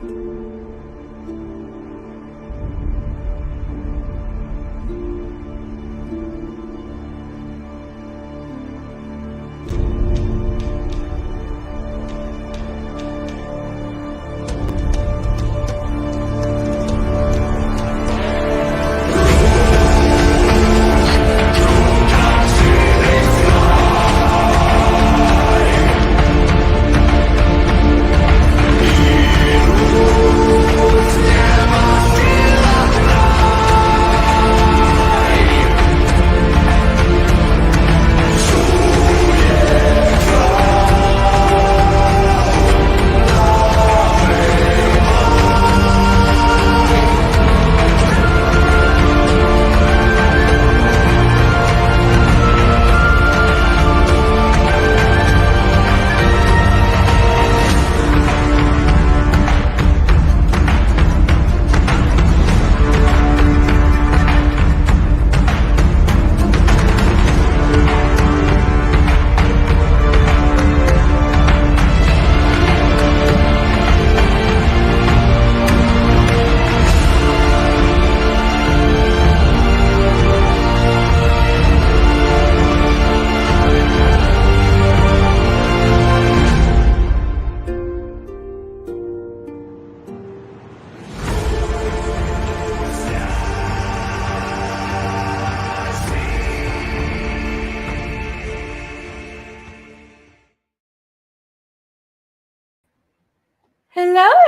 Hello,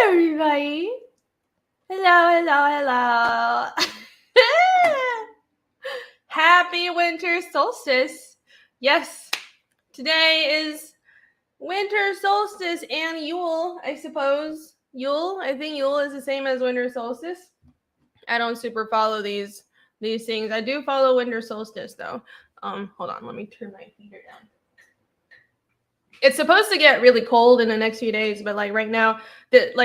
everybody. Hello. Happy winter solstice. Yes, today is winter solstice and Yule, I suppose. I think Yule is the same as winter solstice. I don't super follow these things. I do follow winter solstice though. Hold on, let me turn my heater down. It's supposed to get really cold in the next few days, but like right now, it's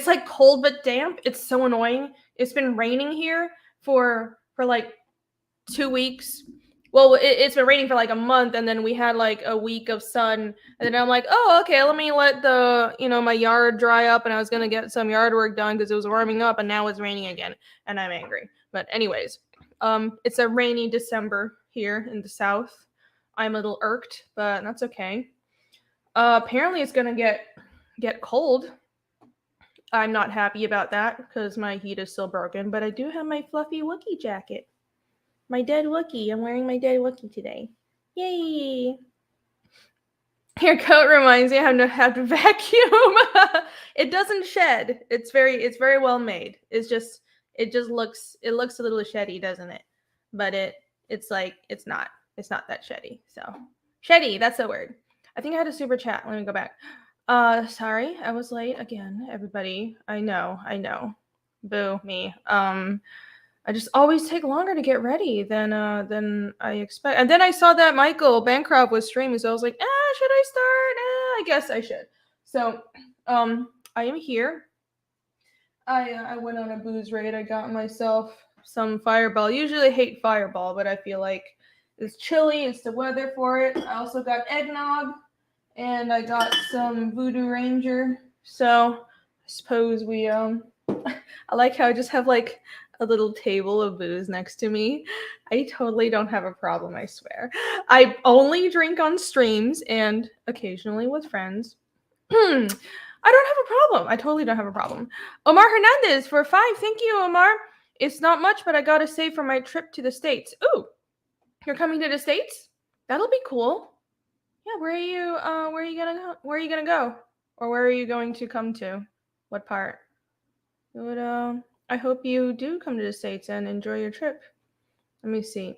like cold but damp. It's so annoying. It's been raining here for like 2 weeks. Well, it's been raining for like a month, and then we had like a week of sun, and then I'm like, oh, okay, let me let my yard dry up, and I was gonna get some yard work done because it was warming up, and now it's raining again, and I'm angry. But anyways, it's a rainy December here in the South. I'm a little irked, but that's okay. Apparently it's gonna get cold. I'm not happy about that because my heat is still broken, but I do have my fluffy Wookiee jacket. My dead Wookiee. I'm wearing my dead Wookiee today. Yay! Your coat reminds me I have to vacuum. It doesn't shed. It's very well made. It looks a little sheddy, doesn't it? But it's not that sheddy. So sheddy, that's the word. I think I had a super chat. Let me go back. Sorry, I was late again, everybody. I know. Boo me. I just always take longer to get ready than I expect. And then I saw that Michael Bancroft was streaming, so I was like, should I start? I guess I should. So, I am here. I went on a booze raid. I got myself some Fireball. Usually I hate Fireball, but I feel like it's chilly. It's the weather for it. I also got eggnog, and I got some Voodoo Ranger. So I suppose we I like how I just have like a little table of booze next to me. I totally don't have a problem, I swear. I only drink on streams and occasionally with friends. I don't have a problem. I totally don't have a problem. Omar Hernandez for 5. Thank you, Omar. It's not much, but I gotta save for my trip to the States. Ooh, you're coming to the States? That'll be cool. Yeah, where are you gonna go? Or where are you going to come to? What part? I hope you do come to the States and enjoy your trip. Let me see.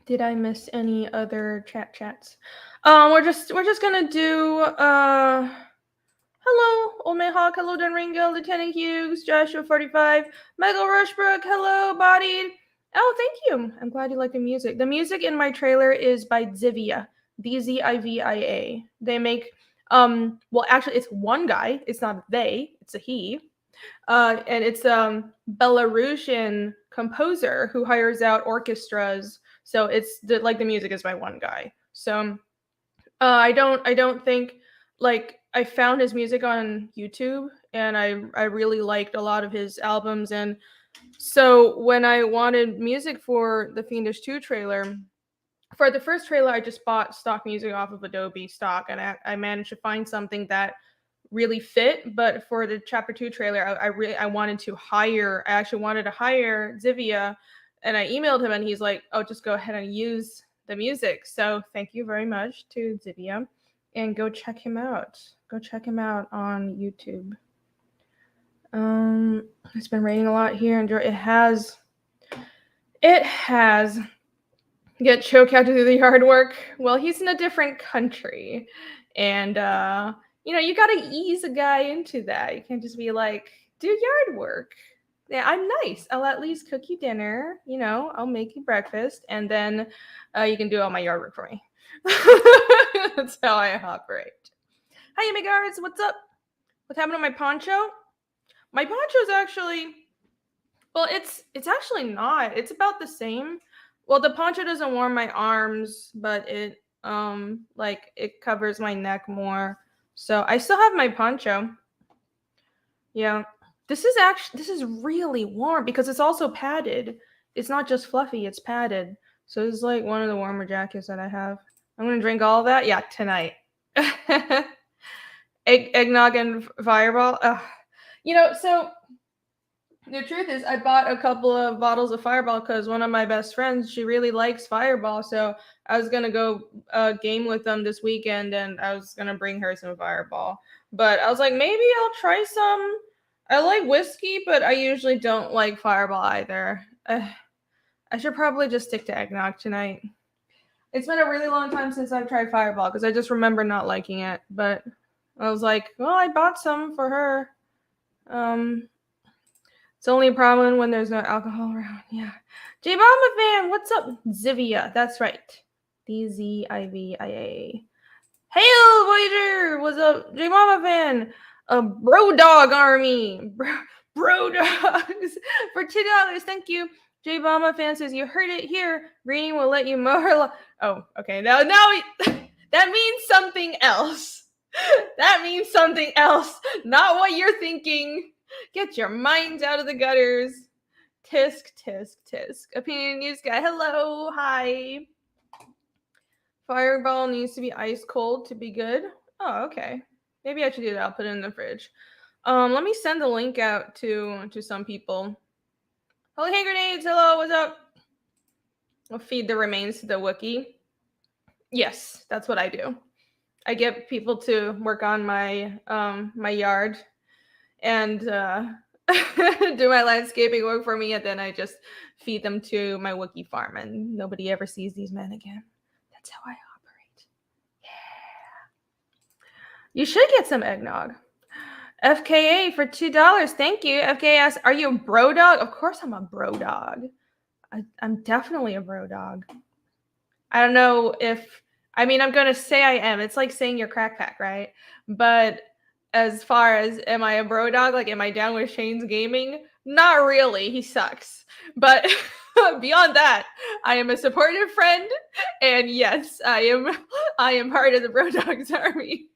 Did I miss any other chats? We're just gonna do hello, Old Man Hawk, hello, Dunringo, Lieutenant Hughes, Joshua 45, Michael Rushbrook, hello, Bodied. Oh, thank you. I'm glad you like the music. The music in my trailer is by Zivia, Bzivia. They make well, actually it's one guy, it's not they, it's a he. And it's Belarusian composer who hires out orchestras. So it's the music is by one guy. So I don't think like I found his music on YouTube, and I really liked a lot of his albums. And so when I wanted music for the Fiendish 2 trailer, for the first trailer, I just bought stock music off of Adobe stock, and I managed to find something that really fit. But for the chapter 2 trailer, I wanted to hire. I actually wanted to hire Zivia, and I emailed him, and he's like, "Oh, just go ahead and use the music." So thank you very much to Zivia, and go check him out. Go check him out on YouTube. It's been raining a lot here, and it has. Get Choke out to do the yard work. Well, he's in a different country, and you gotta ease a guy into that. You can't just be like, do yard work. Yeah, I'm nice. I'll at least cook you dinner. I'll make you breakfast, and then you can do all my yard work for me. That's how I operate. Hi, Amigards. What's up? What's happened to my poncho? My poncho's actually, well, it's actually not. It's about the same. Well, the poncho doesn't warm my arms, but it it covers my neck more. So I still have my poncho. Yeah. This is really warm because it's also padded. It's not just fluffy, it's padded. So it's like one of the warmer jackets that I have. I'm gonna drink all of that. Yeah, tonight. Eggnog and Fireball. So the truth is, I bought a couple of bottles of Fireball because one of my best friends, she really likes Fireball. So I was going to go game with them this weekend, and I was going to bring her some Fireball. But I was like, maybe I'll try some. I like whiskey, but I usually don't like Fireball either. I should probably just stick to eggnog tonight. It's been a really long time since I've tried Fireball because I just remember not liking it. But I was like, well, I bought some for her. It's only a problem when there's no alcohol around. Yeah. J Mama Fan, what's up? Zivia, that's right. DZIVIA. Hail, Voyager! What's up? J Mama Fan. A bro dog army. Bro dogs. For $2. Thank you. J Mama Fan says, you heard it here. Green will let you mow her Oh, okay. Now that means something else. That means something else. Not what you're thinking. Get your minds out of the gutters. Tisk, tisk, tisk. Opinion News Guy. Hello. Hi. Fireball needs to be ice cold to be good. Oh, okay. Maybe I should do that. I'll put it in the fridge. Let me send the link out to some people. Holy hand grenades. Hello. What's up? I'll feed the remains to the Wookiee. Yes, that's what I do. I get people to work on my my yard and do my landscaping work for me, and then I just feed them to my Wookiee farm, and nobody ever sees these men again. That's how I operate. Yeah. You should get some eggnog. FKA for $2. Thank you. FKA asks, are you a bro dog? Of course I'm a bro dog. I'm definitely a bro dog. I don't know if, I'm going to say I am. It's like saying you're crack pack, right? But as far as, am I a bro dog? Like, am I down with Shane's gaming? Not really. He sucks. But beyond that, I am a supportive friend. And yes, I am part of the bro dogs army.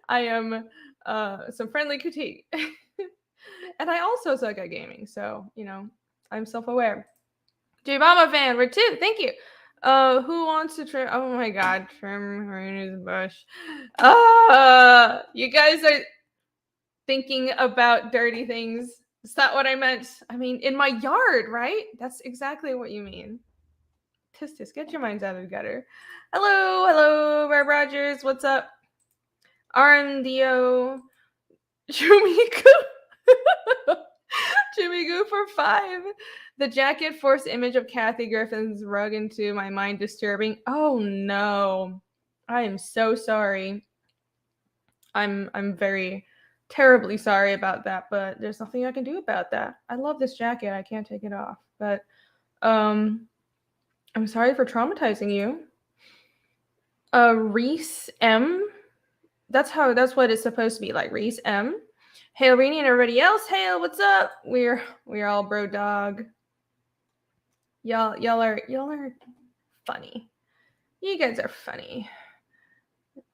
I am some friendly critique. And I also suck at gaming. So, I'm self-aware. J-Mama fan for 2. Thank you. Who wants to trim? Oh my God, trim Haruna's bush. You guys are thinking about dirty things. Is that what I meant? In my yard, right? That's exactly what you mean. Tis, get your minds out of the gutter. Hello, Red Rogers. What's up? RMDO. Chumiku. Chumigu for 5. The jacket forced image of Kathy Griffin's rug into my mind disturbing. Oh no. I am so sorry. I'm very terribly sorry about that, but there's nothing I can do about that. I love this jacket. I can't take it off. But I'm sorry for traumatizing you. Reese M. That's what it's supposed to be like. Reese M. Hail Rainy and everybody else. Hail, what's up? We're all bro dog. Y'all are funny. You guys are funny.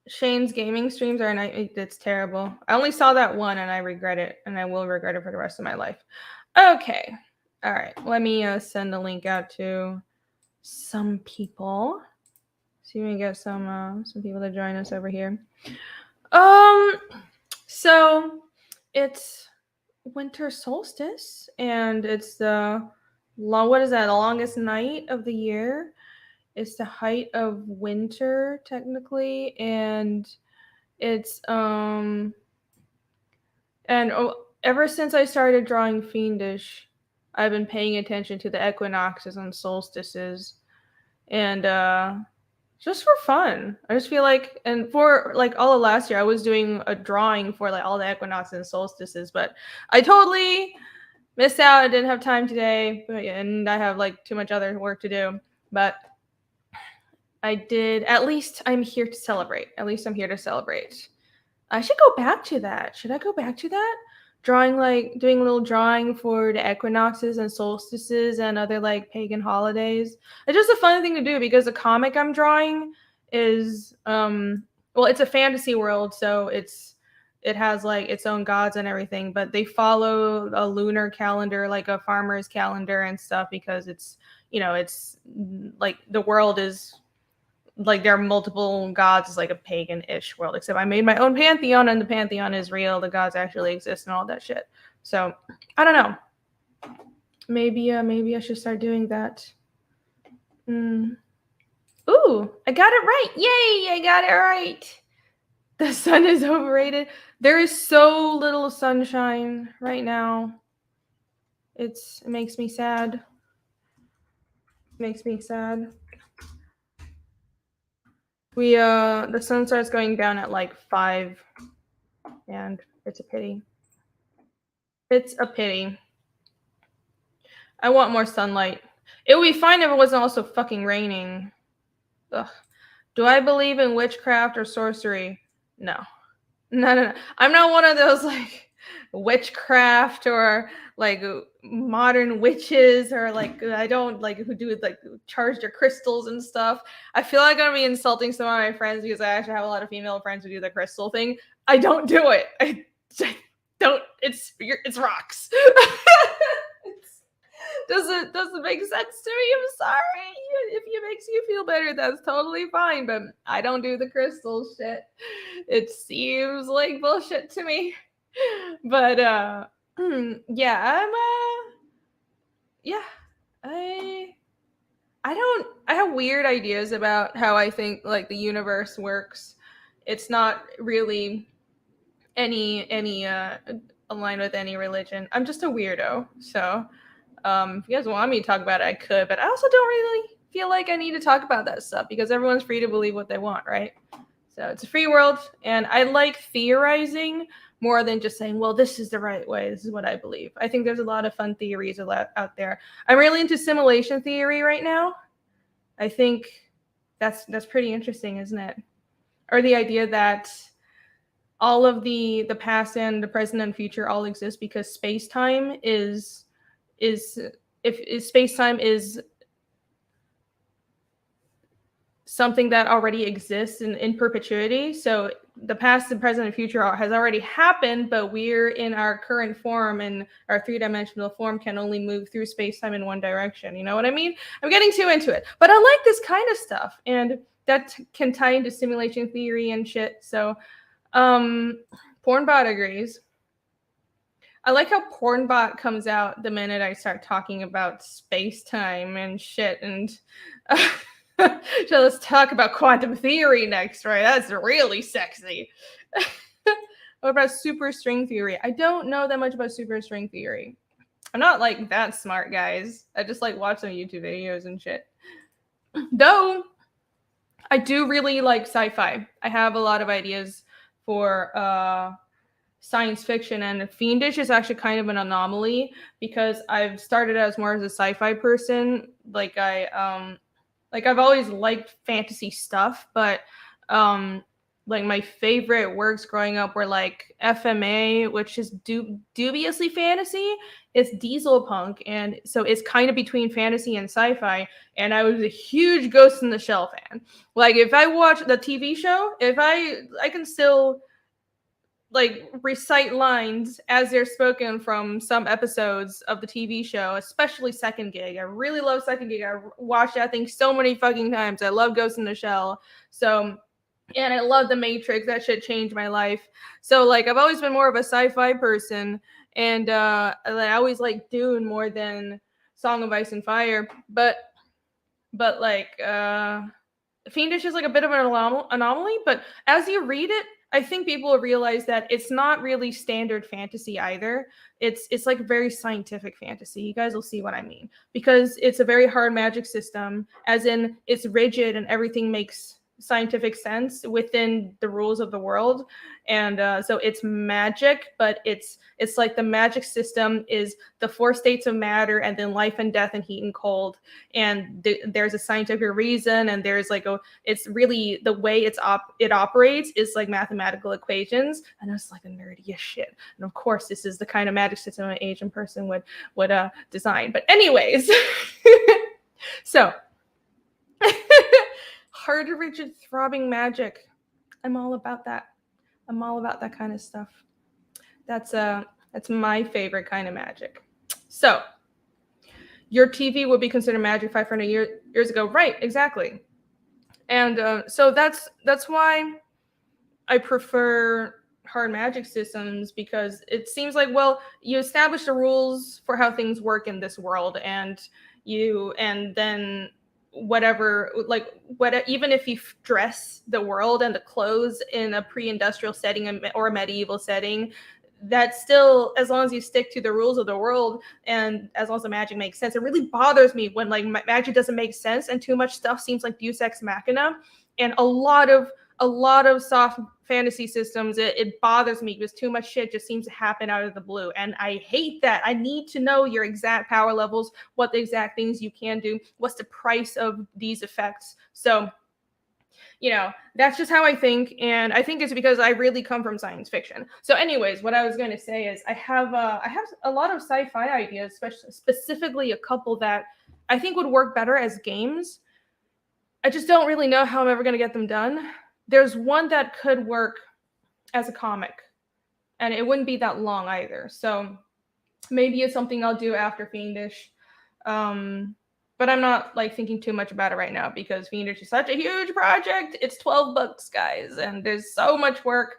Shane's gaming streams are it's terrible. I only saw that one and I regret it, and I will regret it for the rest of my life. Okay. All right. Let me send a link out to some people. See if we can get some people to join us over here. So it's winter solstice, and it's the what is that? The longest night of the year. It's the height of winter technically, and it's ever since I started drawing Fiendish, I've been paying attention to the equinoxes and solstices, and just for fun. I just feel like, and for like all of last year, I was doing a drawing for like all the equinoxes and solstices, but I totally missed out. I didn't have time today, and I have like too much other work to do. But I did. At least I'm here to celebrate. At least I'm here to celebrate. I should go back to that. Should I go back to that? Drawing, like doing a little drawing for the equinoxes and solstices and other like pagan holidays. It's just a fun thing to do because the comic I'm drawing is well, it's a fantasy world, so it has like its own gods and everything, but they follow a lunar calendar, like a farmer's calendar and stuff, because it's, you know, it's like the world is like there are multiple gods. It's like a pagan-ish world, except I made my own pantheon, and the pantheon is real. The gods actually exist and all that shit. So I don't know. Maybe I should start doing that. Ooh, I got it right. Yay, I got it right. The sun is overrated. There is so little sunshine right now. It makes me sad. Makes me sad. The sun starts going down at like 5, and it's a pity. It's a pity. I want more sunlight. It would be fine if it wasn't also fucking raining. Ugh. Do I believe in witchcraft or sorcery? No. No. I'm not one of those like witchcraft or like modern witches, or like I don't like who do like charge their crystals and stuff. I feel like I'm gonna be insulting some of my friends because I actually have a lot of female friends who do the crystal thing. I don't do it. I don't. It's rocks. Doesn't make sense to me. I'm sorry. If it makes you feel better, that's totally fine. But I don't do the crystal shit. It seems like bullshit to me. But yeah, I have weird ideas about how I think like the universe works. It's not really any aligned with any religion. I'm just a weirdo. So if you guys want me to talk about it, I could, but I also don't really feel like I need to talk about that stuff because everyone's free to believe what they want, right? So it's a free world, and I like theorizing more than just saying, well, this is the right way. This is what I believe. I think there's a lot of fun theories out there. I'm really into simulation theory right now. I think that's pretty interesting, isn't it? Or the idea that all of the past and the present and future all exist because space-time is space-time is something that already exists in perpetuity. So the past, the present, and future has already happened, but we're in our current form, and our 3-dimensional form can only move through space-time in one direction. You know what I mean? I'm getting too into it, but I like this kind of stuff, and that can tie into simulation theory and shit. So Pornbot agrees. I like how Pornbot comes out the minute I start talking about space-time and shit. And so let's talk about quantum theory next, right? That's really sexy. What about superstring theory? I don't know that much about superstring theory. I'm not like that smart, guys. I just like watch some YouTube videos and shit. Though I do really like sci-fi. I have a lot of ideas for science fiction, and Fiendish is actually kind of an anomaly because I've started as more as a sci-fi person. Like I've always liked fantasy stuff, but like my favorite works growing up were like FMA, which is dubiously fantasy. It's diesel punk, and so it's kind of between fantasy and sci-fi. And I was a huge Ghost in the Shell fan. Like if I watch the TV show, if I can still like recite lines as they're spoken from some episodes of the TV show, especially Second Gig. I really love Second Gig. I watched that thing so many fucking times. I love Ghost in the Shell. So, and I love The Matrix. That shit changed my life. So, like, I've always been more of a sci-fi person, and I always like Dune more than Song of Ice and Fire. But like, Fiendish is like a bit of an anomaly. But as you read it, I think people will realize that it's not really standard fantasy either. It's like very scientific fantasy. You guys will see what I mean, because it's a very hard magic system, as in it's rigid and everything makes scientific sense within the rules of the world. And so it's magic, but it's like the magic system is the four states of matter, and then life and death and heat and cold. And there's a scientific reason, and there's like it's really the way it operates is like mathematical equations, and it's like the nerdiest shit. And of course, this is the kind of magic system an Asian person would design. But anyways, so hard, rigid, throbbing magic. I'm all about that. I'm all about that kind of stuff. That's my favorite kind of magic. So, your TV would be considered magic 500 years ago, right? Exactly. And so that's why I prefer hard magic systems, because it seems like, well, you establish the rules for how things work in this world, and then whatever, even if you dress the world and the clothes in a pre-industrial setting or a medieval setting, that's still, as long as you stick to the rules of the world and as long as the magic makes sense. It really bothers me when like magic doesn't make sense and too much stuff seems like Deus Ex Machina. And a lot of soft fantasy systems, it bothers me because too much shit just seems to happen out of the blue, and I hate that. I need to know your exact power levels, what the exact things you can do, what's the price of these effects. So, that's just how I think, and I think it's because I really come from science fiction. So anyways, what I was going to say is I have a lot of sci-fi ideas, specifically a couple that I think would work better as games. I just don't really know how I'm ever going to get them done. There's one that could work as a comic, and it wouldn't be that long either. So maybe it's something I'll do after Fiendish. But I'm not like thinking too much about it right now because Fiendish is such a huge project. It's 12 books, guys, and there's so much work.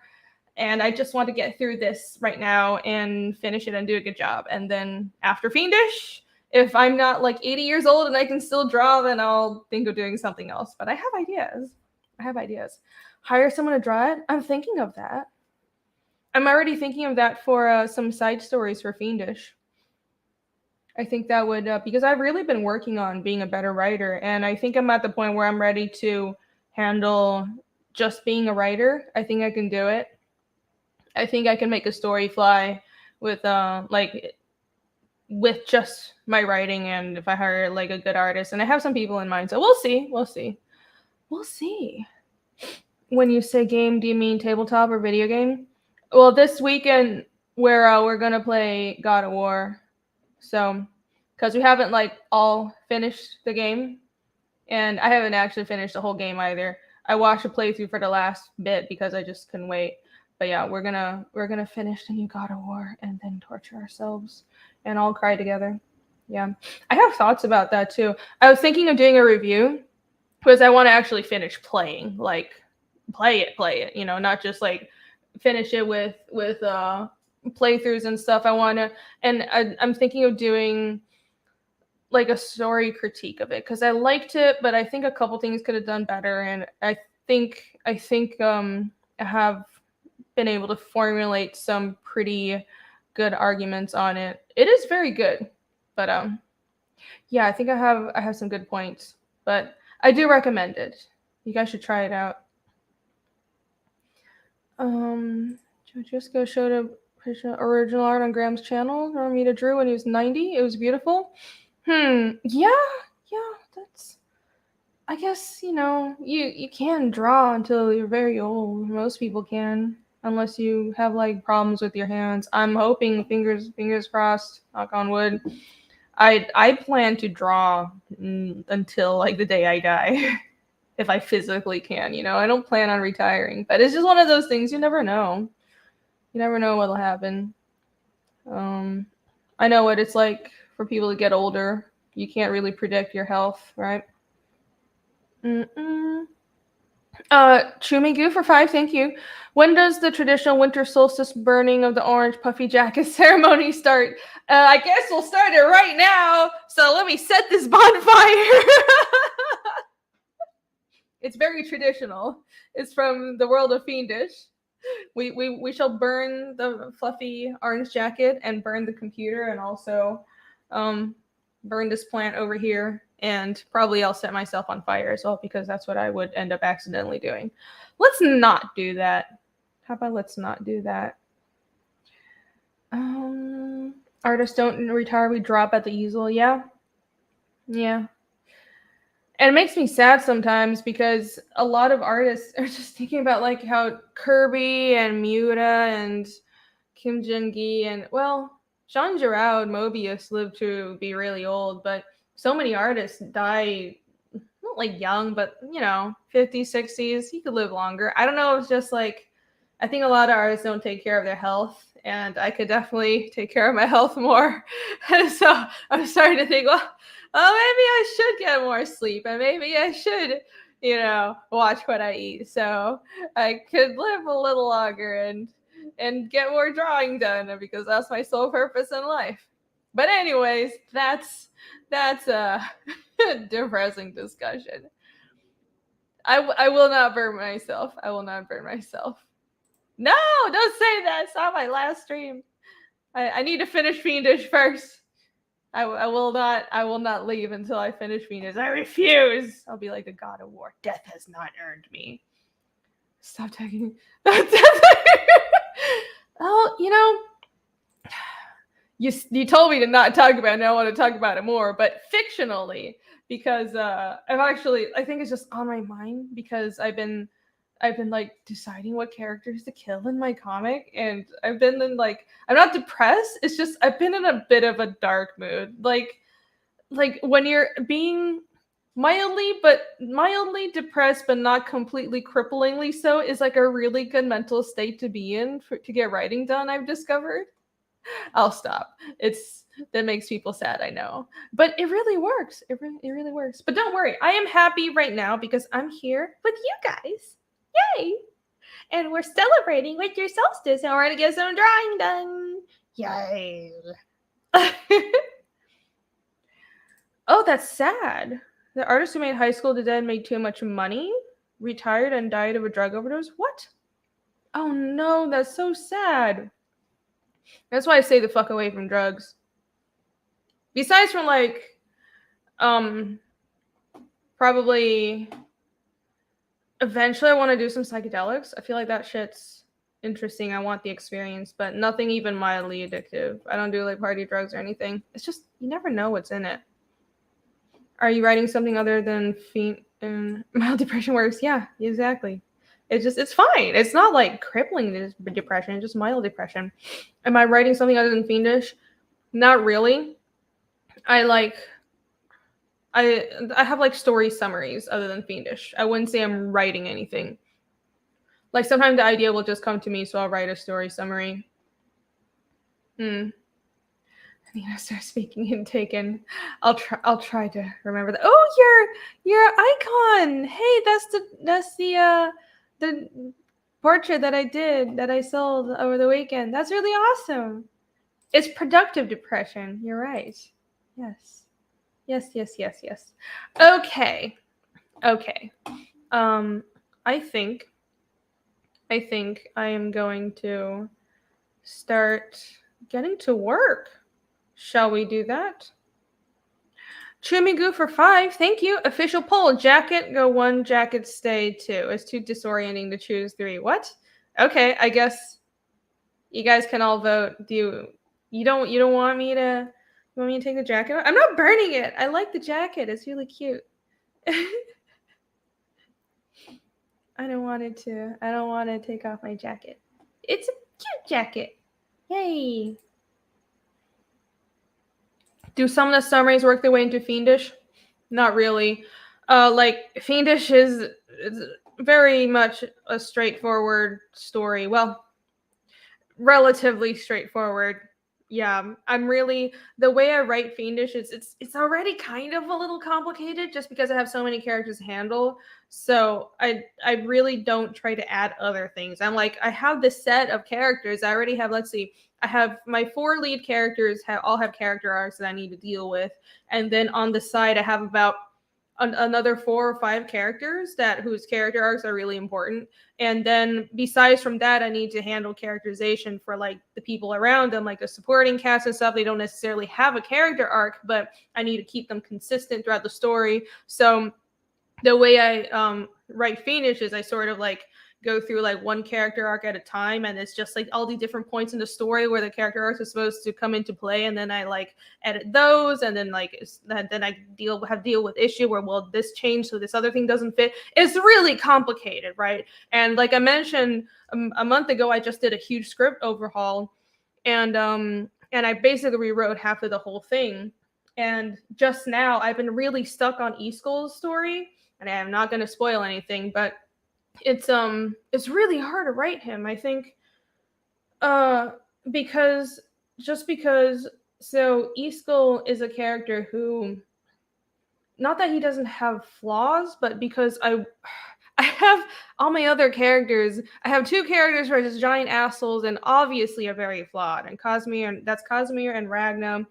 And I just want to get through this right now and finish it and do a good job. And then after Fiendish, if I'm not like 80 years old and I can still draw, then I'll think of doing something else. But I have ideas. Hire someone to draw it? I'm thinking of that. I'm already thinking of that for some side stories for Fiendish. I think that would, because I've really been working on being a better writer. And I think I'm at the point where I'm ready to handle just being a writer. I think I can do it. I think I can make a story fly with just my writing, and if I hire like a good artist, and I have some people in mind, so we'll see. When you say game, do you mean tabletop or video game? Well, this weekend we're gonna play God of War, so because we haven't like all finished the game, and I haven't actually finished the whole game either. I watched a playthrough for the last bit because I just couldn't wait. But yeah, we're gonna finish the new God of War and then torture ourselves and all cry together. Yeah, I have thoughts about that too. I was thinking of doing a review because I want to actually finish playing, like play it, not just like finish it with playthroughs and stuff. I want to, and I'm thinking of doing like a story critique of it because I liked it, but I think a couple things could have done better, and I think I have been able to formulate some pretty good arguments on it. It is very good, but yeah, I think I have some good points, but I do recommend it. You guys should try it out. Just go show the original art on Graham's channel. Romita drew when he was 90. It was beautiful. Yeah, that's. I guess, you can draw until you're very old. Most people can, unless you have like problems with your hands. I'm hoping, fingers crossed, knock on wood. I plan to draw until like the day I die, if I physically can. I don't plan on retiring, but it's just one of those things. You never know. You never know what'll happen. I know what it's like for people to get older. You can't really predict your health, right? Chumigu for 5, thank you. When does the traditional winter solstice burning of the orange puffy jacket ceremony start? I guess we'll start it right now. So let me set this bonfire. It's very traditional. It's from the world of Fiendish. We shall burn the fluffy orange jacket and burn the computer, and also burn this plant over here, and probably I'll set myself on fire as well, because that's what I would end up accidentally doing. Let's not do that. How about let's not do that? Artists don't retire, we drop at the easel. Yeah. And it makes me sad sometimes, because a lot of artists are just thinking about like how Kirby and Muta and Kim Jin-gi and, well, Jean Giraud, Mobius lived to be really old, but so many artists die not like young, but 50s, 60s. You could live longer. I don't know. It's just like, I think a lot of artists don't take care of their health, and I could definitely take care of my health more. So I'm starting to think, well, maybe I should get more sleep, and maybe I should, watch what I eat, so I could live a little longer and get more drawing done, because that's my sole purpose in life. But anyways, that's a depressing discussion. I will not burn myself. I will not burn myself. No, don't say that. It's not my last stream. I need to finish Fiendish first. I will not leave until I finish Fiendish. I refuse. I'll be like the God of War. Death has not earned me. Stop talking. Oh, you told me to not talk about it, and I want to talk about it more, but fictionally, because I think it's just on my mind, because I've been like deciding what characters to kill in my comic, and I've been in like, I'm not depressed, it's just I've been in a bit of a dark mood. Like when you're being mildly depressed, but not completely cripplingly so, is like a really good mental state to be in to get writing done, I've discovered. I'll stop. That makes people sad, I know, but it really works. It really works. But don't worry, I am happy right now because I'm here with you guys. Yay! And we're celebrating winter solstice, and we're gonna get some drawing done. Yay! Oh, that's sad. The artist who made High School to Dead made too much money, retired, and died of a drug overdose. What? Oh no, that's so sad. That's why I stay the fuck away from drugs. Besides from like, probably eventually I want to do some psychedelics. I feel like that shit's interesting. I want the experience, but nothing even mildly addictive. I don't do like party drugs or anything. It's just, you never know what's in it. Are you writing something other than mild depression works? Yeah, exactly. It's fine. It's not like crippling depression, it's just mild depression. Am I writing something other than Fiendish? Not really. I have like story summaries other than Fiendish. I wouldn't say I'm writing anything. Like sometimes the idea will just come to me, so I'll write a story summary. I need to start speaking in Taken. I'll try to remember that. Oh, your icon. Hey, that's the portrait that I sold over the weekend. That's really awesome. It's productive depression. You're right. Yes. Okay. I think I am going to start getting to work. Shall we do that? Chumigu for 5, thank you. Official poll: jacket go 1, jacket stay 2. It's too disorienting to choose 3. What? Okay, I guess you guys can all vote. You don't want me to? You want me to take the jacket off? I'm not burning it. I like the jacket. It's really cute. I don't want it to. I don't want to take off my jacket. It's a cute jacket. Yay. Do some of the summaries work their way into Fiendish? Not really. Like Fiendish is very much a straightforward story. Well, relatively straightforward. Yeah, I'm really the way I write Fiendish is it's already kind of a little complicated just because I have so many characters to handle. So I really don't try to add other things. I'm like I have this set of characters. I already have, let's see, I have my 4 lead characters all have character arcs that I need to deal with, and then on the side I have about another 4 or 5 characters that whose character arcs are really important. And then besides from that, I need to handle characterization for like the people around them, like the supporting cast and stuff. They don't necessarily have a character arc, but I need to keep them consistent throughout the story. So the way I write Fiendish is I sort of like go through like one character arc at a time, and it's just like all the different points in the story where the character arcs are supposed to come into play, and then I like edit those, and then like then I deal with issue where, well, this changed so this other thing doesn't fit. It's really complicated, right? And like I mentioned a month ago, I just did a huge script overhaul, and I basically rewrote half of the whole thing. And just now I've been really stuck on Easkel's story, and I'm not going to spoil anything, but it's really hard to write him, I think, because so Easkel is a character who, not that he doesn't have flaws, but because I have all my other characters. I have 2 characters who are just giant assholes and obviously are very flawed. And that's Casimir and Ragna,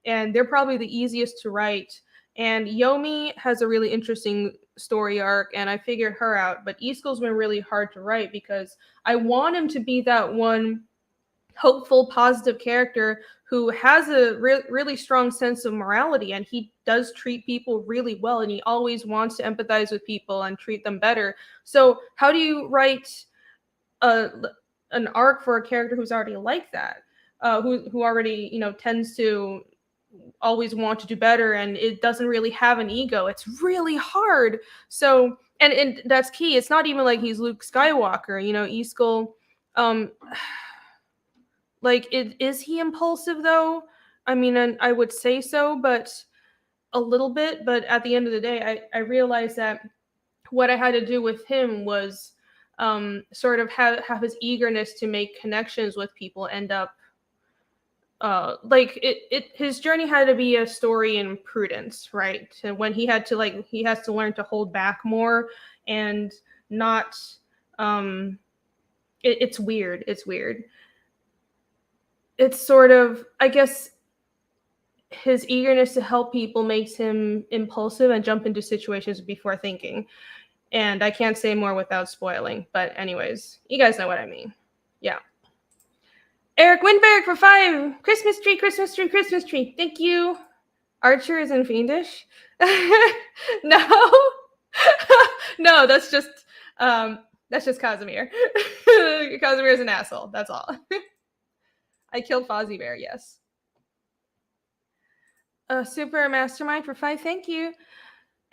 and they're probably the easiest to write. And Yomi has a really interesting story arc, and I figured her out. But Easkel's been really hard to write because I want him to be that one hopeful, positive character who has a really strong sense of morality, and he does treat people really well, and he always wants to empathize with people and treat them better. So how do you write an arc for a character who's already like that, who already tends to always want to do better, and it doesn't really have an ego? It's really hard. So and that's key. It's not even like he's Luke Skywalker, Easkel. Like, is he impulsive though? I mean, and I would say so, but a little bit. But at the end of the day, I realized that what I had to do with him was sort of have his eagerness to make connections with people end up like his journey had to be a story in prudence, right? And when he has to learn to hold back more and not it's weird. It's sort of, I guess, his eagerness to help people makes him impulsive and jump into situations before thinking. And I can't say more without spoiling. But anyways, you guys know what I mean. Yeah. Eric Winberg for 5. Christmas tree, Christmas tree, Christmas tree. Thank you. Archer is in Fiendish. No. No, that's just Casimir. Casimir is an asshole. That's all. I killed Fozzie Bear, yes. Super Mastermind for 5, thank you.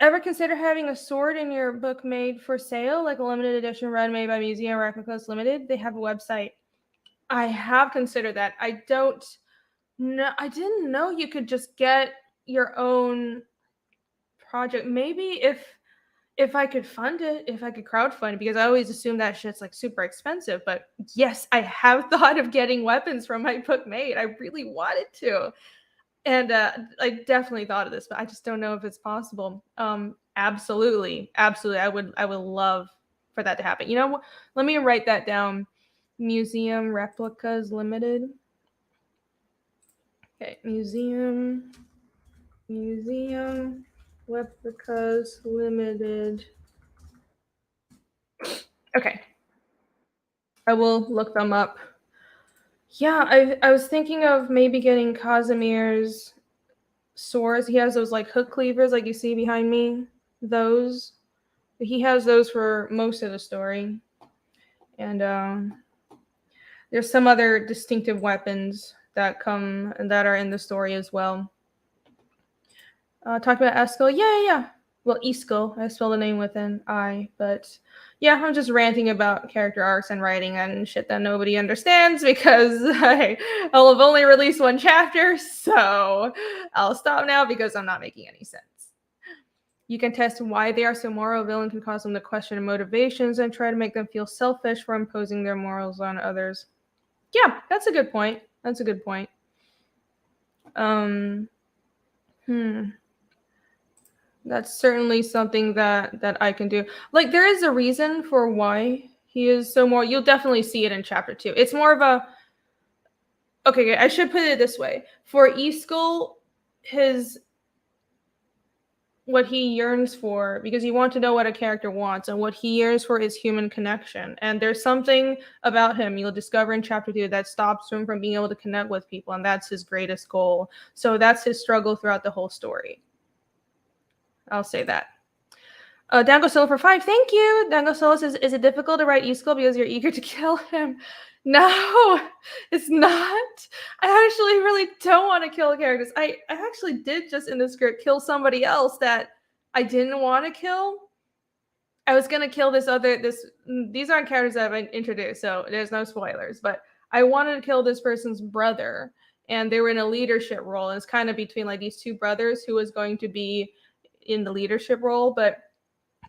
Ever consider having a sword in your book made for sale, like a limited edition run made by Museum Replicas Limited? They have a website. I have considered that. I didn't know you could just get your own project. Maybe if I could fund it, if I could crowdfund, because I always assume that shit's like super expensive. But yes, I have thought of getting weapons from my book made. I really wanted to. And I definitely thought of this, but I just don't know if it's possible. Absolutely. I would love for that to happen. Let me write that down. Museum Replicas Limited. Okay, Museum Replicas Limited. Okay. I will look them up. Yeah, I was thinking of maybe getting Casimir's swords. He has those like hook cleavers like you see behind me. Those. He has those for most of the story. And there's some other distinctive weapons that are in the story as well. Talk about Eskel. Yeah. well, Isko. I spelled the name with an I, but yeah, I'm just ranting about character arcs and writing and shit that nobody understands because I'll have only released one chapter, so I'll stop now because I'm not making any sense. You can test why they are so moral. A villain can cause them to question their motivations and try to make them feel selfish for imposing their morals on others. Yeah, that's a good point. That's a good point. That's certainly something that I can do. Like, there is a reason for why he is so more. You'll definitely see it in chapter 2. It's more of a. Okay, I should put it this way. For Iskul, what he yearns for, because you want to know what a character wants, and what he yearns for is human connection. And there's something about him you'll discover in chapter 2 that stops him from being able to connect with people, and that's his greatest goal. So that's his struggle throughout the whole story. I'll say that. Dango Solo for 5. Thank you. Dango Solo says, is it difficult to write Iskul because you're eager to kill him? No, it's not. I actually really don't want to kill characters. I actually did just in the script kill somebody else that I didn't want to kill. I was going to kill these aren't characters that I've introduced, so there's no spoilers, but I wanted to kill this person's brother, and they were in a leadership role, and it's kind of between like these two brothers who was going to be in the leadership role. But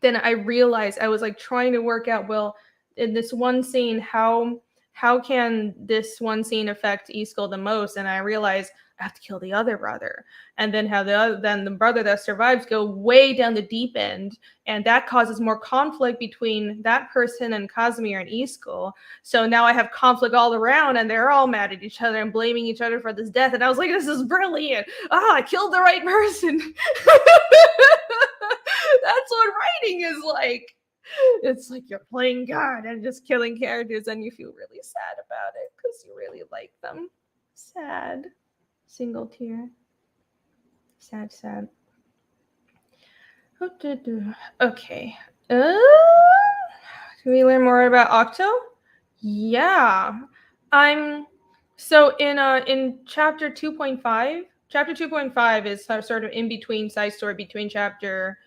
then I realized I was like trying to work out, well, in this one scene, how can this one scene affect Iskul the most? And I realized I have to kill the other brother, and then have the brother that survives go way down the deep end, and that causes more conflict between that person and Casimir and Iskul. So now I have conflict all around, and they're all mad at each other and blaming each other for this death. And I was like, this is brilliant! I killed the right person. That's what writing is like. It's like you're playing God and just killing characters, and you feel really sad about it because you really like them. Sad. Single tear. Sad, sad. Okay. Can we learn more about Octo? Yeah. So in chapter 2.5. Chapter 2.5 is sort of in between side story between chapter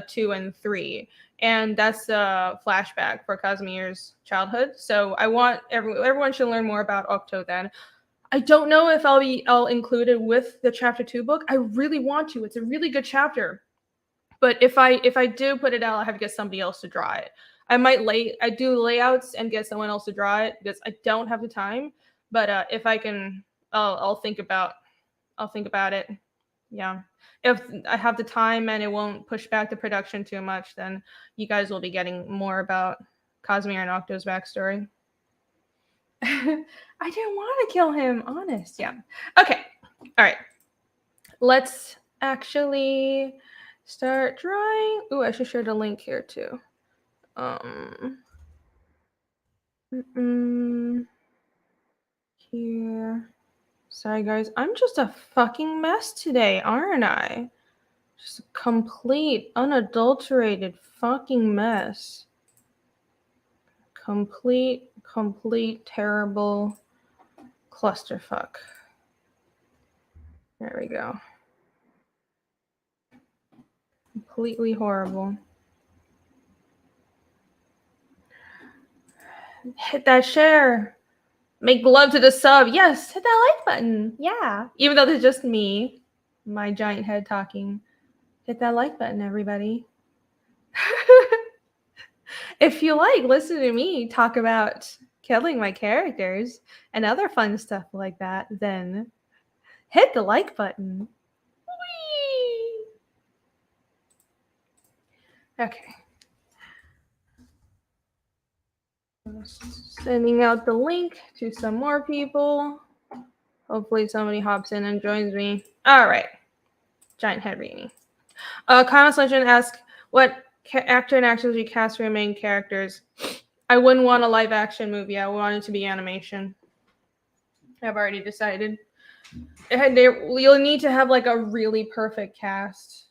2 and 3. And that's a flashback for Casimir's childhood. So I want everyone should learn more about Octo then. I don't know if I'll include it with the chapter 2 book. I really want to. It's a really good chapter. But if I do put it out, I'll have to get somebody else to draw it. I do layouts and get someone else to draw it because I don't have the time. But if I can, I'll think about it. Yeah. If I have the time and it won't push back the production too much, then you guys will be getting more about Casimir and Octo's backstory. I didn't want to kill him, honest. Yeah. Okay. All right. Let's actually start drawing. Ooh, I should share the link here too. Here. Sorry, guys. I'm just a fucking mess today, aren't I? Just a complete, unadulterated fucking mess. Complete, terrible clusterfuck. There we go. Completely horrible. Hit that share. Make love to the sub. Yes, hit that like button. Yeah. Even though there's just me, my giant head talking. Hit that like button, everybody. If you like, listen to me talk about killing my characters and other fun stuff like that, then hit the like button. Whee! Okay. Sending out the link to some more people. Hopefully somebody hops in and joins me. All right. Giant head reading. Comments Legend asks, what actor and actress would you cast for your main characters? I wouldn't want a live action movie. I want it to be animation. I've already decided. You'll need to have like a really perfect cast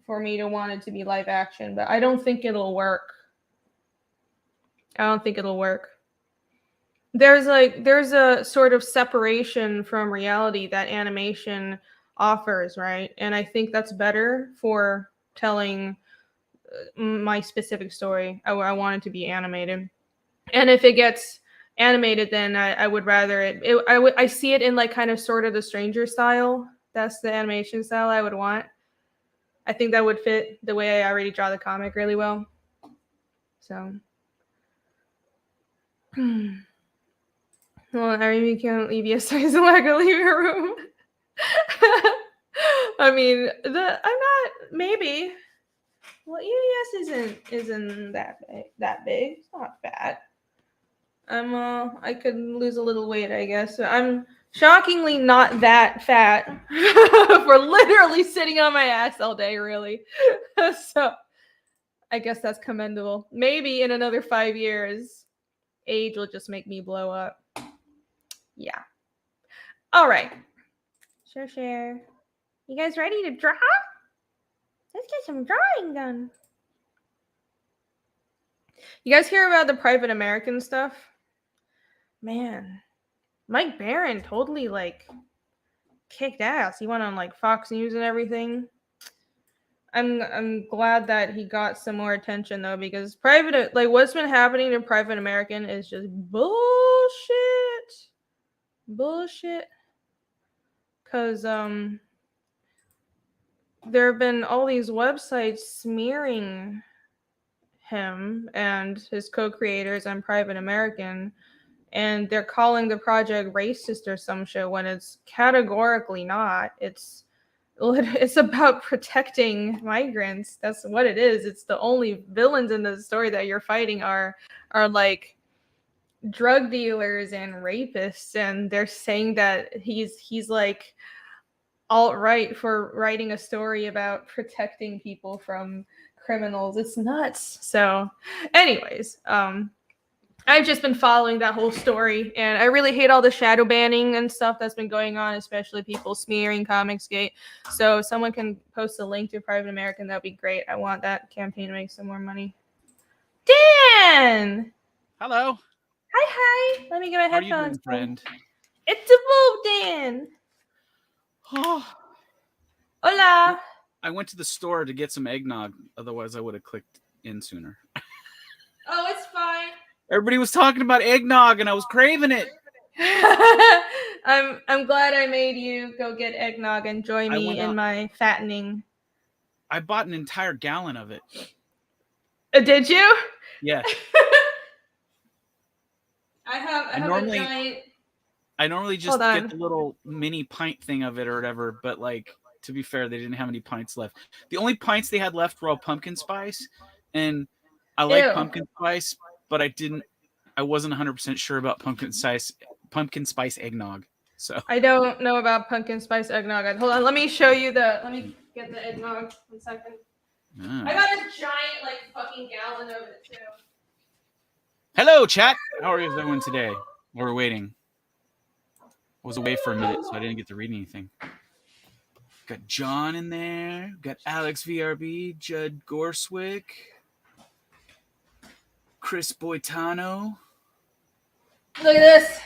for me to want it to be live action, but I don't think it'll work. There's a sort of separation from reality that animation offers, right? And I think that's better for telling my specific story. I want it to be animated. And if it gets animated, then I would rather I see it in like kind of sort of the Stranger style. That's the animation style I would want. I think that would fit the way I already draw the comic really well. So, well, I really can't leave you, so I'm not gonna leave your room. I mean, I'm not. Maybe. Well, EBS isn't that big. It's not bad. I could lose a little weight, I guess. I'm shockingly not that fat for literally sitting on my ass all day, really. So I guess that's commendable. Maybe in another 5 years, age will just make me blow up. Yeah. All right. Share. You guys ready to draw? Let's get some drawing done. You guys hear about the private American stuff? Man, Mike Barron totally like kicked ass. He went on like Fox News and everything. I'm glad that he got some more attention though, because private, like what's been happening to private American is just bullshit. Cause there have been all these websites smearing him and his co-creators on private American, and they're calling the project racist or some shit when it's categorically not. It's about protecting migrants. That's what it is. It's the only villains in the story that you're fighting are like drug dealers and rapists, and they're saying that he's like alt-right for writing a story about protecting people from criminals. It's nuts. So anyways, I've just been following that whole story, and I really hate all the shadow banning and stuff that's been going on, especially people smearing Comicsgate. So if someone can post a link to Private American, that'd be great. I want that campaign to make some more money. Dan! Hello. Hi. Let me get my headphones. How are you doing, friend? It's a move, Dan. Hola. I went to the store to get some eggnog. Otherwise, I would have clicked in sooner. Oh, it's fine. Everybody was talking about eggnog, and I was craving it. I'm glad I made you go get eggnog and join me in my fattening. I bought an entire gallon of it. Did you? Yes. I have a giant. I normally just get the little mini pint thing of it or whatever, but like, to be fair, they didn't have any pints left. The only pints they had left were all pumpkin spice, and I like pumpkin spice, but I wasn't 100% sure about pumpkin spice eggnog. So I don't know about pumpkin spice eggnog. Hold on, let me show you let me get the eggnog 1 second. I got a giant like fucking gallon of it too. Hello, chat. How are you doing today? We're waiting. I was away for a minute, so I didn't get to read anything. Got John in there. Got Alex VRB, Judd Gorswick, Chris Boitano. Look at this.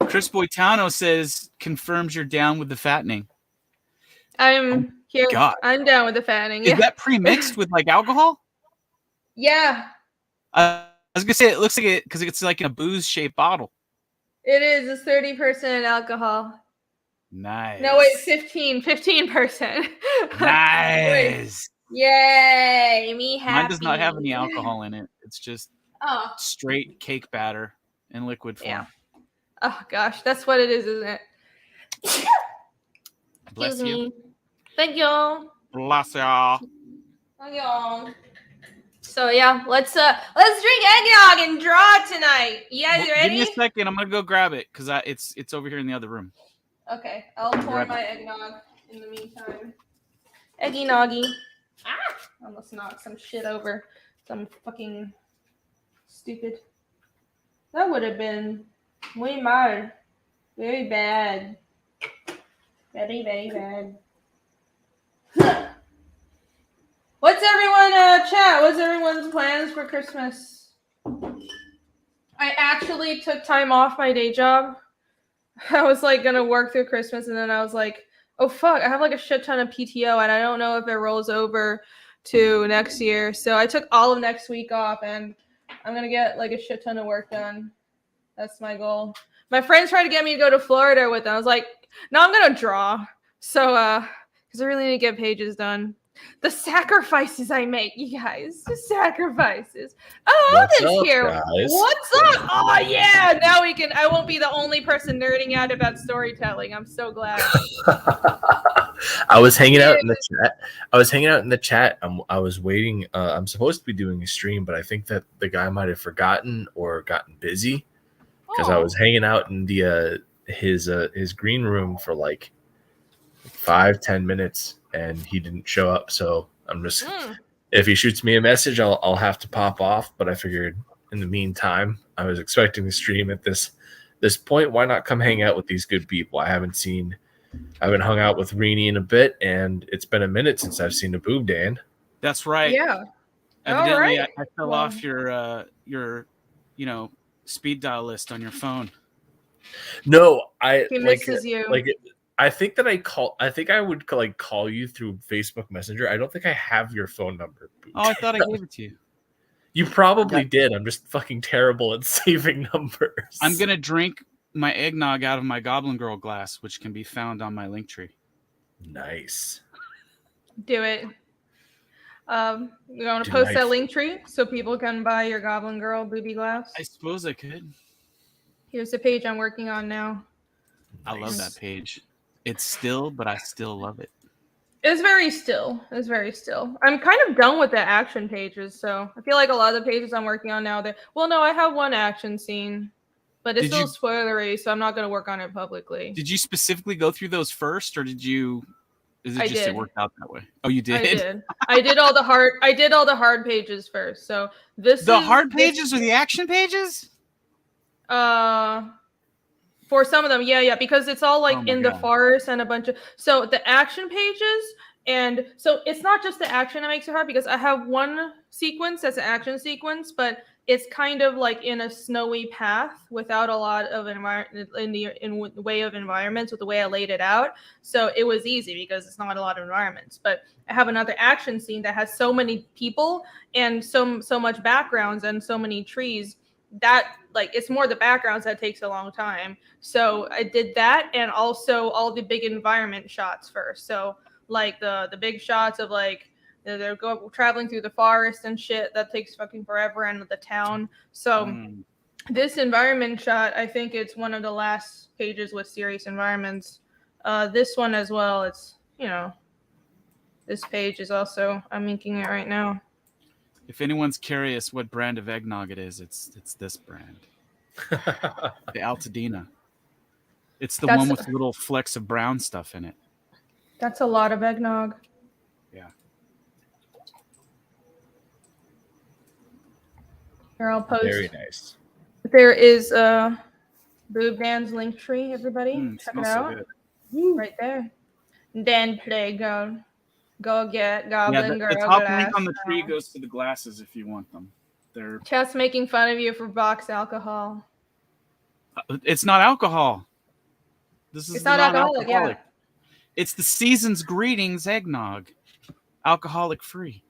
Chris Boitano says, confirms you're down with the fattening. I'm here. God. I'm down with the fattening. Is that pre-mixed with like alcohol? Yeah. I was going to say, it looks like it, because it's like in a booze-shaped bottle. It is. It's 30% alcohol. Nice. No, wait, 15%. Nice. Yay, me happy. Mine does not have any alcohol in it. It's just straight cake batter in liquid form. Yeah. Oh, gosh. That's what it is, isn't it? Bless you. Thank you. Bless y'all. Thank y'all. So, yeah, let's drink eggnog and draw tonight. You guys ready? Give me a second. I'm going to go grab it because it's over here in the other room. Okay. I'll pour my eggnog in the meantime. Eggy noggy. Almost knocked some shit over. Some fucking stupid. That would have been muy mal. Very bad. Very, very bad. What's everyone, chat? What's everyone's plans for Christmas? I actually took time off my day job. I was like gonna work through Christmas, and then I was like, Oh fuck, I have like a shit ton of PTO and I don't know if it rolls over to next year. So I took all of next week off and I'm gonna get like a shit ton of work done. That's my goal. My friends tried to get me to go to Florida with them. I was like, no, I'm gonna draw. So because I really need to get pages done. The sacrifices I make, you guys. The sacrifices. Oh, What's Odin's up, here. guys? What's up? Oh yeah. Now we can. I won't be the only person nerding out about storytelling. I'm so glad. I was hanging out in the chat. I was waiting. I'm supposed to be doing a stream, but I think that the guy might have forgotten or gotten busy because I was hanging out in the his green room for like 5-10 minutes and he didn't show up. So I'm just if he shoots me a message, I'll have to pop off. But I figured in the meantime, I was expecting to stream at this point. Why not come hang out with these good people? I haven't hung out with Rini in a bit, and it's been a minute since I've seen a boob, Dan. That's right. Yeah. Evidently, I fell off your speed dial list on your phone. No, he misses you. I think that I think I would like call you through Facebook Messenger. I don't think I have your phone number. Oh, I thought I gave it to you. You probably did. I'm just fucking terrible at saving numbers. I'm gonna drink my eggnog out of my Goblin Girl glass, which can be found on my Linktree. Nice. Do it. You want to post that Linktree so people can buy your Goblin Girl booby glass? I suppose I could. Here's the page I'm working on now. Nice. I love that page. It's still, but I still love it. It's very still. I'm kind of done with the action pages, so I feel like a lot of the pages I'm working on now, I have one action scene, but it's still spoilery, so I'm not going to work on it publicly. Did you specifically go through those first, or did you? It worked out that way? Oh, you did. I did. I did all the hard pages first. So the hard pages or the action pages? For some of them, yeah, because it's all like in the forest and a bunch of. So the action pages, and so it's not just the action that makes it hard, because I have one sequence that's an action sequence, but it's kind of like in a snowy path without a lot of environment in the way of environments with the way I laid it out. So it was easy because it's not a lot of environments. But I have another action scene that has so many people and so much backgrounds and so many trees that like it's more the backgrounds that takes a long time. So I did that, and also all the big environment shots first. So like the big shots of like they're traveling through the forest and shit that takes fucking forever, and the town. So this environment shot, I think it's one of the last pages with serious environments. This one as well. It's this page is also, I'm inking it right now. If anyone's curious what brand of eggnog it is, it's this brand. The Altadena. It's the one with the little flecks of brown stuff in it. That's a lot of eggnog. Yeah. Here, I'll post. Very nice. There is Boob Dan's Linktree, everybody. Check it out. So right there. Dan play Go get Goblin Girl. The top link on the tree goes to the glasses if you want them. They're just making fun of you for box alcohol. It's not alcohol. It's not alcoholic. Yeah. It's the season's greetings eggnog, alcoholic free.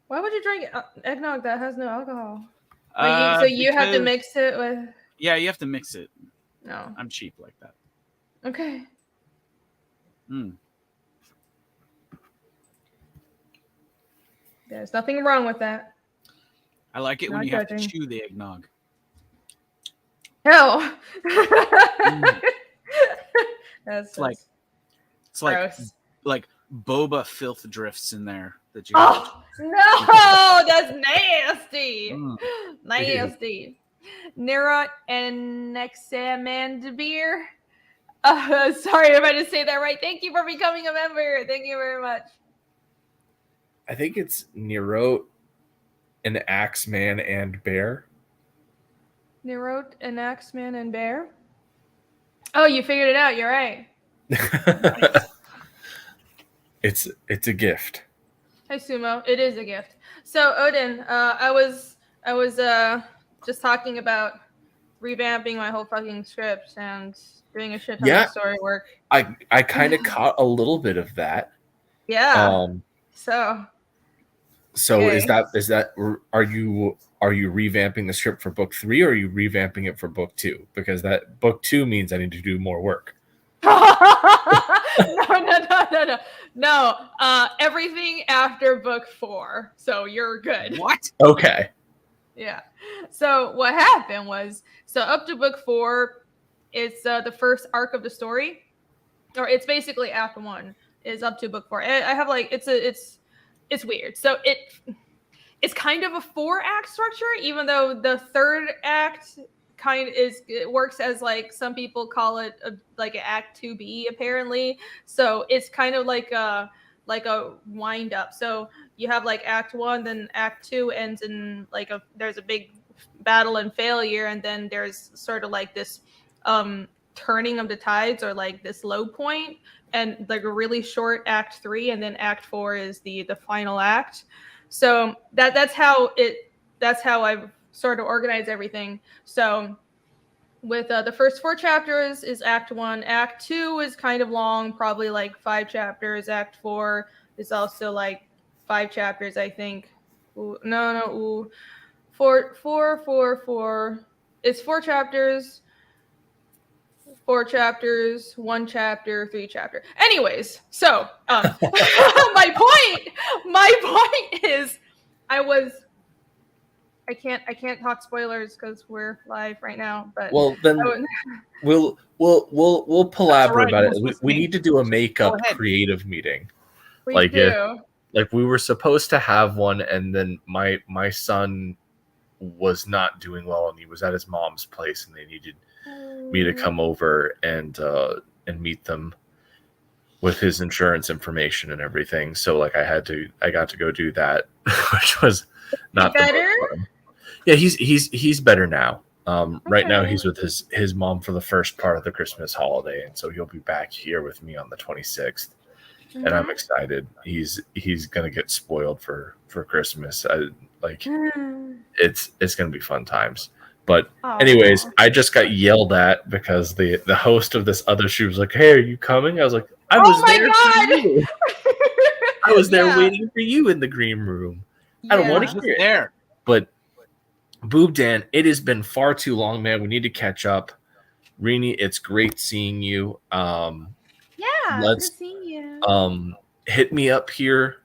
Why would you drink eggnog that has no alcohol? So you have to mix it with. Yeah, you have to mix it. No, I'm cheap like that. Okay. There's nothing wrong with that. I like it when you have to chew the eggnog. Hell. It's like boba filth drifts in there that you. Oh no, that's nasty. Nasty. Nero and Nexamandbeer. Sorry if I didn't say that right. Thank you for becoming a member. Thank you very much. I think it's Nero, an Axeman and Bear. Nero, an Axeman and Bear. Oh, you figured it out. You're right. It's a gift. Hi, Sumo. It is a gift. So, Odin, I was just talking about revamping my whole fucking script and doing a shit ton of story work. I kind of caught a little bit of that. Yeah. So yay. is that are you revamping the script for book 3 or are you revamping it for book 2? Because that book 2 means I need to do more work. No. Everything after book 4. So you're good. What? Okay. Yeah. So what happened was, so up to book 4, it's the first arc of the story, or it's basically act 1 is up to book 4. I have like it's weird. So it's kind of a 4-act structure, even though the 3rd act it works as like some people call it like an act 2B apparently. So it's kind of like a wind up. So you have like act 1, then act 2 ends in like there's a big battle and failure, and then there's sort of like this turning of the tides, or like this low point, and like a really short act 3, and then act 4 is the final act. So that's how I've sort of organized everything. So with the first 4 chapters is act 1. Act 2 is kind of long, probably like 5 chapters. Act 4 is also like 5 chapters, I think. Ooh, 4. It's 4 chapters. 4 chapters, 1 chapter, 3 chapter. Anyways, so my point is, I can't talk spoilers because we're live right now. But well, then we'll palaver about it. We need to do a makeup creative meeting. We were supposed to have one, and then my son was not doing well, and he was at his mom's place, and they needed me to come over and meet them with his insurance information and everything. So like I got to go do that, which was not better. Yeah, he's better now. Right now he's with his mom for the first part of the Christmas holiday, and so he'll be back here with me on the 26th. Mm-hmm. And I'm excited. He's gonna get spoiled for Christmas. It's gonna be fun times. But anyways, I just got yelled at because the host of this other show was like, "Hey, are you coming?" I was like, "I was there for you. I was there waiting for you in the green room. I don't want to hear it." There. But Boob Dan, it has been far too long, man. We need to catch up. Rini, it's great seeing you. Good seeing you. Hit me up here,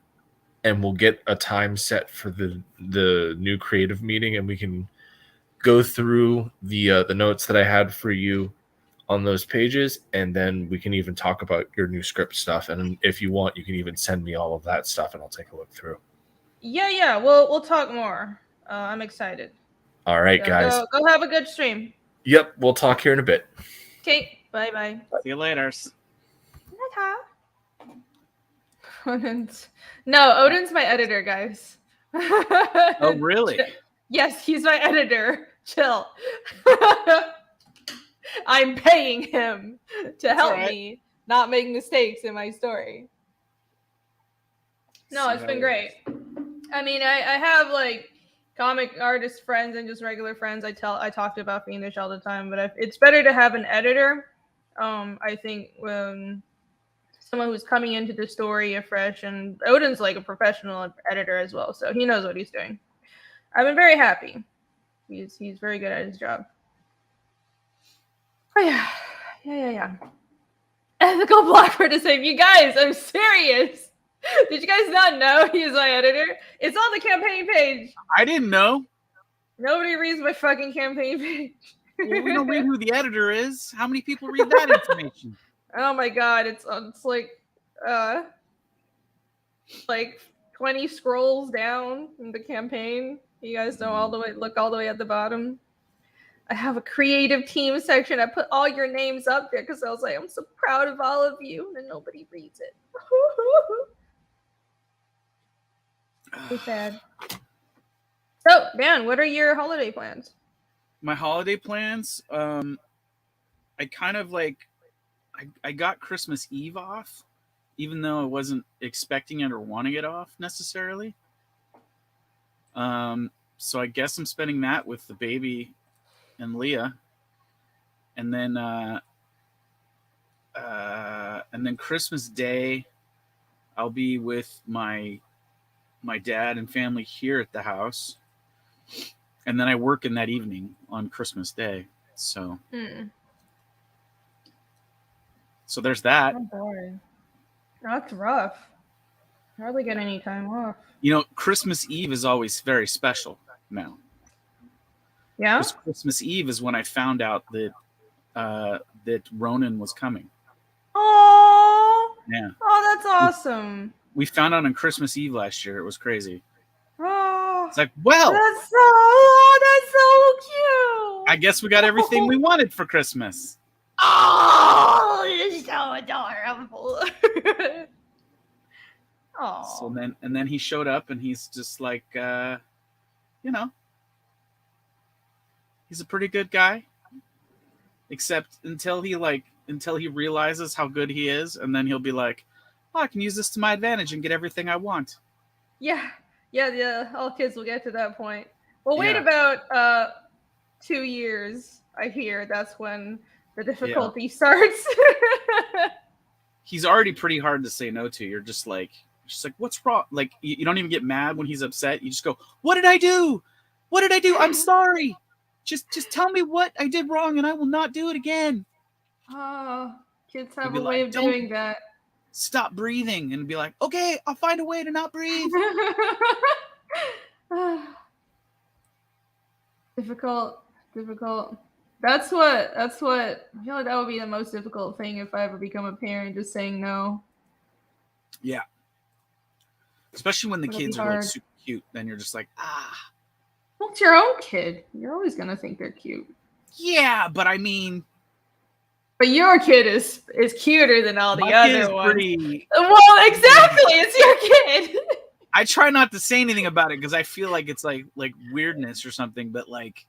and we'll get a time set for the new creative meeting, and we can go through the notes that I had for you on those pages, and then we can even talk about your new script stuff. And if you want, you can even send me all of that stuff, and I'll take a look through. Yeah. We'll talk more. I'm excited. All right, guys. Go have a good stream. Yep, we'll talk here in a bit. Okay, bye. See you later. No, Odin's my editor, guys. Oh, really? Yes, he's my editor. Chill. I'm paying him to help me not make mistakes in my story. No, it's been great. I mean, I have like comic artist friends and just regular friends. I talk to about Fiendish all the time, but it's better to have an editor. I think someone who's coming into the story afresh, and Odin's like a professional editor as well, so he knows what he's doing. I've been very happy. He's very good at his job. Oh yeah. Ethical block for the same. You guys, I'm serious. Did you guys not know he's my editor? It's on the campaign page. I didn't know. Nobody reads my fucking campaign page. Well, we don't read who the editor is. How many people read that information? Oh my god, it's like 20 scrolls down in the campaign. You guys don't look all the way at the bottom. I have a creative team section. I put all your names up there because I was like, I'm so proud of all of you, and then nobody reads it. So sad. So, Dan, what are your holiday plans? My holiday plans, I kind of I got Christmas Eve off, even though I wasn't expecting it or wanting it off necessarily. So I guess I'm spending that with the baby and Leah and then Christmas Day, I'll be with my dad and family here at the house, and then I work in that evening on Christmas Day. So, so there's that. Oh boy, that's rough. Hardly get any time off. You know, Christmas Eve is always very special now. Yeah. Because Christmas Eve is when I found out that that Ronan was coming. Oh. Yeah. Oh, that's awesome. We found out on Christmas Eve last year. It was crazy. Oh. It's like, well, that's so cute. I guess we got everything we wanted for Christmas. Oh, it's so adorable. Oh. So then he showed up, and he's just like, you know, he's a pretty good guy, except until he realizes how good he is, and then he'll be like, oh, I can use this to my advantage and get everything I want. Yeah. All kids will get to that point. Well, wait about 2 years. I hear that's when the difficulty starts. He's already pretty hard to say no to. You're just like, what's wrong? Like, you don't even get mad when he's upset. You just go, what did I do? What did I do? I'm sorry. Just tell me what I did wrong, and I will not do it again. Kids have a way of doing that. Stop breathing, and be like, okay, I'll find a way to not breathe. Difficult. That's what I feel like that would be the most difficult thing if I ever become a parent, just saying no. Yeah. Especially when the kids are like super cute, then you're just like, Well, it's your own kid. You're always gonna think they're cute. Yeah, but I mean, but your kid is cuter than all the other ones. Well, exactly. It's your kid. I try not to say anything about it because I feel like it's like weirdness or something, but like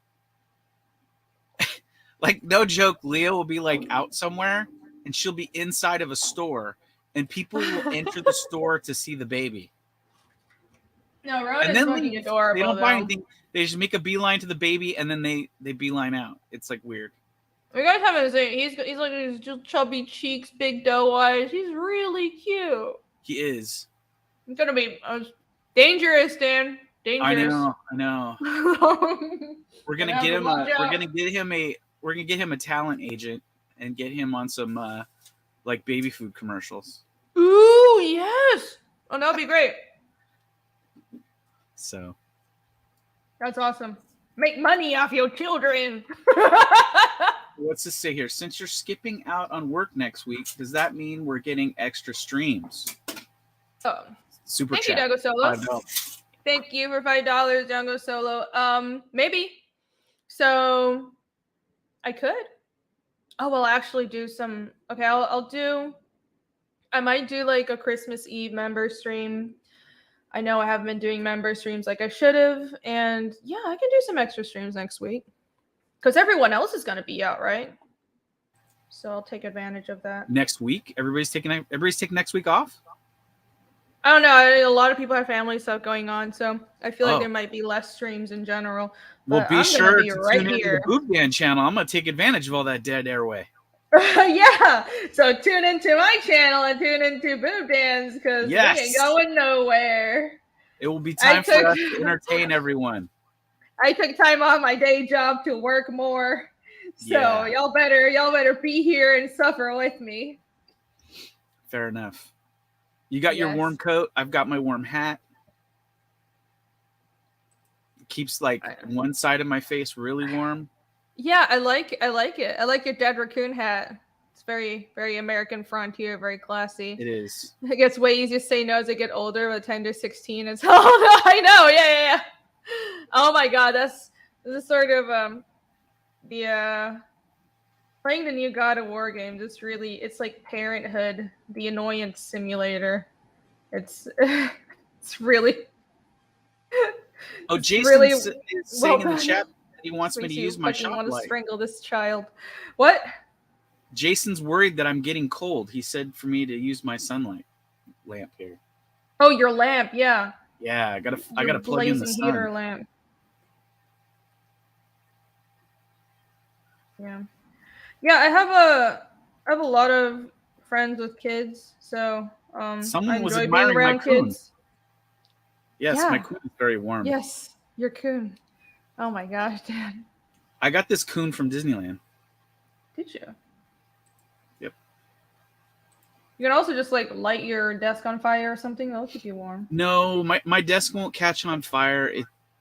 no joke, Leah will be like out somewhere and she'll be inside of a store and people will enter the store to see the baby. No, Ronan's fucking adorable. They don't buy anything. They just make a beeline to the baby and then they beeline out. It's like weird. We guys haven't seen. He's like his chubby cheeks, big doe eyes. He's really cute. He is. It's gonna be dangerous, Dan. Dangerous. I know. We're gonna get him a talent agent and get him on some like baby food commercials. Ooh, yes. Oh, that'd be great. So. That's awesome. Make money off your children. What's this say here? Since you're skipping out on work next week, does that mean we're getting extra streams? Super Thank chat. you, Django Solo. Thank you for $5, Django Solo. Maybe. So I could. Oh, well, actually do some. Okay, I might do like a Christmas Eve member stream. I know I haven't been doing member streams like I should have. And yeah, I can do some extra streams next week. Because everyone else is going to be out, right? So I'll take advantage of that. Next week? Everybody's taking next week off? I don't know. A lot of people have family stuff going on. So I feel like there might be less streams in general. Well, be sure to tune into the Boob Dan channel. I'm going to take advantage of all that dead airway. Yeah. So tune into my channel and tune into Boob Dan's because we ain't going nowhere. It will be time for us to entertain everyone. I took time off my day job to work more. So y'all better be here and suffer with me. Fair enough. You got your warm coat. I've got my warm hat. It keeps like one side of my face really warm. Yeah, I like it. I like your Dead Raccoon hat. It's very, very American frontier, very classy. It is. It gets way easier to say no as I get older. By the time they're 16, it's I know. Yeah. Oh my god, this is sort of playing the new God of War games. It's like Parenthood, the annoyance simulator. It's really. Oh, Jason really is saying in the chat that he wants me to use my shop light. I want to strangle this child. What? Jason's worried that I'm getting cold. He said for me to use my sunlight lamp here. Oh, your lamp, yeah. Yeah, I gotta plug in the sun. Heater lamp. Yeah. Yeah, I have a lot of friends with kids, so I Someone was enjoy being admiring my around coon. kids. Yes, my Yeah. coon is very warm. Yes, your coon. Oh my gosh, Dad. I got this coon from Disneyland. Did you? Yep. You can also just like light your desk on fire or something. That'll keep you warm. No, my desk won't catch on fire.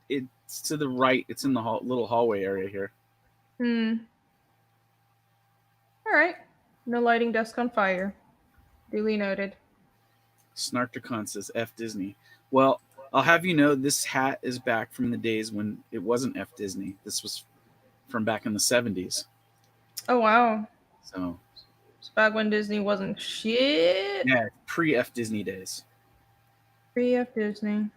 It's to the right. It's in the little hallway area here. All right. No lighting desk on fire. Duly noted. Snarkticon says F Disney. Well, I'll have you know this hat is back from the days when it wasn't F Disney. This was from back in the 70s. Oh wow. So it's back when Disney wasn't shit. Yeah, pre F Disney days. Pre F Disney.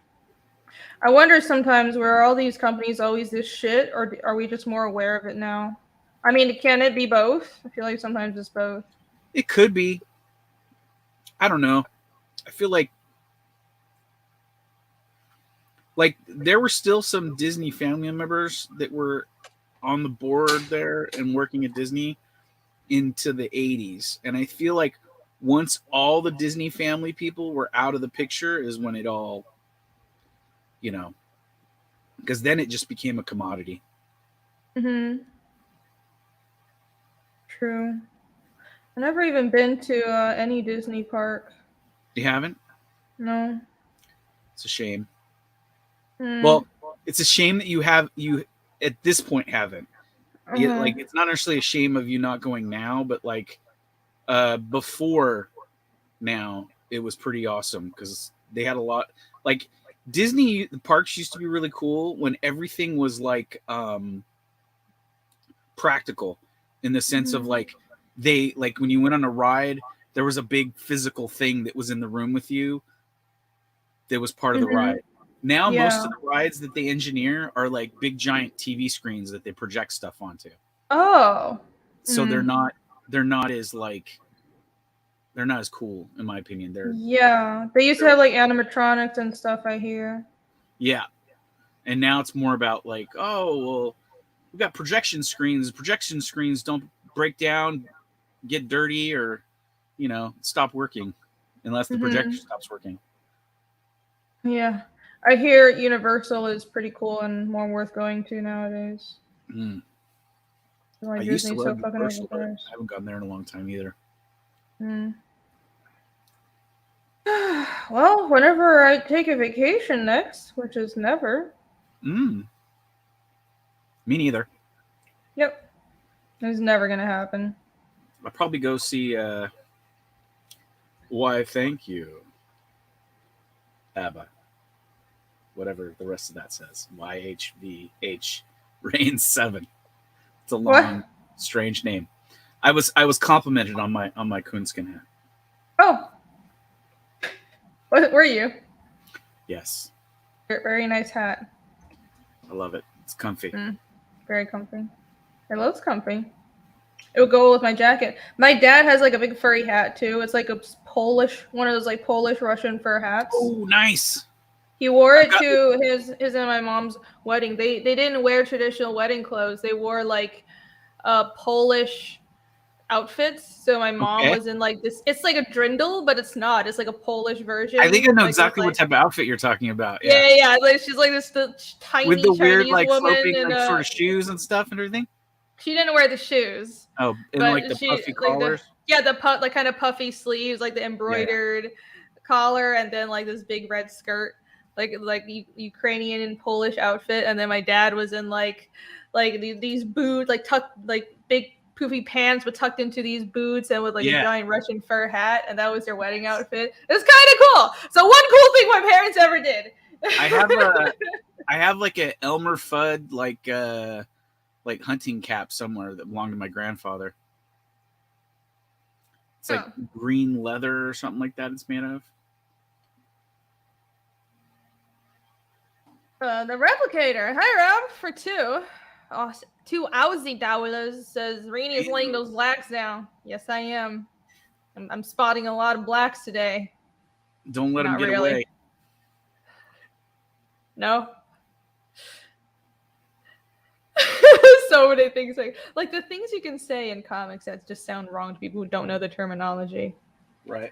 I wonder sometimes, were all these companies always this shit, or are we just more aware of it now? I mean, can it be both? I feel like sometimes it's both. It could be. I don't know. I feel like there were still some Disney family members that were on the board there and working at Disney into the 80s. And I feel like once all the Disney family people were out of the picture is when it all, because then it just became a commodity. Mm-hmm. True. I've never even been to any Disney park. You haven't? No. It's a shame. Well, it's a shame that you at this point haven't. Like, it's not necessarily a shame of you not going now, but like before now, it was pretty awesome because they had a lot. Like Disney parks used to be really cool when everything was like practical, in the sense of like when you went on a ride, there was a big physical thing that was in the room with you that was part of the ride. Now, most of the rides that they engineer are like big giant TV screens that they project stuff onto. Oh. So they're not as cool, in my opinion. They used to have like animatronics and stuff, I hear. Yeah. And now it's more about like, oh, well, we've got projection screens. Projection screens don't break down, get dirty, or, stop working unless the projector stops working. Yeah. I hear Universal is pretty cool and more worth going to nowadays. I used to love Universal, but I haven't gone there in a long time either. Well, whenever I take a vacation next, which is never. Me neither. Yep. It's never going to happen. I'll probably go see Why Thank You, ABBA. Whatever the rest of that says. YHVH Reigns 7. It's a long, strange name. I was complimented on my coonskin hat. Oh. What were you? Yes. Very nice hat. I love it. It's comfy. Very comfy. It looks comfy. It would go with my jacket. My dad has like a big furry hat too. It's like a one of those like Polish Russian fur hats. Oh, nice. He wore it to his and my mom's wedding. They didn't wear traditional wedding clothes. They wore like Polish outfits. So my mom was in like this. It's like a drindle, but it's not. It's like a Polish version. I think I know exactly what type of outfit you're talking about. Yeah. Like she's like this tiny with the Chinese weird like woman sloping and, like sort of shoes and stuff and everything. She didn't wear the shoes. Oh, and like the puffy collars. The kind of puffy sleeves, like the embroidered collar, and then like this big red skirt, like Ukrainian and Polish outfit. And then my dad was in like these boots, like tucked, like big poofy pants, but tucked into these boots, and with like a giant Russian fur hat. And that was their wedding outfit. It was kind of cool. So one cool thing my parents ever did. I have like a Elmer Fudd like hunting cap somewhere that belonged to my grandfather. It's like green leather or something like that it's made of. The replicator. Hi, Rob, for $2. Awesome. $2 says Rainey is laying those blacks down. Yes, I am. I'm spotting a lot of blacks today. Don't let them get away. No. So so many things like the things you can say in comics that just sound wrong to people who don't know the terminology. Right.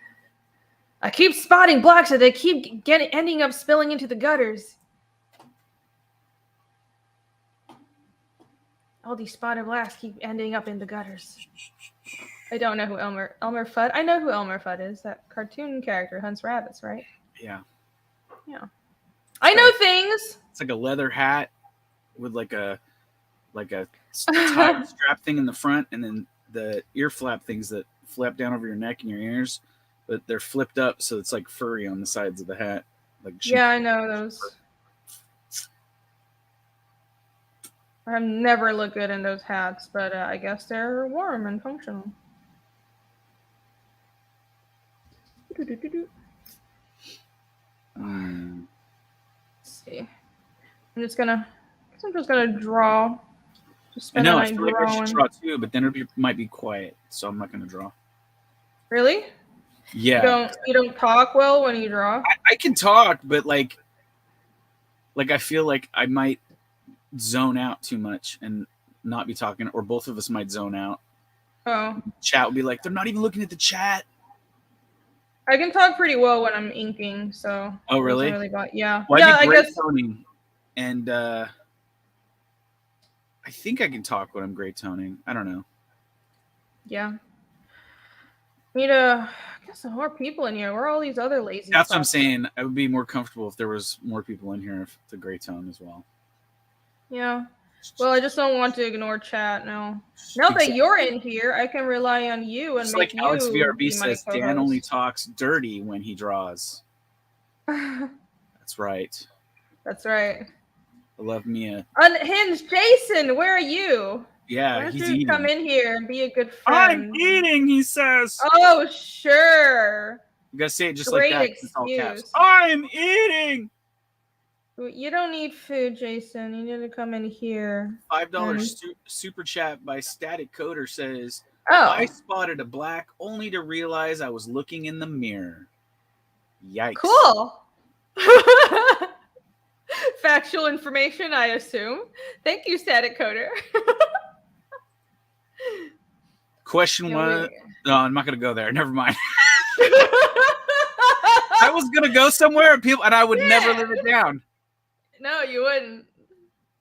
I keep spotting blocks that they keep ending up spilling into the gutters. All these spotted blocks keep ending up in the gutters. I don't know who Elmer Fudd. I know who Elmer Fudd is. That cartoon character hunts rabbits, right? Yeah. Yeah. I know things. It's like a leather hat with like a tie strap thing in the front, and then the ear flap things that flap down over your neck and your ears, but they're flipped up so it's like furry on the sides of the hat. Like yeah, I know those. I've never looked good in those hats, but I guess they're warm and functional. Let's see. I'm just gonna draw. I know. I feel like I should draw too, but then it might be quiet, so I'm not gonna draw. Really? Yeah. You don't talk well when you draw? I can talk, but like I feel like I might zone out too much and not be talking, or both of us might zone out. Oh. Chat will be like, they're not even looking at the chat. I can talk pretty well when I'm inking, so. Oh, really? Yeah. Well, yeah, I guess. Toning, and I think I can talk when I'm gray toning. I don't know. Yeah. Need to get some more people in here. Where are all these other lazy? That's what I'm saying. I would be more comfortable if there was more people in here if the gray tone as well. Yeah. Well, I just don't want to ignore chat now. Now that you're in here, I can rely on you and just make like Alex VRB says, co-host. Dan only talks dirty when he draws. That's right. That's right. I love Mia. Unhinged Jason, where are you? Yeah, why don't he's you eating. Come in here and be a good friend. I'm eating, he says. Oh, sure. You gotta say it just Great like that. Excuse. I'm eating. You don't need food, Jason. You need to come in here. $5 super chat by Static Coder says, "Oh, I spotted a black only to realize I was looking in the mirror." Yikes! Cool. Factual information, I assume. Thank you, Static Coder. Question one. No, I'm not gonna go there. Never mind. I was gonna go somewhere, and I would never live it down. No, you wouldn't.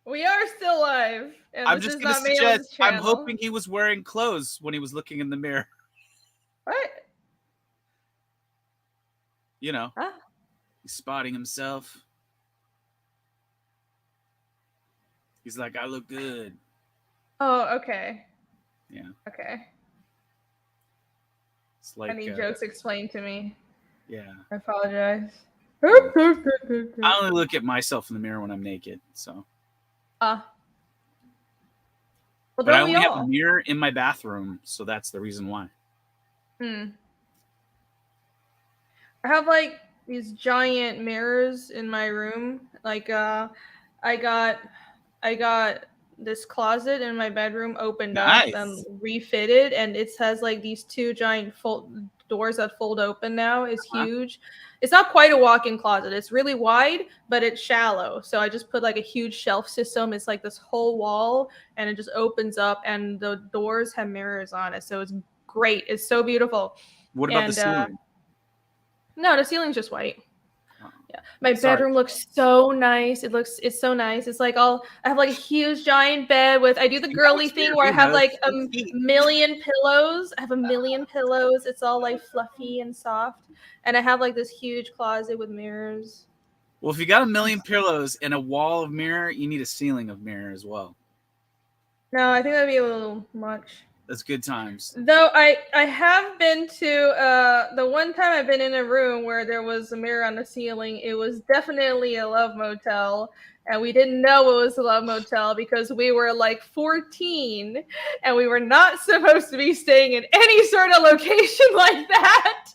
We are still live. And I'm just gonna suggest. I'm hoping he was wearing clothes when he was looking in the mirror. What? You know, he's spotting himself. He's like, I look good. Oh, okay. Yeah. Okay. It's like, I need jokes explained to me. Yeah. I apologize. I only look at myself in the mirror when I'm naked, so. Well, but I only have a mirror in my bathroom, so that's the reason why. I have like these giant mirrors in my room. Like I got this closet in my bedroom opened up and refitted, and it has like these two giant doors that fold open now. It's huge. It's not quite a walk-in closet. It's really wide, but it's shallow. So I just put like a huge shelf system. It's like this whole wall, and it just opens up, and the doors have mirrors on it. So it's great. It's so beautiful. What about the ceiling? No, the ceiling's just white. Yeah, my bedroom looks so nice. It's so nice. It's like I have like a huge giant bed with. I do the girly thing where I have like a million pillows. I have a million pillows. It's all like fluffy and soft, and I have like this huge closet with mirrors. Well, if you got a million pillows and a wall of mirror, you need a ceiling of mirror as well. No, I think that'd be a little much. That's good times. Though I have been to the one time I've been in a room where there was a mirror on the ceiling. It was definitely a love motel, and we didn't know it was a love motel because we were like 14 and we were not supposed to be staying in any sort of location like that.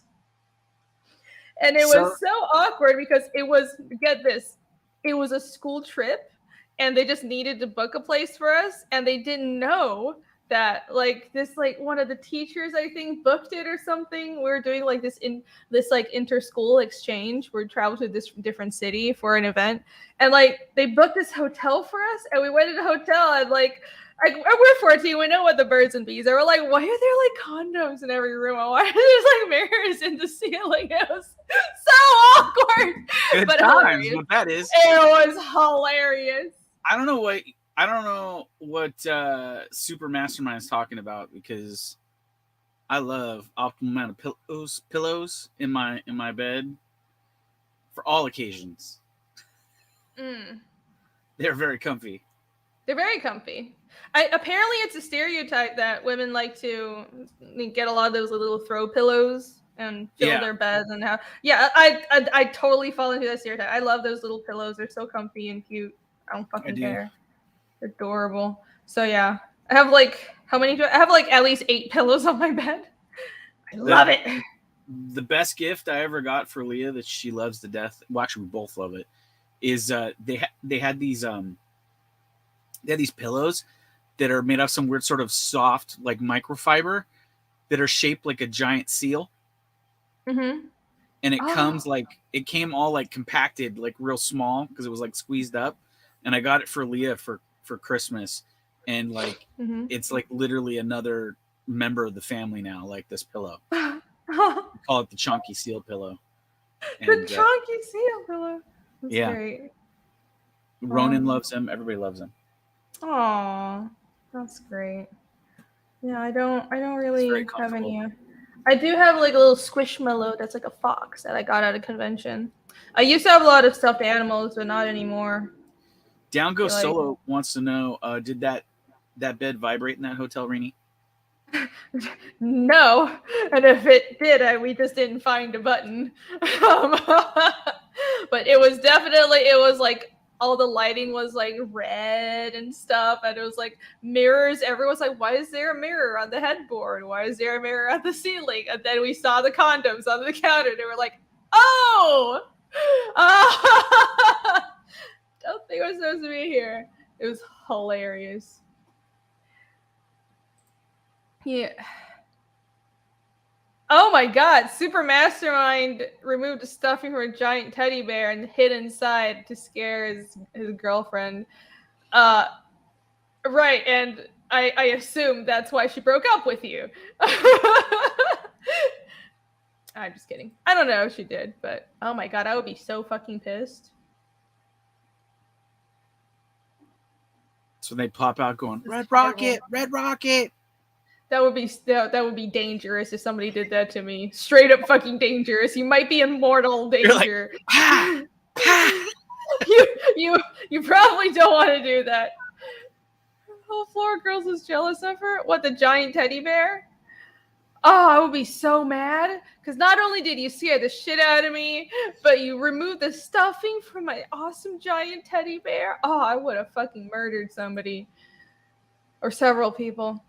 And it was so awkward because it was, get this, it was a school trip and they just needed to book a place for us, and they didn't know that one of the teachers, I think, booked it or something. We were doing like this inter-school exchange. We traveled to this different city for an event, and like they booked this hotel for us, and we went to the hotel, and like Like, we're 14. We know what the birds and bees are. We're like, why are there like condoms in every room? Why are there like mirrors in the ceiling? It was so awkward. Good but times, hilarious. what that is. It was hilarious. I don't know what Super Mastermind is talking about, because I love optimal amount of pillows in my bed for all occasions. They're very comfy. They're very comfy. Apparently, it's a stereotype that women like to get a lot of those little throw pillows and fill their beds and have. Yeah, I totally fall into that stereotype. I love those little pillows. They're so comfy and cute. I don't fucking care. They're adorable. So yeah, I have like how many? I have like at least 8 pillows on my bed. I love it. The best gift I ever got for Leah that she loves to death. Well, actually, we both love it. Is they had these pillows that are made of some weird sort of soft like microfiber that are shaped like a giant seal. Mm-hmm. And it came all like compacted, like real small, because it was like squeezed up. And I got it for Leah for Christmas, and like it's like literally another member of the family now. Like this pillow, we call it the chunky seal pillow. The chunky seal pillow. That's great. Ronan loves him. Everybody loves him. Aw, that's great. Yeah, I don't really have any. I do have like a little squishmallow that's like a fox that I got at a convention. I used to have a lot of stuffed animals, but not anymore. Down Go Solo wants to know, did that bed vibrate in that hotel, Rini? No, and if it did, we just didn't find a button. But it was like all the lighting was like red and stuff, and it was like mirrors. Everyone's like, why is there a mirror on the headboard? Why is there a mirror on the ceiling? And then we saw the condoms on the counter. They were like, oh, don't think we're supposed to be here. It was hilarious. Yeah. Oh my God! Super Mastermind removed the stuffing from a giant teddy bear and hid inside to scare his girlfriend. Right, and I assume that's why she broke up with you. I'm just kidding. I don't know if she did, but oh my God, I would be so fucking pissed. So they pop out going, "Red Rocket, Red Rocket." That would be dangerous if somebody did that to me. Straight up fucking dangerous. You might be in mortal danger. Like, you probably don't want to do that. Oh, Floor Girls is jealous of her. What, the giant teddy bear? Oh, I would be so mad because not only did you scare the shit out of me, but you removed the stuffing from my awesome giant teddy bear. Oh, I would have fucking murdered somebody or several people.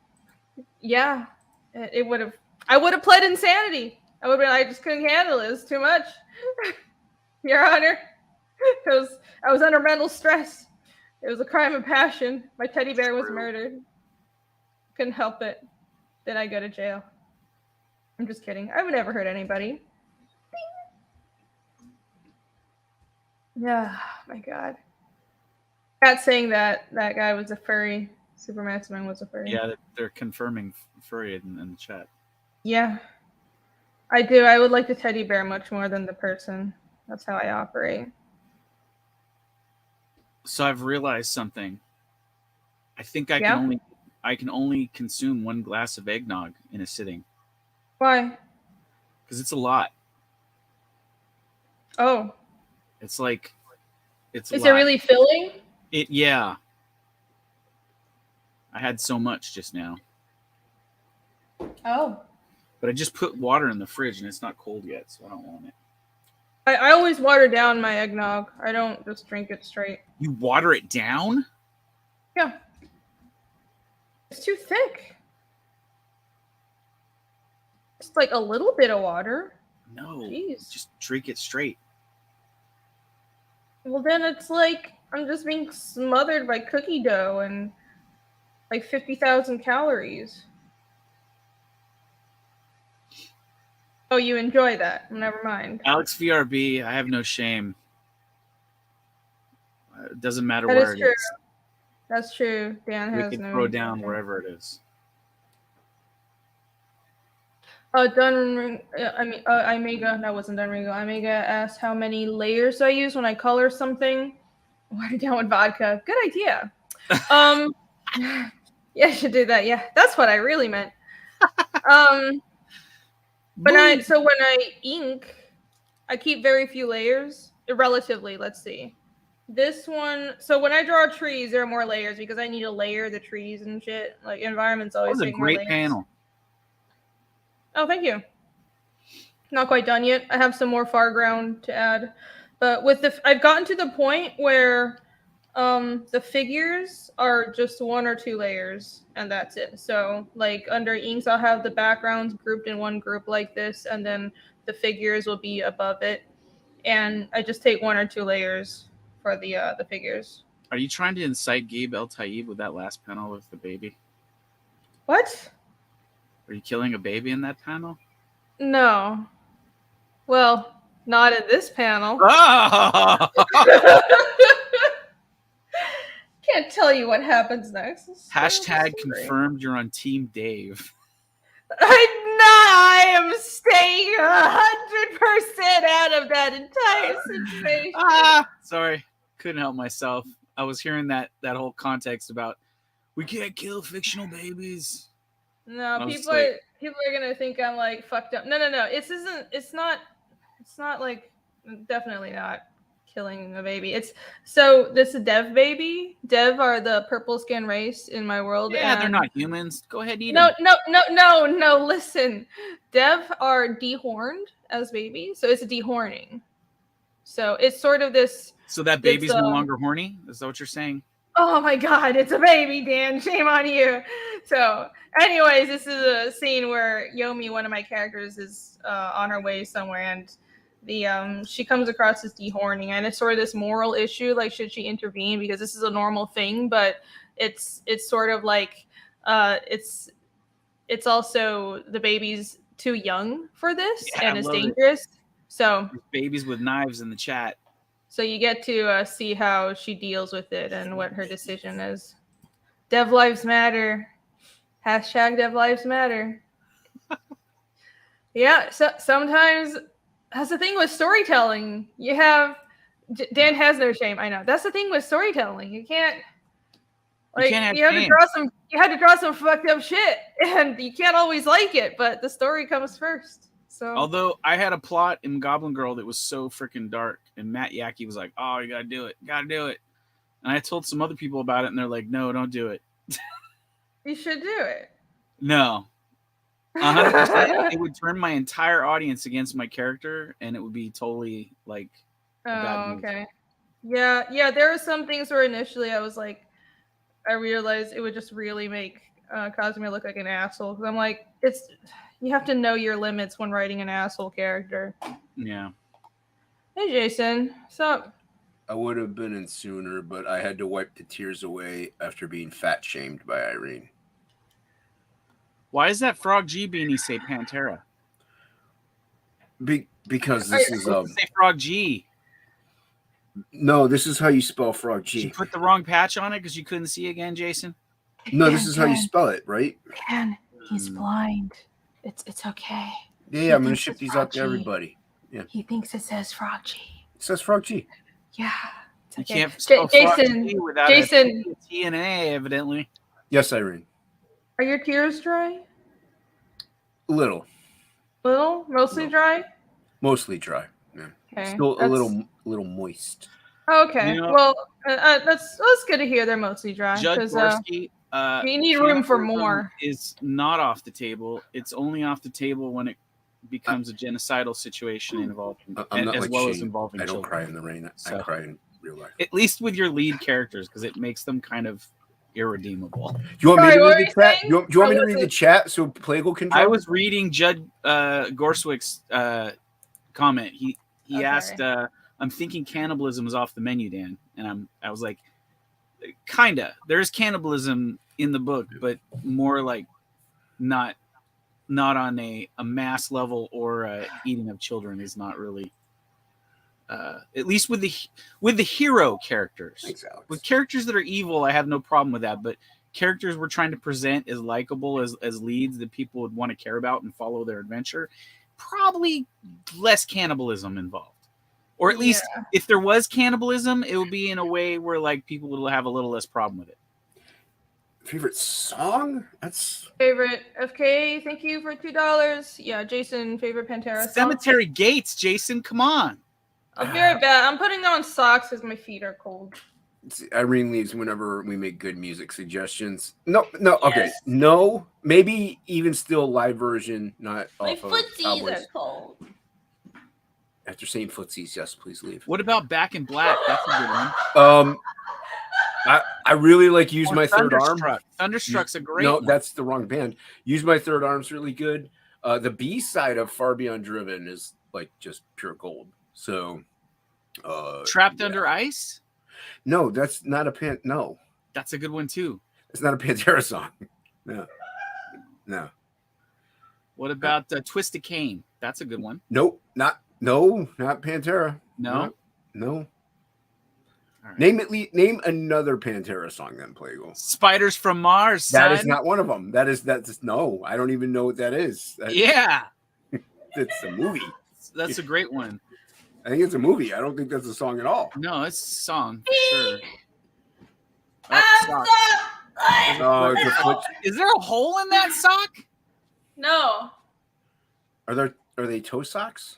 Yeah, it would have. I would have pled insanity. I just couldn't handle it. It was too much. Your Honor, I was under mental stress. It was a crime of passion. My teddy bear was murdered. Couldn't help it. Then I go to jail. I'm just kidding. I would never hurt anybody. Yeah, my God. Not saying that guy was a furry. Super Mastermind was a furry. Yeah, they're confirming furry in the chat. Yeah, I do. I would like the teddy bear much more than the person. That's how I operate. So I've realized something. I think I can only consume 1 glass of eggnog in a sitting. Why? Because it's a lot. Oh. It's like Is it really filling? Yeah. I had so much just now. Oh. But I just put water in the fridge and it's not cold yet, so I don't want it. I always water down my eggnog. I don't just drink it straight. You water it down? Yeah. It's too thick. Just like a little bit of water. No. Jeez. Just drink it straight. Well, then it's like I'm just being smothered by cookie dough and like 50,000 calories. Oh, you enjoy that? Never mind. Alex VRB, I have no shame. It doesn't matter where it is. That's true. Dan We has could no. throw down wherever it is. Imega, that wasn't Dunringo. Imega asked how many layers I use when I color something. Water down with vodka. Good idea. Yeah, I should do that. Yeah, that's what I really meant. When I ink, I keep very few layers, relatively. Let's see. This one, so when I draw trees, there are more layers because I need to layer the trees and shit. Like environments always That was a take more great layers. panel. Oh, thank you. Not quite done yet. I have some more foreground to add, but I've gotten to the point where the figures are just 1 or 2 layers and that's it. So like under inks, I'll have the backgrounds grouped in one group like this, and then the figures will be above it, and I just take 1 or 2 layers for the figures. Are you trying to incite Gabe El Taib with that last panel with the baby? What? Are you killing a baby in that panel? No. Well, not in this panel. Oh! Can't tell you what happens next. Hashtag confirmed you're on Team Dave. I am staying 100% out of that entire situation. Sorry, couldn't help myself. I was hearing that whole context about we can't kill fictional babies. No, people are gonna think I'm like fucked up. No. It's not like, definitely not killing a baby. This is Dev baby. Dev are the purple skin race in my world. Yeah, and they're not humans. Go ahead, eat them. No. Listen, Dev are dehorned as babies, so it's a dehorning. So it's sort of this. So that baby's no longer horny? Is that what you're saying? Oh my God, it's a baby, Dan. Shame on you. So, anyways, this is a scene where Yomi, one of my characters, is on her way somewhere, and she comes across as dehorning, and it's sort of this moral issue, like should she intervene because this is a normal thing, but it's sort of like it's also the baby's too young for this, and it's dangerous. So there's babies with knives in the chat. So you get to see how she deals with it and what her decision is. Dev lives matter. Hashtag Dev lives matter. Yeah, so sometimes that's the thing with storytelling. You have Dan has no shame. I know that's the thing with storytelling. You can't like you have to draw some fucked up shit, and you can't always like it. But the story comes first. So although I had a plot in Goblin Girl that was so freaking dark, and Matt Yackey was like, "Oh, you gotta do it, and I told some other people about it, and they're like, "No, don't do it." You should do it. No. 100%. It would turn my entire audience against my character, and it would be totally like. Oh, okay. Yeah. There are some things where initially I was like, I realized it would just really make Cosmere look like an asshole. Because I'm like, you have to know your limits when writing an asshole character. Yeah. Hey, Jason. What's up? I would have been in sooner, but I had to wipe the tears away after being fat shamed by Irene. Why is that Frog G beanie say Pantera? Because this is say Frog G. No, this is how you spell Frog G. Did you put the wrong patch on it because you couldn't see again, Jason? No, this is how you spell it, right? Dan, he's blind. It's okay. Yeah, I'm gonna ship these out to everybody. Yeah. He thinks it says Frog G. It says Frog G. Yeah. You can't spell Jason, G without Jason. a T and an A, evidently. Yes, Irene. Are your tears dry? A little. Little? Mostly dry? Mostly dry. Yeah. Okay. Still a little moist. Okay. Well, that's good to hear. They're mostly dry. Judge Gorski, you need room for more. Is not off the table. It's only off the table when it becomes a genocidal situation involving, as well as involving children. I don't cry in the rain. I cry in real life. At least with your lead characters, because it makes them kind of irredeemable. You want me to read the chat? You want me to read the chat so Plagal can? I was reading Judd Gorswick's comment. He asked, "I'm thinking cannibalism is off the menu, Dan," and I was like, "Kinda. There's cannibalism in the book, but more like not on a mass level, or eating of children is not really At least with the hero characters. Thanks, Alex. With characters that are evil, I have no problem with that. But characters we're trying to present as likable as leads that people would want to care about and follow their adventure, probably less cannibalism involved. Or at least if there was cannibalism, it would be in a way where like people would have a little less problem with it. Favorite song? That's favorite FK. Thank you for $2. Yeah, Jason. Favorite Pantera song? Cemetery Gates. Jason, come on. I'll be right back. I'm putting on socks because my feet are cold. Irene leaves whenever we make good music suggestions. No, okay, no. Maybe even still live version, not my off of footsies Cowboys. are cold. After saying footsies, yes, please leave. What about Back in Black? That's a good one. I really like Use My Third Arm. Thunderstruck's a great No, one. that's the wrong band. Use My Third Arm's really good. The B side of Far Beyond Driven is like just pure gold. So Trapped Under Ice? No, that's not a no. That's a good one too. It's not a Pantera song. No. What about Twisted Cane? That's a good one. Nope, not Pantera. No. Right. Name another Pantera song then, Plague. Spiders from Mars. That son. is not one of them. That's no. I don't even know what that is. Yeah, it's a movie. That's a great one. I think it's a movie. I don't think that's a song at all. No, it's a song for sure. It's a foot. Is there a hole in that sock? No. Are they toe socks?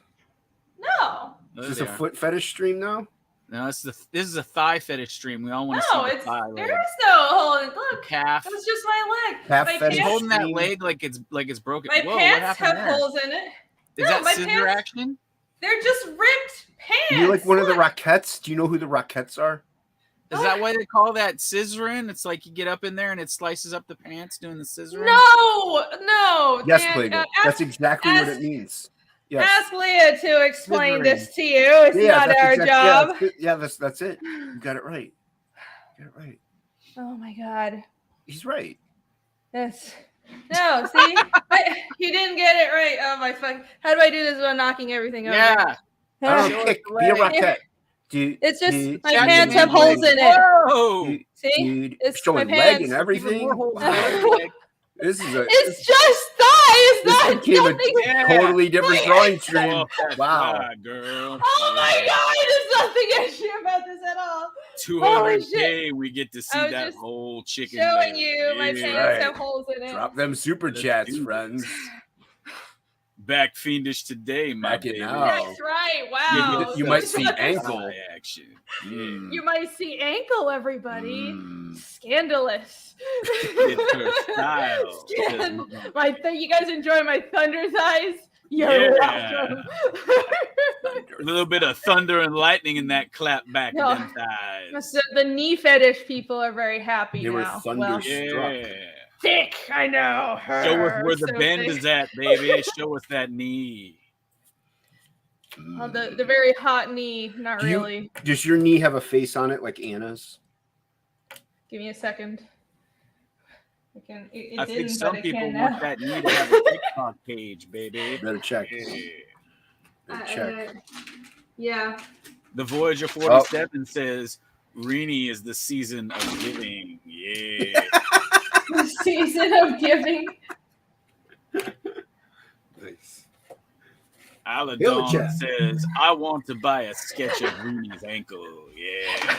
No. Is this a foot fetish stream now? No, this is a thigh fetish stream. We all want to see the thigh. There is no hole in look. Calf. That's just my leg. Calf my fetish. He's holding that leg like it's broken. My Whoa, pants have there? holes in it. Is that scissor action? They're just ripped pants. You like one of the Rockettes? Do you know who the Rockettes are? Is that why they call that scissoring? It's like you get up in there and it slices up the pants doing the scissoring? No. Yes, Plague. That's exactly what it means. Yes. Ask Leah to explain this to you. It's not our job. That's it. You got it right. Oh my God. He's right. Yes. No, see? He didn't get it right. Oh my fuck. How do I do this without knocking everything over? Yeah. I don't kick. Be a Rockette. It's just my pants have holes in it. Whoa. See? It's showing my leg pants. and everything. It's just thigh. It's not became nothing. a totally different drawing stream. Wow, girl. Oh my God, there's nothing extra about this at all. 200K, we get to see that whole chicken. Showing you my pants have holes in it. Drop them super chats, friends. Back fiendish today, my baby. That's right. Wow. You might see ankle action. You might see ankle, everybody. Scandalous. It's her style. You guys enjoy my thunder thighs? You're welcome. A little bit of thunder and lightning in that clap back of them thighs. So the knee fetish people are very happy they now. Were thunderstruck. Thick, I know. Show us where the bend is at, baby. Show us that knee. Oh, the very hot knee. Not really. Does your knee have a face on it like Anna's? Give me a second. I think some people want that knee to have a TikTok page, baby. Better check. Yeah. The Voyager 47 says, Rini is the season of giving. Yeah. The season of giving. Nice. Aladon says, I want to buy a sketch of Rini's ankle. Yeah.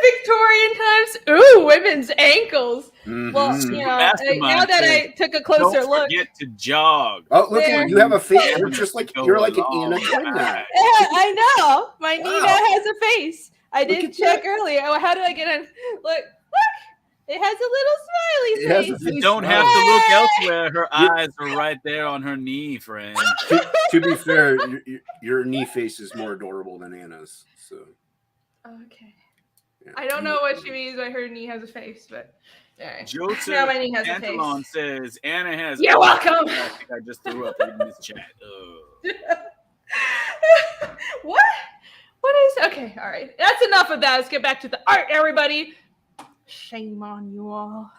Victorian times. Ooh, women's ankles. Mm-hmm. Well, now that I took a closer look. Don't forget to jog. Oh, look, you have a face. You're just like you're like an Anna now. I know. My Nina has a face. I didn't check earlier. How do I get in? Look. It has a little smiley face. You don't have to look elsewhere. Her eyes are right there on her knee, friend. To be fair, your knee face is more adorable than Anna's. So. Okay. Yeah. I don't know what she means by her knee has a face, but all right. Joseph now my knee has a face. Says Anna has. You're welcome. I think I just threw up in this chat. What? What is? Okay, all right. That's enough of that. Let's get back to the art, everybody. Shame on you all.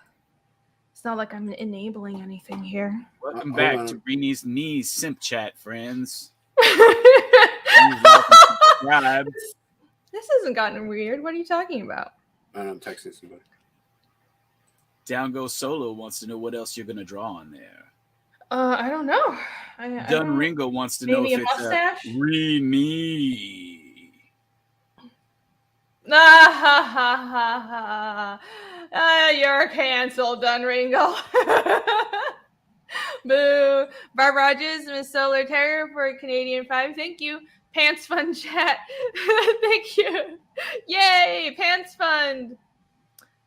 It's not like I'm enabling anything here. Welcome back to Rini's Knees Simp Chat, friends. subscribe. This hasn't gotten weird. What are you talking about? I'm texting somebody. Down Go Solo wants to know what else you're gonna draw on there. I don't know. Dun Ringo wants to know if maybe a it's mustache? me. You're canceled, Dun Ringo. Boo. Barb Rogers, Miss Solar Terror for Canadian 5. Thank you. Pants Fund chat. Thank you. Yay, Pants Fund.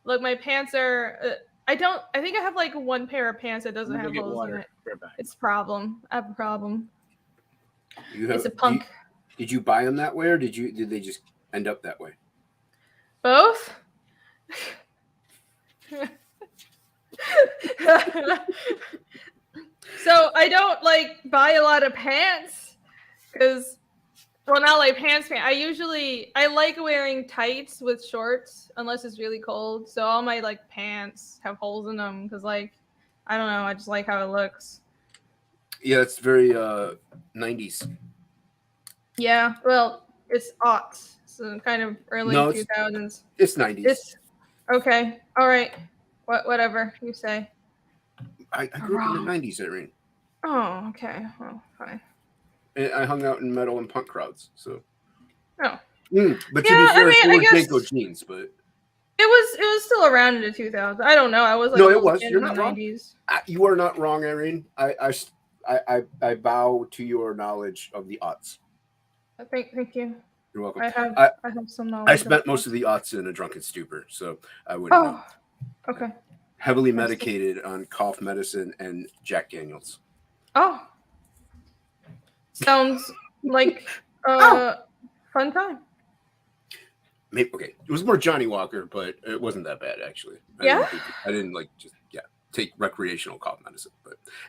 Look, my pants are. I think I have like one pair of pants that doesn't have holes in it. It's a problem. I have a problem. It's a punk. Did you buy them that way, or did they just end up that way? Both. So I don't like buy a lot of pants because, well, not like pants. I like wearing tights with shorts unless it's really cold. So all my like pants have holes in them because, like, I don't know. I just like how it looks. Yeah, it's very 90s. Yeah, well, it's aughts, so kind of early 2000s. It's 90s. It's okay. All right. Whatever you say. I grew up in the 90s, Irene. Oh, okay. Well, fine. And I hung out in metal and punk crowds, so. Oh. But to be fair, so were Danko jeans, but it was still around in the 2000s. I don't know. I was like, no, it was. You're in not the wrong. 90s. You are not wrong, Irene. I bow to your knowledge of the aughts. Thank you. You're welcome. I have some knowledge. I spent most of the aughts in a drunken stupor, so I wouldn't know. Okay. Heavily medicated on cough medicine and Jack Daniels. Oh. Sounds like a fun time. Maybe, okay. It was more Johnny Walker, but it wasn't that bad, actually. I didn't take recreational cough medicine.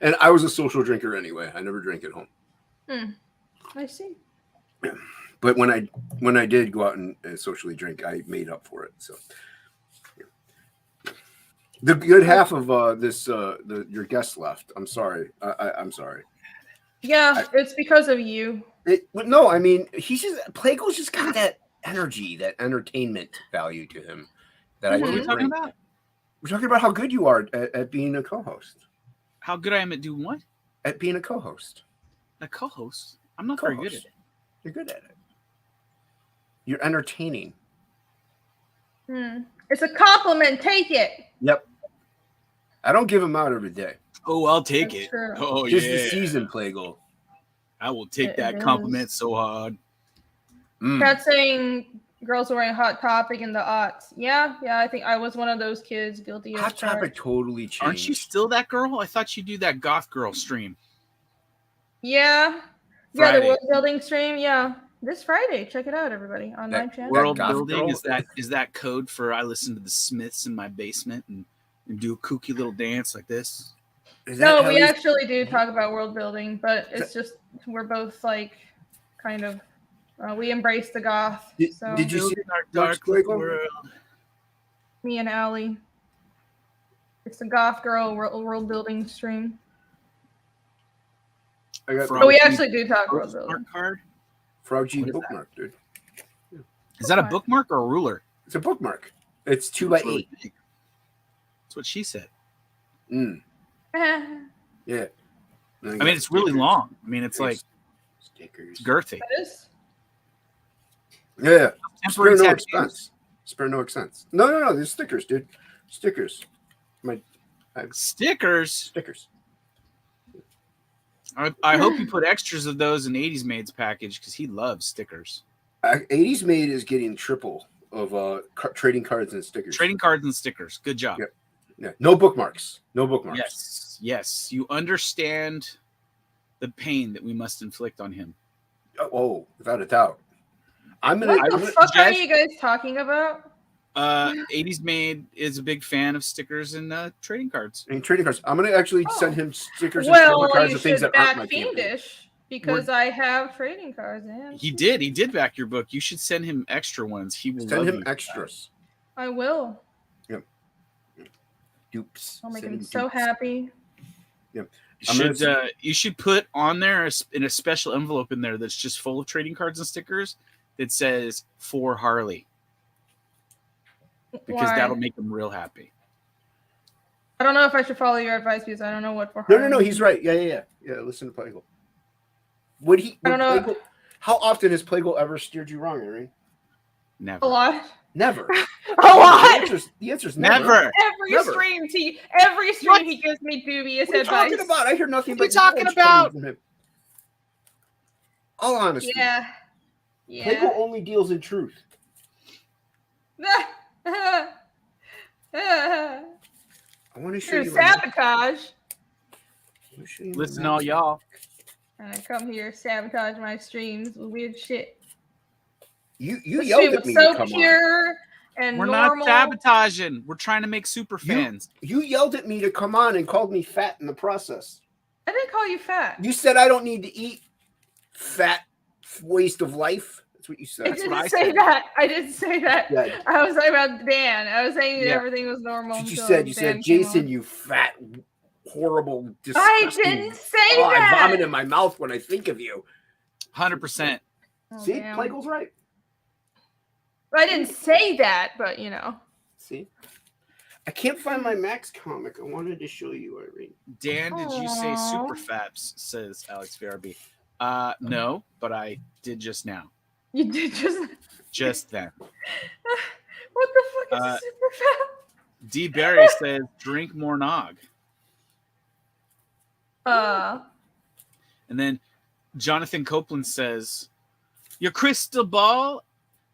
And I was a social drinker anyway. I never drank at home. I see. Yeah. But when I did go out and socially drink, I made up for it. So yeah. The good half of your guest left. I'm sorry. I'm sorry. Yeah, it's because of you. No, I mean Plago's just got that energy, that entertainment value to him. That what are we talking about? We're talking about how good you are at being a co-host. How good I am at doing what? At being a co-host. A co-host? I'm not very good at it. You're good at it. You're entertaining. It's a compliment. Take it. Yep. I don't give them out every day. Oh, I'll take it. True. Oh, Just yeah. the season, Plago. I will take that compliment so hard. Cat saying girls wearing Hot Topic in the aughts. Yeah. I think I was one of those kids guilty of Hot Topic totally changed. Aren't you still that girl? I thought you do that goth girl stream. Yeah. Friday. Yeah, the world building stream. Yeah. This Friday. Check it out, everybody. On live chat. World building is that code for I listen to the Smiths in my basement and do a kooky little dance like this? No, we actually do talk about world building, but it's just we're both like kind of we embrace the goth. Did you see our dark world? Me and Allie. It's the goth girl world building stream. But we actually do talk world building. Card? Frog G bookmark, dude. Is that a bookmark or a ruler? It's a bookmark. It's 2x8. That's what she said. Yeah. I mean, it's really long. I mean, it's like stickers. It's girthy. That is? Yeah. Spare no expense. Spare no expense. No. There's stickers, dude. Stickers. Stickers. I hope you put extras of those in 80s Maid's package because he loves stickers. 80s Maid is getting triple of trading cards and stickers. Trading cards and stickers. Good job. Yep. Yeah. No bookmarks. Yes. You understand the pain that we must inflict on him. Oh, without a doubt. What the fuck are you guys talking about? 80s Maid is a big fan of stickers and trading cards. I'm going to actually send him stickers and trading cards of things that aren't my Fiendish because I have trading cards. And he did back your book. You should send him extra ones. He will send him extras. I will. Yep. Dupes. I'll make him so happy. Yeah. You should put on there in a special envelope in there that's just full of trading cards and stickers that says for Harley, because that'll make them real happy. I don't know if I should follow your advice because I don't know what for No, Harley. no, he's right. Yeah. Listen to Plagle. I don't know. How often has Plagle ever steered you wrong, Irene? Never. A lot. Never. A lot. The answer's never. Every stream he gives me dubious advice. What are you talking about? I hear nothing but talking about. All honesty. Yeah. Plagle only deals in truth. I want to show you sabotage. Listen, all y'all. And I come here sabotage my streams with weird shit. You yelled at me to come pure and we're normal. not sabotaging. We're trying to make super fans. You yelled at me to come on and called me fat in the process. I didn't call you fat. You said I don't need to eat. Fat waste of life. That's what you said. I didn't say that. I didn't say that. Yeah. I was talking about Dan. I was saying that everything was normal. That's what you said, Jason, you fat, horrible, disgusting. I didn't say that. I vomit in my mouth when I think of you. 100%. See, Plagle's right. I didn't say that, but See, I can't find my Max comic. I wanted to show you, Irene. Dan, did you say super faps? Says Alex VRB. No, but I did just now. You did just then. What the fuck is a super fap? D Barry says drink more nog. And then Jonathan Copeland says your crystal ball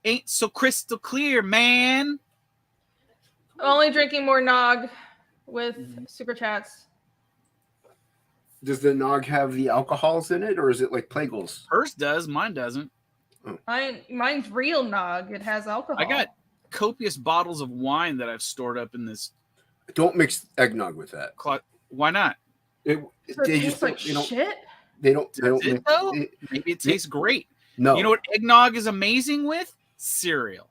ain't so crystal clear, man. Only drinking more nog with super chats. Does the nog have the alcohols in it, or is it like Plagle's? Hers does, mine doesn't. Oh. Mine's real nog. It has alcohol. I got copious bottles of wine that I've stored up in this. Don't mix eggnog with that. Why not? It tastes like shit. They don't. Maybe it tastes great. No. You know what eggnog is amazing with? Cereal.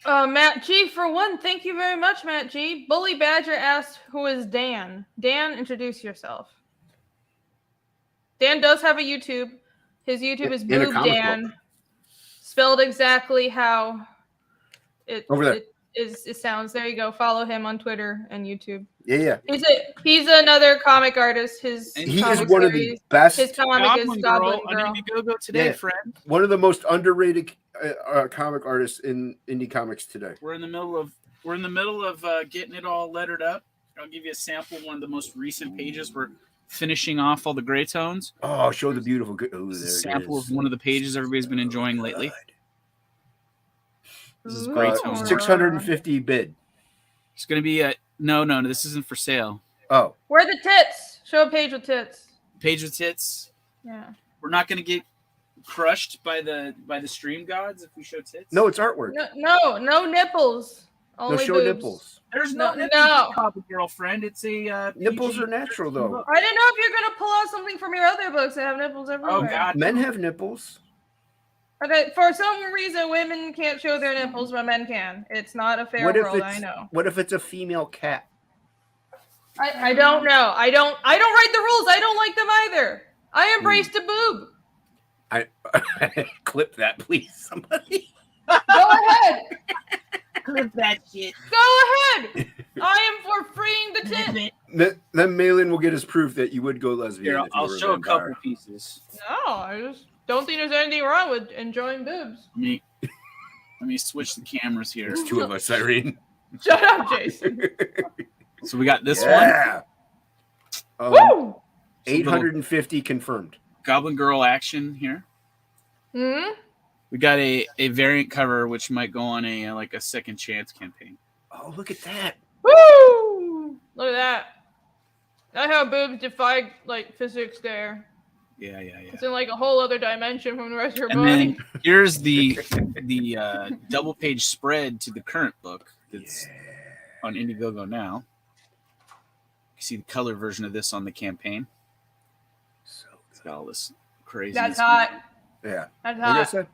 Matt G, for one, thank you very much, Matt G. Bully Badger asked, who is Dan? Dan, introduce yourself. Dan does have a YouTube. His YouTube is Boob Dan. Spelled exactly how it sounds. There you go. Follow him on Twitter and YouTube. Yeah. He's another comic artist. He is one of the best. His comic is Goblin Girl. On Indiegogo today, friend. One of the most underrated comic artists in indie comics today. We're in the middle of getting it all lettered up. I'll give you a sample of one of the most recent pages. We're finishing off all the gray tones. Oh, show the beautiful. This is a sample of one of the pages everybody's been enjoying lately. This is gray tones. 650 bid. It's going to be a no. This isn't for sale. Oh, where are the tits? Show a page with tits. Page with tits. Yeah. We're not going to get crushed by the stream gods if we show tits. No, it's artwork. No nipples. Only no show boobs. Nipples. There's no nipples, girlfriend. It's a nipples are natural though. I didn't know if you're gonna pull out something from your other books that have nipples everywhere. Oh God, men have nipples. Okay, for some reason, women can't show their nipples, but men can. It's not a fair world. I know. What if it's a female cat? I don't know. I don't write the rules. I don't like them either. I embrace the boob. I clip that, please, somebody. Go ahead. Clip that shit. Go ahead. I am for freeing the tit. Then Malin will get his proof that you would go lesbian. Here, I'll show a couple pieces. No, I just don't think there's anything wrong with enjoying boobs. Let me switch the cameras here. There's two of us, Irene. Shut up, Jason. So we got this one. Woo! 850 confirmed. Goblin Girl action here. Hmm. We got a variant cover which might go on a second chance campaign. Oh, look at that! Woo! Look at that. I have boobs defy physics there. Yeah. It's in a whole other dimension from the rest of your and body. Then here's the double page spread to the current book that's on Indiegogo now. You see the color version of this on the campaign. So it's got all this crazy. That's hot. Yeah. That's like hot. I said,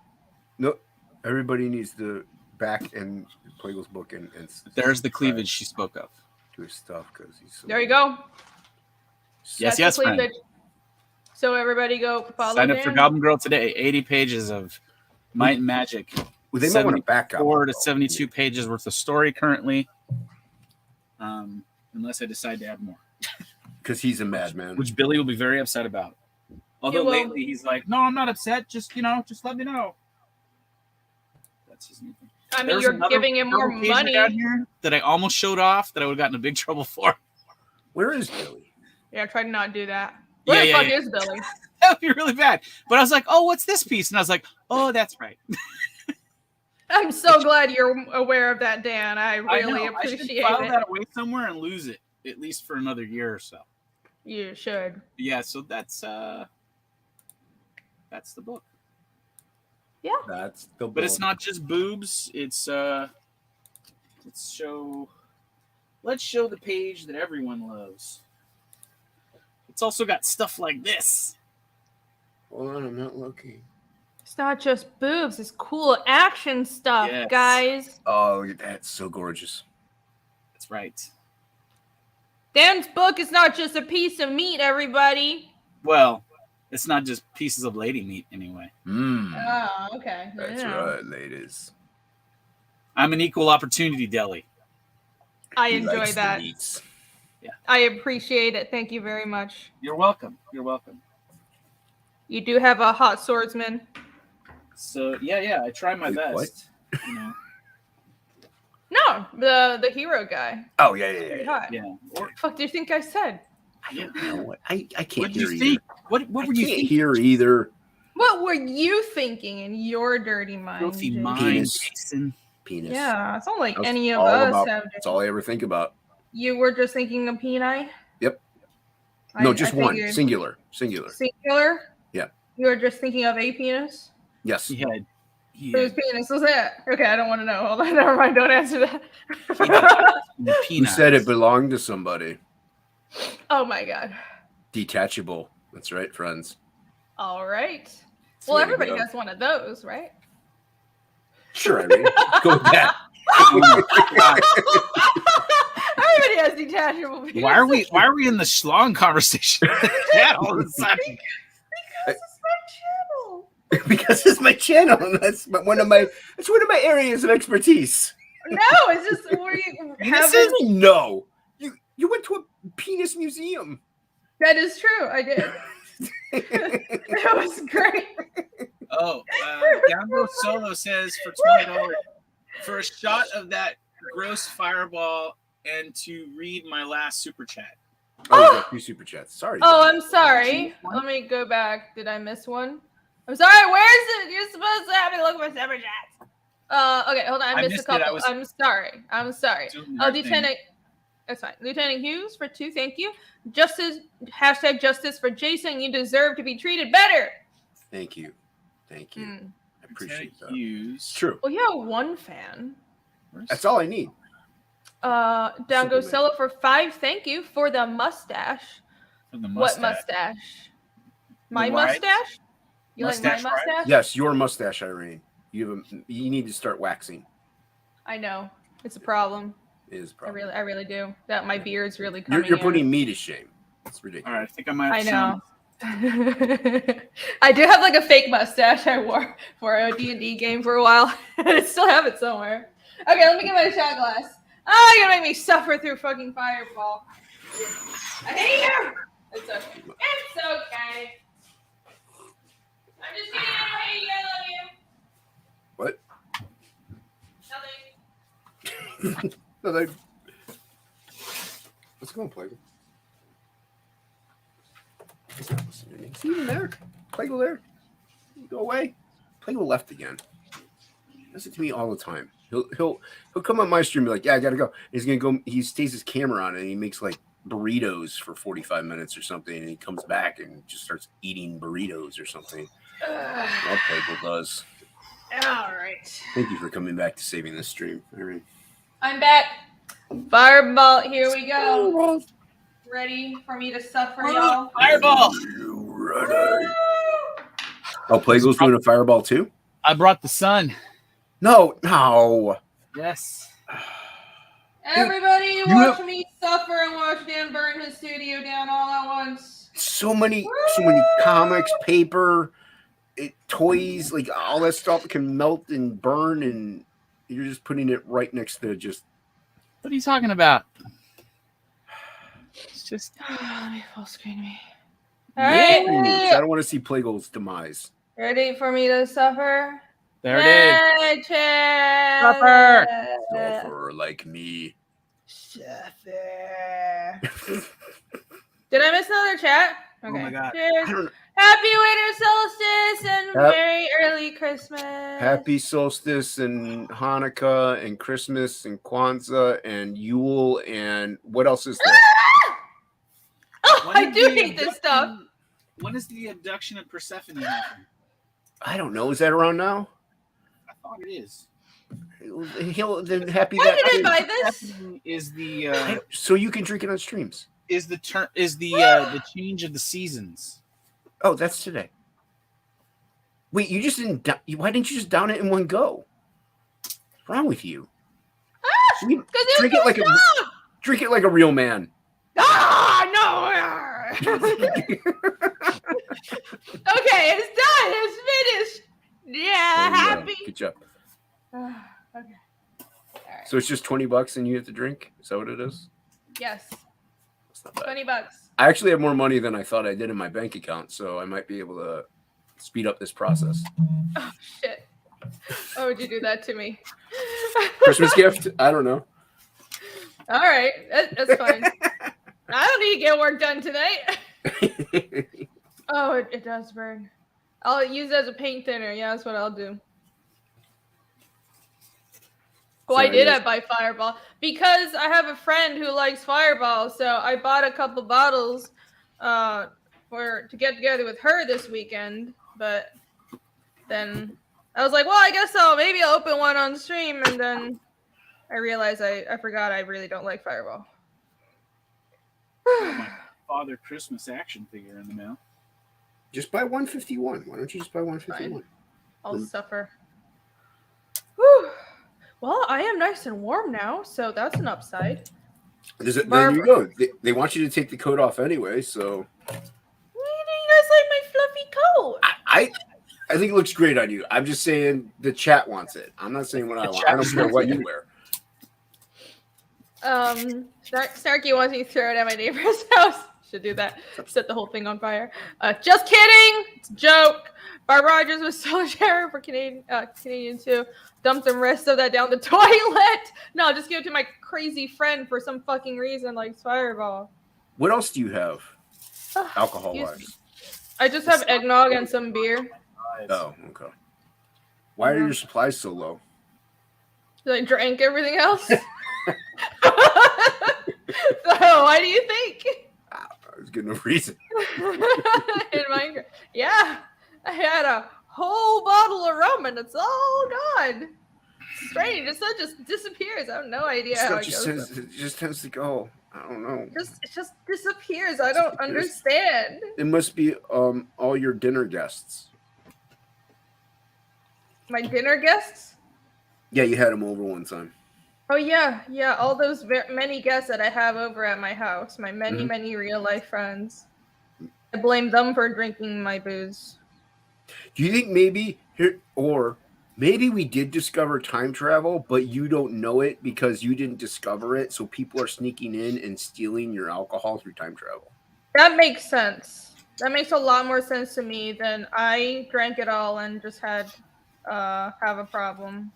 no, everybody needs to back and Plagle's book and there's the cleavage she spoke of. Do his stuff because he's. So there you go. Yes, yes, friend. Cleavage. So everybody go follow Sign up Dan. for Goblin Girl today. 80 pages of Might and Magic. Well, they might want to back up. 4 to 72 pages worth of story currently. Unless I decide to add more. Because he's a madman. Which Billy will be very upset about. Although lately he's like, no, I'm not upset. Just let me know. That's his new thing. I mean, you're giving him more money. Down here that I almost showed off that I would have gotten in big trouble for. Where is Billy? Yeah, try to not do that. Where the fuck is Billy? That would be really bad. But I was like, oh, what's this piece? And I was like, oh, that's right. I'm so glad you're aware of that, Dan. I really appreciate I should file it. that away somewhere and lose it, at least for another year or so. You should. Yeah, so that's the book. Yeah. That's the book. But it's not just boobs. It's let's show the page that everyone loves. It's also got stuff like this. Hold on, I'm not looking. It's not just boobs. It's cool action stuff, Yes. guys. Oh, that's so gorgeous. That's right. Dan's book is not just a piece of meat, everybody. Well, it's not just pieces of lady meat anyway. Oh, okay. That's right, ladies. I'm an equal opportunity deli. I He enjoy likes the that. meats. Yeah. I appreciate it. Thank you very much. You're welcome. You're welcome. You do have a hot swordsman. So yeah, I try my Wait, best. what? You know. No, the hero guy. Oh, Pretty hot. Yeah. Or, Fuck do you think I said? I don't know. What I can't what did hear you think? What I were you can't thinking? hear either. What were you thinking in your dirty mind? Filthy Jason? mind, Penis. Jason. Penis. Yeah, it's not like That's any of all us about- have. That's all I ever think about. You were just thinking of peni? Yep. No, I just one. figured. Singular. Singular? Yeah. You were just thinking of a penis? Yes. He had Whose penis was that? Okay, I don't want to know. Hold on, never mind. Don't answer that. the You peanuts. said it belonged to somebody. Oh my god. Detachable. That's right, friends. All right. That's the Well, way to everybody go. has one of those, right? Sure, Irene. Go with that. Oh my God. Everybody has detachable penises. Why are we in the schlong conversation? Yeah, all of a sudden. Because it's my channel. Because it's my channel, and that's one of my areas of expertise. No, it's just where you This have is no. You went to a penis museum. That is true. I did. That was great. Oh, Download Solo says for $20 for a shot of that gross fireball and to read my last super chat. Oh, you got 2 super chats. Sorry. Oh, I'm sorry. Let me go back. Did I miss one? I'm sorry. Where is it? You're supposed to have me look for super chats. Okay, hold on. I missed a couple. I'm sorry. Oh, Lieutenant. That's fine. Lieutenant Hughes for 2. Thank you. Justice. #justice for Jason. You deserve to be treated better. Thank you. I appreciate that. Hughes. It's true. Well, you have 1 fan. That's all I need. Down goes Stella for 5. Thank you for the mustache. For the What mustache. mustache? My white? mustache? You Mustache, like my mustache? right? Yes, your mustache, Irene. You need to start waxing. I know. It's a problem. It is a problem. I really do. That my beard's really coming You're in. putting me to shame. It's ridiculous. All right, I think I might. I Have know. I do have like a fake mustache I wore for a D&D game for a while. I still have it somewhere. Okay, let me get my shot glass. Oh, you're gonna make me suffer through fucking fireball. I hate you! It's okay. It's okay. I'm just kidding. I don't hate you. I love you. What? Nothing. No, they... Let's go, Plague. He's not listening to me. Is he even there? Plague there? Go away. Plague left again. He does it to me all the time. He'll come on my stream and be like, yeah, I gotta go. He's gonna go. He stays his camera on and he makes like burritos for 45 minutes or something, and he comes back and just starts eating burritos or something. All Plague does. All right. Thank you for coming back to saving this stream. All right. I'm back. Fireball. Here we go. Ready for me to suffer, y'all? Fireball. Oh, Plague's doing a fireball too? I brought the sun. No. Yes. Everybody watch me suffer and watch Dan burn his studio down all at once. So many comics, paper, toys, like all that stuff can melt and burn, and you're just putting it right next to just. What are you talking about? It's just. Let me full screen me. All right. I don't want to see Plague's demise. Ready for me to suffer? There it is. Suffer. Suffer like me. Suffer. Did I miss another chat? Okay. Oh my God. Cheers. Happy winter solstice and very early Christmas. Happy solstice and Hanukkah and Christmas and Kwanzaa and Yule and what else is there? Oh, I do hate this stuff. When is the abduction of Persephone happen? I don't know. Is that around now? I thought it is. Then happy. Why did I buy this? Is the so you can drink it on streams? Is the change of the seasons? Oh, that's today. Wait, you just didn't. Why didn't you just down it in one go? What's wrong with you? Drink it like a real man. Ah, no. Okay, it's done. It's finished. Yeah, happy. Good job. Okay. All right. So it's just $20 and you have to drink? Is that what it is? Yes. That's not bad. $20. I actually have more money than I thought I did in my bank account, so I might be able to speed up this process. Oh, shit. Why would you do that to me? Christmas gift? I don't know. All right. That's fine. I don't need to get work done tonight. Oh, it does burn. I'll use it as a paint thinner. Yeah, that's what I'll do. Why did I buy Fireball? Because I have a friend who likes Fireball, so I bought a couple bottles to get together with her this weekend. But then I was like, well, I guess maybe I'll open one on stream, and then I realized I forgot I really don't like Fireball. My Father Christmas action figure in the mail. Just buy 151. Why don't you just buy 151? I'll suffer. Whew. Well, I am nice and warm now, so that's an upside. There you go. They want you to take the coat off anyway, so. Why do you guys like my fluffy coat? I think it looks great on you. I'm just saying the chat wants it. I'm not saying what I want. I don't care what you wear. Snarky wants me to throw it at my neighbor's house. Should do that. Set the whole thing on fire. Just kidding. It's a joke. Barb Rogers was so sheriff for Canadian too. Dump the rest of that down the toilet. No, just give it to my crazy friend for some fucking reason, like Fireball. What else do you have? Alcohol-wise. I just have eggnog and some beer. Oh, okay. Why are your supplies so low? I drank everything else. So why do you think? There's good no reason. Yeah, I had a whole bottle of rum and it's all gone. Strange. It just disappears. I have no idea how it goes. It just tends to go. I don't know. It just disappears. I don't understand. It must be all your dinner guests. My dinner guests? Yeah, you had them over one time. Oh yeah. All those many guests that I have over at my house. My many real life friends. I blame them for drinking my booze. Do you think maybe we did discover time travel, but you don't know it because you didn't discover it, so people are sneaking in and stealing your alcohol through time travel? That makes sense. That makes a lot more sense to me than I drank it all and just had have a problem.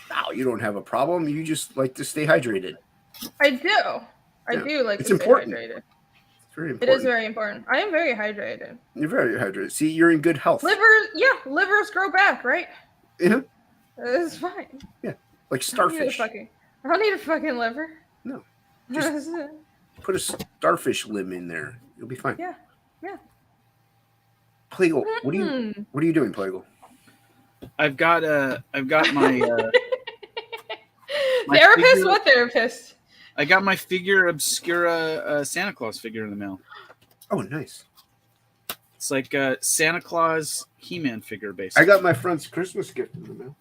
No, you don't have a problem. You just like to stay hydrated. I do. I do like to stay hydrated. It's very important. It is very important. I am very hydrated. You're very hydrated. See, you're in good health. Livers grow back, right? Yeah. It's fine. Yeah, like starfish. I don't need a fucking liver. No. Just put a starfish limb in there. You'll be fine. Yeah. Plagle, what are you doing, Plagle? I've got my therapist. What therapist? I got my figure obscura Santa Claus figure in the mail. Oh, nice. It's like a Santa Claus He-Man figure, basically. I got my friend's Christmas gift in the mail.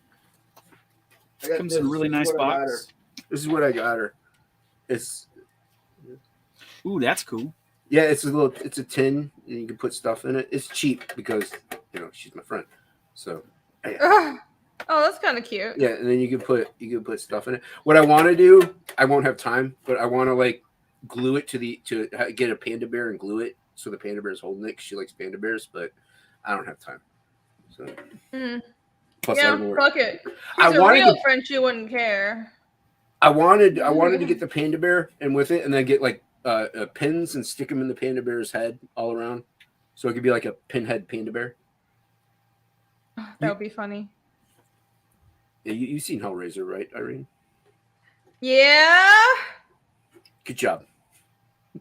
It comes in a really nice box. This is what I got her. It's that's cool. Yeah, it's a tin, and you can put stuff in it. It's cheap because she's my friend. So Oh, that's kind of cute. Yeah, and then you can put stuff in it. What I want to do, I won't have time, but I want to like glue it to get a panda bear and glue it so the panda bear is holding it. 'Cause she likes panda bears, but I don't have time. So plus, fuck it. She's I a real friend. She wouldn't care. I wanted to get the panda bear and with it, and then get like pins and stick them in the panda bear's head all around, so it could be like a pinhead panda bear. That would be funny. Yeah, you've seen Hellraiser, right, Irene? Yeah. Good job.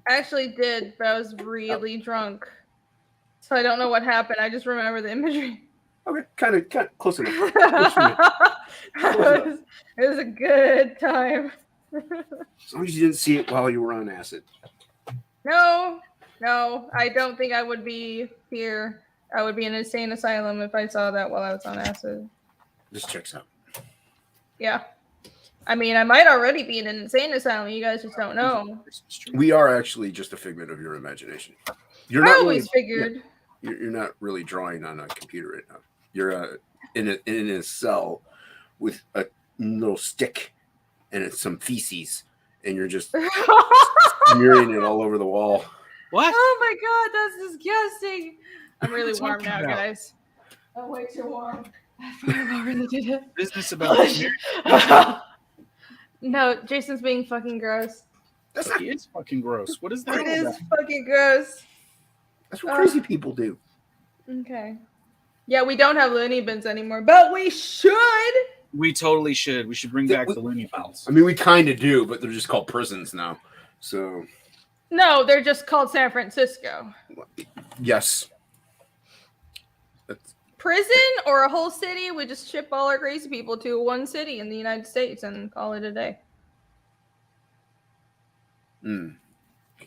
I actually did, but I was really drunk, so I don't know what happened. I just remember the imagery. Okay, kind of close enough. It was a good time. As long as you didn't see it while you were on acid. No, I don't think I would be here. I would be in an insane asylum if I saw that while I was on acid. This checks out. Yeah. I mean, I might already be in an insane asylum. You guys just don't know. We are actually just a figment of your imagination. I always figured. You're not really drawing on a computer right now. You're in a cell with a little stick and some feces, and you're just smearing it all over the wall. What? Oh my god, that's disgusting. I'm really warm now, guys. I'm way too warm. I already did it. Business about No, Jason's being fucking gross. He is fucking gross. What is that? It is fucking gross. That's what crazy people do. Okay. Yeah, we don't have loony bins anymore, but we should. We totally should. We should bring back the loony bins. I mean, we kind of do, but they're just called prisons now. So. No, they're just called San Francisco. Yes. Prison or a whole city? We just ship all our crazy people to one city in the United States and call it a day.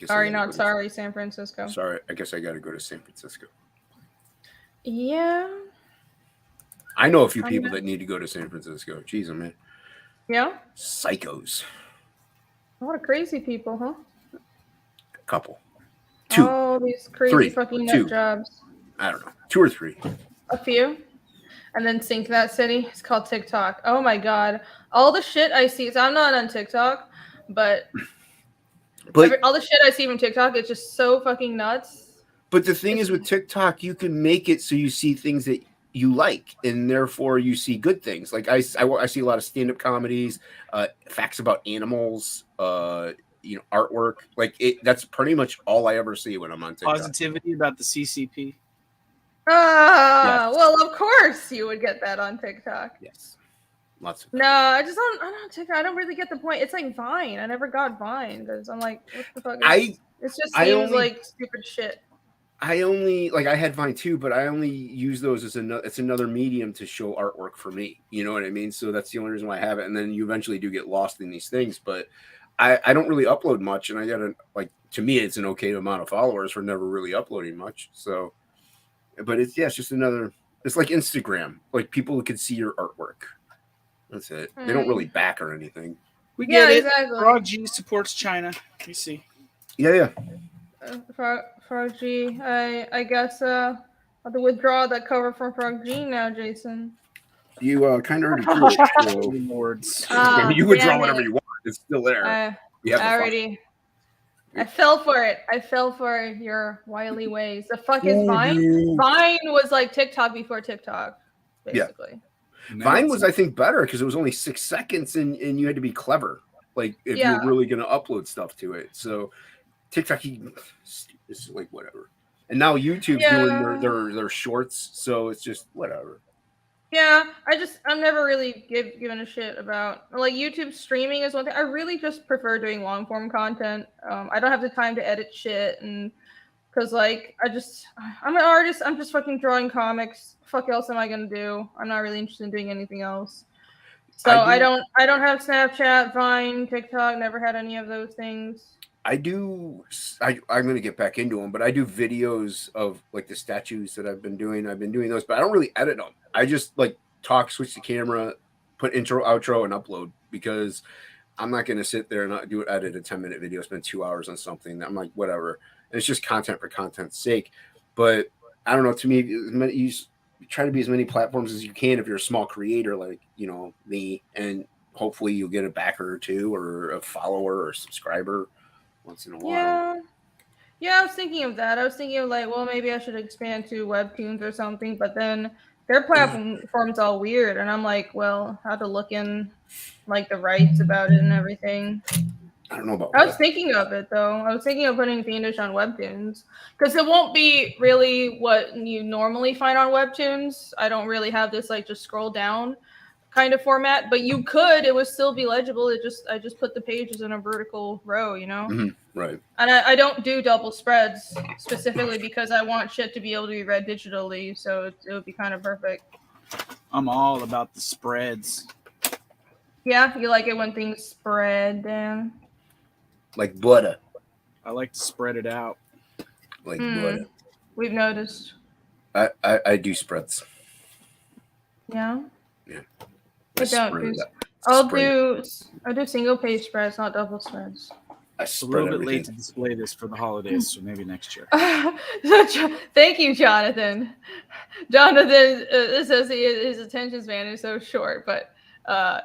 Sorry, not sorry, San Francisco. Sorry, I guess I got to go to San Francisco. Yeah. I know a few people that need to go to San Francisco. Jeez, man. Yeah? Psychos. A lot of crazy people, huh? A couple. 2. Oh, these crazy 3, fucking 2. nut jobs. I don't know. 2 or 3. A few. And then sink that city. It's called TikTok. Oh my god. All the shit I see. So I'm not on TikTok, but all the shit I see from TikTok, it's just so fucking nuts. But the thing is with TikTok, you can make it so you see things that you like, and therefore you see good things. Like I see a lot of stand-up comedies, facts about animals, artwork. Like that's pretty much all I ever see when I'm on TikTok. Positivity about the CCP. Yes. Well, of course you would get that on TikTok. Yes. Lots of. No, I don't TikTok. I don't really get the point. It's like Vine. I never got Vine because I'm like, what the fuck? It just seems like stupid shit. I had Vine too, but I only use those as another medium to show artwork for me. You know what I mean? So that's the only reason why I have it. And then you eventually do get lost in these things, but I don't really upload much, and I got to me, it's an okay amount of followers for never really uploading much. So, but it's just another. It's like Instagram. Like people could see your artwork. That's it. They don't really back or anything. We get it. Exactly. Frog G supports China. You see. Yeah. Frog G. I guess I'll have to withdraw that cover from Frog G now, Jason. You kind of already drew it. So. You withdraw whatever you want. It's still there. I fell for it. I fell for your wily ways. The fuck is Vine? Dude. Vine was like TikTok before TikTok, basically. Yeah. Vine was, I think, better because it was only 6 seconds and you had to be clever. Like, if you're really going to upload stuff to it. So, TikTok is like whatever. And now YouTube's doing their shorts. So, it's just whatever. Yeah, I'm never really given a shit about, like, YouTube streaming is one thing. I really just prefer doing long form content. I don't have the time to edit shit, and because like I'm an artist. I'm just fucking drawing comics. Fuck else am I gonna do? I'm not really interested in doing anything else. So I don't have Snapchat, Vine, TikTok. Never had any of those things. I'm going to get back into them, but I do videos of like the statues that I've been doing those, but I don't really edit them. I just like talk, switch the camera, put intro, outro, and upload because I'm not going to sit there and not edit a 10-minute video, spend 2 hours on something. I'm like, whatever. And it's just content for content's sake. But I don't know. To me, you try to be as many platforms as you can if you're a small creator like, me, and hopefully you'll get a backer or two or a follower or a subscriber once in a while. Yeah, I was thinking of that. I was thinking of like, well, maybe I should expand to webtoons or something, but then their platform's all weird, and I'm like, well, how to look in like the rights about it and everything. I don't know about I was thinking of it though. I was thinking of putting Fiendish on webtoons because it won't be really what you normally find on webtoons. I don't really have this like just scroll down kind of format, but you could. It would still be legible. I just put the pages in a vertical row, Mm-hmm. Right. And I don't do double spreads specifically because I want shit to be able to be read digitally, so it would be kind of perfect. I'm all about the spreads. Yeah, you like it when things spread, Dan? Like butter. I like to spread it out. Like butter. We've noticed. I do spreads. Yeah. Yeah. I don't do. I do single page spreads, not double spreads. It's a little bit late to display this for the holidays, so maybe next year. Thank you, Jonathan. Jonathan says his attention span is so short, but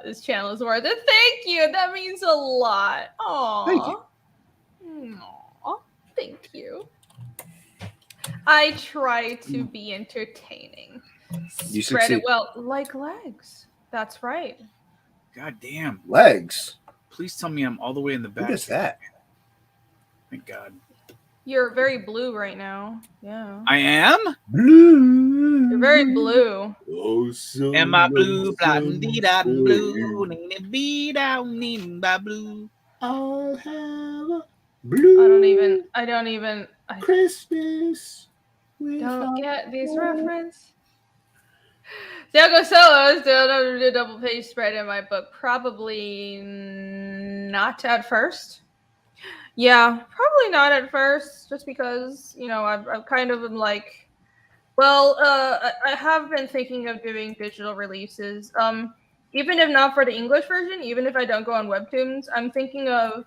his channel is worth it. Thank you. That means a lot. Aww. Thank you. Aww. Thank you. I try to be entertaining. You Spread succeed. it well, like legs. That's right. God damn. Legs. Please tell me I'm all the way in the back. What is that? Thank God. You're very blue right now. Yeah. I am? Blue. You're very blue. Oh, so Am I blue? Blue. Blue. I'll have a blue. I don't even. Christmas. Don't get these references. Diego Solos did a double page spread in my book. Probably not at first. Yeah, probably not at first, just because, I've kind of been like, I have been thinking of doing digital releases. Even if not for the English version, even if I don't go on Webtoons, I'm thinking of,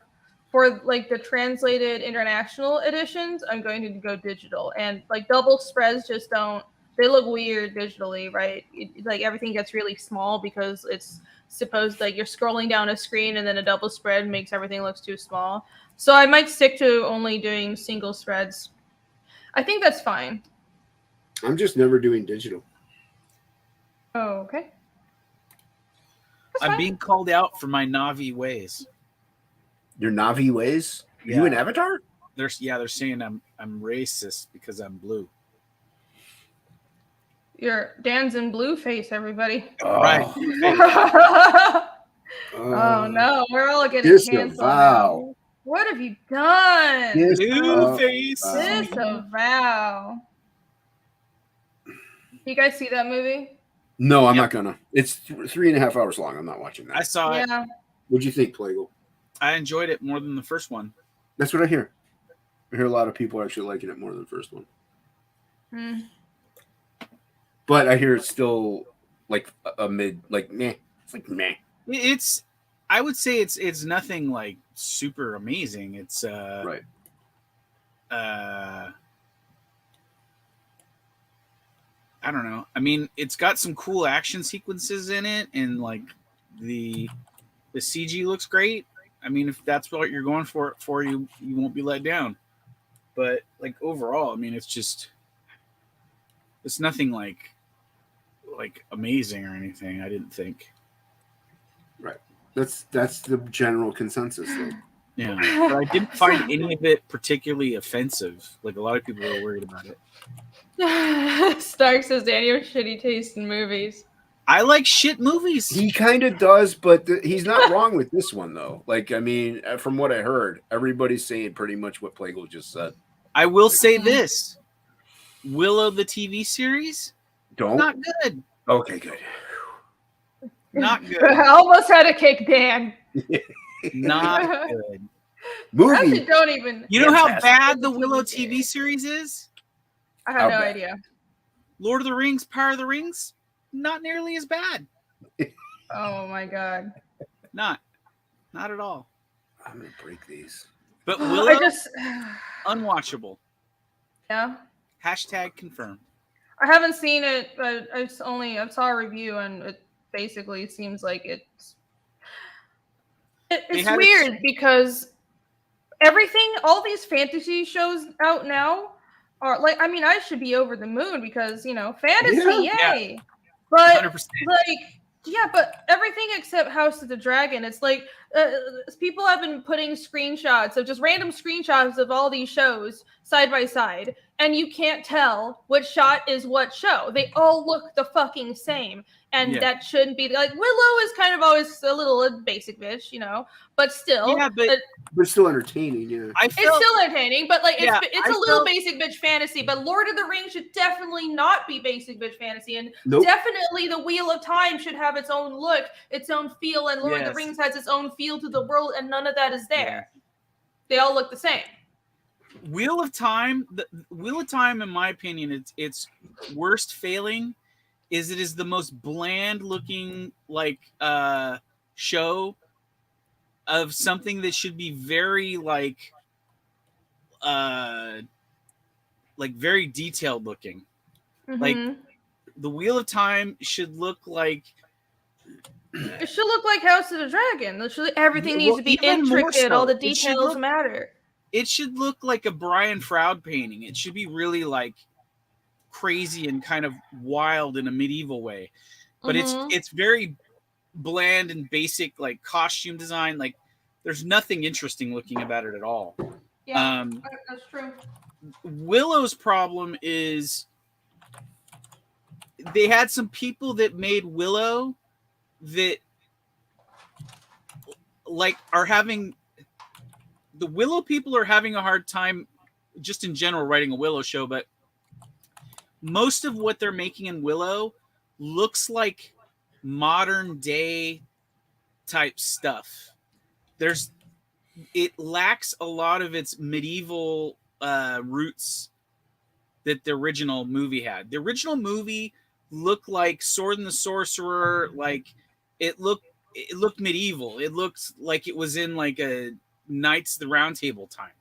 for like the translated international editions, I'm going to go digital. And like double spreads just don't, they look weird digitally, right? Like everything gets really small because it's supposed like you're scrolling down a screen and then a double spread makes everything look too small. So I might stick to only doing single spreads. I think that's fine. I'm just never doing digital. Oh, okay. I'm being called out for my Navi ways. Your Navi ways? Yeah. You an Avatar? They're saying I'm racist because I'm blue. Your Dan's in blue face, everybody. Right. Oh no, we're all getting canceled now. What have you done? Blue face. Disavow. You guys see that movie? No, I'm not gonna. It's 3.5 hours long. I'm not watching that. I saw it. What'd you think, Plagle? I enjoyed it more than the first one. That's what I hear. I hear a lot of people actually liking it more than the first one. But I hear it's still like a mid, like meh. It's like meh. I would say it's nothing like super amazing. It's right. I don't know. I mean, it's got some cool action sequences in it, and like the CG looks great. I mean, if that's what you're going for you won't be let down. But like overall, I mean, it's nothing like amazing or anything. I didn't think. Right. That's the general consensus, though. Yeah, but I didn't find any of it particularly offensive. Like a lot of people were worried about it. Stark says Danny has shitty taste in movies. I like shit movies. He kind of does, but he's not wrong with this one, though. Like, I mean, from what I heard, everybody's saying pretty much what Plagle just said. I will say this. Willow, the TV series, not good. Okay, good. Not good. I almost had a kick, Dan. Not good. Movie. Don't even. You know how bad the Willow TV series is? I have no idea. Lord of the Rings, Power of the Rings, not nearly as bad. Oh my god. Not. Not at all. I'm gonna break these. But Willow, I just unwatchable. Yeah. Hashtag confirmed. I haven't seen it, but I saw a review, and it basically seems like it's weird because everything, all these fantasy shows out now are like, I mean, I should be over the moon because, you know, fantasy, yay. Yeah. But 100%. like, yeah, but everything except House of the Dragon, it's like people have been putting screenshots of just random screenshots of all these shows side by side, and you can't tell what shot is what show. They all look the fucking same, and that shouldn't be. Like, Willow is kind of always a little basic bitch, you know, but still, but still entertaining. Yeah, it's still entertaining, but like it's a little basic bitch fantasy. But Lord of the Rings should definitely not be basic bitch fantasy, and definitely the Wheel of Time should have its own look, its own feel, and Lord of the Rings has its own feel to the world, and none of that is there. They all look the same. Wheel of Time, in my opinion, its worst failing is it is the most bland looking show of something that should be very very detailed looking. Mm-hmm. Like the Wheel of Time should look like it should look like House of the Dragon. Everything needs to be intricate. All the details matter. It should look like a Brian Froud painting. It should be really like crazy and kind of wild in a medieval way. But it's very bland and basic, like costume design. Like there's nothing interesting looking about it at all. Yeah, that's true. Willow's problem is they had some people that made Willow that are having the Willow people are having a hard time just in general writing a Willow show, but most of what they're making in Willow looks like modern day type stuff. It lacks a lot of its medieval roots that the original movie had. The original movie looked like Sword and the Sorcerer, like it looked medieval. It looked like it was in like a Knights of the Round Table time.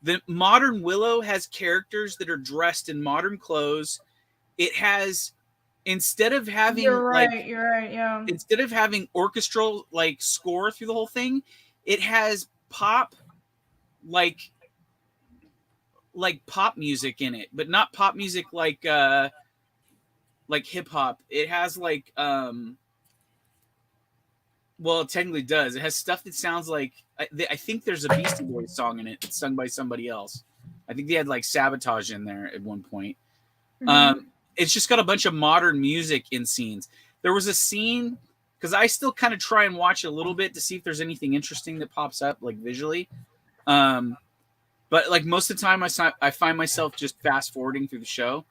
The modern Willow has characters that are dressed in modern clothes. It has, instead of having you're right, yeah. Instead of having orchestral like score through the whole thing, it has pop like pop music in it, but not pop music like hip hop. It has well, it technically does. It has stuff that sounds like I think there's a Beastie Boys song in it that's sung by somebody else. I think they had like Sabotage in there at one point. Mm-hmm. It's just got a bunch of modern music in scenes. There was a scene, because I still kind of try and watch a little bit to see if there's anything interesting that pops up like visually. But like most of the time I find myself just fast forwarding through the show.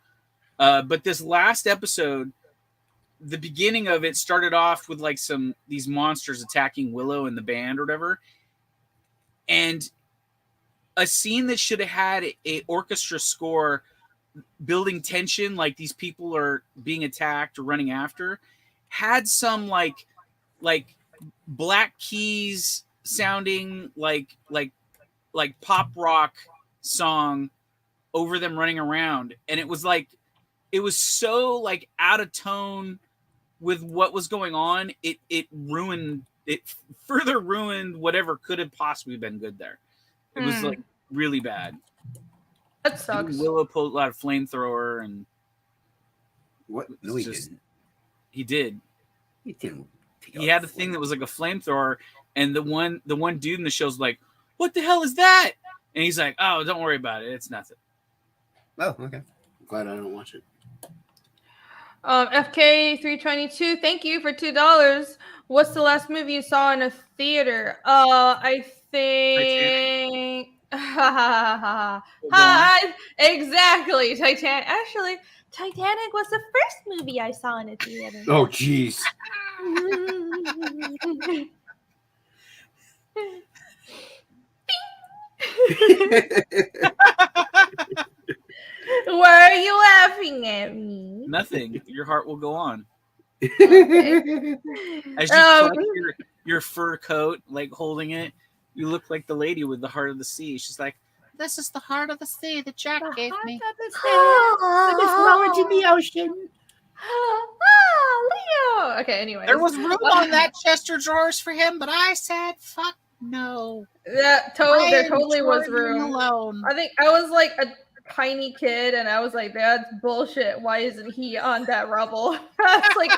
But this last episode, the beginning of it started off with like these monsters attacking Willow and the band or whatever. And a scene that should have had a orchestra score building tension, like these people are being attacked or running after, had some like Black Keys sounding like pop rock song over them running around. And it was so like out of tone with what was going on. It further ruined whatever could have possibly been good there. It was like really bad. That sucks. And Willow pulled out a flamethrower and what? No, he didn't. He did. He didn't. He had a thing that was like a flamethrower, and the one dude in the show's like, "What the hell is that?" And he's like, "Oh, don't worry about it. It's nothing." Oh, okay. I'm glad I don't watch it. FK322, thank you for $2. What's the last movie you saw in a theater? I think exactly. Titanic. Actually, Titanic was the first movie I saw in a theater. Oh, jeez. Why are you laughing at me? Nothing. Your heart will go on. Okay. your fur coat, like holding it. You look like the lady with the heart of the sea. She's like, this is the heart of the sea that Jack gave me. The knowledge in the ocean. Leo. Okay, anyway. There was room on that chest of drawers for him, but I said, fuck no. There totally was room. Alone. I think I was like a tiny kid, and I was like, that's bullshit. Why isn't he on that rubble? That's like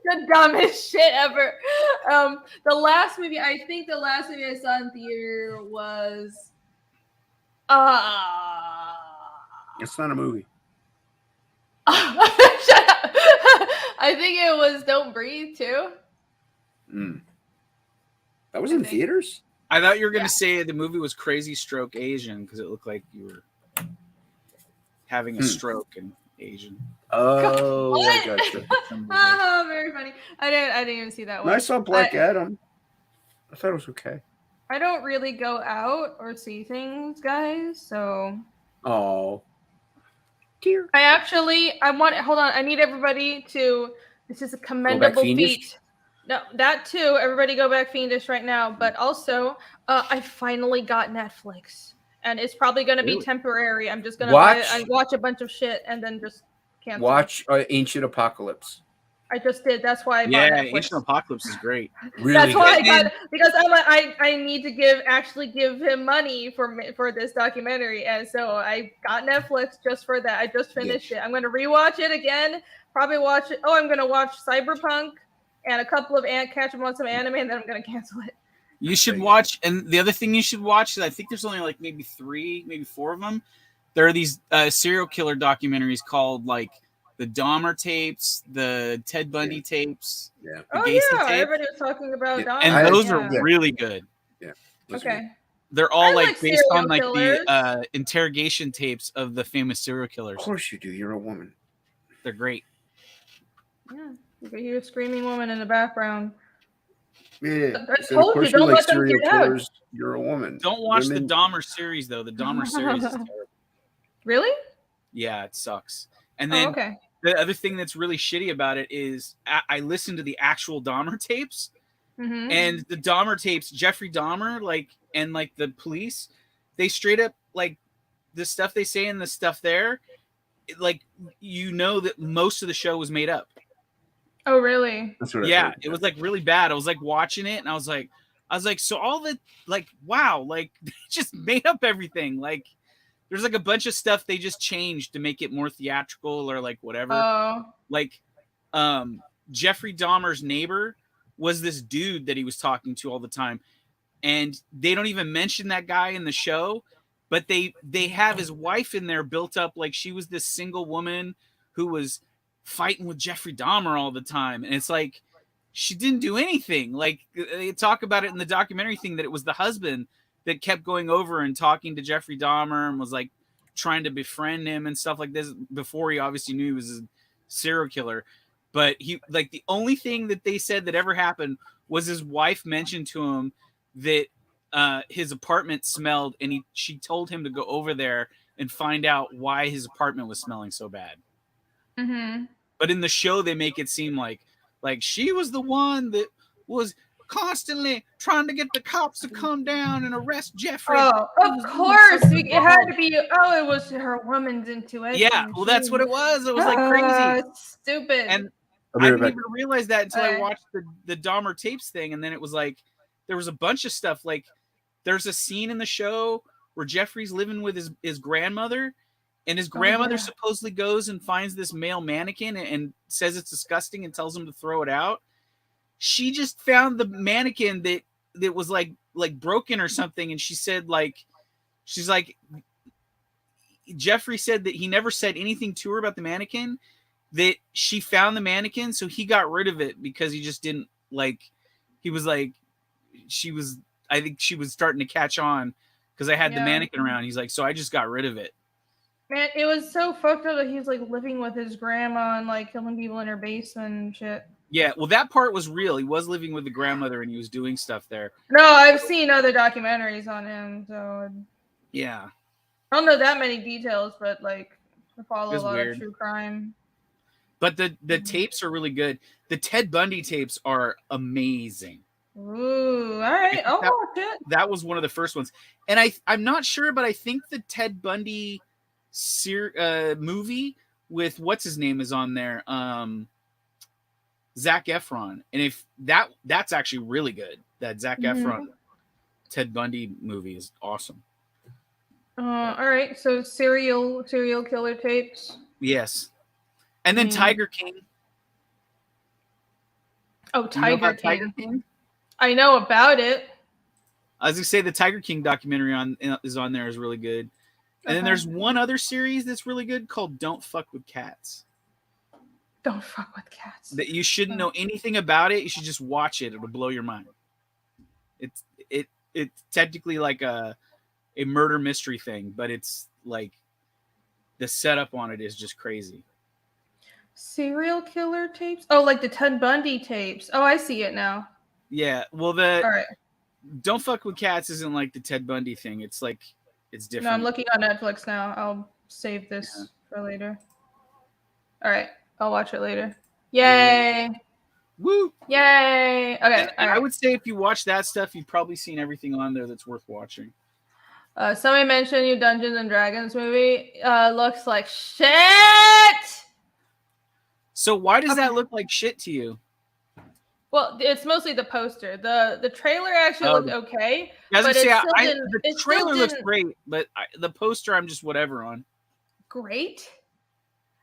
the dumbest shit ever. The last movie I saw in theater was It's not a movie. Shut up. I think it was Don't Breathe too. That was in theaters? I thought you were going to say the movie was Crazy Stroke Asian because it looked like you were having a stroke in Asian. Oh, I gotcha. Oh, very funny. I didn't even see that one. I saw Black Adam. I thought it was okay. I don't really go out or see things, guys. So. Oh. Dear. Hold on. I need everybody to. This is a commendable feat. No, that too. Everybody go back Fiendish right now. But also, I finally got Netflix. And it's probably going to be temporary. I'm just going to watch a bunch of shit and then just cancel. Watch Ancient Apocalypse. I just did. That's why I bought Netflix. Ancient Apocalypse is great. Really That's why good. I got, because I need to give him money for this documentary, and so I got Netflix just for that. I just finished it. I'm going to rewatch it again. Probably watch it. Oh, I'm going to watch Cyberpunk and a couple of catch up on some anime, and then I'm going to cancel it. You should watch, and the other thing you should watch is I think there's only like maybe 3, maybe 4 of them. There are these serial killer documentaries called like the Dahmer tapes, the Ted Bundy tapes. Yeah. Oh Gacy yeah, tape. everybody was talking about Dahmer. And those are really good. Yeah. Okay. They're all like based on like killers. the interrogation tapes of the famous serial killers. Of course you do. You're a woman. They're great. Yeah, you can hear a screaming woman in the background. Yeah. I told you, don't let them get out. You're a woman. Don't watch the Dahmer series though. The Dahmer series is terrible. Really? Yeah, it sucks. And then the other thing that's really shitty about it is I listened to the actual Dahmer tapes, and the Dahmer tapes, Jeffrey Dahmer, and the police, they straight up like the stuff they say and the stuff there, that most of the show was made up. Oh, really? That's what it was like really bad. I was like watching it, and I was like, so all the wow, they just made up everything. Like, there's like a bunch of stuff they just changed to make it more theatrical or like whatever. Jeffrey Dahmer's neighbor was this dude that he was talking to all the time, and they don't even mention that guy in the show, but they have his wife in there built up like she was this single woman who was fighting with Jeffrey Dahmer all the time. And it's like, she didn't do anything. Like, they talk about it in the documentary thing that it was the husband that kept going over and talking to Jeffrey Dahmer and was like trying to befriend him and stuff like this before he obviously knew he was a serial killer. But he, like, the only thing that they said that ever happened was his wife mentioned to him that his apartment smelled, and she told him to go over there and find out why his apartment was smelling so bad. But in the show, they make it seem like she was the one that was constantly trying to get the cops to come down and arrest Jeffrey. Oh, of course. It had to be. Oh, it was her woman's intuition. Yeah, well, that's what it was. It was like crazy. Stupid. And I didn't even realize that until I watched the Dahmer tapes thing. And then it was like, there was a bunch of stuff. Like, there's a scene in the show where Jeffrey's living with his grandmother. And his grandmother supposedly goes and finds this male mannequin and says it's disgusting and tells him to throw it out. She just found the mannequin that was like broken or something. And she said, she's like, Jeffrey said that he never said anything to her about the mannequin, that she found the mannequin. So he got rid of it because he just didn't he was like, I think she was starting to catch on because I had the mannequin around. He's like, so I just got rid of it. Man, it was so fucked up that he was living with his grandma and killing people in her basement and shit. Yeah, well, that part was real. He was living with the grandmother and he was doing stuff there. No, I've seen other documentaries on him, so yeah. I don't know that many details, but I follow a lot weird. of true crime. But the tapes are really good. The Ted Bundy tapes are amazing. Ooh, all right, I'll watch it. That was one of the first ones, and I'm not sure, but I think the Ted Bundy movie with what's his name is on there, Zac Efron, and if that's actually really good. That Zac Efron Ted Bundy movie is awesome. All right, so serial killer tapes. Yes, and then Tiger King. Oh, Tiger King. Tiger King. I know about it. I was gonna say the Tiger King documentary is on there is really good, and then there's one other series that's really good called "Don't Fuck with Cats." Don't fuck with cats. That you shouldn't know anything about it. You should just watch it. It'll blow your mind. It's technically like a murder mystery thing, but it's like the setup on it is just crazy. Serial killer tapes? Oh, like the Ted Bundy tapes. Oh, I see it now. Yeah, well, all right. Don't Fuck with Cats isn't like the Ted Bundy thing. It's like it's different. No, I'm looking on Netflix now. I'll save this for later. All right, I'll watch it later. Yay! Woo! Yay! Okay, and I would say if you watch that stuff, you've probably seen everything on there that's worth watching. Somebody mentioned your Dungeons and Dragons movie. Looks like shit. So why does that look like shit to you? Well, it's mostly the poster. The trailer actually looked okay. But the trailer looks great, but the poster I'm just whatever on. Great?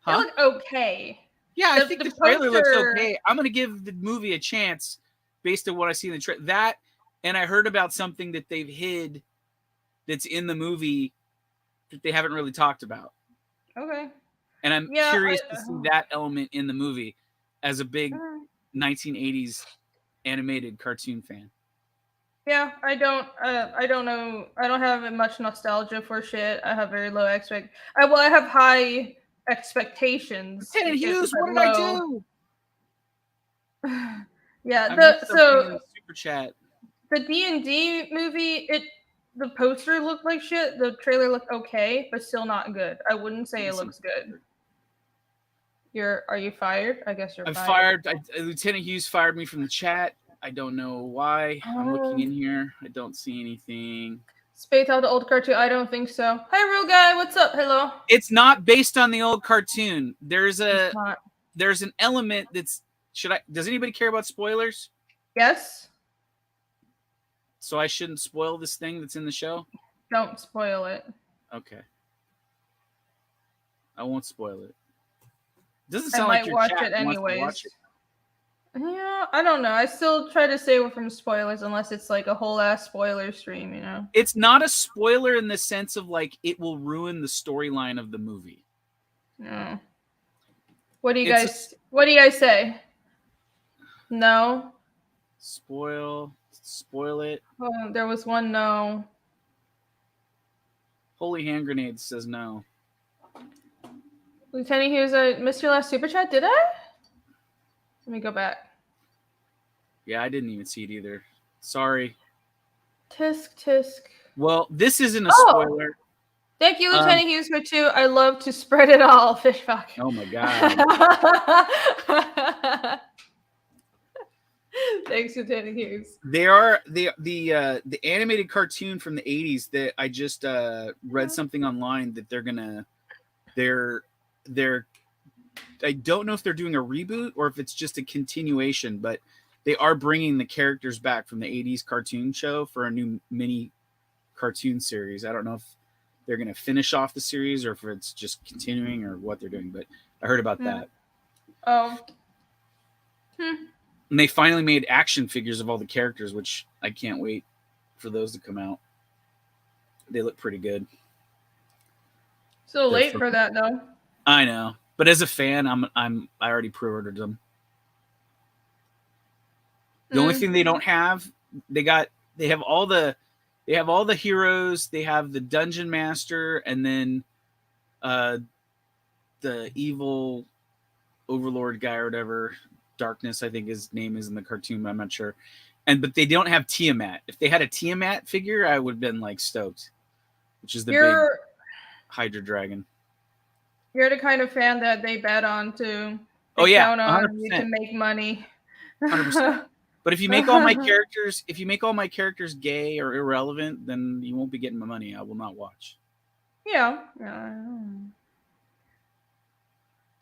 Huh? It looked okay. Yeah, I think the trailer looks okay. I'm going to give the movie a chance based on what I see in the trailer. That, and I heard about something that they've hid that's in the movie that they haven't really talked about. Okay. And I'm curious to see that element in the movie as a big 1980s animated cartoon fan. Yeah, I don't know. I don't have much nostalgia for shit. I have very low I have high expectations. Lieutenant Hughes, what did I do? Yeah, super chat. The D&D movie, the poster looked like shit. The trailer looked okay, but still not good. I wouldn't say it looks good. Are you fired? I guess you're fired. I'm fired. Lieutenant Hughes fired me from the chat. I don't know why. I'm looking in here. I don't see anything. Spade out the old cartoon. I don't think so. Hi, real guy. What's up? Hello. It's not based on the old cartoon. There's an element that's. Does anybody care about spoilers? Yes. So I shouldn't spoil this thing that's in the show? Don't spoil it. Okay. I won't spoil it. Doesn't sound like your chat wants to watch it. Yeah, I don't know. I still try to stay away from spoilers unless it's like a whole ass spoiler stream, you know? It's not a spoiler in the sense of like it will ruin the storyline of the movie. No. What do you guys say? No. Spoil it. Oh, there was one no. Holy Hand Grenade says no. Lieutenant Hughes, I missed your last super chat, did I? Let me go back. Yeah, I didn't even see it either. Sorry. Tisk. Well, this isn't a spoiler. Thank you, Lieutenant Hughes, for 2. I love to spread it all, fish fuck. Oh my god. Thanks, Lieutenant Hughes. They are the animated cartoon from the 80s that I just read something online that they're I don't know if they're doing a reboot or if it's just a continuation, but they are bringing the characters back from the 80s cartoon show for a new mini cartoon series. I don't know if they're going to finish off the series or if it's just continuing or what they're doing, but I heard about that. Oh. And they finally made action figures of all the characters, which I can't wait for those to come out. They look pretty good. So late for that, though. I know. But as a fan, I already pre-ordered them. The only thing they don't have, they have all the heroes, they have the dungeon master, and then the evil overlord guy or whatever, Darkness, I think his name is in the cartoon, but I'm not sure. But they don't have Tiamat. If they had a Tiamat figure, I would have been like stoked. Which is the big Hydra dragon. You're the kind of fan that they bet on to. Count on you to make money. 100%. But if you make all my characters gay or irrelevant, then you won't be getting my money. I will not watch. Yeah.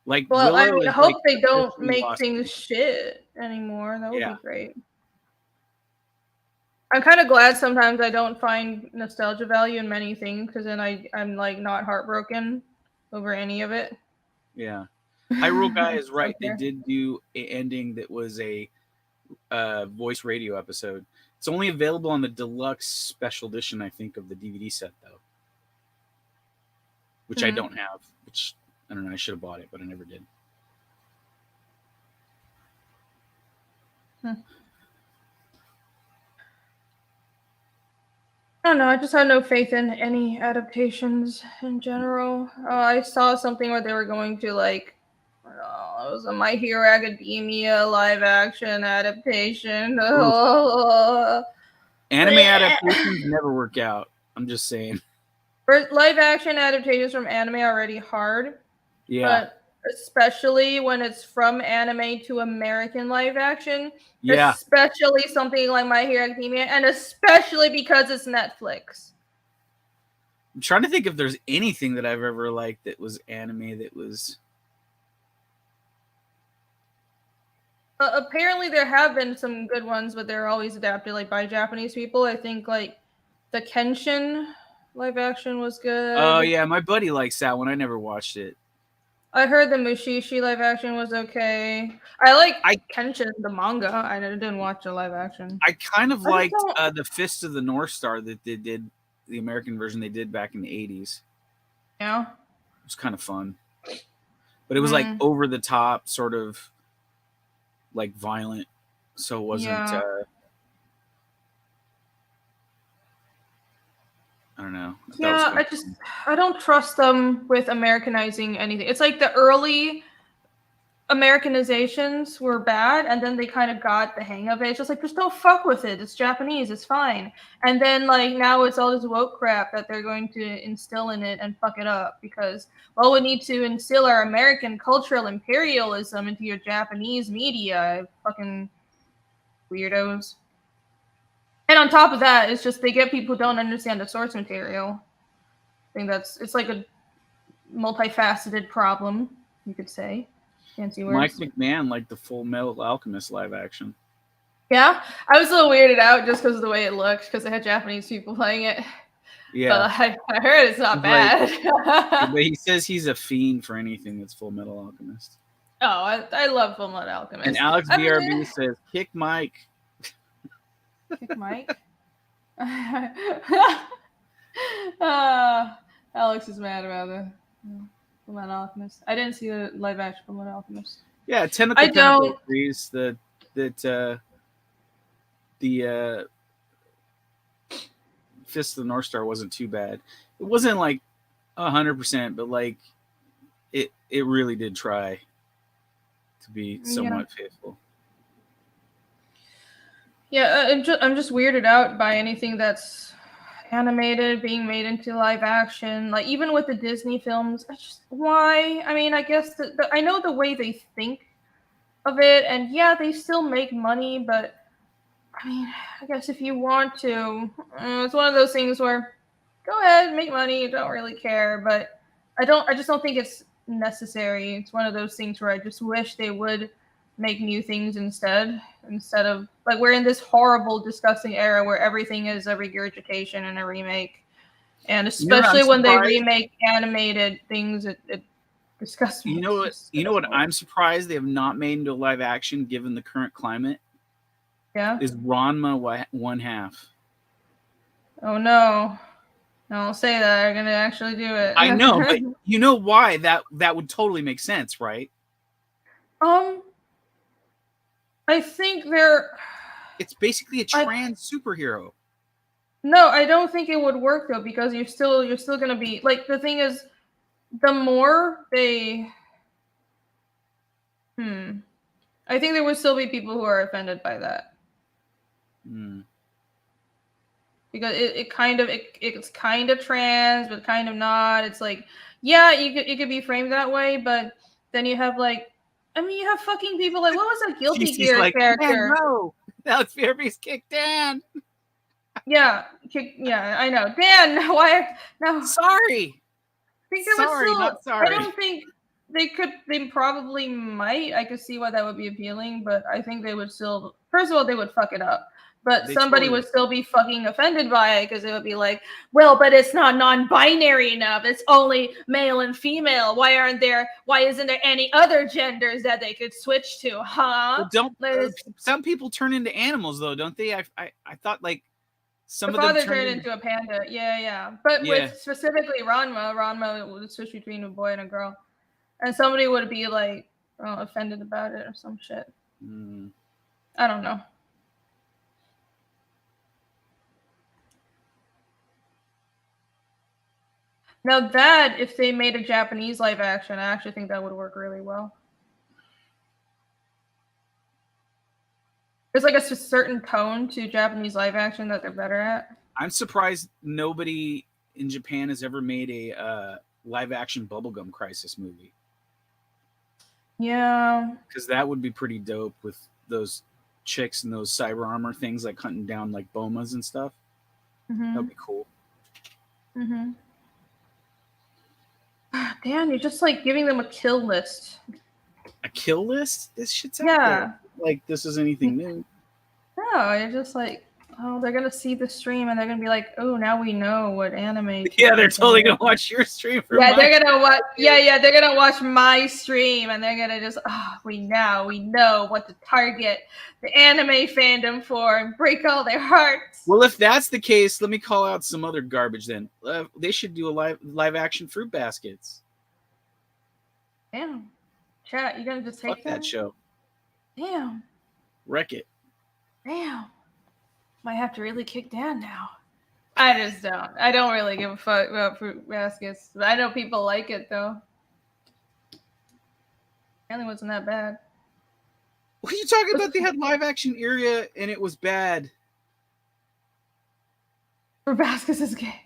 Like, well, I Willow hope like they don't officially make lost things shit anymore. That would Yeah. be great. I'm kind of glad sometimes I don't find nostalgia value in many things, because then I'm like not heartbroken over any of it. Yeah. Hyrule Guy is right. Okay. They did do an ending that was a voice radio episode. It's only available on the deluxe special edition, I think, of the DVD set, though. Which I don't have. Which, I don't know, I should have bought it, but I never did. I don't know. I just have no faith in any adaptations in general. I saw something where they were going to like, it was a My Hero Academia live action adaptation. Anime adaptations never work out. I'm just saying. Live action adaptations from anime are already hard. Yeah. But especially when it's from anime to American live action. Yeah. Especially something like My Hero Academia, and especially because it's Netflix. I'm trying to think if there's anything that I've ever liked that was anime that was... apparently there have been some good ones, but they're always adapted like by Japanese people. I think like the Kenshin live action was good. Oh yeah, my buddy likes that one. I never watched it. I heard the Mushishi live action was okay. I Kenshin the manga. I didn't watch the live action. I kind of liked the Fist of the North Star that they did, the American version they did back in the 80s. Yeah. It was kind of fun. But it was like over the top, sort of like violent. So it wasn't I don't know. Yeah, I don't trust them with Americanizing anything. It's like the early Americanizations were bad, and then they kind of got the hang of it. It's just like, just don't fuck with it. It's Japanese. It's fine. And then like now it's all this woke crap that they're going to instill in it and fuck it up, because, well, we need to instill our American cultural imperialism into your Japanese media. Fucking weirdos. And on top of that, it's just they get people who don't understand the source material. I think it's like a multifaceted problem, you could say. Fancy words. Mike McMahon liked the Full Metal Alchemist live action. Yeah, I was a little weirded out just because of the way it looked, because they had Japanese people playing it. Yeah, but I heard it's not bad. But he says he's a fiend for anything that's Full Metal Alchemist. Oh, I love Full Metal Alchemist. And Alex BRB says, "Kick Mike." Kick Mike. Alex is mad about the Full Metal Alchemist. I didn't see the live action Full Metal Alchemist. Yeah, Tentacle agrees that the Fist of the North Star wasn't too bad. It wasn't like 100%, but like it really did try to be somewhat faithful. Yeah, I'm just weirded out by anything that's animated being made into live action. Like even with the Disney films, why? I mean, I guess I know the way they think of it, and yeah, they still make money, but I mean, I guess if you want to, it's one of those things where go ahead, make money, you don't really care, but I just don't think it's necessary. It's one of those things where I just wish they would make new things instead of, like, we're in this horrible, disgusting era where everything is a regurgitation and a remake, and especially when they remake animated things, it disgusts me. You know what I'm surprised they have not made into live action given the current climate? Yeah. Is Ranma 1/2. Oh no. Don't say that. They're gonna actually do it. I know, but you know why? That would totally make sense, right? I think it's basically a trans superhero. No, I don't think it would work though, because you're still gonna be like, the thing is, the more they I think there would still be people who are offended by that. Because it's kind of trans, but kind of not. It's like, yeah, you could be framed that way, but then you have like, I mean, you have fucking people like, what was that Guilty Gear character? No. Alex BRB's kicked Dan. Yeah, I know. Dan, why? No. Sorry. I think there was Sorry, still, not sorry. I don't think they probably might. I could see why that would be appealing, but I think they would still, first of all, they would fuck it up. But somebody would still be fucking offended by it because it would be like, well, but it's not non-binary enough. It's only male and female. Why isn't there any other genders that they could switch to? Huh? Well, some people turn into animals though, don't they? I thought like some the of them father turned into a panda. Yeah. But with specifically Ranma would switch between a boy and a girl. And somebody would be like offended about it or some shit. I don't know. Now that, if they made a Japanese live action, I actually think that would work really well. There's like a certain tone to Japanese live action that they're better at. I'm surprised nobody in Japan has ever made a live action Bubblegum Crisis movie. Yeah. Because that would be pretty dope with those chicks and those cyber armor things, like hunting down like bomas and stuff. That would be cool. Dan, you're just like giving them a kill list. A kill list? This shit's out there. Like this is anything new. No, you're just like, oh, they're gonna see the stream and they're gonna be like, oh, now we know what anime. Yeah, they're totally gonna watch your stream. They're gonna watch. Yeah, they're gonna watch my stream and they're gonna just, we know what to target the anime fandom for and break all their hearts. Well, if that's the case, let me call out some other garbage. Then they should do a live action Fruit Baskets. Damn, chat, you gonna just take Fuck that show? Damn, wreck it. Damn. Might have to really kick Dan now. I just don't. I don't really give a fuck about Fruit Baskets. I know people like it though. Apparently wasn't that bad. What are you talking about? They had live action Iria and it was bad. Fruit Baskets is gay.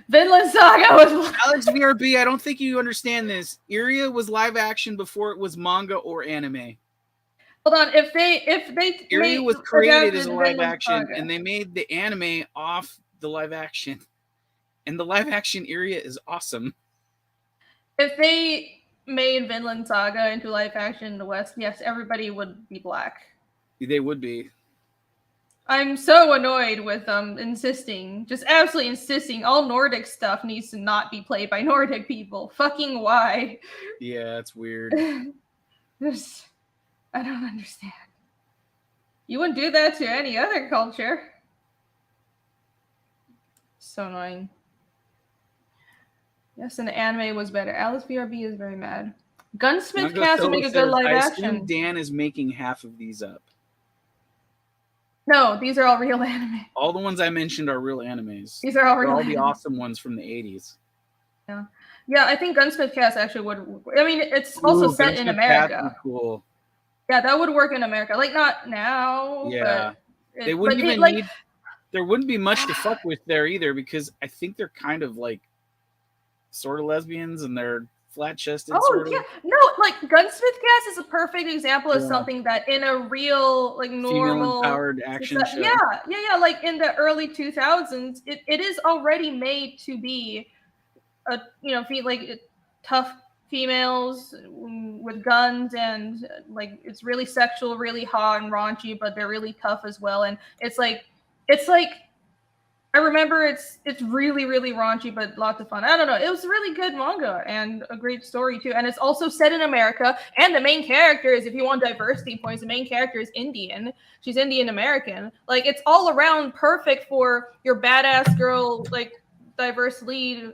Vinland Saga was Alex BRB, I don't think you understand this. Iria was live action before it was manga or anime. Hold on, if they Iria was created as a live action, and they made the anime off the live action, and the live action Iria is awesome. If they made Vinland Saga into live action in the West, yes, everybody would be black. They would be. I'm so annoyed with just absolutely insisting all Nordic stuff needs to not be played by Nordic people. Fucking why? Yeah, it's weird. I don't understand. You wouldn't do that to any other culture. So annoying. Yes, and the anime was better. Alice BRB is very mad. Gunsmith Cast will make a good live action. Dan is making half of these up. No, these are all real anime. All the ones I mentioned are real animes. These are all real all the awesome ones from the 80s. Yeah, I think Gunsmith Cast actually would. I mean, it's also set in America. Cool. Yeah, that would work in America. Like, not now. Yeah. They wouldn't even need... There wouldn't be much to fuck with there either, because I think they're kind of like sort of lesbians and they're flat-chested. Oh, yeah. No, like, Gunsmith Cast is a perfect example of something that in a real, like, normal... female-empowered action show. Yeah. Like, in the early 2000s, it is already made to be, tough females with guns, and, like, it's really sexual, really hot and raunchy, but they're really tough as well. And it's like... I remember it's really, really raunchy, but lots of fun. I don't know. It was a really good manga and a great story too. And it's also set in America. And the main character is, if you want diversity points, the main character is Indian. She's Indian American. Like, it's all around perfect for your badass girl, like, diverse lead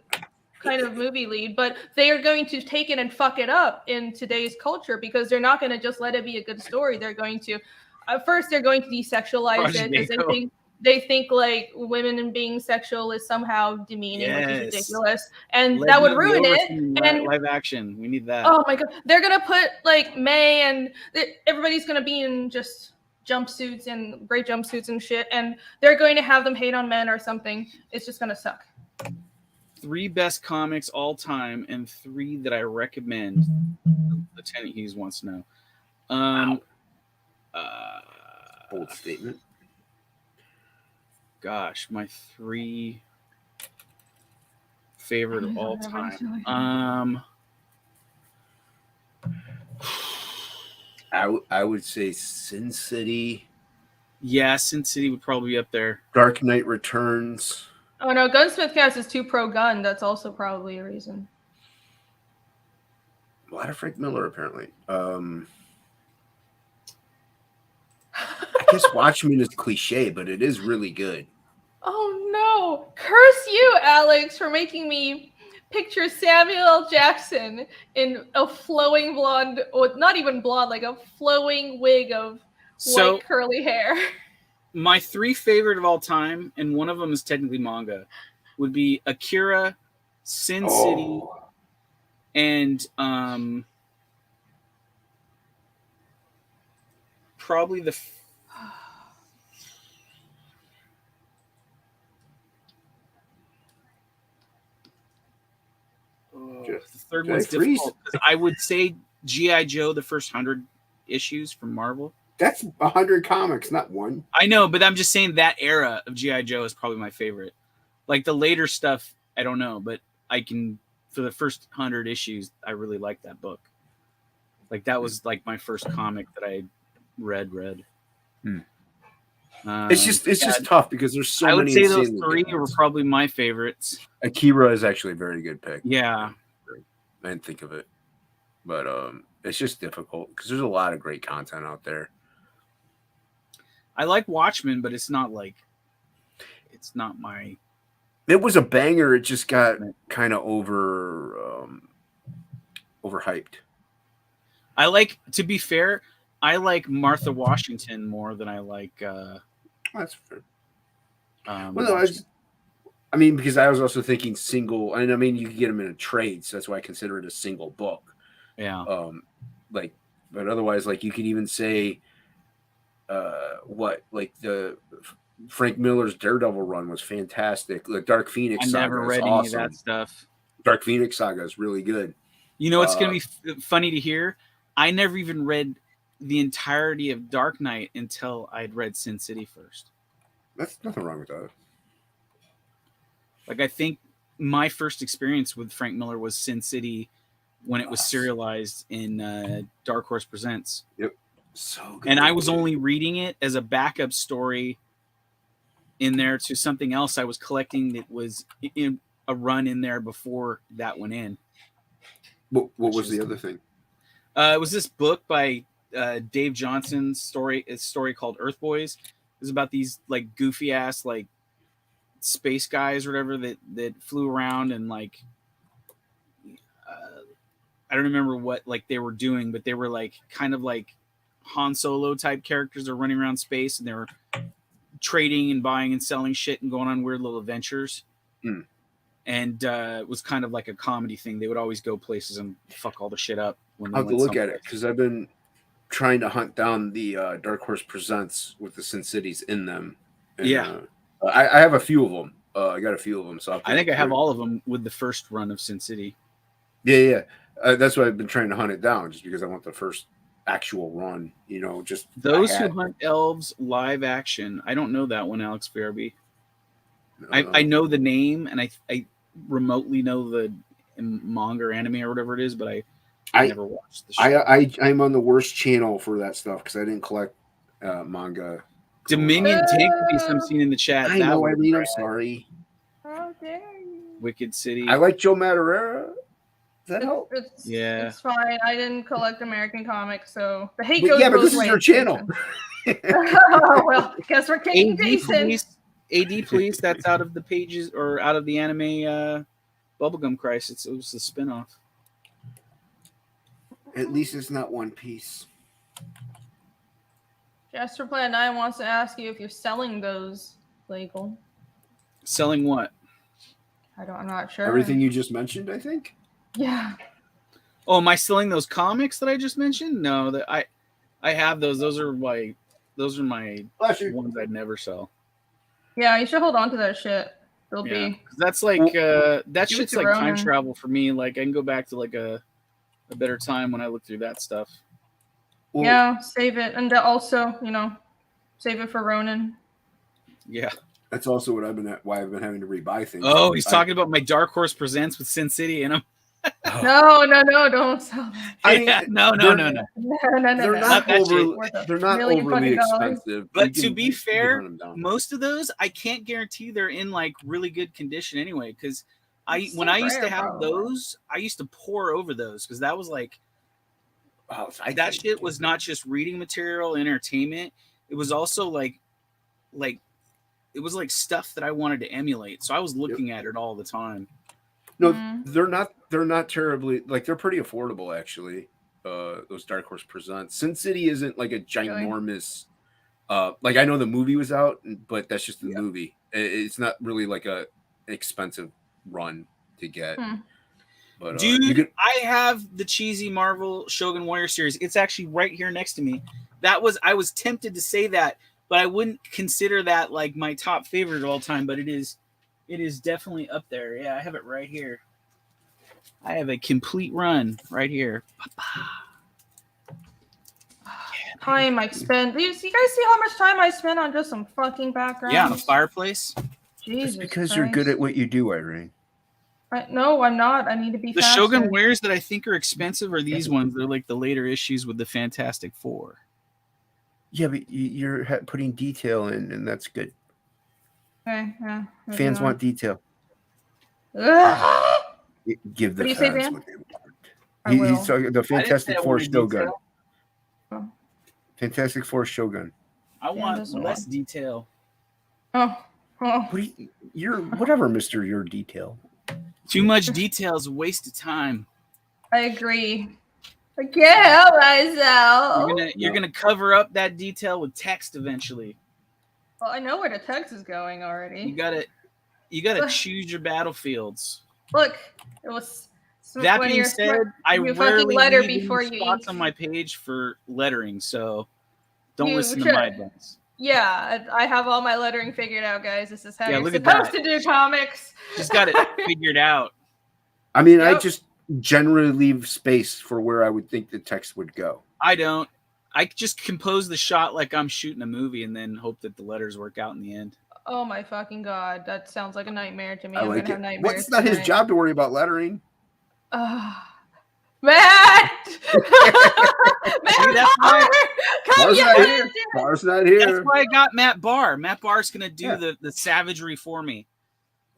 kind of movie lead. But they are going to take it and fuck it up in today's culture, because they're not going to just let it be a good story. They're going to, first, they're going to desexualize it, because they think like women and being sexual is somehow demeaning, which is ridiculous, and that would ruin it. And live action, we need that. Oh my god, they're gonna put like May, and everybody's gonna be in just jumpsuits and great jumpsuits and shit, and they're going to have them hate on men or something. It's just gonna suck. 3 best comics all time, and 3 that I recommend. Lieutenant Hughes wants to know. Bold statement. Gosh, my 3 favorite of all time. I would say Sin City. Yeah, Sin City would probably be up there. Dark Knight Returns. Oh no, Gunsmith Cast is too pro-gun. That's also probably a reason. A lot of Frank Miller, apparently. I guess Watchmen is cliche, but it is really good. Oh no! Curse you, Alex, for making me picture Samuel L. Jackson in a flowing blonde, or not even blonde, like a flowing wig of white curly hair. My 3 favorite of all time, and one of them is technically manga, would be Akira, Sin City, and probably the third one's difficult. I would say G.I. Joe, the first 100 issues from Marvel. That's 100 comics, not one. I know, but I'm just saying that era of G.I. Joe is probably my favorite. Like the later stuff, I don't know, but I can, for the first 100 issues, I really liked that book. Like that was like my first comic that I read. It's just tough because there's so many. I would say those 3 were probably my favorites. Akira is actually a very good pick. Yeah, I didn't think of it, but it's just difficult because there's a lot of great content out there. I like Watchmen, but it's not my. It was a banger. It just got kind of overhyped. I like, to be fair, I like Martha Washington more than I like. That's fair. I mean, because I was also thinking single, and I mean, you could get them in a trade, so that's why I consider it a single book. Yeah. But otherwise, like you could even say, like the Frank Miller's Daredevil run was fantastic. The Dark Phoenix Saga. I never read any of that stuff. Dark Phoenix Saga is really good. You know, it's going to be funny to hear. I never even read the entirety of Dark Knight until I'd read Sin City first. That's nothing wrong with that. Like, I think my first experience with Frank Miller was Sin City when it was serialized in Dark Horse Presents. Yep. So good. And I was only reading it as a backup story in there to something else I was collecting that was in a run in there before that went in. What was the other thing? It was this book by Dave Johnson's story. It's a story called Earth Boys. It was about these like goofy ass like space guys or whatever that flew around and like I don't remember what like they were doing, but they were like kind of like Han Solo type characters that are running around space, and they were trading and buying and selling shit and going on weird little adventures. And it was kind of like a comedy thing. They would always go places and fuck all the shit up. When I'll have to look at it because I've been trying to hunt down the Dark Horse Presents with the Sin Cities in them. And, yeah. I have a few of them. I got a few of them. So I think I have all of them with the first run of Sin City. Yeah. That's why I've been trying to hunt it down, just because I want the first actual run. You know, just Those Who Hunt Elves live action. I don't know that one, Alex Farabee. I know the name, and I remotely know the manga or anime or whatever it is, but I never watched the show. I'm on the worst channel for that stuff because I didn't collect manga. Dominion Tank piece I'm seeing in the chat. I know, Eileen, I'm sorry. How dare you? Wicked City. I like Joe Madureira. Does that help? It's fine. I didn't collect American comics, so the hate goes but both this is ways. your channel. Oh, well, guess we're kicking Jason. AD, please. That's out of the pages or out of the anime Bubblegum Crisis. It was the spinoff. At least it's not One Piece. Jester Plan 9 wants to ask you if you're selling those legal. Selling what? I'm not sure. Everything you just mentioned, I think. Yeah. Oh, am I selling those comics that I just mentioned? No, that I have those. Those are my ones I'd never sell. Yeah, you should hold on to that shit. They'll be. That's like that shit's like time travel for me. Like I can go back to like a better time when I look through that stuff. Well, yeah, save it, and also, you know, Save it for Ronin. Yeah. That's also what why I've been having to rebuy things. Oh, he's talking about my Dark Horse Presents with Sin City in them. No, don't sell that. No. They're not overly expensive. But to be fair, most of those I can't guarantee they're in like really good condition anyway. Because when I used to have those, I used to pour over those because that was like, that shit was not just reading material, entertainment. It was also like it was like stuff that I wanted to emulate. So I was looking at it all the time. No, they're not terribly, like, they're pretty affordable actually. Those Dark Horse Presents. Sin City isn't like a ginormous like, I know the movie was out, but that's just the movie. It's not really like an expensive run to get. But dude, I have the cheesy Marvel Shogun Warrior series. It's actually right here next to me. I was tempted to say that, but I wouldn't consider that like my top favorite of all time, but it is definitely up there. Yeah, I have it right here. I have a complete run right here. Time I spend. Do you guys see how much time I spend on just some fucking background? Yeah, on a fireplace. Jesus It's because Christ. you're good at what you do, Irene. No, I'm not. I need to be The faster. Shogun Wares that I think are expensive are these ones. They're like the later issues with the Fantastic Four. Yeah, but you're putting detail in, and that's good. Okay, yeah. Fans want detail. Ugh. Give the What do you say, fans Dan? what they want. He's talking the Fantastic Four Shogun. Oh. Fantastic Four Shogun. I want less detail. Oh. You're whatever, Mr. Your detail. Too much detail is a waste of time. I agree. I can't help myself. You're gonna cover up that detail with text eventually. Well, I know where the text is going already. You gotta choose your battlefields. Look, it was. That being said, I rarely letter leave before spots on my page for lettering, so don't listen to my advice. Yeah, I have all my lettering figured out, guys. This is how you're look supposed to do comics. Just got it figured out. I mean, I just generally leave space for where I would think the text would go. I don't. I just compose the shot like I'm shooting a movie and then hope that the letters work out in the end. Oh my fucking god, that sounds like a nightmare to me. I I'm like gonna have nightmares. What's not his job to worry about lettering? Matt! Bar's not here. That's why I got Matt Barr. Matt Barr's gonna do the savagery for me.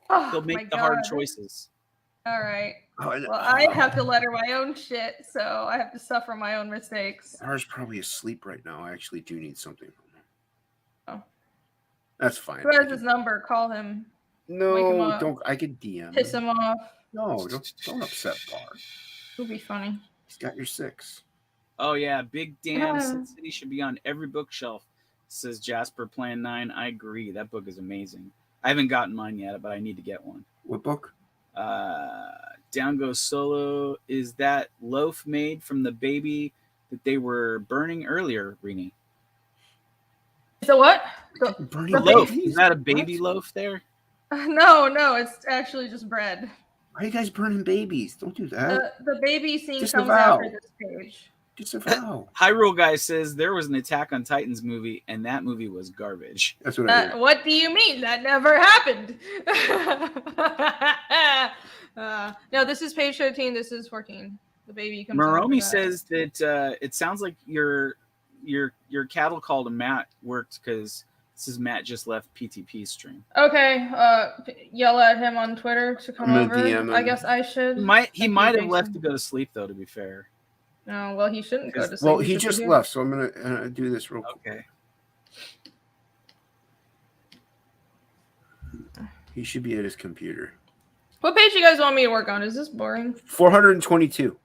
He'll make the hard choices. All right. Well, I have to letter my own shit, so I have to suffer my own mistakes. Bar's probably asleep right now. I actually do need something from him. Oh. That's fine. Who has his number? Call him. No, don't. I could DM. Piss him off. No, don't upset Bar. It'll be funny. He's got your 6. Oh yeah, Big Damn Sin City should be on every bookshelf. Says Jasper Plan 9. I agree. That book is amazing. I haven't gotten mine yet, but I need to get one. What book? Down Goes Solo. Is that loaf made from the baby that they were burning earlier, Rini? So what? The loaf. Is that a baby loaf there? No, it's actually just bread. Why are you guys burning babies? Don't do that. The baby scene comes after this page. Disavow. Hyrule Guy says there was an Attack on Titans movie, and that movie was garbage. That's what I heard. What do you mean? That never happened. No, this is page 13. This is 14. The baby comes. Moromi says that it sounds like your cattle call to Matt worked because this is Matt just left PTP stream. Okay, yell at him on Twitter to come over. DM I guess I should. He might have left to go to sleep though. To be fair. No, well, he shouldn't go to sleep. Well, he just left, so I'm gonna do this real quick. Okay. He should be at his computer. What page you guys want me to work on? Is this boring? 422.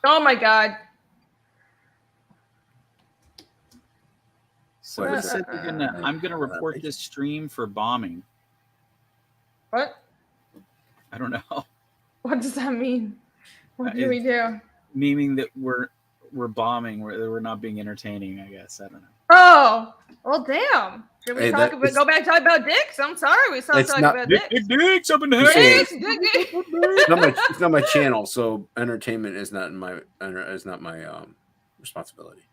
Oh my god. So I said I'm gonna report this stream for bombing. What? I don't know. What does that mean? What do we do? Meaning that we're bombing, we're not being entertaining, I guess. I don't know. Oh, well, damn. Did we go back talk about dicks? I'm sorry, we stopped talking about dicks. Dicks up in the head. It's not my channel, so entertainment is not my responsibility.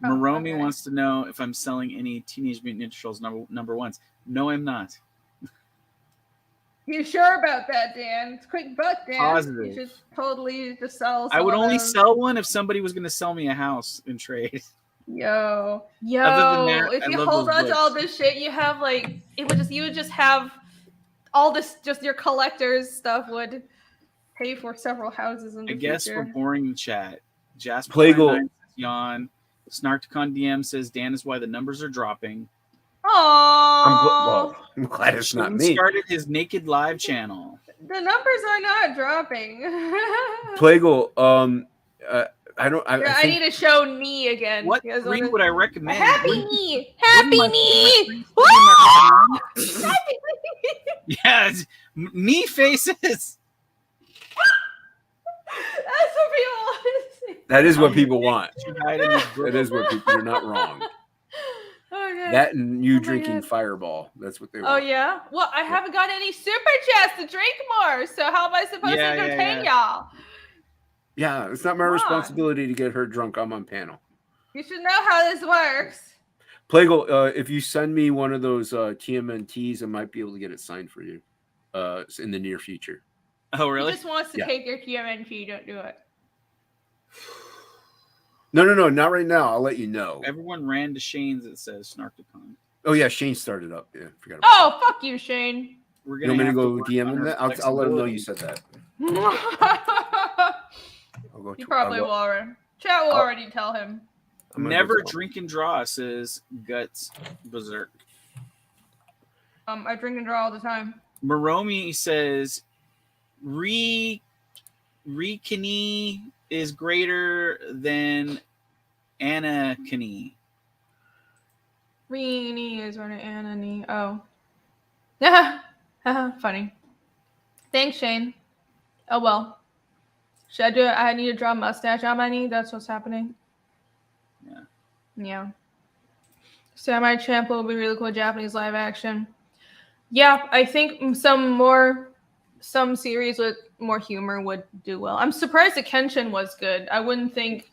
Maromi wants to know if I'm selling any Teenage Mutant Ninja Turtles number ones. No, I'm not. You sure about that, Dan? It's quick buck, Dan. Positive. You should totally just sell. I would only sell one if somebody was going to sell me a house in trade. Yo. Other than that, if you hold on to all this shit, you have like you would just have all this. Just your collector's stuff would pay for several houses in the future. I guess we're boring the chat. Jasper Playgul yawn. Snarkticon DM says Dan is why the numbers are dropping. Oh, I'm glad it's not me. He started his naked live channel. The numbers are not dropping. Playgul, I need to show knee again. What breed would I recommend? Happy knee. Happy knee. Happy knee. Yeah, knee faces. That's what people want to see. That is what people want. That is what people. You're not wrong. Okay. That and you drinking Fireball. That's what they want. Oh yeah. Well, I haven't got any super chats to drink more. So how am I supposed to entertain y'all? Yeah, it's not my responsibility to get her drunk. I'm on panel. You should know how this works. Playgul, if you send me one of those TMNTs, I might be able to get it signed for you in the near future. Oh, really? He just wants to take your TMNT. Don't do it. No, not right now. I'll let you know. Everyone ran to Shane's, it says Snarkticon. Oh, yeah, Shane started up. Yeah, forgot about that. Fuck you, Shane. We're going to go DM him that? I'll let him know you said that. He probably will already. Chat will already tell him. Never drink and draw, says Guts Berserk. I drink and draw all the time. Maromi says Rekini is greater than Anakini. Rini is greater than Anani. Oh. Yeah. Funny. Thanks, Shane. Oh, well. Should I do it? I need to draw a mustache on my knee. That's what's happening. Yeah. Samurai Champloo will be really cool Japanese live action. Yeah, I think some series with more humor would do well. I'm surprised that Kenshin was good. I wouldn't think.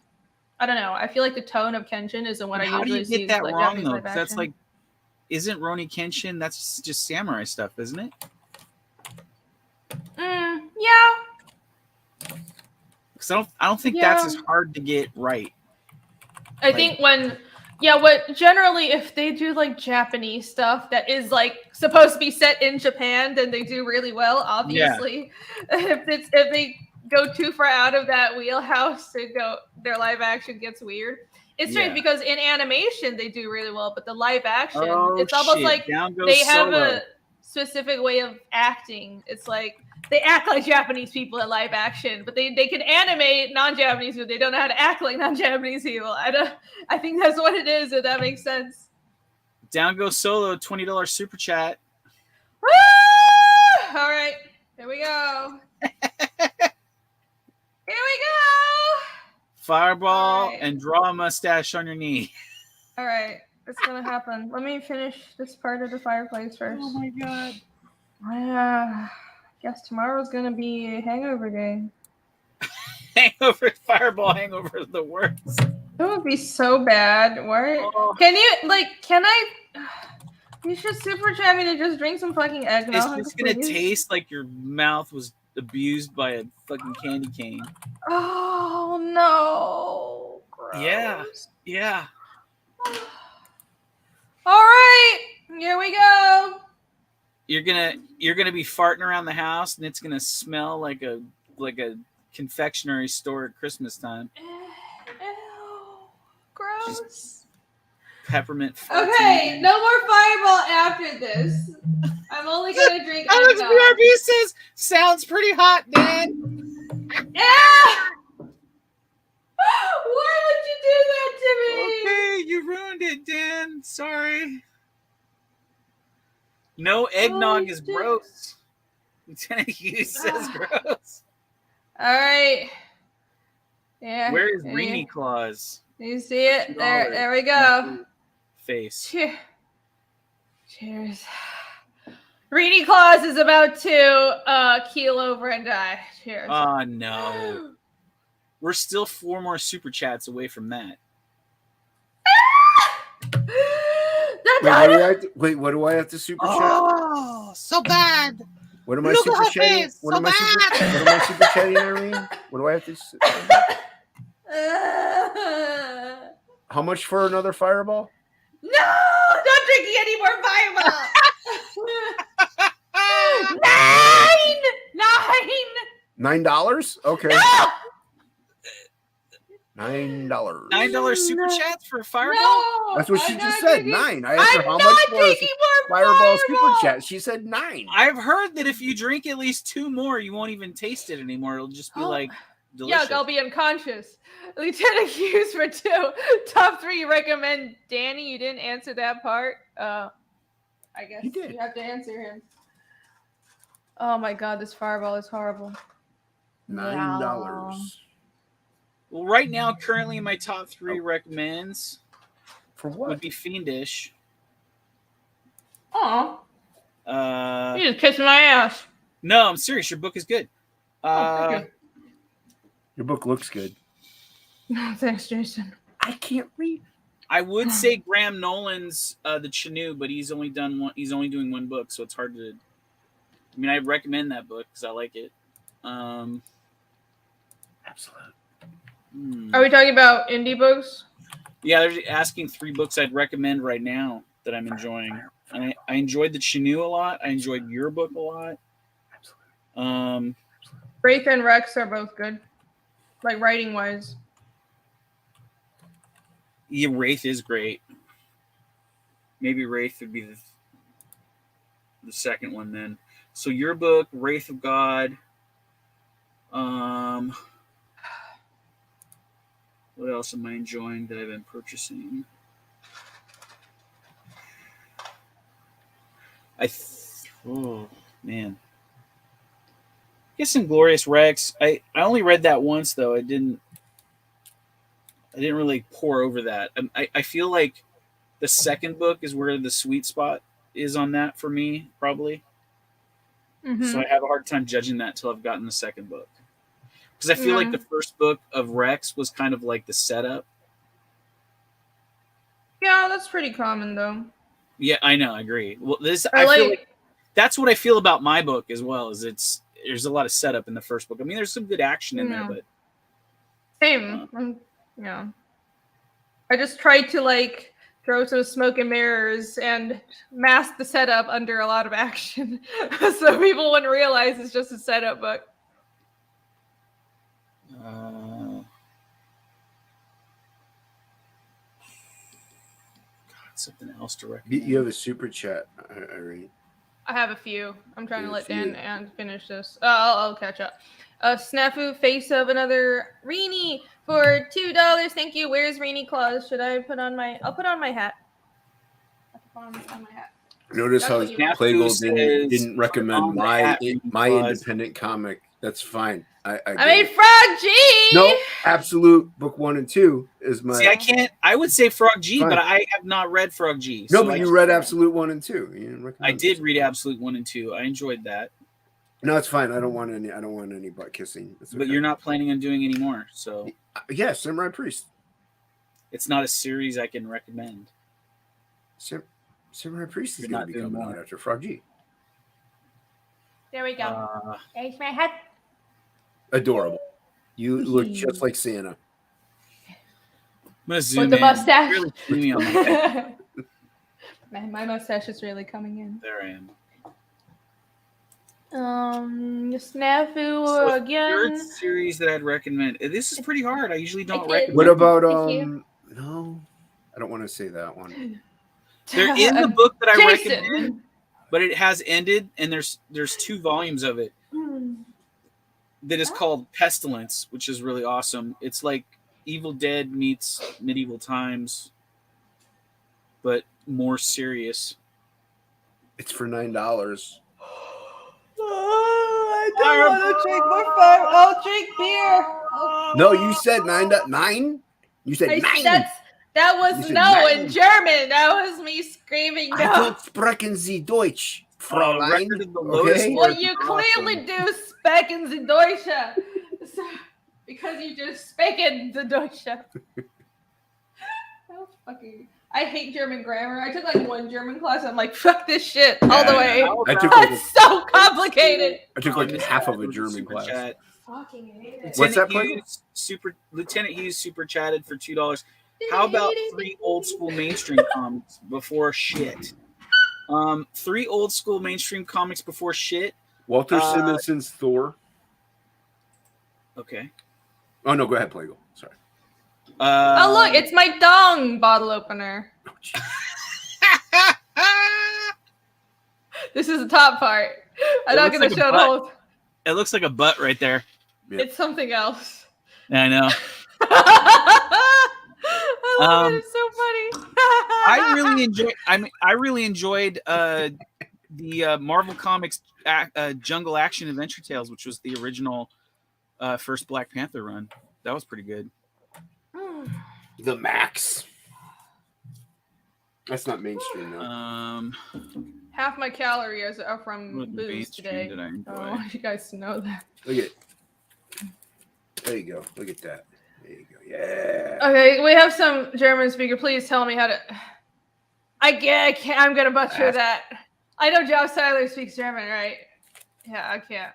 I don't know. I feel like the tone of Kenshin isn't what I usually see. How do you get that wrong though? That's like, isn't Roni Kenshin? That's just samurai stuff, isn't it? Yeah. Because I don't think that's as hard to get right. I think generally if they do like Japanese stuff that is like supposed to be set in Japan, then they do really well, obviously. Yeah. If they go too far out of that wheelhouse, their live action gets weird. It's strange because in animation they do really well, but the live action, it's almost like they have a specific way of acting. It's like they act like Japanese people in live action, but they can animate non-Japanese people. They don't know how to act like non-Japanese people. I think that's what it is, if that makes sense. Down Go Solo, $20 super chat. Woo! All right, here we go. Here we go. Fireball and draw a mustache on your knee. All right, it's gonna happen. Let me finish this part of the fireplace first. Oh my god. I guess tomorrow's gonna be hangover day. Hangover, Fireball hangover is the worst. It would be so bad. What? Oh. Can I? You should super chat me to just drink some fucking eggnog. It's just gonna taste like your mouth was abused by a fucking candy cane. Oh no. Gross. Yeah. All right, here we go. You're gonna be farting around the house, and it's gonna smell like a confectionery store at Christmas time. Ew, gross. Just peppermint. Okay, no more Fireball after this. I'm only gonna drink. Alex BRB says sounds pretty hot, Dan. Yeah. Why would you do that to me? Okay, you ruined it, Dan. Sorry. No eggnog is gross. Lieutenant Hughes says gross. All right. Yeah. Where is Reenie Claus? You see it? There we go. Face. Cheers. Reenie Claus is about to keel over and die. Cheers. Oh no. We're still 4 more super chats away from that. What do I have to super chat? Oh, so bad. What am I super chatting? What am I super chatting, Irene? What do I have to? How much for another fireball? No, not drinking any more fireball. $9? Okay. No! $9. $9 super chats for a fireball? No, That's what she just said. drinking, 9. I asked her how much for a fireball super chat. She said 9. I've heard that if you drink at least 2 more, you won't even taste it anymore. It'll just be like delicious. Yuck, I'll be unconscious. Lieutenant Hughes for 2. Top 3 recommend Danny. You didn't answer that part. I guess you have to answer him. Oh my god, this fireball is horrible. $9. Well, right now, currently my top 3 recommends for what would be Fiendish. Oh, you just kissed my ass. No, I'm serious. Your book is good. Thank you. Your book looks good. No, thanks, Jason. I can't read. I would say Graham Nolan's The Canoe, but he's only doing 1 book, so it's hard to. I mean, I recommend that book because I like it. Absolutely. Are we talking about indie books? Yeah, they're asking 3 books I'd recommend right now that I'm enjoying. And I enjoyed The Canoe a lot. I enjoyed your book a lot. Absolutely. Wraith and Rex are both good, like writing wise. Yeah, Wraith is great. Maybe Wraith would be the second one then. So your book, Wraith of God. What else am I enjoying that I've been purchasing? Oh man. I guess Inglorious Rex. I only read that once though. I didn't really pour over that. I feel like the second book is where the sweet spot is on that for me, probably. Mm-hmm. So I have a hard time judging that until I've gotten the second book. Because I feel like the first book of Rex was kind of like the setup. Yeah, that's pretty common though. Yeah, I know. I agree. Well, I like, feel like that's what I feel about my book as well. Is there's a lot of setup in the first book. I mean, there's some good action in there, but same. Yeah, I just tried to like throw some smoke and mirrors and mask the setup under a lot of action, so people wouldn't realize it's just a setup book. Something else to recommend. You have a super chat, Irene. I have a few. I'm trying to let Dan and finish this. I'll catch up. Snafu, face of another Reenie for $2. Thank you. Where's Reenie Claus? Should I put on my? I'll put on my hat. On my hat. Notice how Playgirl didn't recommend my independent comic. That's fine. I made Frog G. No, Absolute book 1 and 2 is my. See, I can't. I would say Frog G, but I have not read Frog G. No, but you read Absolute 1 and 2. I did read Absolute 1 and 2. I enjoyed that. No, it's fine. I don't want any butt kissing. Okay. But you're not planning on doing any more, so. Yeah, Samurai Priest. It's not a series I can recommend. Samurai Priest is going to be coming out after Frog G. There we go. There's my hat. Adorable. You look just like Santa. I'm gonna zoom with the in. mustache. Really on my mustache is really coming in. There I am. Snafu again. Third series that I'd recommend. This is pretty hard. I usually don't recommend. What about no, I don't want to say that one. They're in the book that I recommend, but it has ended, and there's 2 volumes of it. That is called Pestilence, which is really awesome. It's like Evil Dead meets medieval times, but more serious. It's for $9. I don't want to drink more fire. I'll drink beer. No, you said 9. You said 9. That was no in German. That was me screaming no. I don't sprechen Sie Deutsch, Fräulein. Okay? Well, you clearly do sprechen Sie Deutsch. Because you just sprechen the Deutsch. That was fucking I hate German grammar. I took like one German class. I'm like, fuck this shit all the way. I took like, It's so complicated. I took like half of a German class. Chat. Fucking hate it. What's that, Lieutenant Hughes super chatted for $2. How about 3 old school mainstream comics before shit? 3 old school mainstream comics before shit. Walter Simonson's Thor. Okay. Oh no, go ahead, Plagle. Sorry. Oh look, it's my dong bottle opener. This is the top part. I'm not gonna show the whole. It looks like a butt right there. Yeah. It's something else. I know. I love it. It's so funny. I really enjoyed the Marvel Comics Jungle Action Adventure Tales, which was the original first Black Panther run. That was pretty good. The Max. That's not mainstream though. Half my calories are from booze today. I want you guys to know that. Look at it. There you go. Look at that. There you go. Yeah. Okay, we have some German speaker. Please tell me how to. I can't. I'm gonna butcher that. I know Joe Seiler speaks German, right? Yeah, I can't.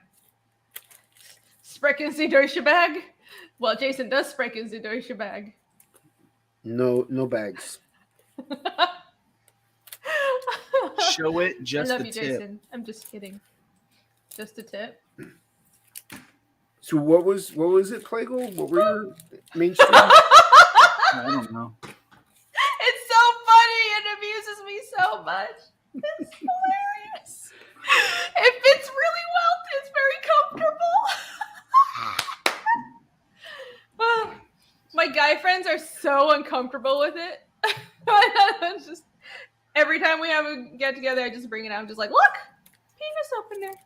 Sprechen Sie Deutsche Bag? Well, Jason does sprechen Sie Deutsche Bag. No bags. Show it just I love the you, tip. Jason. I'm just kidding. Just a tip. So what was it, Plagle? What were your mainstream? I don't know. It's so funny. It amuses me so much. It's hilarious. It fits really well. It's very comfortable. My guy friends are so uncomfortable with it. It's just every time we have a get together, I just bring it out. I'm just like, look, penis open there.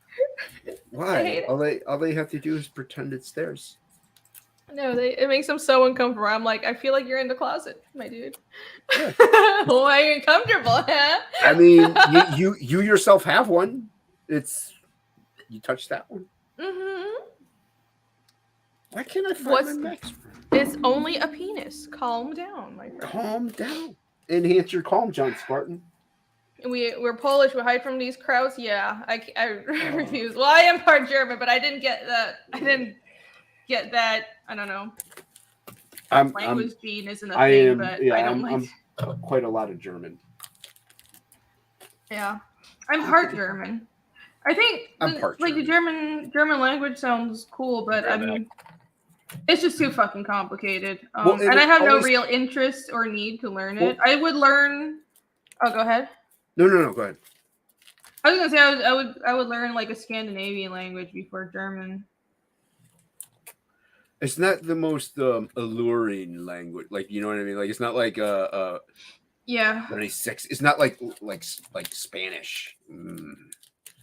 Why? All they have to do is pretend it's theirs. No, it makes them so uncomfortable. I'm like, I feel like you're in the closet, my dude. Yeah. Why are you uncomfortable, huh? I mean, you yourself have one. You touch that one. Mm-hmm. Why can't I find my next one? It's only a penis. Calm down, my friend. Calm down. Enhance your calm, John Spartan. We're Polish. We hide from these crowds. Yeah, I refuse. Well, I am part German, but I didn't get that. I don't know. Language gene isn't a thing, but I don't like. I'm quite a lot of German. Yeah, I'm part German. I think the German language sounds cool, but it's just too fucking complicated. And I have no real interest or need to learn it. I would learn. Oh, go ahead. No, go ahead. I was gonna say I would learn like a Scandinavian language before German. It's not the most alluring language, like, you know what I mean. Like, it's not like yeah, very sexy. It's not like Spanish.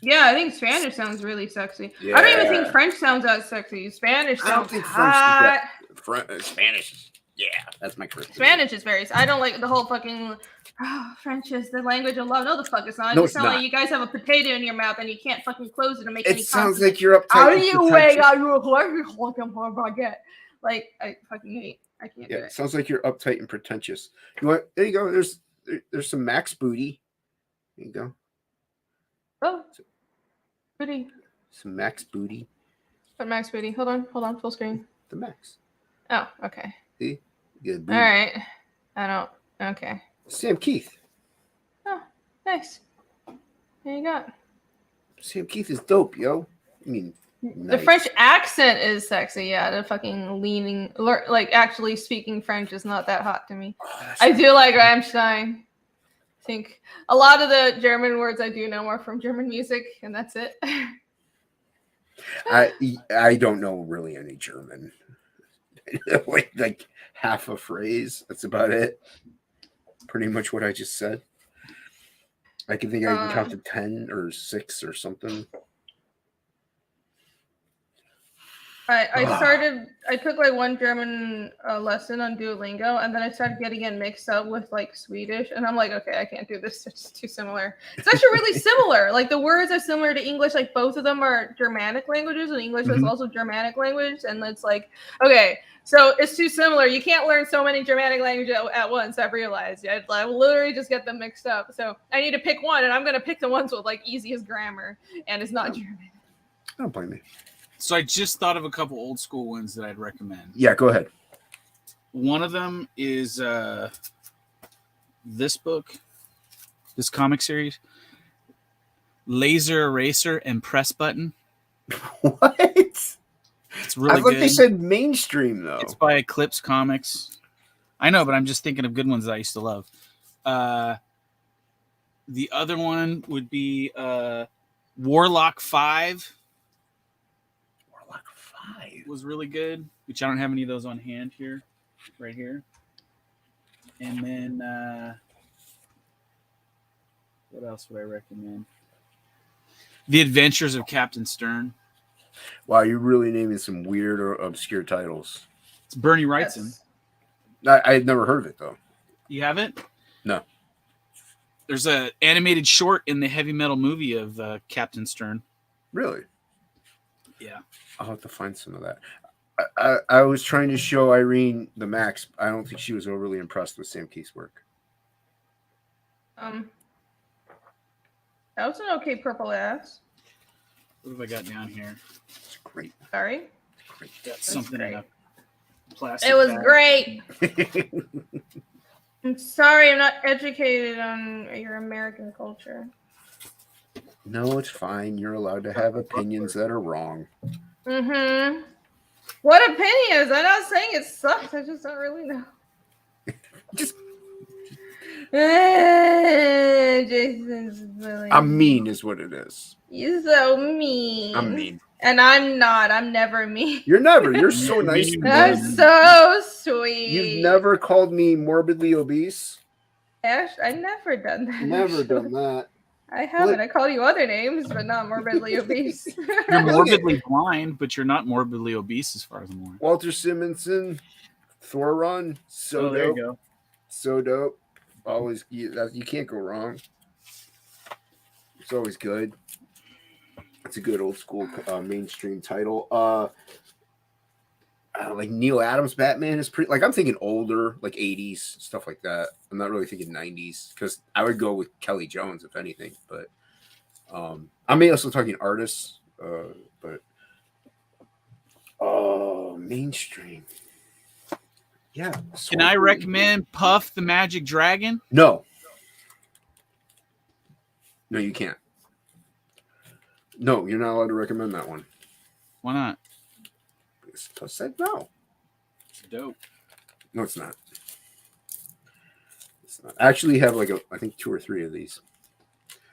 Yeah, I think Spanish sounds really sexy. Yeah. I don't even think French sounds that sexy. Spanish sounds hot. Spanish. Yeah, that's my first. Spanish is very. I don't like the whole fucking. French is the language of love. No, the fuck it's not. No, It sounds like you guys have a potato in your mouth and you can't fucking close it and make any. It sounds like you're uptight. How do you wake up? You're baguette. Like, I fucking hate. I can't do it. It sounds like you're uptight and pretentious. There you go. There's some Max booty. There you go. Oh, booty. Some Max booty. What Max booty? Hold on, full screen. The Max. Oh, okay. See? Good booty. All right. I don't. Okay. Sam Keith. Oh, nice. There you go. Sam Keith is dope, yo. I mean, the French accent is sexy. Yeah, the fucking leaning, like actually speaking French is not that hot to me. I do like Rammstein. I think a lot of the German words I do know are from German music, and that's it. I don't know really any German. like half a phrase. That's about it. Pretty much what I just said. I can think I can count to 10 or 6 or something. I took like one German lesson on Duolingo, and then I started getting it mixed up with like Swedish, and I'm like, okay, I can't do this. It's too similar. It's actually really similar. Like the words are similar to English. Like both of them are Germanic languages, and English is also Germanic language. And it's like, okay, so it's too similar. You can't learn so many Germanic languages at once. I've realized. I literally just get them mixed up. So I need to pick one, and I'm gonna pick the ones with like easiest grammar, and it's not German. Don't blame me. So I just thought of a couple old school ones that I'd recommend. Yeah, go ahead. One of them is this book, this comic series, Laser Eraser and Press Button. What? It's really I thought good. they said mainstream though. It's by Eclipse Comics. I know, but I'm just thinking of good ones that I used to love. The other one would be Warlock 5. Was really good, which I don't have any of those on hand here, right here. And then what else would I recommend? The Adventures of Captain Stern. Wow, you're really naming some weird or obscure titles. It's Bernie Wrightson. I had never heard of it though. You haven't? No. There's an animated short in the heavy metal movie of Captain Stern. Really? Yeah. I'll have to find some of that. I was trying to show Irene the Max. I don't think she was overly impressed with Sam Keith's work. That was an okay purple ass. What have I got down here? It's great. Sorry. Great. Got something in a plastic. It was bag. great. I'm sorry, I'm not educated on your American culture. No, it's fine. You're allowed to have opinions that are wrong. Mm-hmm. What opinions? I'm not saying it sucks. I just don't really know. Just Jason's really I'm mean is what it is. You're so mean. I'm mean. And I'm not. I'm never mean. You're never. You're so nice. I'm so sweet. You've never called me morbidly obese? Ash, I never done that. Never done that. I haven't. I called you other names, but not morbidly obese. You're morbidly blind, but you're not morbidly obese as far as I'm aware. Walter Simonson, Thor Run, so there dope. you go. So dope. Always, you can't go wrong. It's always good. It's a good old school mainstream title. Like Neil Adams Batman is pretty. Like I'm thinking older, like 80s stuff like that. I'm not really thinking 90s because I would go with Kelly Jones if anything. But I'm also talking artists. But mainstream. Yeah. Can I recommend Puff the Magic Dragon? No. No, you can't. No, you're not allowed to recommend that one. Why not? I said no. It's dope. No, it's not. It's not. I actually have I think 2 or 3 of these.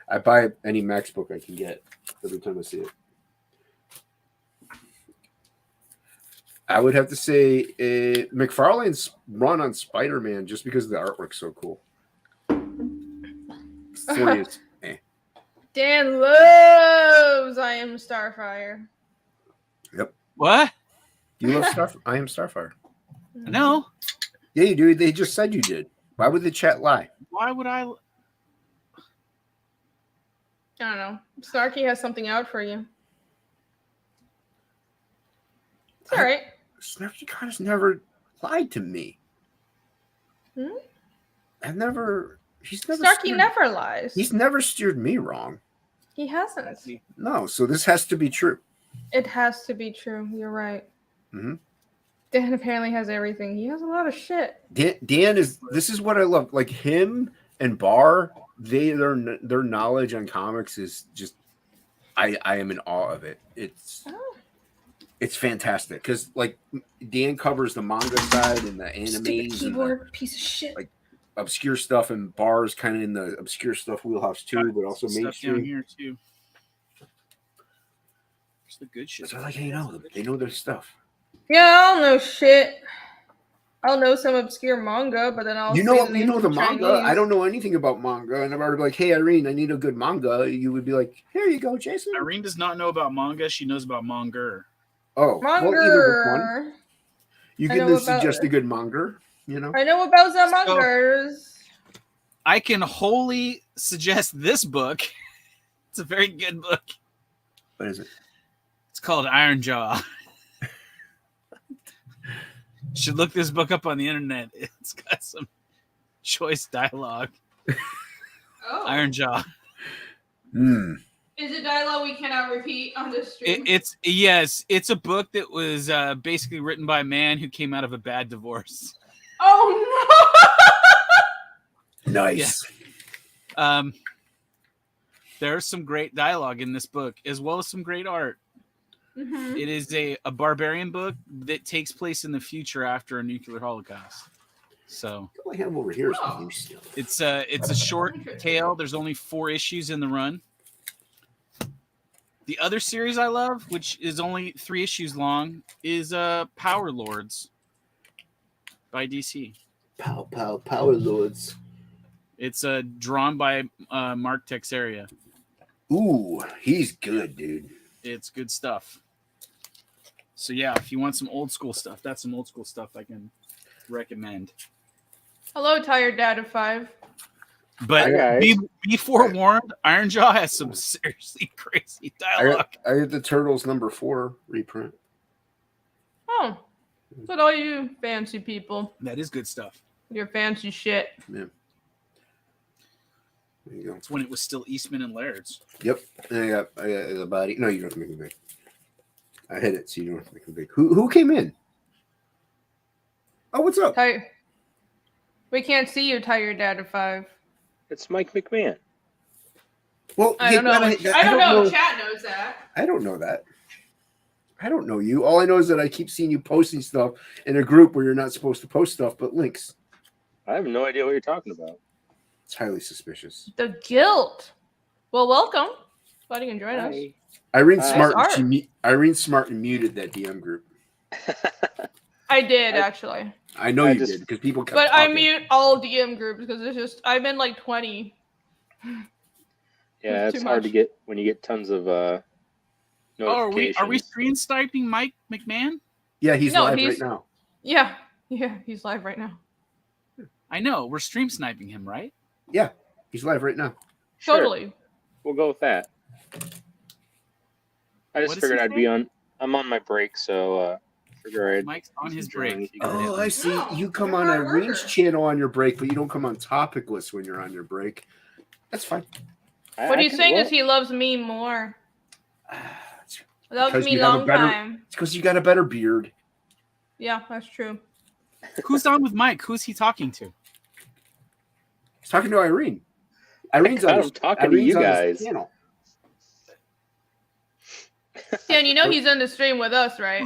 I buy any Max book I can get every time I see it. I would have to say McFarlane's run on Spider-Man just because the artwork's so cool. Story is Dan loves I Am Starfire. Yep. What? You love Starfire? I Am Starfire. No. Yeah, you do. They just said you did. Why would the chat lie? Why would I? I don't know. Snarky has something out for you. It's all right. Snarky has never lied to me. Hmm? He's never. Snarky never lies. He's never steered me wrong. He hasn't. No, so this has to be true. It has to be true. You're right. Mm-hmm. Dan apparently has everything. He has a lot of shit. Dan is. This is what I love. Like him and Barr, their knowledge on comics is just. I am in awe of it. It's fantastic because like Dan covers the manga side and the anime. Keyboard piece of shit. Like obscure stuff, and Barr's kind of in the obscure stuff wheelhouse too, but also mainstream. Down here too. There's the good shit. So I like hanging out with them. They know their stuff. Yeah, I'll know shit. I'll know some obscure manga, but then I'll you know the manga. Chinese. I don't know anything about manga, and if I were like, "Hey, Irene, I need a good manga," you would be like, "Here you go, Jason." Irene does not know about manga. She knows about manga. Oh, Monger. well, either one. You I can know suggest about- a good monger. You know. I know about the mongers. I can wholly suggest this book. It's a very good book. What is it? It's called Iron Jaw. You should look this book up on the internet. It's got some choice dialogue. Oh. Iron Jaw. Hmm. Is it dialogue we cannot repeat on this stream? It's a book that was basically written by a man who came out of a bad divorce. Oh no! Nice. Yeah. There's some great dialogue in this book, as well as some great art. Mm-hmm. It is a barbarian book that takes place in the future after a nuclear holocaust. So I have over here. Oh. it's a short tale. There's only 4 issues in the run. The other series I love, which is only 3 issues long, is Power Lords by DC. Power Lords. It's drawn by Mark Texeria. Ooh, he's good, dude. It's good stuff. So yeah, if you want some old school stuff, that's some old school stuff I can recommend. Hello, Tired Dad of 5. But be forewarned, Iron Jaw has some seriously crazy dialogue. I got the Turtles #4 reprint. Oh, look at all you fancy people. That is good stuff. Your fancy shit. Yeah. There you go. It's when it was still Eastman and Laird's. Yep. And I got a body. No, you don't have to make it big. I hit it, so you don't have to make it big. Who came in? Oh, what's up? We can't see you, Tired Dad of 5. It's Mike McMahon. Well, I don't know. I don't know. Chat knows that. I don't know that. I don't know you. All I know is that I keep seeing you posting stuff in a group where you're not supposed to post stuff, but links. I have no idea what you're talking about. It's highly suspicious. The guilt. Well, welcome. Glad you can join us. Irene Nice Smart muted that DM group. I did actually. I know you did because people kept But talking. I mute all DM groups because it's just I'm in like 20. Yeah, It's it's too hard to much. get when you get tons of notifications. Are we screen sniping Mike McMahon? Yeah, he's No, live he's- right now. Yeah, he's live right now. I know. We're stream sniping him, right? Yeah, he's live right now. Sure, Totally. we'll go with that. I What just is figured his I'd be on. I'm on my break, so figure I'd. Mike's on his join break. if you guys- Oh, I see. No, You come you're on a hard Irene's worker. channel on your break, but you don't come on Topicless when you're on your break. That's fine. What he's saying is he loves me more. Loves Because me you have a long better- time. It's because you got a better beard. Yeah, that's true. Who's on with Mike? Who's he talking to? He's talking to Irene. Irene's I'm on his, talking to you Irene's on his guys. channel. Dan, you know he's in the stream with us, right?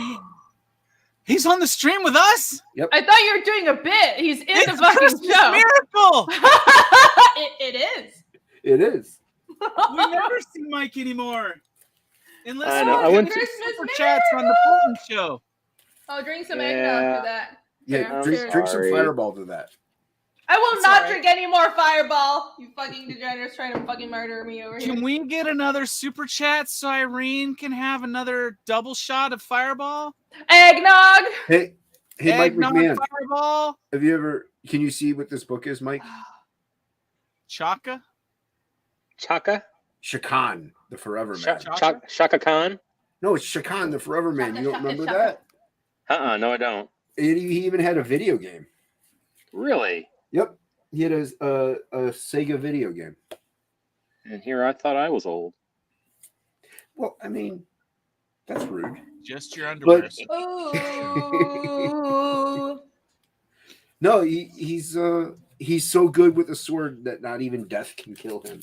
He's on the stream with us? I thought you were doing a bit. He's in It's the fucking Christmas show. miracle! It is. It is. We never see Mike anymore. Unless I know. he I went gets to- super chats on the Fulton show. Oh, drink some Yeah. eggnog for that. Yeah, Cheers. drink some Sorry. Fireball to that. I will It's not alright. drink any more Fireball. You fucking degenerates trying to fucking murder me over here. Can we get another super chat so Irene can have another double shot of Fireball? Eggnog. Hey, Mike Eggnog McMahon, Fireball? have you ever? Can you see what this book is, Mike? Chaka? Chaka? Shakan, the Forever Man. Shaka Khan? No, it's Shakan, the Forever Man. You don't Shaka, remember Shaka. that? No, I don't. He even had a video game. Really? Yep, he had a Sega video game. And here I thought I was old. Well, I mean, that's rude. Just your underwear. But- Ooh. No, he's so good with a sword that not even death can kill him.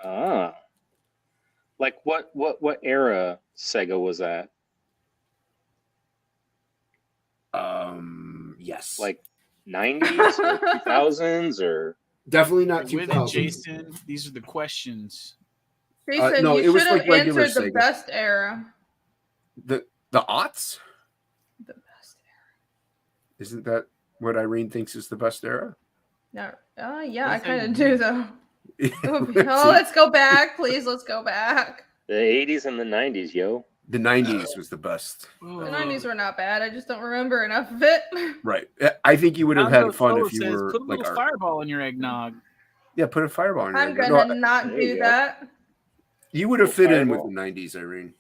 Ah. Like what era Sega was that? Yes, Like 90s or 2000s or definitely not With it, 2000. Jason, these are the questions. Jason, no, you it was should have like regular answered the Sega. best era. The aughts? The best Isn't that what Irene thinks is the best era? era. No. Yeah, I What kind of thing? do though. Oh, let's go back, please. Let's go back. the 80s and the 90s, yo. The 90s was the best. The 90s were not bad. I just don't remember enough of it. Right. I think you would have had fun if you says, were put a little like fireball in your eggnog. Yeah, put a fireball in your I'm eggnog. gonna not do that. You would have fit in with the 90s, Irene.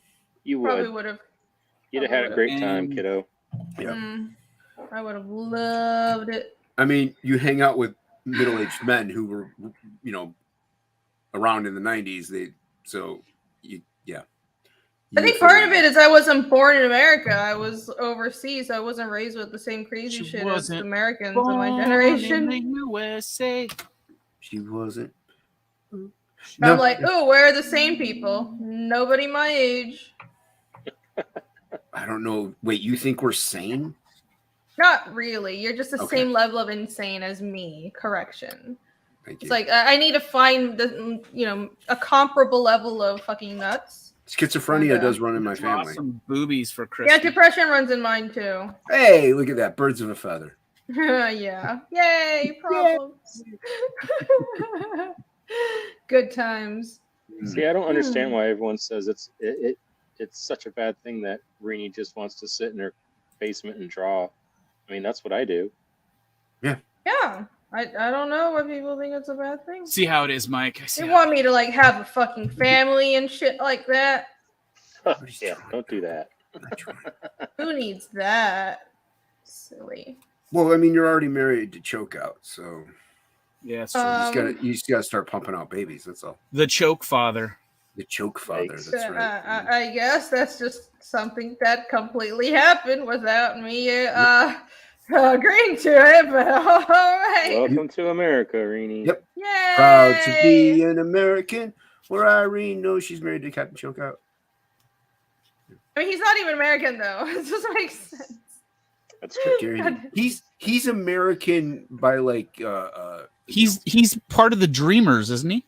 You Probably would have. You'd have had a great time, kiddo. Yeah. I would have loved it. I mean, you hang out with middle-aged men who were, around in the 90s. I think part of it is I wasn't born in America. I was overseas. So I wasn't raised with the same crazy shit as Americans of my generation. In the USA. She wasn't. I'm like, oh, where are the sane people? Nobody my age. I don't know. Wait, you think we're sane? Not really. You're just the same level of insane as me. Correction. Thank you. It's like I need to find a comparable level of fucking nuts. Schizophrenia does run in my family. Some boobies for Christmas. Yeah, depression runs in mine too. Hey, look at that. Birds of a feather. Yeah. Yay, problems. Good times. See, I don't understand why everyone says it's such a bad thing that Rini just wants to sit in her basement and draw. I mean, that's what I do. Yeah. Yeah. I don't know why people think it's a bad thing. See how it is, Mike. They want me to like have a fucking family and shit like that. Yeah, don't do that. Who needs that? Silly. Well, I mean, you're already married to choke out, so yes, you just gotta start pumping out babies. That's all. The choke father. The choke father. That's right. I guess that's just something that completely happened without me agreeing to it, but all right. Welcome to America, Rini. Yep. Yay! Proud to be an American, where Irene knows she's married to Captain Chokeout. I mean, he's not even American though. It doesn't make sense. That's true. He's American by like he's part of the Dreamers, isn't he?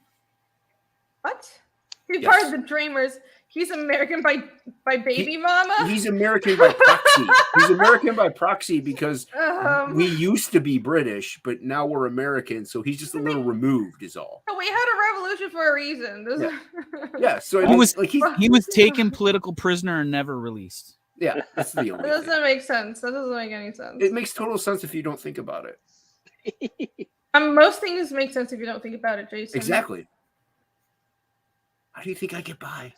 What? He's part of the Dreamers. He's American by baby mama? He's American by proxy. He's American by proxy because we used to be British, but now we're American, so he's just a little removed is all. We had a revolution for a reason. Yeah, so he was taken political prisoner and never released. Yeah, that's the only That doesn't make sense. That doesn't make any sense. It makes total sense if you don't think about it. Most things make sense if you don't think about it, Jason. Exactly. How do you think I get by?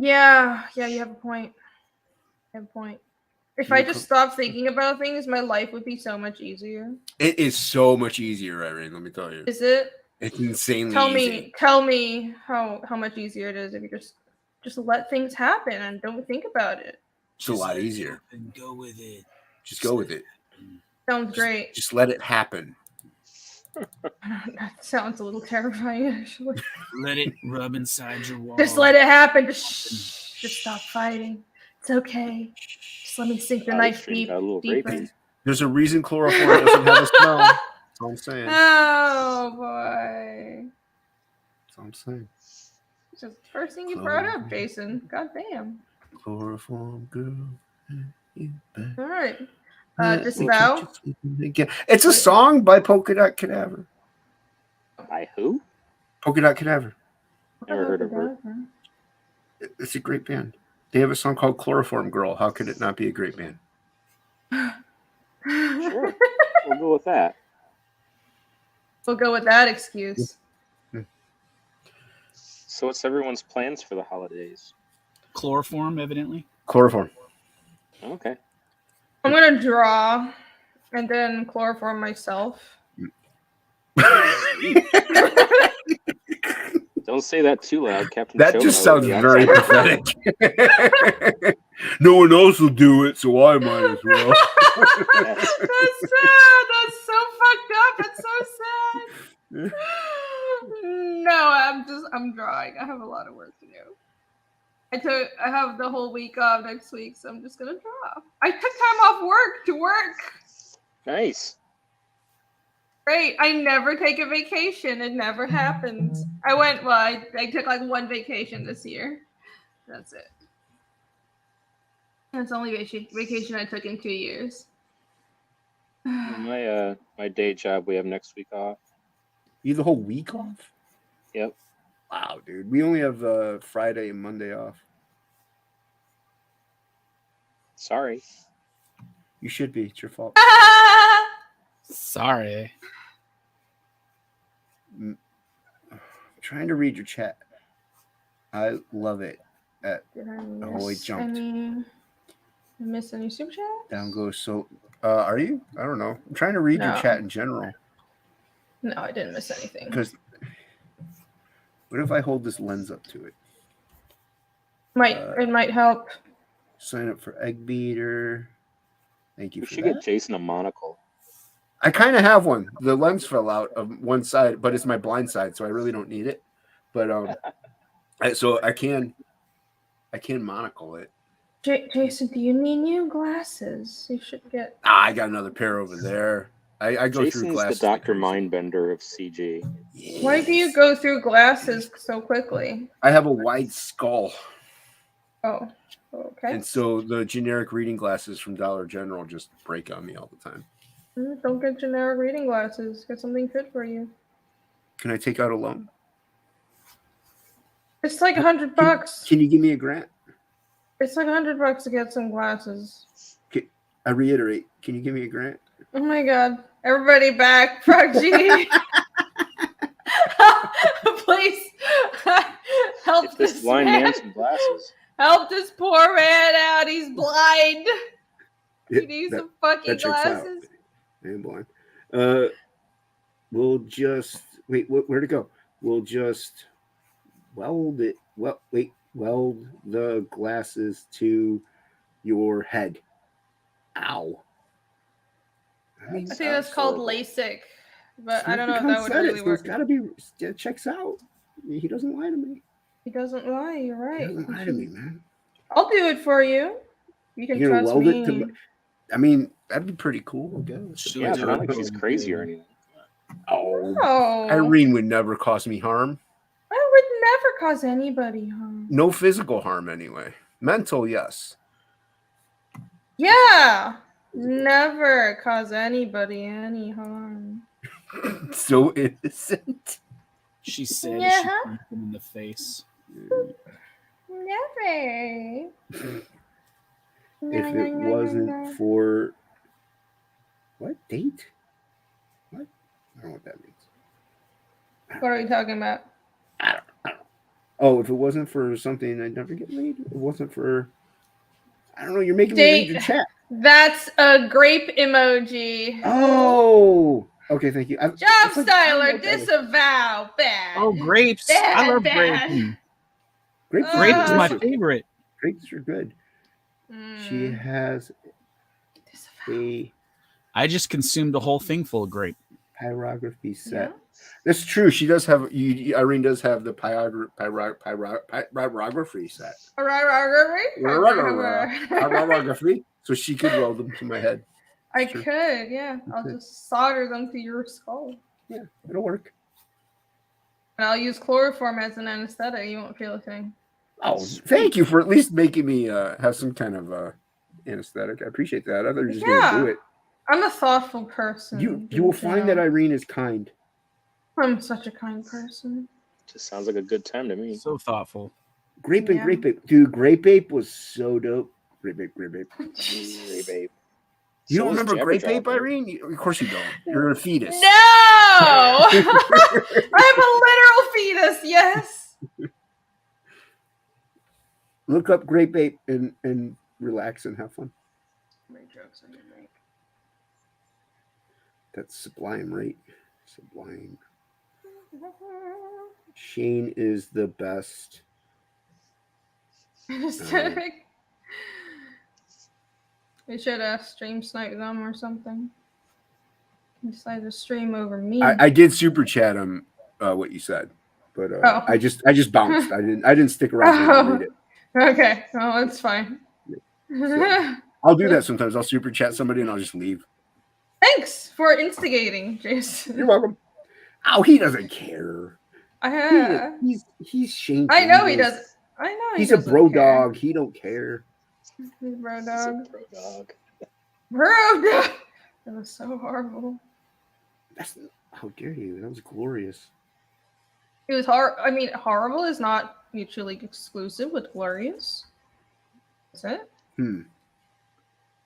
Yeah, you have a point. If I just stopped thinking about things, my life would be so much easier. It is so much easier, Irene, let me tell you. Is it? It's insanely easy. Tell me how much easier it is if you just let things happen and don't think about it. It's a lot easier. And go with it. Just go with it. Sounds great. Just let it happen. That sounds a little terrifying, actually. Let it rub inside your wall. Just let it happen. Just stop fighting. It's okay. Just let me sink the knife deeper. There's a reason chloroform doesn't have a smell. That's all I'm saying. Oh boy. That's all I'm saying. It's just the first thing you brought up, Jason. God damn. Chloroform girl. All right. Disavow. It's a song by Polka Dot Cadaver. By who? Polka Dot Cadaver. Never heard of her. It's a great band. They have a song called Chloroform Girl. How could it not be a great band? Sure. We'll go with that. We'll go with that excuse. So what's everyone's plans for the holidays? Chloroform, evidently. Chloroform. Okay. I'm going to draw and then chloroform myself. Don't say that too loud, Captain. That just sounds very pathetic. No one else will do it, so I might as well. That's sad. That's so fucked up. It's so sad. No, I'm drawing. I have a lot of work to do. I have the whole week off next week, so I'm just gonna draw. I took time off work to work. Nice. Great. I never take a vacation. It never happens. I took like one vacation this year. That's it. That's the only vacation I took in 2 years. My day job, we have next week off. You have the whole week off? Yep. Wow, dude. We only have Friday and Monday off. Sorry. You should be. It's your fault. Sorry. I'm trying to read your chat. I love it. Did I miss any super chats? Down goes so. Are you? I don't know. I'm trying to read your chat in general. No, I didn't miss anything. Because what if I hold this lens up to it? It might help. Sign up for Egg Beater. Thank you. We for should that. get Jason a monocle. I kind of have one. The lens fell out of one side, but it's my blind side, so I really don't need it. But so I can monocle it. Jason, do you need new glasses? You should get. I got another pair over there. I go Jason's through glasses. The Dr. Mindbender of CG. Yes. Why do you go through glasses so quickly? I have a wide skull. Oh, okay. And so the generic reading glasses from Dollar General just break on me all the time. Don't get generic reading glasses. Get something fit for you. Can I take out a loan? It's like $100. Can you give me a grant? It's like $100 to get some glasses. I reiterate, can you give me a grant? Oh my god. Everybody back. Prodigy. Please help Get this this blind man. man some glasses. Help this poor man out. He's blind. He needs some fucking that checks out. glasses. I am blind. We'll just wait. Where to go? We'll just weld it. Weld the glasses to your head. Ow. I think that's called LASIK, but I don't know if Because that would said really it, so work. It's got to be. It checks out. He doesn't lie to me. He doesn't lie. You're He right. doesn't lie to me, man. I'll do it for you. You can You're gonna trust weld me. it to. I mean, that'd be pretty cool, I guess. Yeah, it's not like she's crazy or anything. Oh, Irene would never cause me harm. I would never cause anybody harm. No physical harm, anyway. Mental, yes. Yeah, never cause anybody any harm. So innocent. She said Yeah. she punched him in the face. Never. If it wasn't for what date? What? I don't know what that means. What are you talking about? I don't know. Oh, if it wasn't for something, I'd never get laid. It wasn't for. I don't know. You're making me read your chat. That's a grape emoji. Oh. Okay, thank you. Job styler, disavow. Bad. Oh, grapes. Bad, I love bad. grapes. Grapes Grapes is my delicious. favorite. Grapes are good. She has a I just consumed a whole thing full of grape. pyrography set. Yeah. That's true. She does have. Irene does have the pyrography set. Pyrography. So she could weld them to my head. I Sure. could, yeah. I'll just solder them to your skull. Yeah, it'll work. And I'll use chloroform as an anesthetic. You won't feel a thing. Oh, thank you for at least making me have some kind of anesthetic. I appreciate that. I thought you were just gonna do it. I'm a thoughtful person. You will find that Irene is kind. I'm such a kind person. Just sounds like a good time to me. So thoughtful. Grape and Yeah. Grape Ape. Dude, Grape Ape was so dope. Grape Ape. Grape Ape. You So don't was remember Grape Ape, Jabberjaw. Irene? Of course you don't. You're a fetus. No! I'm a literal fetus, yes. Look up Grape Ape and relax and have fun. That's sublime, right? Sublime. Shane is the best. Anesthetic. We should stream snipe them or something. You decide to stream over me. I did super chat him what you said, but Oh. I just bounced. I didn't stick around and read it. Okay, well, that's fine. So- I'll do that sometimes. I'll super chat somebody and I'll just leave. Thanks for instigating, Jason. You're welcome. Oh, he doesn't care. He's Shane. I know he doesn't. I know He's a doesn't bro care. dog. He don't care. He's a bro He's a dog. pro dog. Bro dog. That was so horrible. How dare you? That was glorious. It was hard. I mean, horrible is not mutually exclusive with glorious. Is it?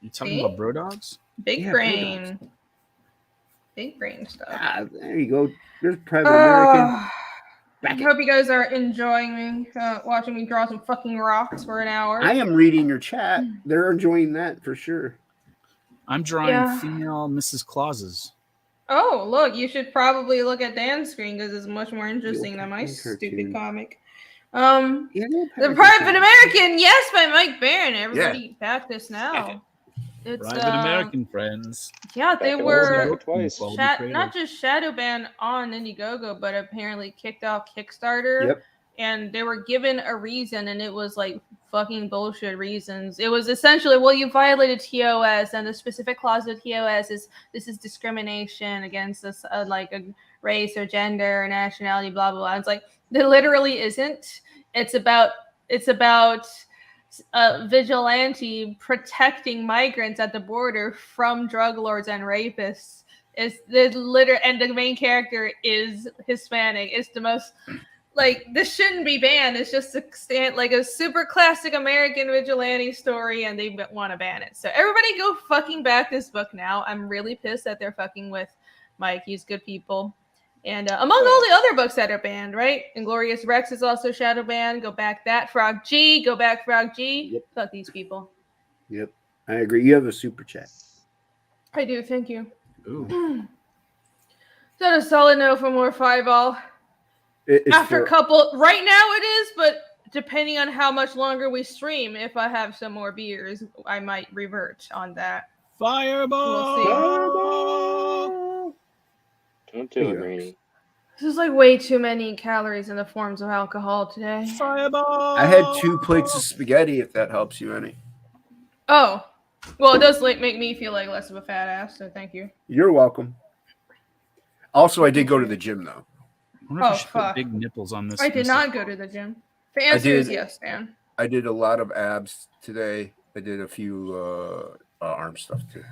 You talking about bro dogs? Big brain. Big brain stuff. Ah, there you go. There's Private American. I hope you guys are enjoying me, watching me draw some fucking rocks for an hour. I am reading your chat. They're enjoying that for sure. I'm drawing female Mrs. Clauses. Oh, look, you should probably look at Dan's screen because it's much more interesting than my stupid comic. The Private American, yes, by Mike Barron. Everybody back this now. It's Private American friends. Yeah, they were twice. not just shadow banned on Indiegogo, but apparently kicked off Kickstarter. Yep. And they were given a reason, and it was like fucking bullshit reasons. It was essentially, well, you violated TOS, and the specific clause of TOS is this is discrimination against this, like a race or gender or nationality, blah blah blah. It's like it literally isn't. It's about vigilante protecting migrants at the border from drug lords and rapists. It's the and the main character is Hispanic. It's the most. Like, this shouldn't be banned. It's just a super classic American vigilante story, and they want to ban it. So everybody go fucking back this book now. I'm really pissed that they're fucking with Mike. He's good people. And among all the other books that are banned, right? Inglorious Rex is also shadow banned. Go back that. Frog G. Go back Frog G. Yep. Fuck these people. Yep. I agree. You have a super chat. I do. Thank you. Ooh. Is that a solid no for more Fireball? After a couple, right now it is, but depending on how much longer we stream, if I have some more beers, I might revert on that. Fireball! We'll see. Fireball! Don't do it, Rainy. This is like way too many calories in the forms of alcohol today. Fireball! I had 2 plates of spaghetti, if that helps you any. Oh, well, it does make me feel like less of a fat ass, so thank you. You're welcome. Also, I did go to the gym, though. I wonder if you should put big nipples on this. I did not go to the gym. The answer is yes, Dan. I did a lot of abs today. I did a few arm stuff too.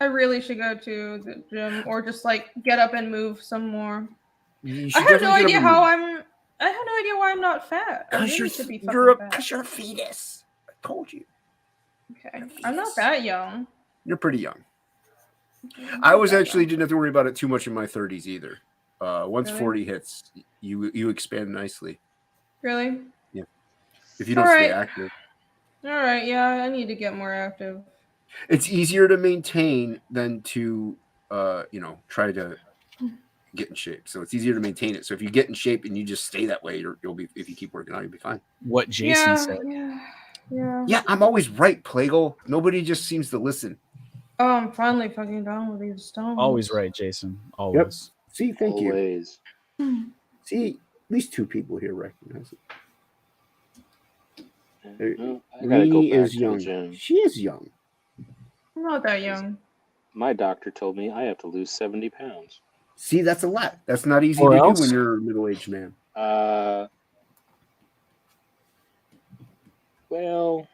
I really should go to the gym or just like get up and move some more. I have no idea why I'm not fat. Because you're a fetus. I told you. Okay, I'm not that young. You're pretty young. I didn't have to worry about it too much in my 30s either. Once 40 hits, you expand nicely. Really? Yeah. If you don't stay active. All right. Yeah, I need to get more active. It's easier to maintain than to, try to get in shape. So it's easier to maintain it. So if you get in shape and you just stay that way, you'll be. If you keep working out, you'll be fine. What Jason said. Yeah. I'm always right, Plagle. Nobody just seems to listen. Oh, I'm finally fucking done with these stones. Always right, Jason. Always. Yep. See, thank Always. you. See, at least 2 people here recognize it. Rini is young. She is young. I'm not that young. My doctor told me I have to lose 70 pounds. See, that's a lot. That's not easy to do when you're a middle-aged man. Well,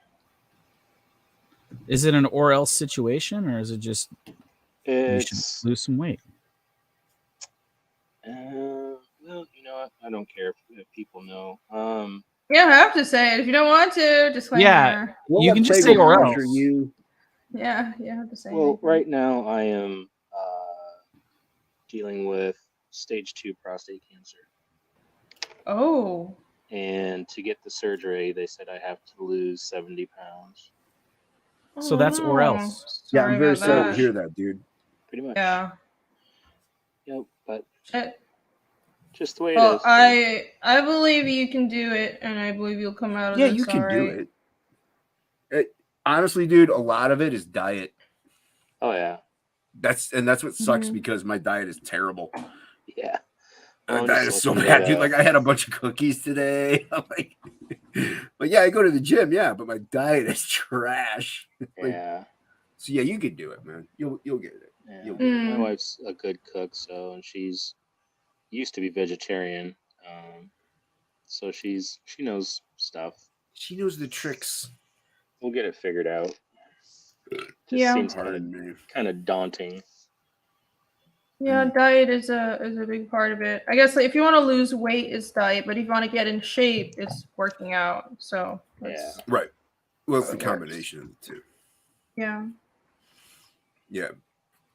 is it an or else situation, or is it just you should lose some weight? Well, you know what? I don't care if people know. You don't have to say it if you don't want to. Just you can just say or else. Yeah, you have to say. Well, right now I am dealing with stage 2 prostate cancer. Oh. And to get the surgery, they said I have to lose 70 pounds. So that's or else. Yeah, I'm very sorry to hear that, dude. Pretty much. Yeah. Yep, but Shit. Just the way it is. I believe you can do it, and I believe you'll come out of this. Yeah, you can do it. Honestly, dude, a lot of it is diet. Oh yeah. That's what sucks because my diet is terrible. Yeah. My diet is so bad, dude. Like I had a bunch of cookies today. I'm like, but yeah, I go to the gym, but my diet is trash. Yeah. So yeah, you could do it, man. You'll get it. Yeah. You'll get it. My wife's a good cook, and she's used to be vegetarian, so she knows stuff. She knows the tricks. We'll get it figured out. Just seems kind of daunting. Yeah, diet is a big part of it. I guess if you want to lose weight, it's diet, but if you want to get in shape, it's working out. So right. Well, it's the combination of the two. Yeah. Yeah.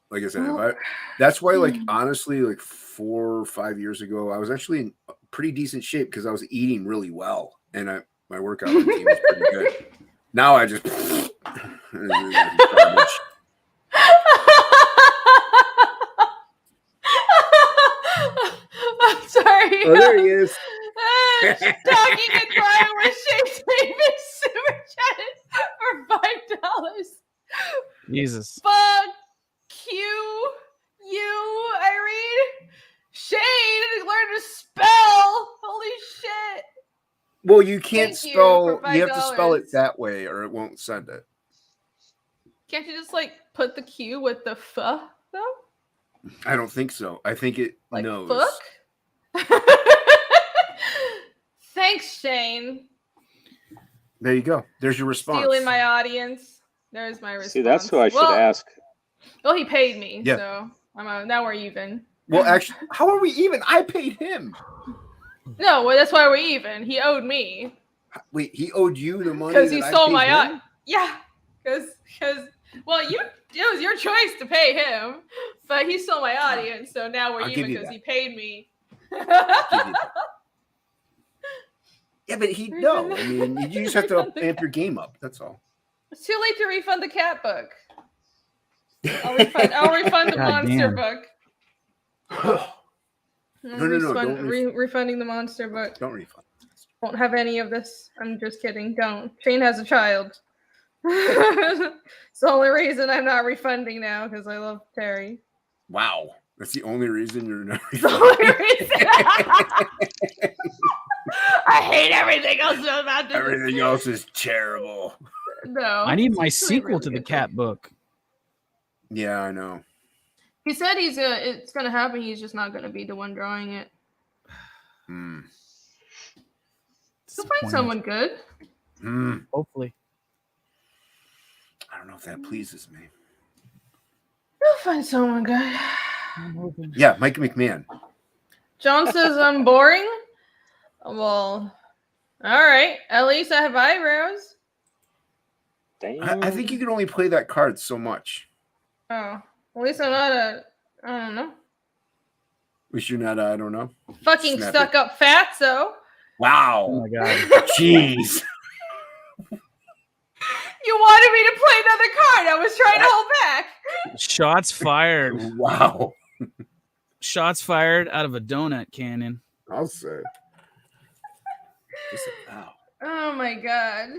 Like I said, that's why, like, honestly, like 4 or 5 years ago, I was actually in pretty decent shape because I was eating really well, and my workout routine was pretty good. Now I just garbage. I'm sorry. Oh, there he is. Talking and crying with Shane's famous super chat for $5. Jesus. Fuck you, Irene. Shane learned to spell. Holy shit. Well, you can't Thank spell. you You have to spell $5. it that way, or it won't send it. Can't you just like put the Q with the F though? I don't think so. I think it Like knows. fuck. Thanks, Shane. There you go. There's your response. Stealing my audience. There's my response. See, that's who I should ask. Well, he paid me, Yeah. so now we're even. Well, actually, how are we even? I paid him. No, well, that's why we're even. He owed me Wait, he owed you the money because he that I stole paid my him? yeah, because well, it was your choice to pay him, but he stole my audience, so now we're I'll even give you because that. he paid me. I'll give you that. Yeah, but no. I mean, you just have to amp your game up. That's all. It's too late to refund the cat book. I'll refund the God monster damn. book. No, don't refunding the monster book. Don't refund. Won't have any of this. I'm just kidding. Don't. Shane has a child. It's the only reason I'm not refunding now because I love Terry. Wow, that's the only reason you're not It's the refunding. only reason. I hate everything else about this. Everything else is terrible. No. I need my it's really, sequel really to the good. cat book. Yeah, I know. He said it's gonna happen. He's just not gonna be the one drawing it. Hmm. He'll find someone good. Hopefully. I don't know if that pleases me. He'll find someone good. I'm hoping. Yeah, Mike McMahon. John says I'm boring. Well, all right. At least I have eyebrows. Damn. I think you can only play that card so much. Oh, at least I'm not I don't know. At least you're not, I don't know. Fucking Snap stuck up fatso. Wow. Oh my god. Jeez. You wanted me to play another card. I was trying to hold back. Shots fired. Wow. Shots fired out of a donut cannon. I'll say. Wow. Oh my god.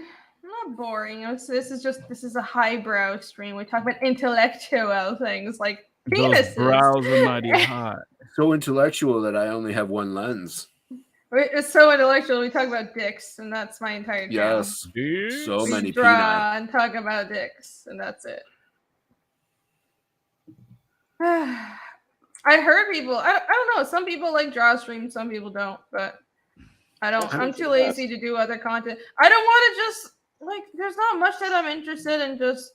Not boring. This is a highbrow stream. We talk about intellectual things like Those penises. brows are mighty hot. So intellectual that I only have one lens. It's so intellectual. We talk about dicks, and that's my entire channel. Yes. So We many draw peni. and talk about dicks, and that's it. I heard people. I don't know. Some people like draw streams, some people don't. But I don't. I'm too lazy to do other content. I don't want to just like. There's not much that I'm interested in. Just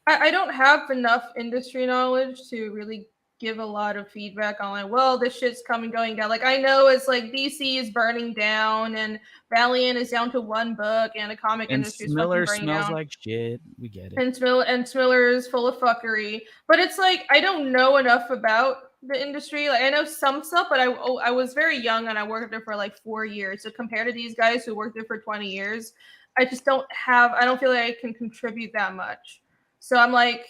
I don't have enough industry knowledge to really give a lot of feedback on like, well, this shit's going down. Like I know it's like DC is burning down and Valiant is down to one book and the comic And industry is Smiller fucking burning smells down. like shit. We get it. And Smiller is full of fuckery. But it's like I don't know enough about the industry. Like I know some stuff, but I was very young and I worked there for like 4 years. So compared to these guys who worked there for 20 years, I just don't feel like I can contribute that much. So I'm like,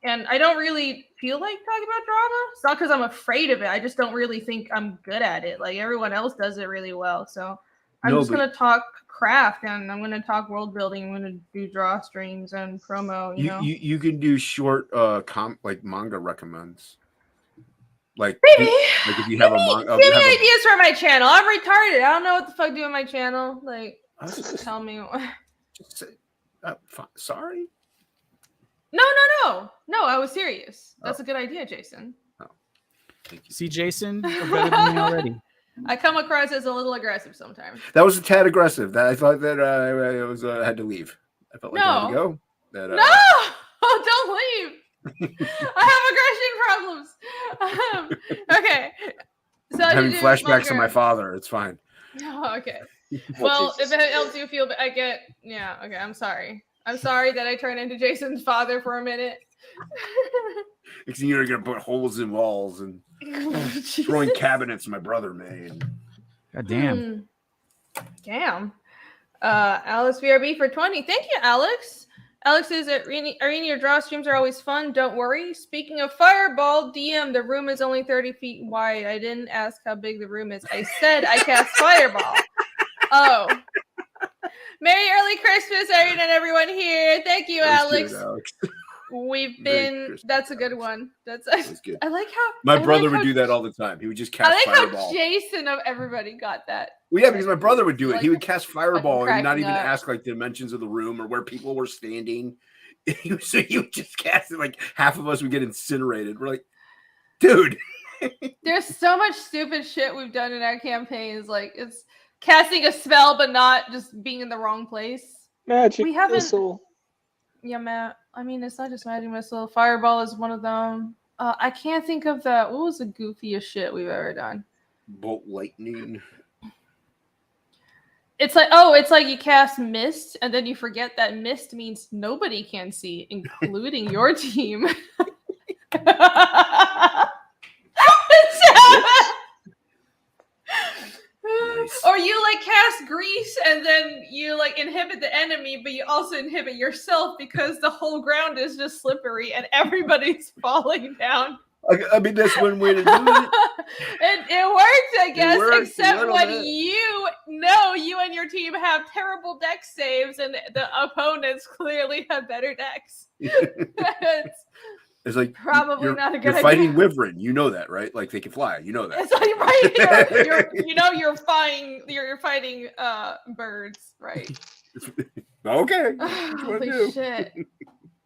and I don't really feel like talking about drama. It's not because I'm afraid of it. I just don't really think I'm good at it. Like everyone else does it really well. So I'm just going to talk craft and I'm going to talk world building. I'm going to do draw streams and promo, you know. You can do short like manga recommends. Like maybe if you have a manga. Give me ideas for my channel. I'm retarded. I don't know what the fuck to do with my channel. Like tell me. Just say, sorry. No, I was serious. That's a good idea, Jason. Oh. Thank you. See, Jason, you're better than me already. I come across as a little aggressive sometimes. That was a tad aggressive. That I thought that I had to leave. I felt like I had to go. No, don't leave. I have aggression problems. Okay. So I'm having flashbacks to my father. It's fine. Oh, okay. Well, if it helps you feel, okay. I'm sorry. I'm sorry that I turned into Jason's father for a minute. Because you're gonna put holes in walls and throwing cabinets my brother made. God damn. Damn. Alex VRB for 20. Thank you, Alex. Alex says that Arena, your draw streams are always fun. Don't worry. Speaking of Fireball, DM, the room is only 30 feet wide. I didn't ask how big the room is. I said I cast Fireball. Oh. Merry early Christmas, Arena, and everyone here. Thank you, Alex. Good, Alex. We've been. That's a good one. That's good. I like how my brother would do that all the time. He would just cast Fireball. I like how Jason of everybody got that. Well, yeah, because my brother would do it. He would cast Fireball and not even up. ask like the dimensions of the room or where people were standing. So he would just cast it. Like half of us would get incinerated. We're like, dude. There's so much stupid shit we've done in our campaigns. Like it's casting a spell, but not just being in the wrong place. Magic we haven't. missile. Yeah, Matt. I mean, it's not just magic missile. Fireball is one of them. I can't think of that. What was the goofiest shit we've ever done? Bolt lightning. It's like you cast mist, and then you forget that mist means nobody can see, including your team. Nice. Or you like cast grease and then you like inhibit the enemy, but you also inhibit yourself because the whole ground is just slippery and everybody's falling down. I mean, that's one way to do it. It works, I guess, except when bit. you know you and your team have terrible deck saves and the opponents clearly have better decks. It's like probably not a good idea. You're fighting Wyvern, you know that, right? Like they can fly, you know that. It's like, right. You're fighting birds, right? Okay. Holy shit.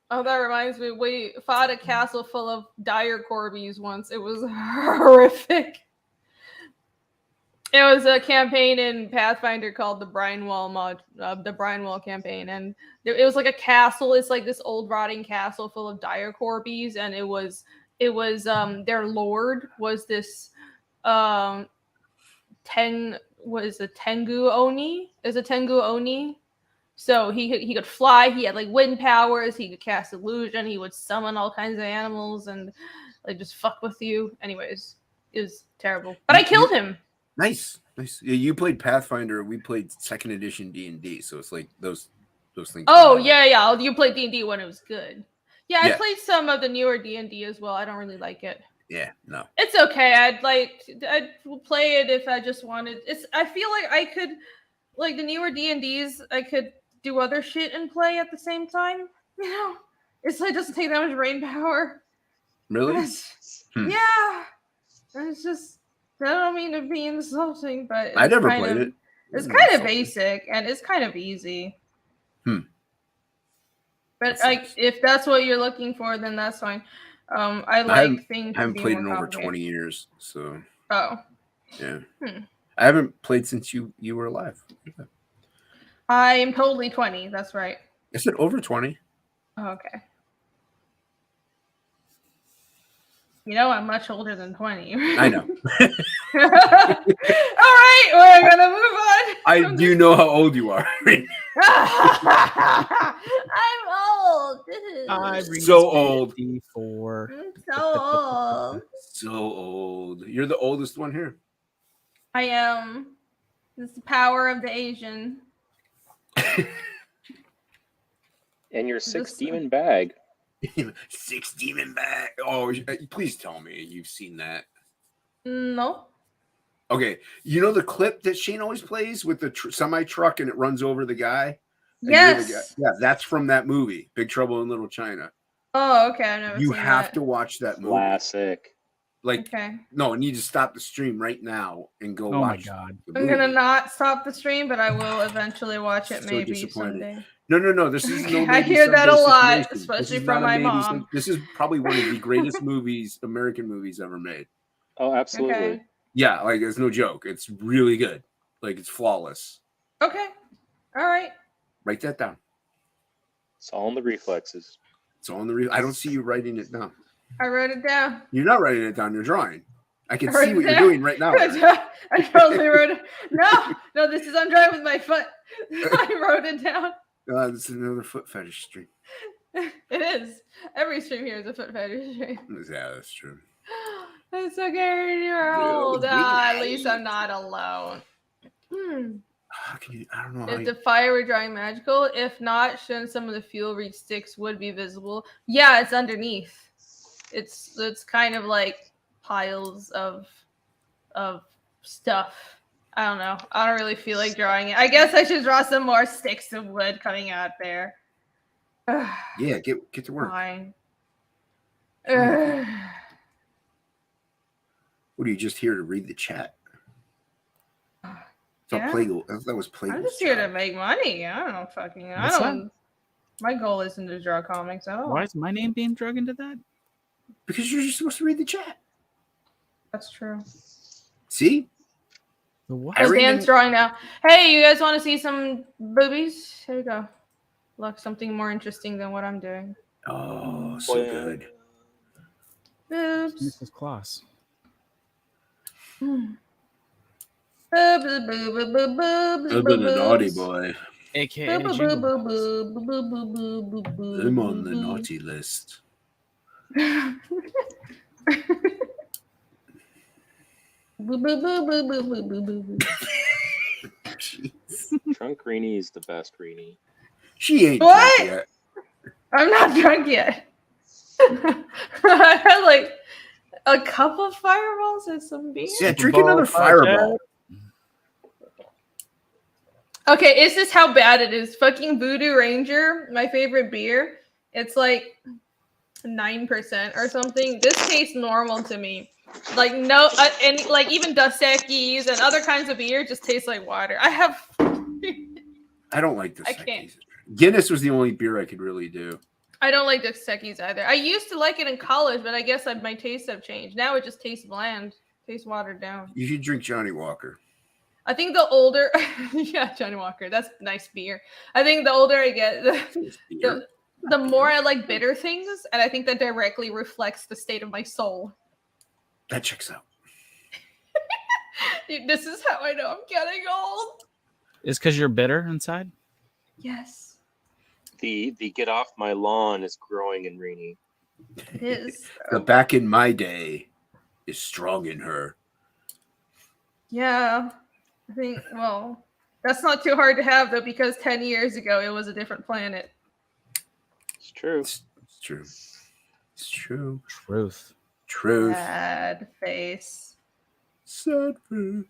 Oh, that reminds me. We fought a castle full of dire corbies once. It was horrific. It was a campaign in Pathfinder called the Brinewall the Brinewall campaign, and it was like a castle. It's like this old rotting castle full of dire corbies, and it was their lord was this Tengu Oni. Is a Tengu Oni. So he could fly. He had like wind powers. He could cast illusion. He would summon all kinds of animals and like just fuck with you. Anyways, it was terrible. But I killed him. Nice. Yeah, you played Pathfinder. We played 2nd edition D&D. So it's like those things. Oh yeah. You played D&D when it was good. Yeah, I played some of the newer D&D as well. I don't really like it. Yeah, no. It's okay. I'd play it if I just wanted. I feel like I could, like the newer D&Ds, I could do other shit and play at the same time. You know, it doesn't take that much brain power. Really? Yeah. It's just, I don't mean to be insulting, but I never played it. It's kind of basic and it's kind of easy. But like, if that's what you're looking for, then that's fine. I haven't played in over 20 years, so. Oh. Yeah. I haven't played since you were alive. I am totally 20. That's right. I said over 20. Oh, okay. You know, I'm much older than 20. I know. All right, we're gonna move on. I do know how old you are. I'm old. So old. 54. I'm so old. So old. You're the oldest one here. I am. This is the power of the Asian. And your 6 demon bag. 6 demon bag. Oh, please tell me you've seen that. No. Okay, you know the clip that Shane always plays with the semi truck and it runs over the guy. Yes. Yeah, that's from that movie, Big Trouble in Little China. Oh, okay. I've never. You seen have that. to watch that movie. Classic. Like, okay. No, I need to stop the stream right now and go watch. watch. Oh my god! I'm gonna not stop the stream, but I will eventually watch it. Maybe someday. No. This is no. I hear that a lot, especially from my mom. This is probably one of the greatest movies, American movies ever made. Oh, absolutely. Okay. Yeah, like it's no joke. It's really good. Like it's flawless. Okay. All right. Write that down. It's all in the reflexes. It's all in the. I don't see you writing it down. I wrote it down. You're not writing it down. You're drawing. I can see what you're doing right now. I totally wrote it. No. This is I'm drawing with my foot. I wrote it down. This is another foot fetish stream. It is. Every stream here is a foot fetish stream. Yeah, that's true. That's so you're old. At least I'm not alone. How can you, I don't know. If the fire were drawing magical, if not, shouldn't some of the fuel reach sticks would be visible? Yeah, it's underneath. It's kind of like piles of stuff. I don't know. I don't really feel like drawing it. I guess I should draw some more sticks of wood coming out there. Yeah, get to work. Fine. What are you just here to read the chat? Yeah. That was Plague. I'm just here to make money. I don't know fucking. I don't. My goal isn't to draw comics at all. Why is my name being drug into that? Because you're just supposed to read the chat. That's true. See? The what? Dan's drawing now. Hey, you guys want to see some boobies? Here we go. Look, something more interesting than what I'm doing. Oh, so good. Boobs. Mrs. Claus. Boobs. I've been a naughty boy. AKA I'm on the naughty list. Drunk Greenie is the best Greenie. She ain't What? drunk yet. I'm not drunk yet. I had like a cup of fireballs and some beer. Yeah, drink another fireball. Okay, is this how bad it is? Fucking Voodoo Ranger, my favorite beer. It's like 9% or something. This tastes normal to me. Like no, and like even Dos Equis and other kinds of beer just taste like water. I don't like Dos I can't. Equis. Guinness was the only beer I could really do. I don't like Dos Equis either. I used to like it in college, but I guess my tastes have changed. Now it just tastes bland, tastes watered down. You should drink Johnny Walker. I think the older, yeah, Johnny Walker, that's nice beer. I think the older I get, the more I like bitter things, and I think that directly reflects the state of my soul. That checks out. Dude, this is how I know I'm getting old. Is because you're bitter inside? Yes. The get off my lawn is growing in Rini. It is. The back in my day is strong in her. Yeah. I think, well, that's not too hard to have, though, because 10 years ago, it was a different planet. It's true. It's true. It's true. Truth. Truth. Sad face. Sad face.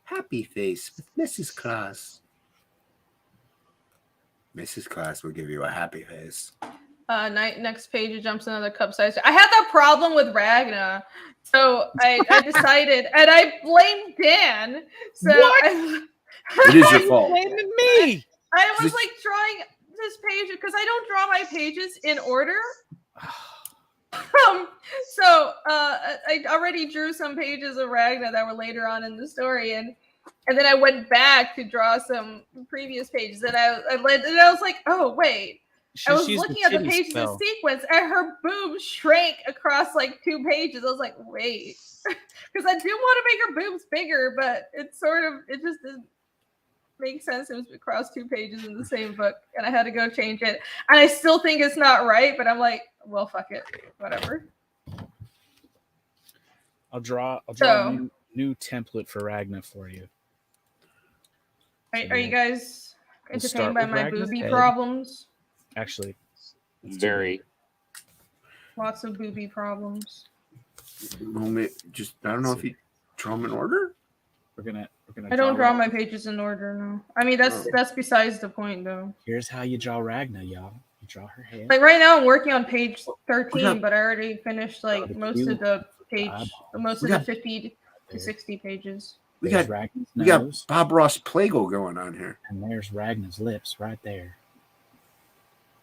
Happy face with Mrs. Claus. Mrs. Claus will give you a happy face. Next page, it jumps another cup size. I had that problem with Ragna, so I decided, and I blamed Dan. So What? It is your fault. Blaming me. I was like drawing this page because I don't draw my pages in order. I already drew some pages of Ragna that were later on in the story, and then I went back to draw some previous pages, and I was like, oh wait. I was looking at the pages in sequence, and her boobs shrank across like 2 pages. I was like, wait, because I do want to make her boobs bigger, but it just didn't make sense. It was across 2 pages in the same book, and I had to go change it. And I still think it's not right, but I'm like, well, fuck it, whatever. I'll draw a new template for Ragna for you. Are you guys entertained by my Ragna's boobie head. problems? Actually, Very. Lots of boobie problems. Just I don't know if you draw them in order. we're gonna. I don't draw my pages in order, no. I mean, that's besides the point, though. Here's how you draw Ragna, y'all. You draw her head. Like right now, I'm working on page 13, but I already finished like most of the 50 to 60 pages. We There's got Ragna's we got nose, Bob Ross Plago going on here. and there's Ragna's lips right there.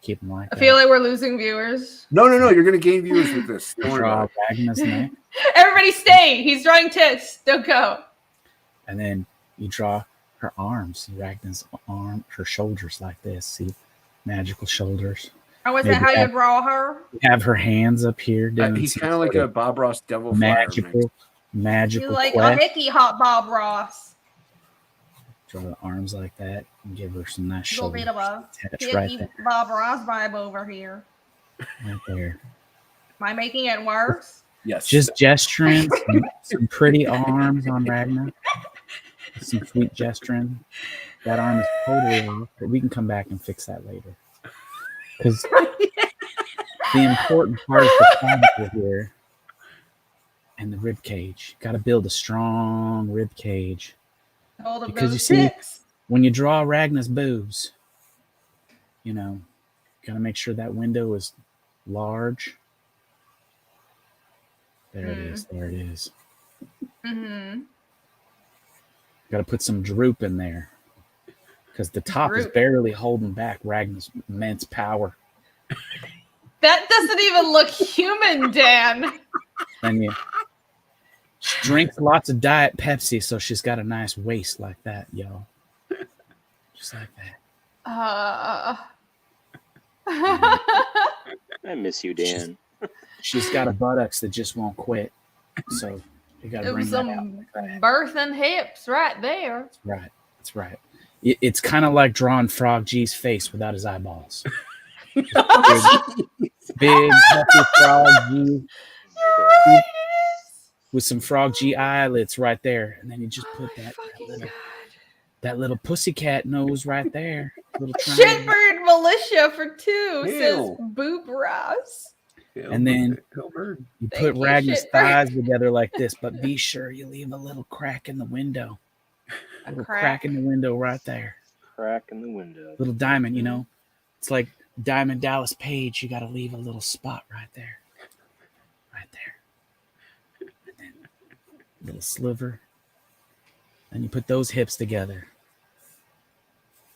Keep them like I that. feel like we're losing viewers. No, you're gonna gain viewers with this. Don't worry Draw about it. Ragna's neck, Everybody stay. He's drawing tits. Don't go. and then you draw her arms. See Ragna's arm, her shoulders like this. See, magical shoulders. Oh, is that how you draw her? You have her hands up here. Doing He's some kind of like sort a Bob Ross Devil Flyer mix. You magical like quest. a Mickey Hot Bob Ross. Draw the arms like that and give her some nice Little shoulders. bit of a Attach right hippie there. Bob Ross vibe over here. Right there. Am I making it worse? Yes. Just gesturing some pretty arms on Ragna. Some sweet gesturing. That arm is totally off, but we can come back and fix that later. Because the important part is the clavicle here and the rib cage. Got to build a strong rib cage. Hold up Because you those see, tits. when you draw Ragna's boobs, you know, got to make sure that window is large. There it is. There it is. Mm-hmm. Got to put some droop in there. Because the top is barely holding back Ragna's immense power. That doesn't even look human, Dan. And she drinks lots of Diet Pepsi, so she's got a nice waist like that, y'all. Just like that. I miss you, Dan. She's got a buttocks that just won't quit. So you got to bring that out. Some birthing hips right there. That's right. That's right. It's kind of like drawing Frog G's face without his eyeballs. Big, hefty Frog G. With some Frog G eyelids right there. And then you just put that little pussycat nose right there. Little Shitbird Militia for 2 says Boob Ross. And then you put Ragna's thighs together like this, but be sure you leave a little crack in the window. A little crack in the window right there. Crack in the window. Little diamond, you know. It's like Diamond Dallas Page. You got to leave a little spot right there. Right there. And then a little sliver. And you put those hips together.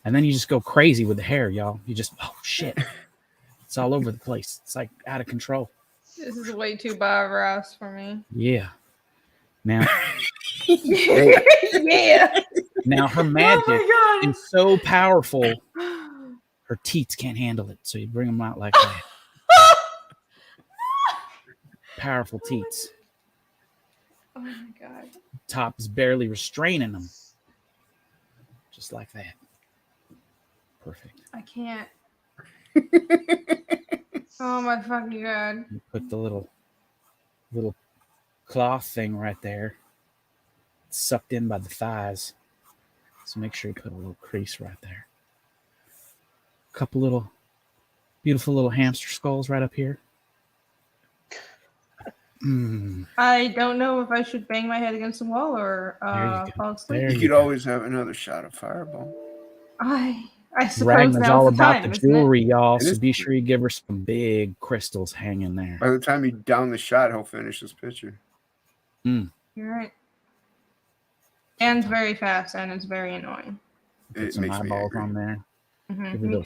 And then you just go crazy with the hair, y'all. You just, oh, shit. It's all over the place. It's like out of control. This is way too Bob Ross for me. Yeah. Now, yeah. Now her magic is so powerful, her teats can't handle it. So you bring them out like that. Powerful teats. Oh my god. Top is barely restraining them. Just like that. Perfect. I can't. Oh my fucking god. You put the little cloth thing right there. It's sucked in by the thighs. So make sure you put a little crease right there. A couple little beautiful little hamster skulls right up here. I don't know if I should bang my head against the wall or fall asleep. You could always have another shot of Fireball. I suppose Ragnar's all about the jewelry, y'all. So be sure you give her some big crystals hanging there. By the time you down the shot, he'll finish this picture. You're right. And it's very fast, and it's very annoying. Put some eyeballs on there. Give her those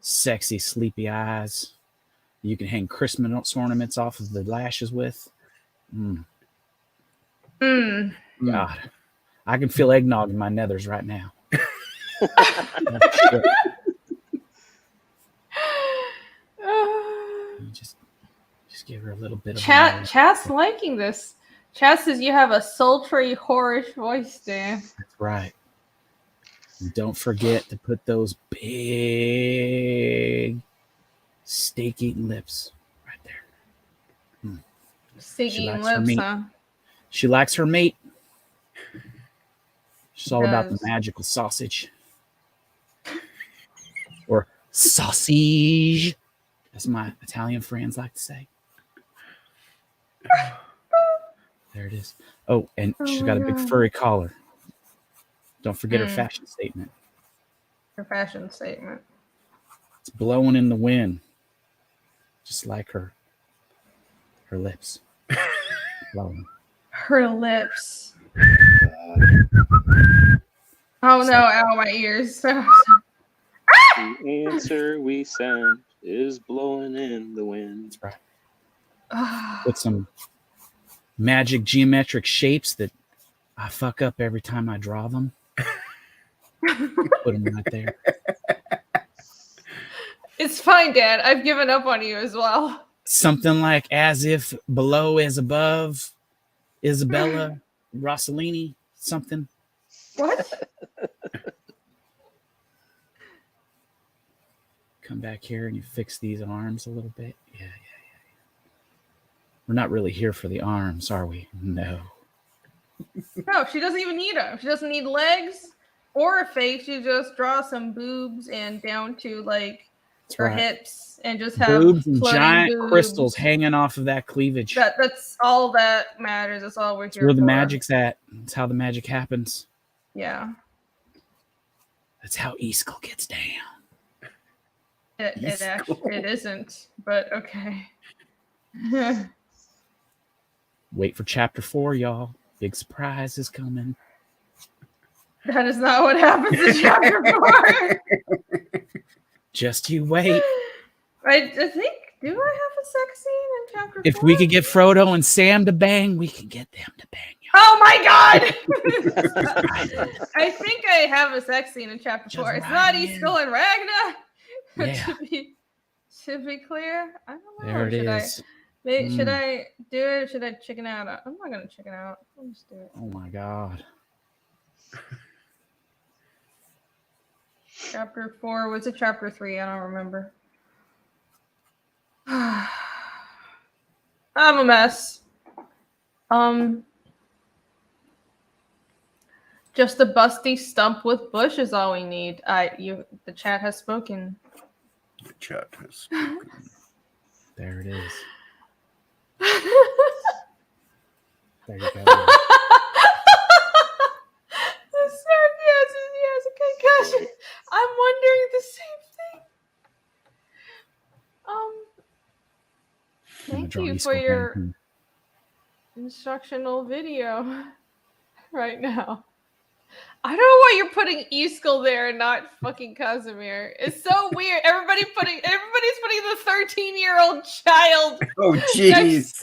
sexy, sleepy eyes. You can hang Christmas ornaments off of the lashes with. God, I can feel eggnog in my nethers right now. Just give her a little bit of Chat's liking this. Chat says you have a sultry, whorish voice, Dan. That's right. And don't forget to put those big steak-eating lips right there. Steak-eating lips, huh? She likes her mate. She's all about the magical sausage. Or sausage, as my Italian friends like to say. There it is. Oh, and she's got a big furry collar. Don't forget her fashion statement. Her fashion statement. It's blowing in the wind. Just like her lips. Blowing. Her lips. Oh no, ow, my ears. The answer we sent is blowing in the wind. That's right. With some magic geometric shapes that I fuck up every time I draw them. Put them right there. It's fine, Dad. I've given up on you as well. Something like as if below is above, Isabella Rossellini, something. What? come back here and you fix these arms a little bit. Yeah. We're not really here for the arms, are we? No. No, she doesn't even need them. She doesn't need legs or a face. She just draws some boobs and down to like her hips and just have boobs and floating giant boobs. crystals hanging off of that cleavage. That's all that matters. That's all we're here That's where the for. magic's at. That's how the magic happens. Yeah. That's how Easkell gets down. It actually isn't, but okay. Wait for chapter 4, y'all. Big surprise is coming. That is not what happens in chapter 4. Just you wait. I think, do I have a sex scene in chapter 4? If we could get Frodo and Sam to bang, we can get them to bang. Oh my god! I think I have a sex scene in chapter 4. It's not Easkell and Ragnar. Yeah. to be clear, I don't know. There it is. Should I do it? Should I chicken out? I'm not gonna chicken out. I'll just do it. Oh my god. Chapter 4. Was it chapter 3? I don't remember. I'm a mess. Just a busty stump with bush is all we need. The chat has spoken. The chat has spoken. There it is. There you go. The sarcasm, yes, a concussion. I'm wondering the same thing. Thank you for your instructional video right now. I don't know why you're putting Easkell there and not fucking Casimir. It's so weird. Everybody's putting the 13-year-old child. Oh jeez.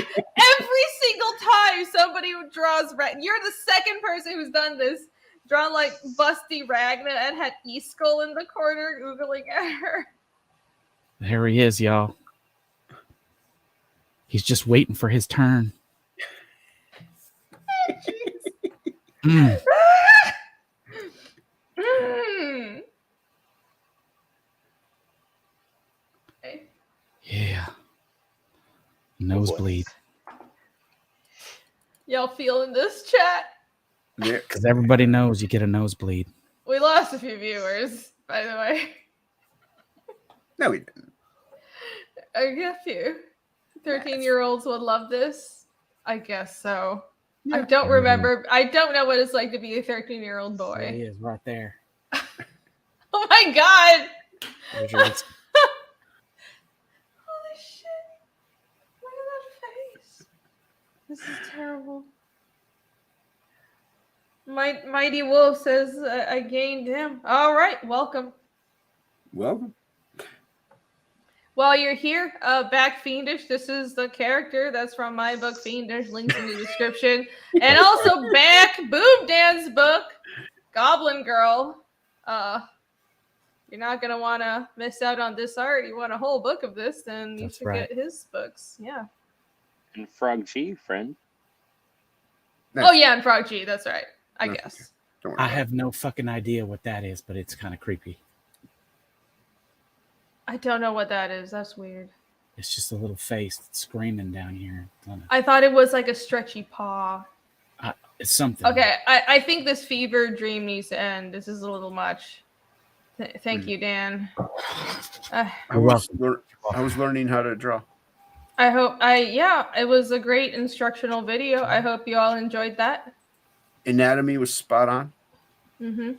Every single time somebody draws you're the second person who's done this. Drawn like busty Ragnar and had Easkell in the corner googling at her. There he is, y'all. He's just waiting for his turn. Mm. Yeah. Nosebleed. Y'all feeling this, chat? Yeah. Because everybody knows you get a nosebleed. We lost a few viewers, by the way. No, we didn't. I get a few. 13-year-olds would love this. I guess so. Yeah. I don't remember. I don't know what it's like to be a 13-year-old boy. There he is, right there. Oh my god! There's your Holy shit. Look at that face. This is terrible. Mighty Wolf says, I gained him. All right, welcome. Welcome. While you're here, back Fiendish. This is the character that's from my book, Fiendish. Links in the description. And also back Boob Dan's book, Goblin Girl. You're not going to want to miss out on this art. You want a whole book of this, then you should get his books. Yeah. And Frog G, friend. Oh, yeah, and Frog G. That's right. I guess. I have no fucking idea what that is, but it's kind of creepy. I don't know what that is. That's weird. It's just a little face that's screaming down here. I thought it was like a stretchy paw. It's something. Okay, I think this fever dream needs to end. This is a little much. Thank you, Dan. I was learning how to draw. I hope it was a great instructional video. I hope you all enjoyed that. Anatomy was spot on. Mm-hmm.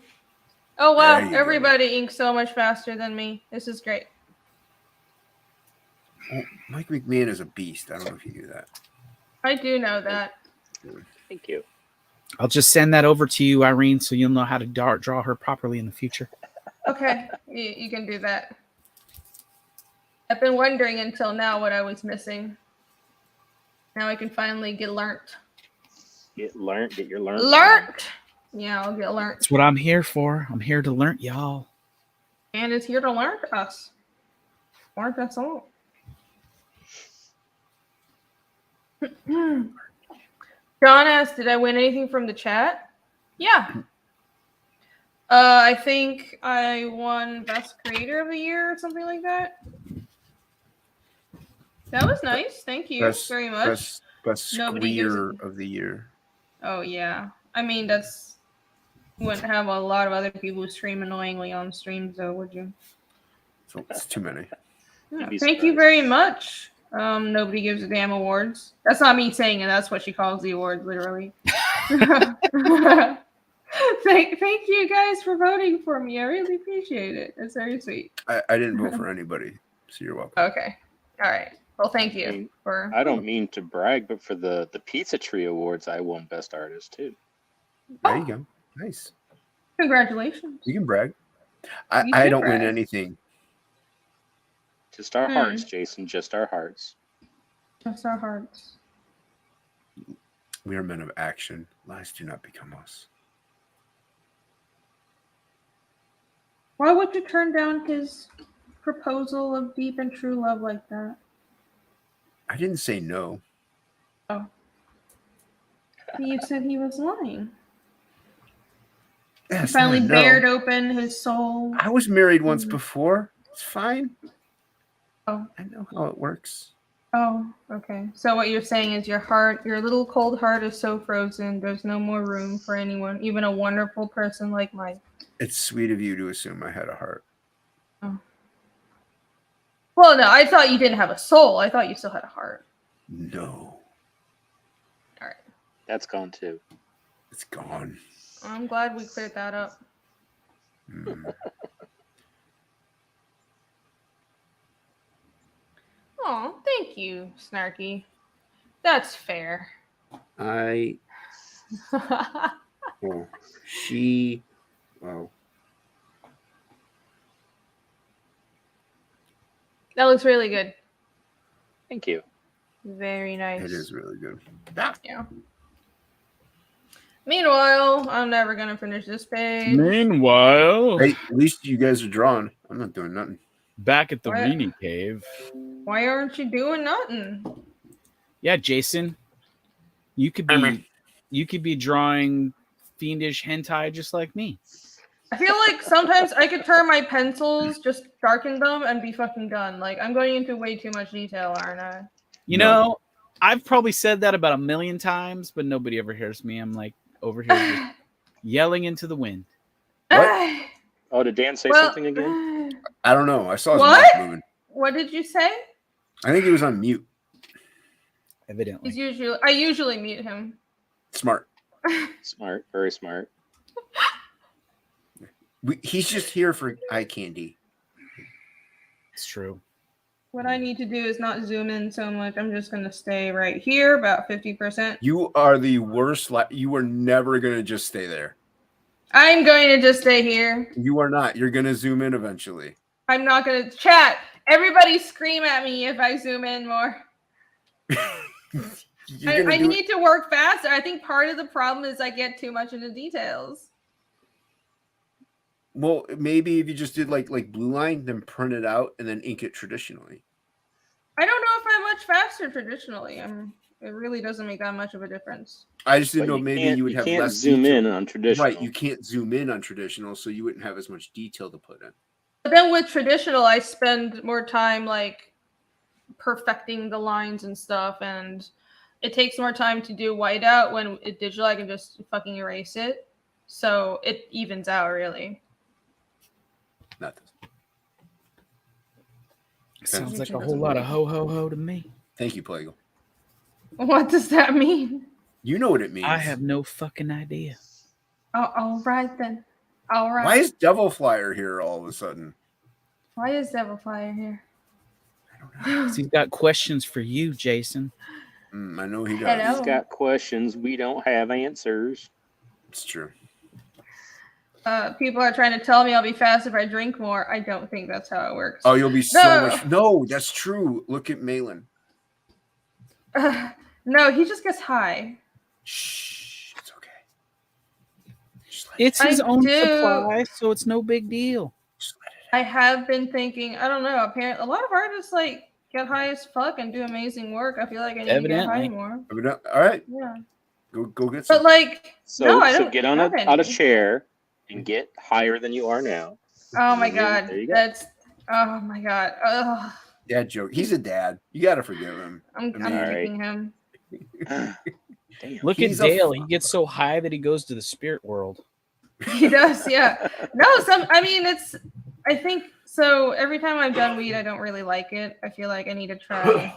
Oh wow, everybody inks so much faster than me. This is great. Oh, Mike McMahon is a beast. I don't know if you knew that. I do know that. Thank you. I'll just send that over to you, Irene, so you'll know how to draw her properly in the future. Okay, you can do that. I've been wondering until now what I was missing. Now I can finally get learnt. Get your learnt. Learnt! Yeah, I'll get learnt. That's what I'm here for. I'm here to learn y'all. And it's here to learn us. Learn us all. John asked, did I win anything from the chat? Yeah. I think I won Best Creator of the Year or something like that. That was nice. Thank you very much. Best Nobody gives Squeer it- of the Year. Oh yeah. I mean, that's wouldn't have a lot of other people who stream annoyingly on streams, though, would you? So it's too many. Yeah, be thank you surprised. very much. Nobody gives a damn awards. That's not me saying it. That's what she calls the awards, literally. Thank you guys for voting for me. I really appreciate it. It's very sweet. I didn't vote for anybody, so you're welcome. Okay. All right. Well, thank you I mean, for. I don't mean to brag, but for the Pizza Tree Awards, I won Best Artist too. There you go. Nice. Congratulations. You can brag. You I can don't win brag. anything. Just our hearts, Jason. Just our hearts. Just our hearts. We are men of action. Lies do not become us. Why would you turn down his proposal of deep and true love like that? I didn't say no. Oh. You said he was lying. He That's finally not a no. bared open his soul. I was married once before. It's fine. Oh. I know how it works. Oh, okay. So what you're saying is your heart, your little cold heart is so frozen, there's no more room for anyone, even a wonderful person like Mike. It's sweet of you to assume I had a heart. Oh. Well, no, I thought you didn't have a soul. I thought you still had a heart. No. All right. That's gone too. It's gone. I'm glad we cleared that up. Mm. Oh, thank you, Snarky. That's fair. Oh, she. Well, That looks really good. Thank you. Very nice. it is really good. Yeah. Meanwhile, I'm never gonna finish this page. Meanwhile, Hey, at least you guys are drawing. I'm not doing nothing. back at the What? Weenie Cave. Why aren't you doing nothing? Yeah, Jason, you could be drawing fiendish hentai just like me. I feel like sometimes I could turn my pencils, just darken them, and be fucking done. Like, I'm going into way too much detail, aren't I? You know, I've probably said that about 1,000,000 times, but nobody ever hears me. I'm like over here just yelling into the wind. What? Oh, did Dan say Well, something again? I don't know. I saw his What? mouth moving. What did you say? I think he was on mute. Evidently. I usually mute him. Smart. Smart. Very smart. He's just here for eye candy. It's true. What I need to do is not zoom in so much. I'm just going to stay right here, about 50%. You are the worst. You are never going to just stay there. I'm going to just stay here. You are not. You're going to zoom in eventually. I'm not going to chat. Everybody scream at me if I zoom in more. I need to work faster. I think part of the problem is I get too much into details. Well, maybe if you just did like blue line, then print it out and then ink it traditionally. I don't know if I'm much faster traditionally. It really doesn't make that much of a difference. I just didn't But know maybe you would have can't less zoom detail. in on traditional. Right, you can't zoom in on traditional, so you wouldn't have as much detail to put in. But then with traditional, I spend more time like perfecting the lines and stuff, and it takes more time to do whiteout. When it's digital, I can just fucking erase it. So it evens out, really. Nothing. Sounds like a whole lot of ho ho ho to me. Thank you, Plagal. What does that mean? You know what it means. I have no fucking idea. Oh, all right then. All right. Why is Devil Flyer here all of a sudden? Why is Devil Flyer here? I don't know. 'Cause he's got questions for you, Jason. I know he does. Hello. He's got questions. We don't have answers. It's true. People are trying to tell me I'll be fast if I drink more. I don't think that's how it works. Oh, you'll be so much. No, that's true. Look at Malin. No, he just gets high. Shh, it's okay. It's his I own do. supply, so it's no big deal. I have been thinking, I don't know, apparently a lot of artists like get high as fuck and do amazing work. I feel like I need to get high Evidently. more. All right, Yeah. go get some. But like, So, no, I don't get have out a any. chair and get higher than you are now. Oh my And God, there you go. that's. Oh my God. Ugh. Dad joke. He's a dad. You got to forgive him. I'm I mean, kicking him. Damn. Look at He's a Dale. He gets so high that he goes to the spirit world. He does, yeah. No, I mean, I think so. Every time I've done weed, I don't really like it. I feel like I need to try.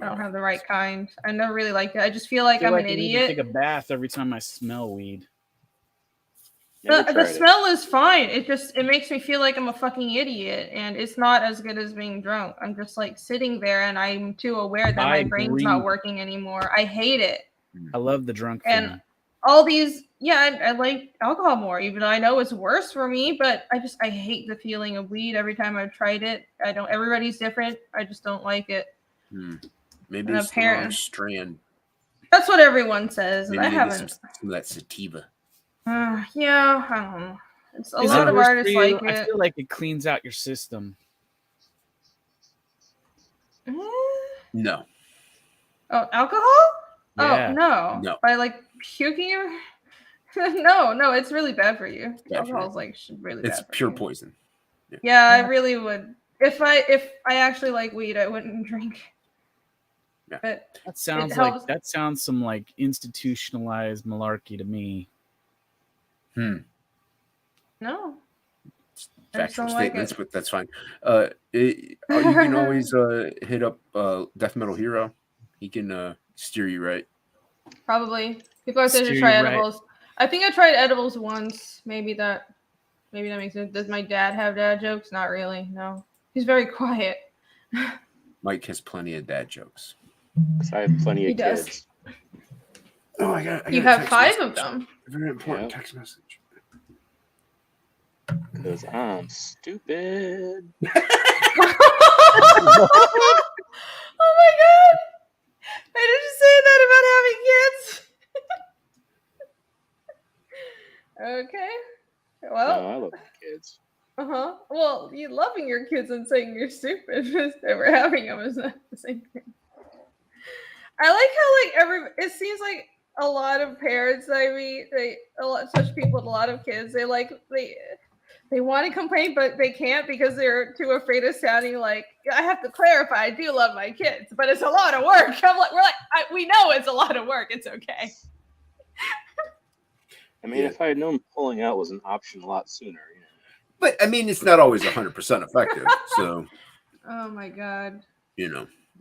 I don't have the right kind. I never really liked it. I just feel like I'm an I need to idiot. take a bath every time I smell weed. The smell is fine. It makes me feel like I'm a fucking idiot, and it's not as good as being drunk. I'm just like sitting there, and I'm too aware that my brain's not working anymore. I hate it. I love the drunk and feeling. all these, I like alcohol more, even though I know it's worse for me. But I hate the feeling of weed every time I've tried it. I don't. Everybody's different. I just don't like it. Maybe it's the wrong strand. That's what everyone says, and Maybe I haven't. Some of that sativa. Yeah, I don't know. It's a lot of artists like it. I feel like it cleans out your system. No. Oh, alcohol? Yeah. Oh no. By like puking? no, it's really bad for you. Alcohol's like really bad. It's pure poison. Yeah, I really would. If I actually like weed, I wouldn't drink. Yeah. But that sounds some like institutionalized malarkey to me. No. Factual statements, but that's fine. You can always hit up Death Metal Hero. He can steer you right. Probably. People are saying to try edibles. Right. I think I tried edibles once. Maybe that makes sense. Does my dad have dad jokes? Not really. No. He's very quiet. Mike has plenty of dad jokes. I have plenty of kids. Does. Oh, I got you have 5 of them. A very important text message. Because I'm stupid. Oh my God! I didn't say that about having kids. Okay. Well, no, I love kids. Well, you loving your kids and saying you're stupid is never having them is not the same thing. I like how it seems like a lot of parents I meet, such people with a lot of kids, they want to complain, but they can't because they're too afraid of sounding like, I have to clarify, I do love my kids, but it's a lot of work. We know it's a lot of work. It's okay. I mean, if I had known pulling out was an option a lot sooner. But, I mean, it's not always 100% effective. So. Oh, my God.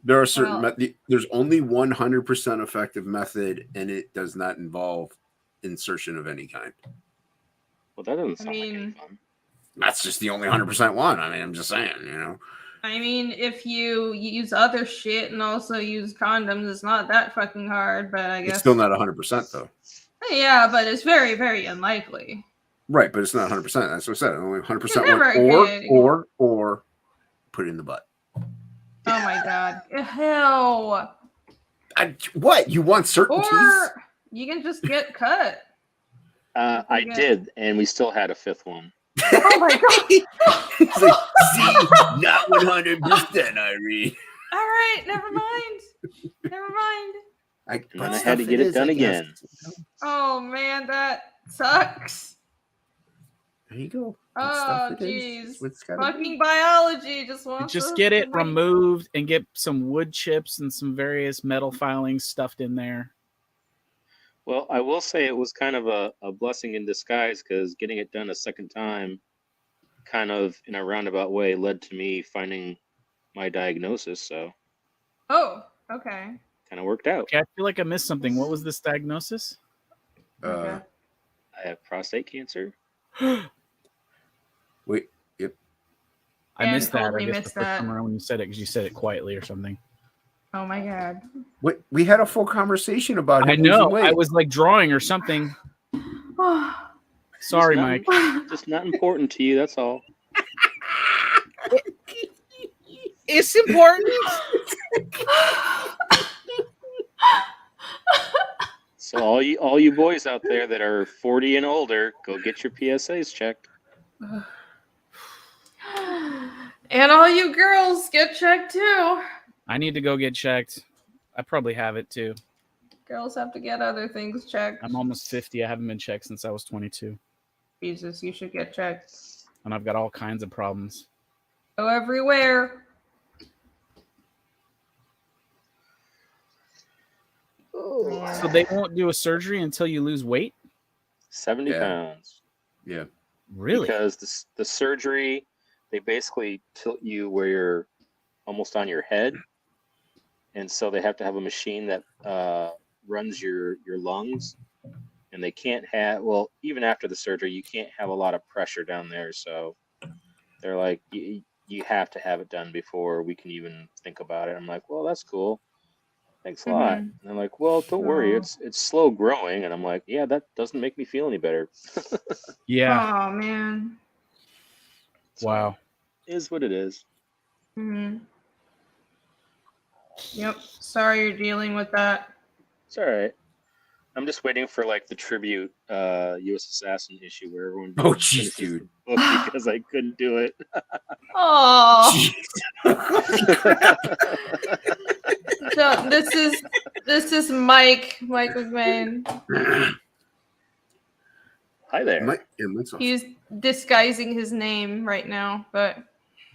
There are certain there's only 100% effective method, and it does not involve insertion of any kind. Well, that doesn't sound like any fun. That's just the only 100% one. I mean, I'm just saying, I mean, if you use other shit and also use condoms, it's not that fucking hard, but I guess... It's still not 100%, though. Yeah, but it's very, very unlikely. Right, but it's not 100%. That's what I said. Only 100% or put it in the butt. Oh, my God. Hell. What? You want certainties? Or you can just get cut. I did, and we still had a 5th one. Oh my God! It's like, see, not 100%, Irene. All right, never mind. I had to get it done again. Oh man, that sucks. There you go. Oh jeez, fucking biology just wants. Just get it removed and get some wood chips and some various metal filings stuffed in there. Well, I will say it was kind of a blessing in disguise because getting it done a second time kind of in a roundabout way led to me finding my diagnosis. So. Oh, okay. Kind of worked out. Okay, I feel like I missed something. What was this diagnosis? I have prostate cancer. Wait, yep. I missed that. Totally I guess the first time around when you said it because you said it quietly or something. Oh my God. We had a full conversation about it. I know. I was like drawing or something. Sorry, Mike. Just not important to you. That's all. It's important. So all you boys out there that are 40 and older, go get your PSAs checked. And all you girls get checked too. I need to go get checked. I probably have it too. Girls have to get other things checked. I'm almost 50. I haven't been checked since I was 22. Jesus, you should get checked. And I've got all kinds of problems. Go everywhere. So they won't do a surgery until you lose weight? 70 pounds. Yeah. Really? Because the surgery, they basically tilt you where you're almost on your head. And so they have to have a machine that runs your lungs. And they can't have, well, even after the surgery, you can't have a lot of pressure down there. So they're like, you have to have it done before we can even think about it. I'm like, well, that's cool. Thanks a lot. And they're like, well, don't worry. It's slow growing. And I'm like, yeah, that doesn't make me feel any better. Yeah. Oh, man. Wow. It is what it is. Yep. Sorry you're dealing with that. It's all right. I'm just waiting for like the tribute U.S. Assassin issue where everyone jeez, dude. because I couldn't do it. Oh. So this is Mike McMahon. Hi there. He's disguising his name right now, but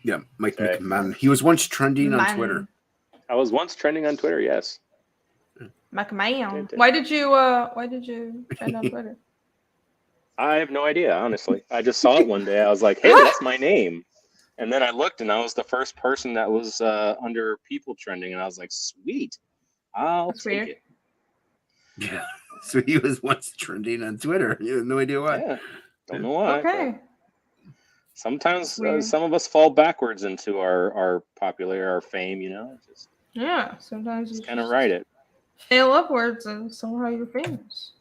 yeah, Mike McMahon. He was once trending on Twitter. I was once trending on Twitter. Yes. McMahon. Why did you trend on Twitter? I have no idea, honestly. I just saw it one day. I was like, hey, that's my name. And then I looked, and I was the first person that was under people trending, and I was like, sweet. I'll take it. Yeah. So he was once trending on Twitter. You have no idea why. Yeah. Don't know why. Okay. Sometimes some of us fall backwards into our fame, you know? Yeah. Sometimes you kind of write it. Fail upwards, and somehow you're famous.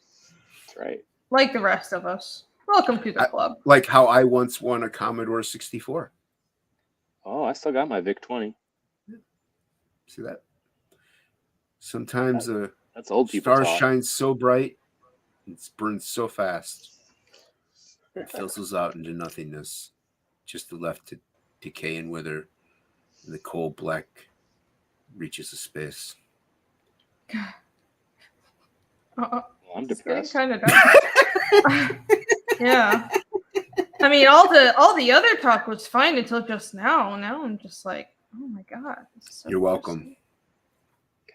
That's right. Like the rest of us. Welcome to the club. Like how I once won a Commodore 64. Oh, I still got my VIC-20. See that? Sometimes that's old people star talk. Shines so bright, it burns so fast. It fizzles out into nothingness, just left to decay and wither, and the cold black reaches a space. Well, I'm depressed. Kind of dark. Yeah. I mean, all the other talk was fine until just now. Now I'm just like, oh my god. So you're welcome.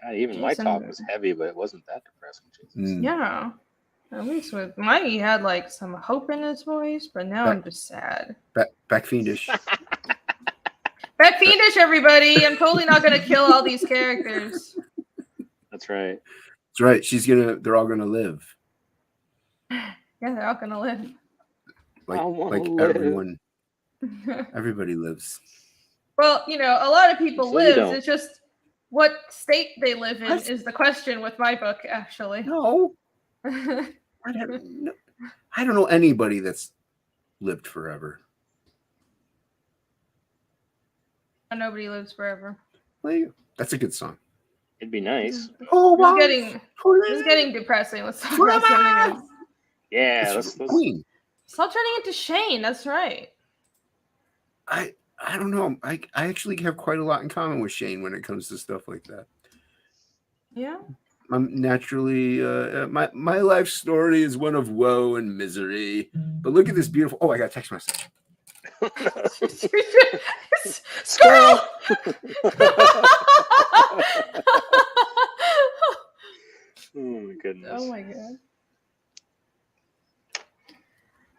God, even my talk was heavy, but it wasn't that depressing. Yeah. At least with Mike, he had like some hope in his voice, but now I'm just sad. Back fiendish. Back fiendish, everybody. I'm totally not gonna kill all these characters. That's right. That's right. They're all gonna live. Yeah, they're all gonna live. Like everyone. Everybody lives. Well, you know, a lot of people live. It's just what state they live in is the question with my book, actually. No. I don't know anybody that's lived forever. Nobody lives forever. That's a good song. It'd be nice. It's getting depressing. Let's talk about something else. Yeah, let's stop turning into Shane. That's right. I don't know. I actually have quite a lot in common with Shane when it comes to stuff like that. Yeah. I'm naturally my life story is one of woe and misery. But look at this beautiful. Oh, I got a text message. Squirrel. Oh my goodness. Oh my god.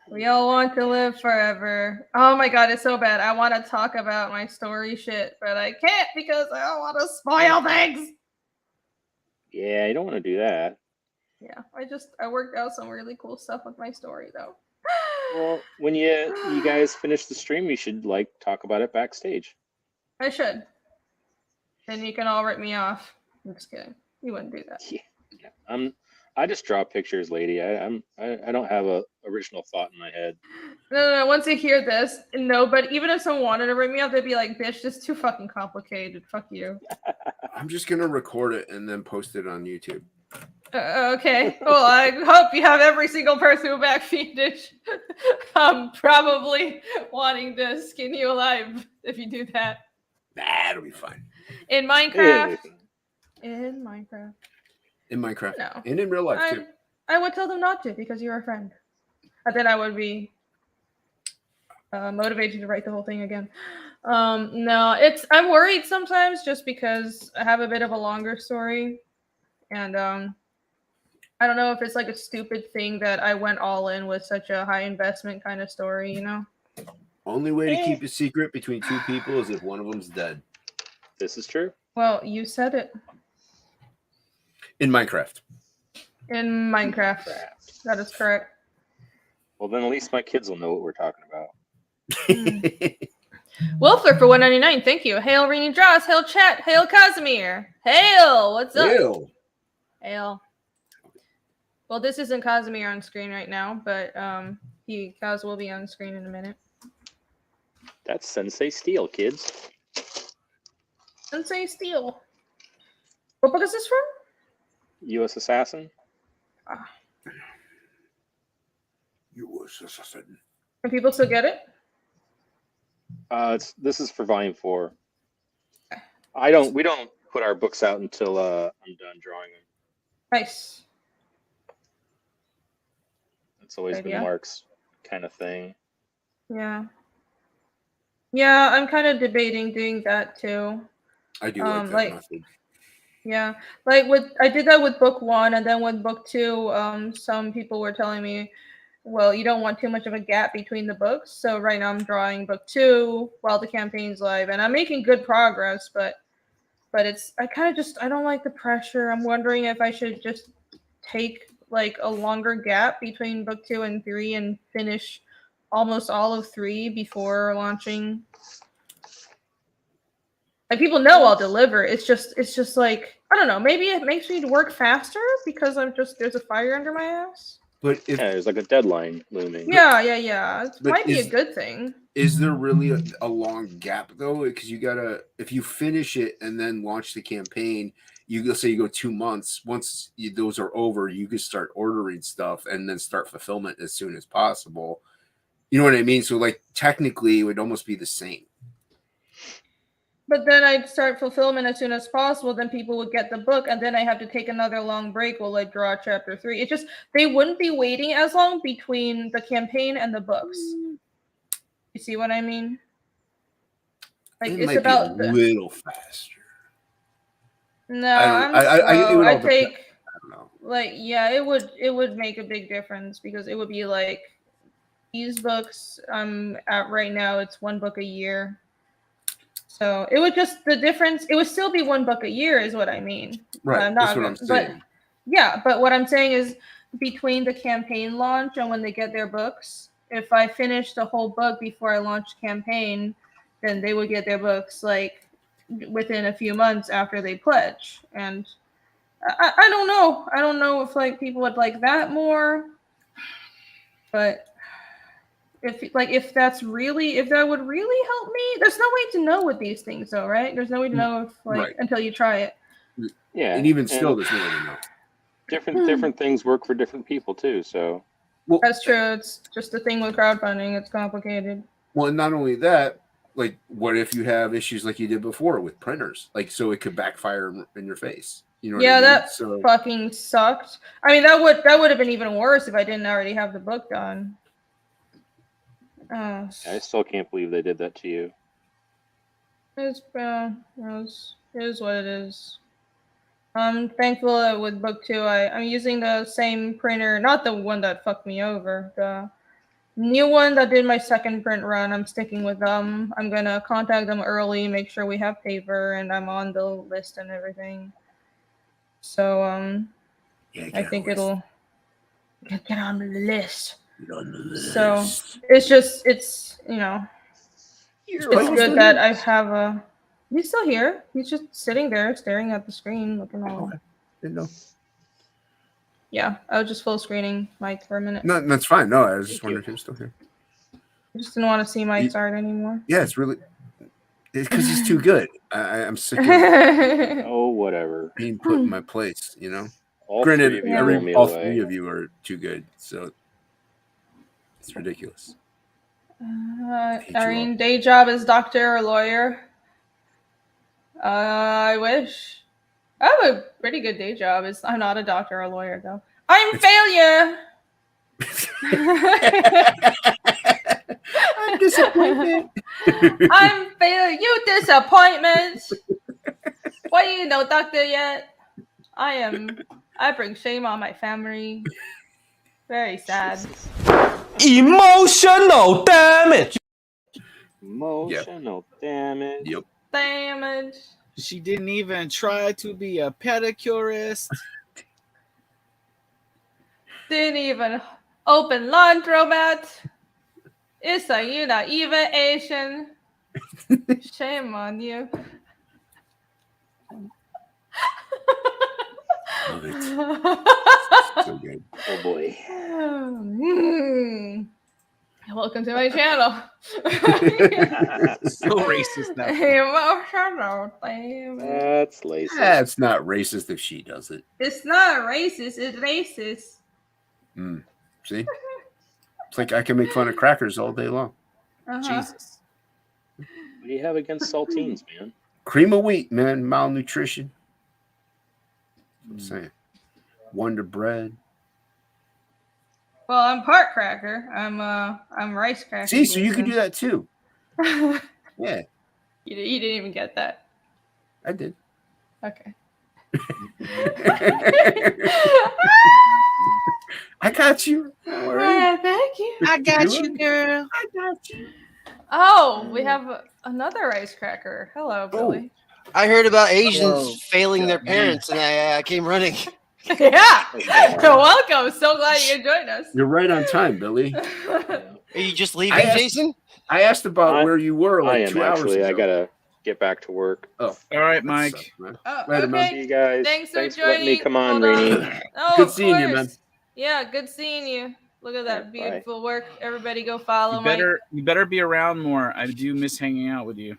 We all want to live forever. Oh my god, it's so bad. I want to talk about my story shit, but I can't because I don't want to spoil things. Yeah, you don't want to do that. Yeah, I worked out some really cool stuff with my story though. Well, when you guys finish the stream, you should talk about it backstage. I should. Then you can all rip me off. I'm just kidding. You wouldn't do that. Yeah. I just draw pictures, lady. I don't have a original thought in my head. No. Once you hear this, nobody, even if someone wanted to rip me off, they'd be like, "Bitch, this is too fucking complicated. Fuck you." I'm just gonna record it and then post it on YouTube. Okay. Well, I hope you have every single person who back fiendish. Probably wanting to skin you alive if you do that. Nah, it'll be fine. In Minecraft. In Minecraft. In Minecraft. No. And in real life, too. I would tell them not to because you're a friend. And then I would be motivated to write the whole thing again. No, I'm worried sometimes just because I have a bit of a longer story. And I don't know if it's like a stupid thing that I went all in with such a high investment kind of story, you know? Only way to keep a secret between two people is if one of them's dead. This is true. Well, you said it. In Minecraft. In Minecraft. That is correct. Well, then at least my kids will know what we're talking about. Wilfer for 199, thank you. Hail Rainy Dross, hail chat, hail Casimir. Hail, what's up? Hail. Well, this isn't Casimir on screen right now, but Kaz will be on screen in a minute. That's Sensei Steel, kids. Sensei Steel. What book is this from? U.S. Assassin. U.S. Assassin. Can people still get it? This is for volume 4. We don't put our books out until I'm done drawing them. Nice. That's always been Mark's kind of thing. Yeah. Yeah, I'm kind of debating doing that too. I do like that method. Yeah, like I did that with book 1, and then with book 2, some people were telling me, well, you don't want too much of a gap between the books. So right now I'm drawing book 2 while the campaign's live, and I'm making good progress, but I don't like the pressure. I'm wondering if I should just take like a longer gap between book 2 and 3 and finish almost all of 3 before launching. Like, people know I'll deliver. It's just like, I don't know, maybe it makes me work faster because there's a fire under my ass. But there's like a deadline looming. Yeah. It might be a good thing. Is there really a long gap though? Because if you finish it and then launch the campaign, let's say you go 2 months. Once those are over, you can start ordering stuff and then start fulfillment as soon as possible. You know what I mean? So like technically it would almost be the same. But then I'd start fulfillment as soon as possible. Then people would get the book, and then I have to take another long break while I draw chapter 3. It's just they wouldn't be waiting as long between the campaign and the books. You see what I mean? Like it's about be a little faster. No, I'm slow. I take. I don't know. Like, yeah, it would make a big difference because it would be like these books I'm at right now. It's 1 book a year. So it would the difference, it would still be 1 book a year is what I mean. Right, that's what I'm saying. But what I'm saying is between the campaign launch and when they get their books, if I finish the whole book before I launch campaign, then they would get their books like within a few months after they pledge. And I don't know. I don't know if like people would like that more. But if that would really help me, there's no way to know with these things though, right? There's no way to know if until you try it. Yeah. And even still there's no way to know. Different things work for different people too, so that's true. It's just the thing with crowdfunding, it's complicated. Well, and not only that, like what if you have issues like you did before with printers? Like so it could backfire in your face. You know what I mean? That fucking sucked. I mean that would have been even worse if I didn't already have the book done. I still can't believe they did that to you. It is what it is. I'm thankful that with book 2, I'm using the same printer, not the one that fucked me over. The new one that did my second print run, I'm sticking with them. I'm gonna contact them early, make sure we have paper, and I'm on the list and everything. So I think it'll get on the list. So it's good that I have a. He's still here. He's just sitting there, staring at the screen, looking all. Okay. Didn't know. Yeah, I was just full screening Mike for a minute. No, that's fine. No, I was just wondering if he was still here. I just didn't want to see Mike's art anymore. Yeah, it's because he's too good. I'm sick of it. Oh, whatever. Being put in my place, you know. All Granted, all 3 of you are too good, so it's ridiculous. Irene, day job as doctor or lawyer. I wish. I have a pretty good day job. I'm not a doctor or a lawyer, though. I'm failure. I'm disappointment. I'm failure. You disappointment. What do you know, doctor yet? I bring shame on my family. Very sad. Emotional damage. Emotional damage. Yep. Damage. She didn't even try to be a pedicurist. Didn't even open laundromat. It's like you're not even Asian. Shame on you. Love it. So good. Oh boy. Welcome to my channel. So racist now. Emotional damage. That's lazy. It's not racist if she does it. It's not racist, it's racist. See? It's like I can make fun of crackers all day long. Jesus. What do you have against saltines, man? Cream of wheat, man. Malnutrition. I'm saying. Wonder bread. Well, I'm part cracker. I'm rice cracker. See, so you can do that too. Yeah, You didn't even get that. I did. Okay. I got you. Don't worry. Thank you. I got you, girl. I got you. Oh, we have another rice cracker. Hello, Billy. I heard about Asians Whoa. failing their parents, and I came running. Yeah. You're welcome. So glad you joined us. You're right on time, Billy. Are you just leaving, I asked- Jason? I asked about where you were I like am 2 hours actually. ago. I gotta get back to work. Oh, All right, that Mike. sucks, man. Oh, Later, man. See okay. you guys. Thanks for for letting me joining. come on, Hold Rainy. Oh, Good of seeing you, course. man. Yeah, good seeing you. Look at that Bye. beautiful work. Everybody go follow You better be around more. I do miss hanging out with you.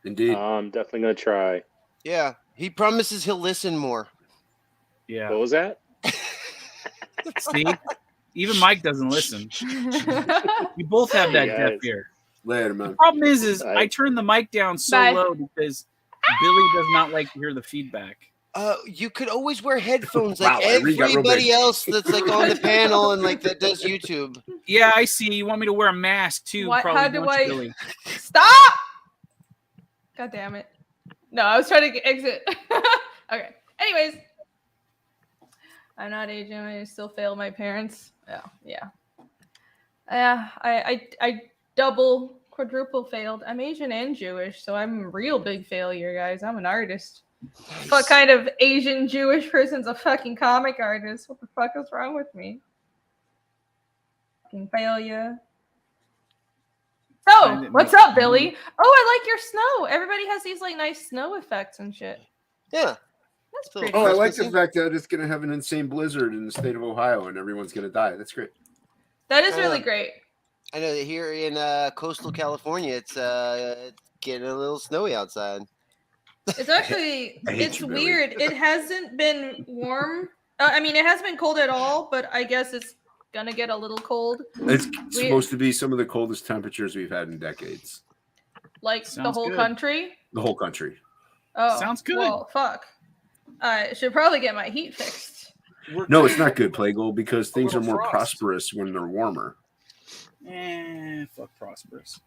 Indeed. I'm definitely gonna try. Yeah. He promises he'll listen more. Yeah. What was that? See? Even Mike doesn't listen. Mike. We both have that Yes. deaf ear. Later, The man. problem is Bye. I turn the mic down so Bye. low because Billy does not like to hear the feedback. You could always wear headphones like Wow, I really got real everybody big. else that's like on the panel and like that does YouTube. Yeah, I see. You want me to wear a mask too? What- Probably how do don't you, I- Billy? Stop! God damn it. No, I was trying to exit. Okay. Anyways. I'm not Asian. I still fail my parents. Yeah. I double, quadruple failed. I'm Asian and Jewish, so I'm a real big failure, guys. I'm an artist. What kind of Asian Jewish person's a fucking comic artist? What the fuck is wrong with me? Fucking failure. So, what's up, Billy? Oh, I like your snow. Everybody has these like nice snow effects and shit. Yeah. That's So- pretty. Oh, I like the Christmassy. fact that it's going to have an insane blizzard in the state of Ohio and everyone's going to die. That's great. That is really great. I know that here in coastal California, it's getting a little snowy outside. It's actually I hate it's you, Billy. weird. It hasn't been warm. I mean, it hasn't been cold at all, but I guess it's gonna get a little cold. It's supposed to be some of the coldest temperatures we've had in decades. Like the Sounds whole good. country. The whole country. Oh, Sounds good. Well, fuck. I should probably get my heat fixed. No, it's not good, Plague, because things are little more frost. prosperous when they're warmer. Fuck prosperous.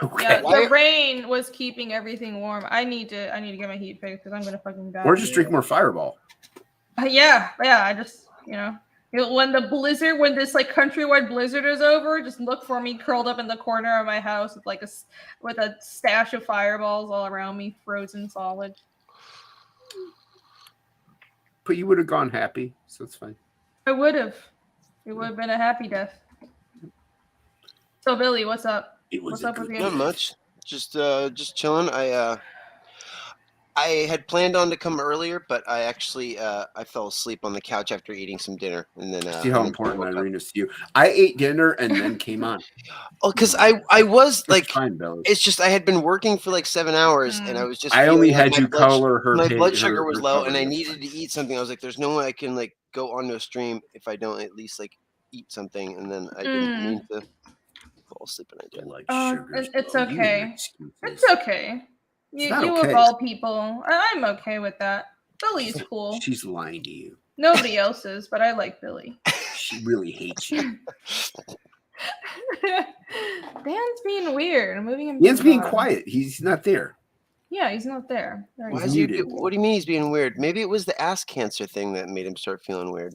Okay. Yeah, Why- the rain was keeping everything warm. I need to get my heat fixed because I'm gonna fucking die. Or just drink more Fireball. Yeah. I just when the blizzard, when this like countrywide blizzard is over, just look for me curled up in the corner of my house with like with a stash of fireballs all around me, frozen solid. But you would have gone happy, so it's fine. I would have. It would have been a happy death. So Billy, what's up? It was What's a up with good you? Not much. Just chilling. I had planned on to come earlier, but I actually I fell asleep on the couch after eating some dinner, and then See how important Irene is to you. I ate dinner and then came on. Oh, because I was It's like, fine, Billy. it's just I had been working for like 7 hours, and I was just I only feeling like had my you blood color her. my page- blood her- sugar was her low, cover. and I That's needed fine. to eat something. I was like, there's no way I can like go onto a stream if I don't at least like eat something, and then I didn't mean to fall asleep, and I I did. like Oh, sugars, it's Bill. You and your okay. excuses. It's okay. It's not You okay. of all people, I'm okay with that. Billy's cool. She's lying to you. Nobody else is, but I like Billy. She really hates you. Dan's being weird. I'm moving him. Dan's being quiet. He's not there. Yeah, he's not there. Why is he, what do you mean he's being weird? Maybe it was the ass cancer thing that made him start feeling weird.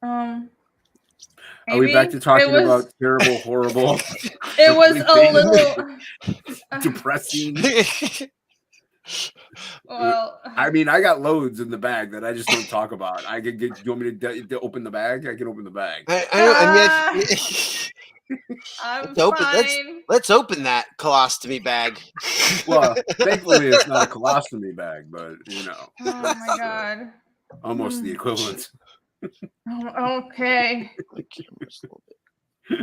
Are we back to talking about terrible, horrible? It was a little depressing. Well, I mean, I got loads in the bag that I just don't talk about. I can get. Do you want me to open the bag? I can open the bag. I'm fine. Let's open that colostomy bag. Well, thankfully it's not a colostomy bag, but you know. Oh my god. Almost the equivalent. Okay.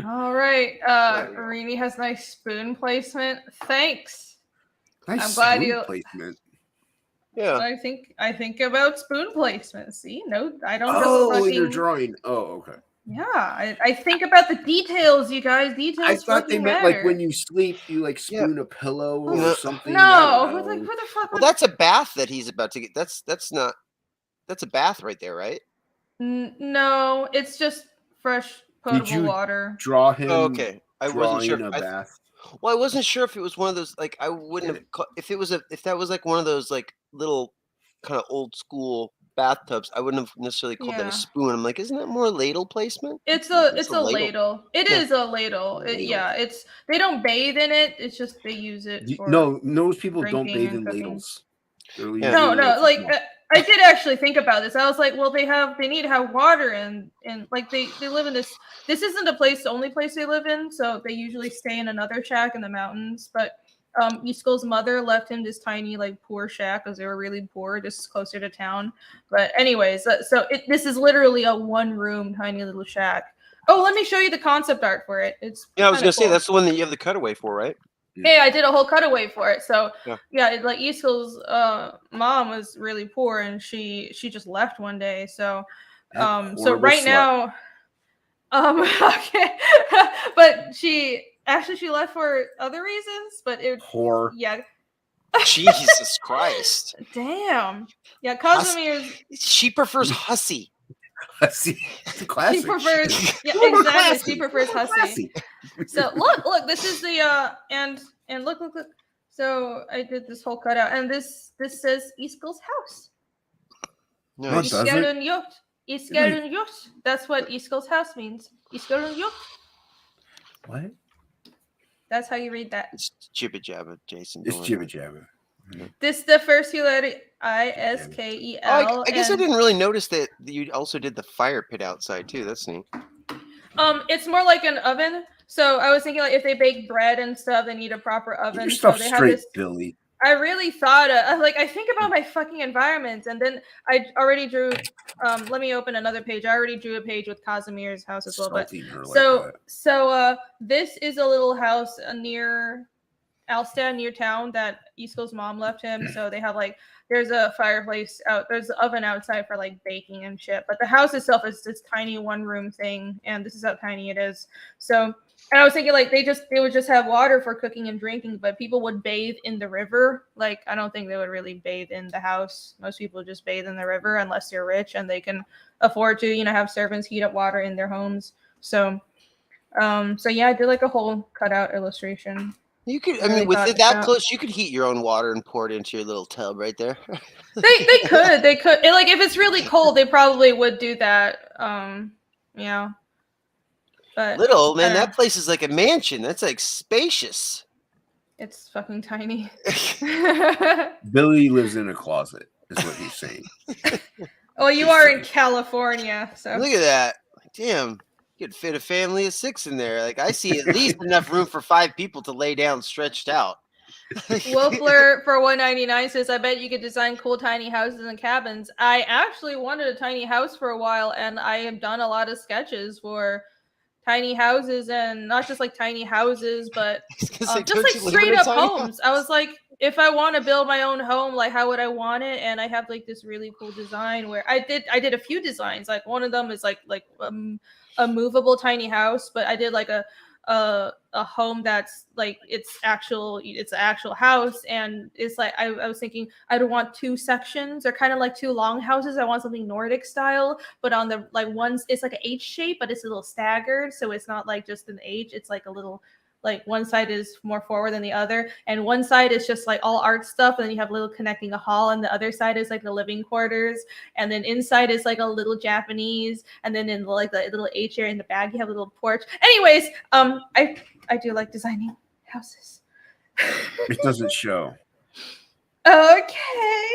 All right. Rini has nice spoon placement. Thanks. Nice I'm glad spoon placement. Yeah. I think about spoon placement. See, no, I don't. Oh, you're drawing. Oh, okay. Yeah, I think about the details, you guys. Details. I thought they meant matter. like when you sleep, you like spoon a pillow or something. No, who the fuck? Well, that's a bath that he's about to get. That's a bath right there, right? No, it's just fresh potable water. Draw him. Oh, okay, I wasn't sure. A bath. Well, I wasn't sure if it was one of those. Like, I wouldn't have. If that was like one of those like little kind of old school bathtubs, I wouldn't have necessarily called that a spoon. I'm like, isn't that more ladle placement? It's a ladle. It is a ladle. It's they don't bathe in it. It's just they use it. For most people don't bathe in ladles. No, like I did actually think about this. I was like, well, they need to have water and like they live in this. This isn't the only place they live in, so they usually stay in another shack in the mountains. But Easkel's mother left him this tiny like poor shack because they were really poor, just closer to town. But anyways, this is literally a 1-room tiny little shack. Oh, let me show you the concept art for it. It's I was gonna say that's the one that you have the cutaway for, right? Yeah, I did a whole cutaway for it. So like Easkel's mom was really poor, and she just left one day. So so right now, okay, but she left for other reasons. But whore. Yeah. Jesus Christ. Damn. Yeah, Casimir's. She prefers hussy. Hussy. Classic. She prefers. Yeah, exactly. She prefers hussy. So look. This is the and look. So I did this whole cutout, and this says Easkel's house. No, Iskelun Yacht. Iskelun Yacht. That's what Easkel's house means. Iskelun Yacht. What? That's how you read that. It's jibba jabba, Jason. It's jibba jabba. This is the first letter ISKEL. Oh, I guess I didn't really notice that you also did the fire pit outside too. That's neat. It's more like an oven. So I was thinking like if they bake bread and stuff, they need a proper oven. Your stuff so they straight, have this. Billy. I really thought I think about my fucking environments, and then I already drew. Let me open another page. I already drew a page with Casimir's house as well. But so this is a little house near Alstad, near town, that Easkel's mom left him. So they have like there's a fireplace out, there's an oven outside for like baking and shit. But the house itself is this tiny 1-room thing, and this is how tiny it is. So. And I was thinking like they would just have water for cooking and drinking, but people would bathe in the river. Like I don't think they would really bathe in the house. Most people just bathe in the river unless they're rich and they can afford to, have servants heat up water in their homes. So yeah, I did like a whole cutout illustration. You could, with it that close, you could heat your own water and pour it into your little tub right there. They could. And, like if it's really cold, they probably would do that. Yeah. But, little man, that place is like a mansion. That's like spacious. It's fucking tiny. Billy lives in a closet, is what he's saying. Well, you are in California, so look at that. Damn, you could fit a family of 6 in there. Like I see at least enough room for 5 people to lay down stretched out. Wolfler for 199 says, I bet you could design cool tiny houses and cabins. I actually wanted a tiny house for a while, and I have done a lot of sketches for tiny houses, and not just like tiny houses, but just like straight up homes. I was like, if I want to build my own home, like how would I want it? And I have like this really cool design where I did a few designs. Like one of them is like a movable tiny house, but I did like a a home that's like it's an actual house, and it's like I was thinking I don't want two sections. They're kind of like two long houses. I want something Nordic style, but on the like one's it's like an H shape, but it's a little staggered, so it's not like just an H. It's like a little like one side is more forward than the other, and one side is just like all art stuff, and then you have a little connecting a hall, and the other side is like the living quarters, and then inside is like a little Japanese, and then in like the little H area in the back you have a little porch. Anyways, I do like designing houses. It doesn't show. Okay.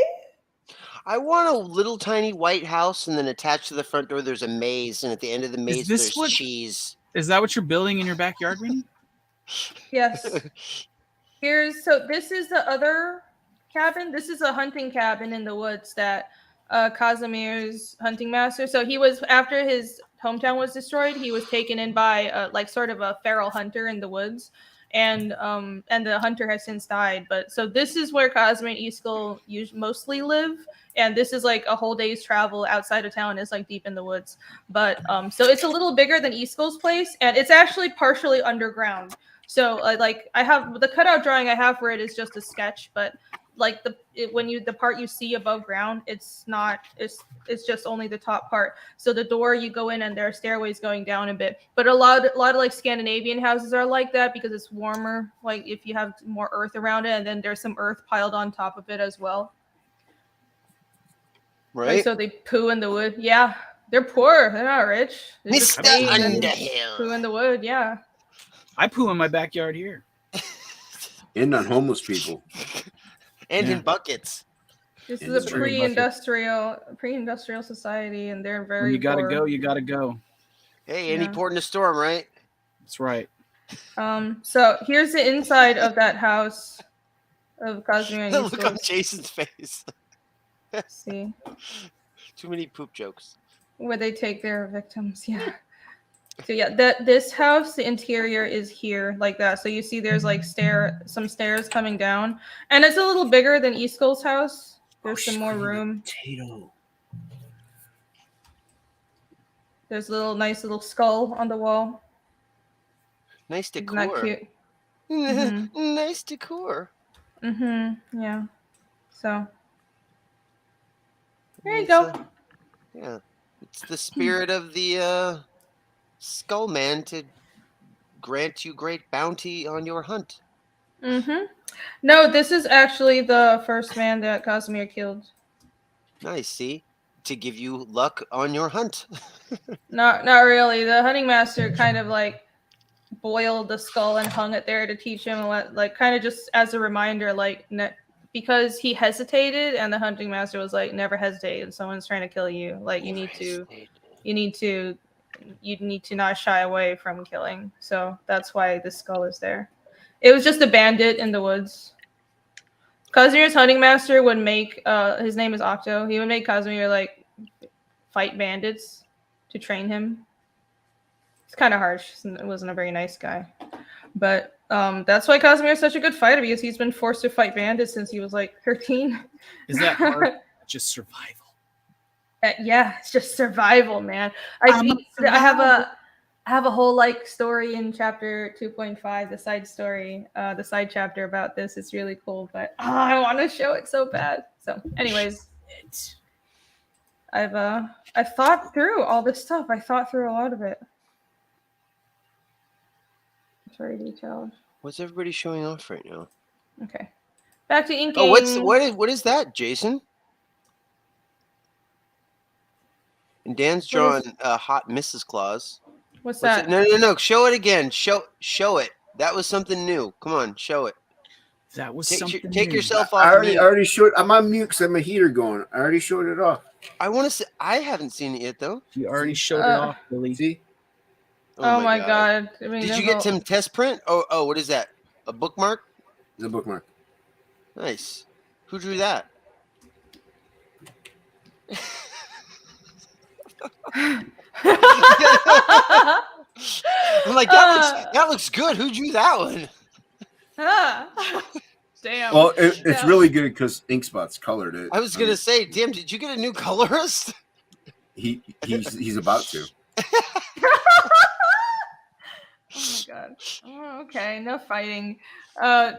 I want a little tiny white house, and then attached to the front door there's a maze, and at the end of the maze there's cheese. Is that what you're building in your backyard, Winnie? Yes. So this is the other cabin. This is a hunting cabin in the woods that Casimir's hunting master. So he was, after his hometown was destroyed, he was taken in by like sort of a feral hunter in the woods, and the hunter has since died. But so this is where Casimir and Iskall mostly live, and this is like a whole day's travel outside of town. It's like deep in the woods, but so it's a little bigger than Iskall's place, and it's actually partially underground. So like I have the cutout drawing I have for it is just a sketch, but like the part you see above ground, it's just only the top part. So the door you go in and there are stairways going down a bit. But a lot of like Scandinavian houses are like that because it's warmer. Like if you have more earth around it, and then there's some earth piled on top of it as well. Right. Like, so they poo in the wood. Yeah, they're poor. They're not rich. They just Mr. pee and Underhill. poo in the wood. Yeah. I poo in my backyard here. And on homeless people. And Yeah. in buckets. This And is it's a very pre-industrial society, and they're very When you gotta poor. go, you gotta go. Hey, any Yeah. port in a storm, right? That's right. So here's the inside of that house of Casimir and The look on Iskall. Jason's face. See Too many poop jokes. where they take their victims. Yeah. So yeah, this house, the interior is here like that. So you see there's like some stairs coming down, and it's a little bigger than Iskall's house. There's some more room. Potato. There's a nice little skull on the wall. Nice Isn't that decor. cute? Mhm. Nice decor. Yeah. So there you It's, go. Yeah. It's the spirit of the Skull Man to grant you great bounty on your hunt. No, this is actually the first man that Casimir killed. Nice, see? To give you luck on your hunt. Not really. The hunting master kind of like boiled the skull and hung it there to teach him like kind of just as a reminder, like because he hesitated, and the hunting master was like, never hesitate. If someone's trying to kill you, like you need to not shy away from killing. So that's why the skull is there. It was just a bandit in the woods. Casimir's hunting master would make his name is Octo. He would make Casimir like fight bandits to train him. It's kind of harsh. It wasn't a very nice guy, but that's why Casimir is such a good fighter, because he's been forced to fight bandits since he was like 13. Is that hard? Just survival? Yeah, it's just survival, man. I have a whole like story in chapter 2.5, the side story, the side chapter about this. It's really cool, but I want to show it so bad. So, anyways, I've thought through all this stuff. I thought through a lot of it. It's very detailed. What's everybody showing off right now? Okay, back to inking. Oh, what is that, Jason? And Dan's drawing hot Mrs. Claus. What's that? No. Show it again. Show it. That was something new. Come on, show it. That was Take yourself off. I already showed. I'm on mute because I have my heater going. I already showed it off. I want to see. I haven't seen it yet, though. You already showed it off, Billy. See? Oh my god. I mean, Did you get some test print? Oh, what is that? A bookmark? It's a bookmark. Nice. Who drew that? I'm like, that looks good. Who drew that one? Damn. Well, it's really good because Inkspot's colored it. I was gonna say, damn, did you get a new colorist? He's about to. Oh my god. Oh, okay, enough fighting. Down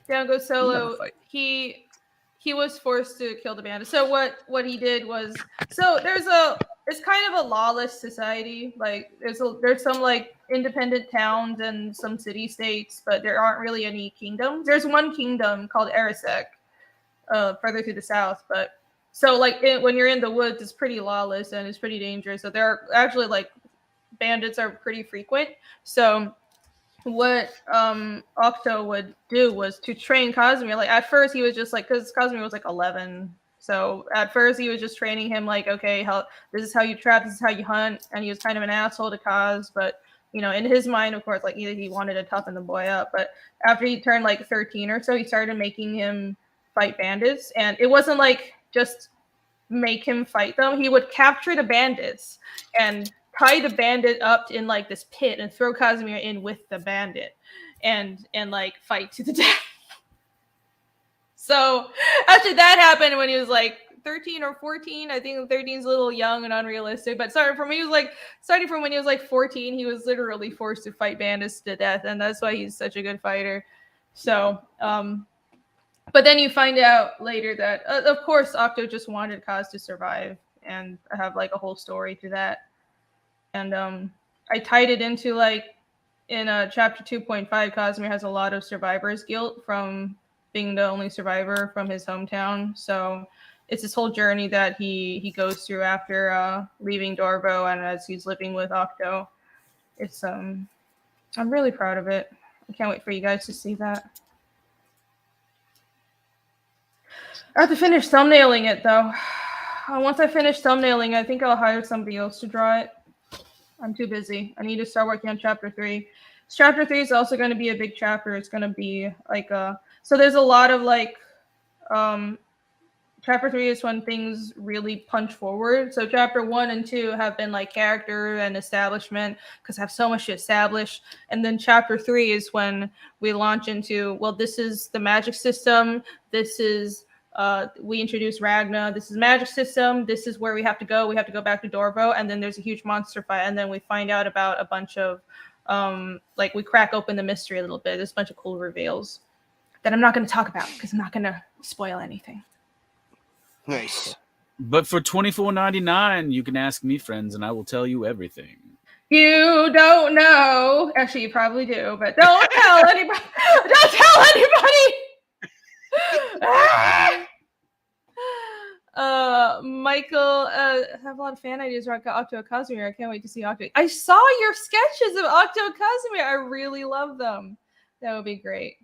goes Solo. He was forced to kill the bandits. So what he did was, so it's kind of a lawless society. Like there's some like independent towns and some city states, but there aren't really any kingdoms. There's one kingdom called Erisek, further to the south, but so like when you're in the woods, it's pretty lawless and it's pretty dangerous. So there are actually like bandits are pretty frequent. So what Octo would do was to train Casimir. Like at first he was just like, because Casimir was like 11, so at first he was just training him like, okay, this is how you trap, this is how you hunt, and he was kind of an asshole to Kaz, but you know, in his mind, of course, like he wanted to toughen the boy up. But after he turned like 13 or so, he started making him fight bandits, and it wasn't like just make him fight them. He would capture the bandits and tie the bandit up in like this pit and throw Casimir in with the bandit and like fight to the death. So after that happened, when he was like 13 or 14, I think 13 is a little young and unrealistic, but starting from when he was like 14, he was literally forced to fight bandits to death, and that's why he's such a good fighter. So but then you find out later that of course Octo just wanted Kaz to survive, and I have like a whole story to that. And I tied it into like in chapter 2.5, Casimir has a lot of survivor's guilt from being the only survivor from his hometown. So it's this whole journey that he goes through after leaving Dorvo and as he's living with Octo. It's I'm really proud of it. I can't wait for you guys to see that. I have to finish thumbnailing it though. Once I finish thumbnailing, I think I'll hire somebody else to draw it. I'm too busy. I need to start working on chapter 3. Chapter 3 is also going to be a big chapter. It's going to be like so there's a lot of like chapter 3 is when things really punch forward. So chapter 1 and 2 have been like character and establishment because I have so much to establish. And then chapter 3 is when we launch into, well, this is the magic system. This is we introduce Ragna. This is magic system. This is where we have to go. We have to go back to Dorvo, and then there's a huge monster fight, and then we find out about a bunch of like we crack open the mystery a little bit. There's a bunch of cool reveals that I'm not going to talk about because I'm not going to spoil anything. Nice. But for $24.99, you can ask me, friends, and I will tell you everything. You don't know. Actually, you probably do, but don't tell anybody. Don't tell anybody. Michael, I have a lot of fan ideas for Octo Casimir. I can't wait to see Octo. I saw your sketches of Octo Casimir. I really love them. That would be great.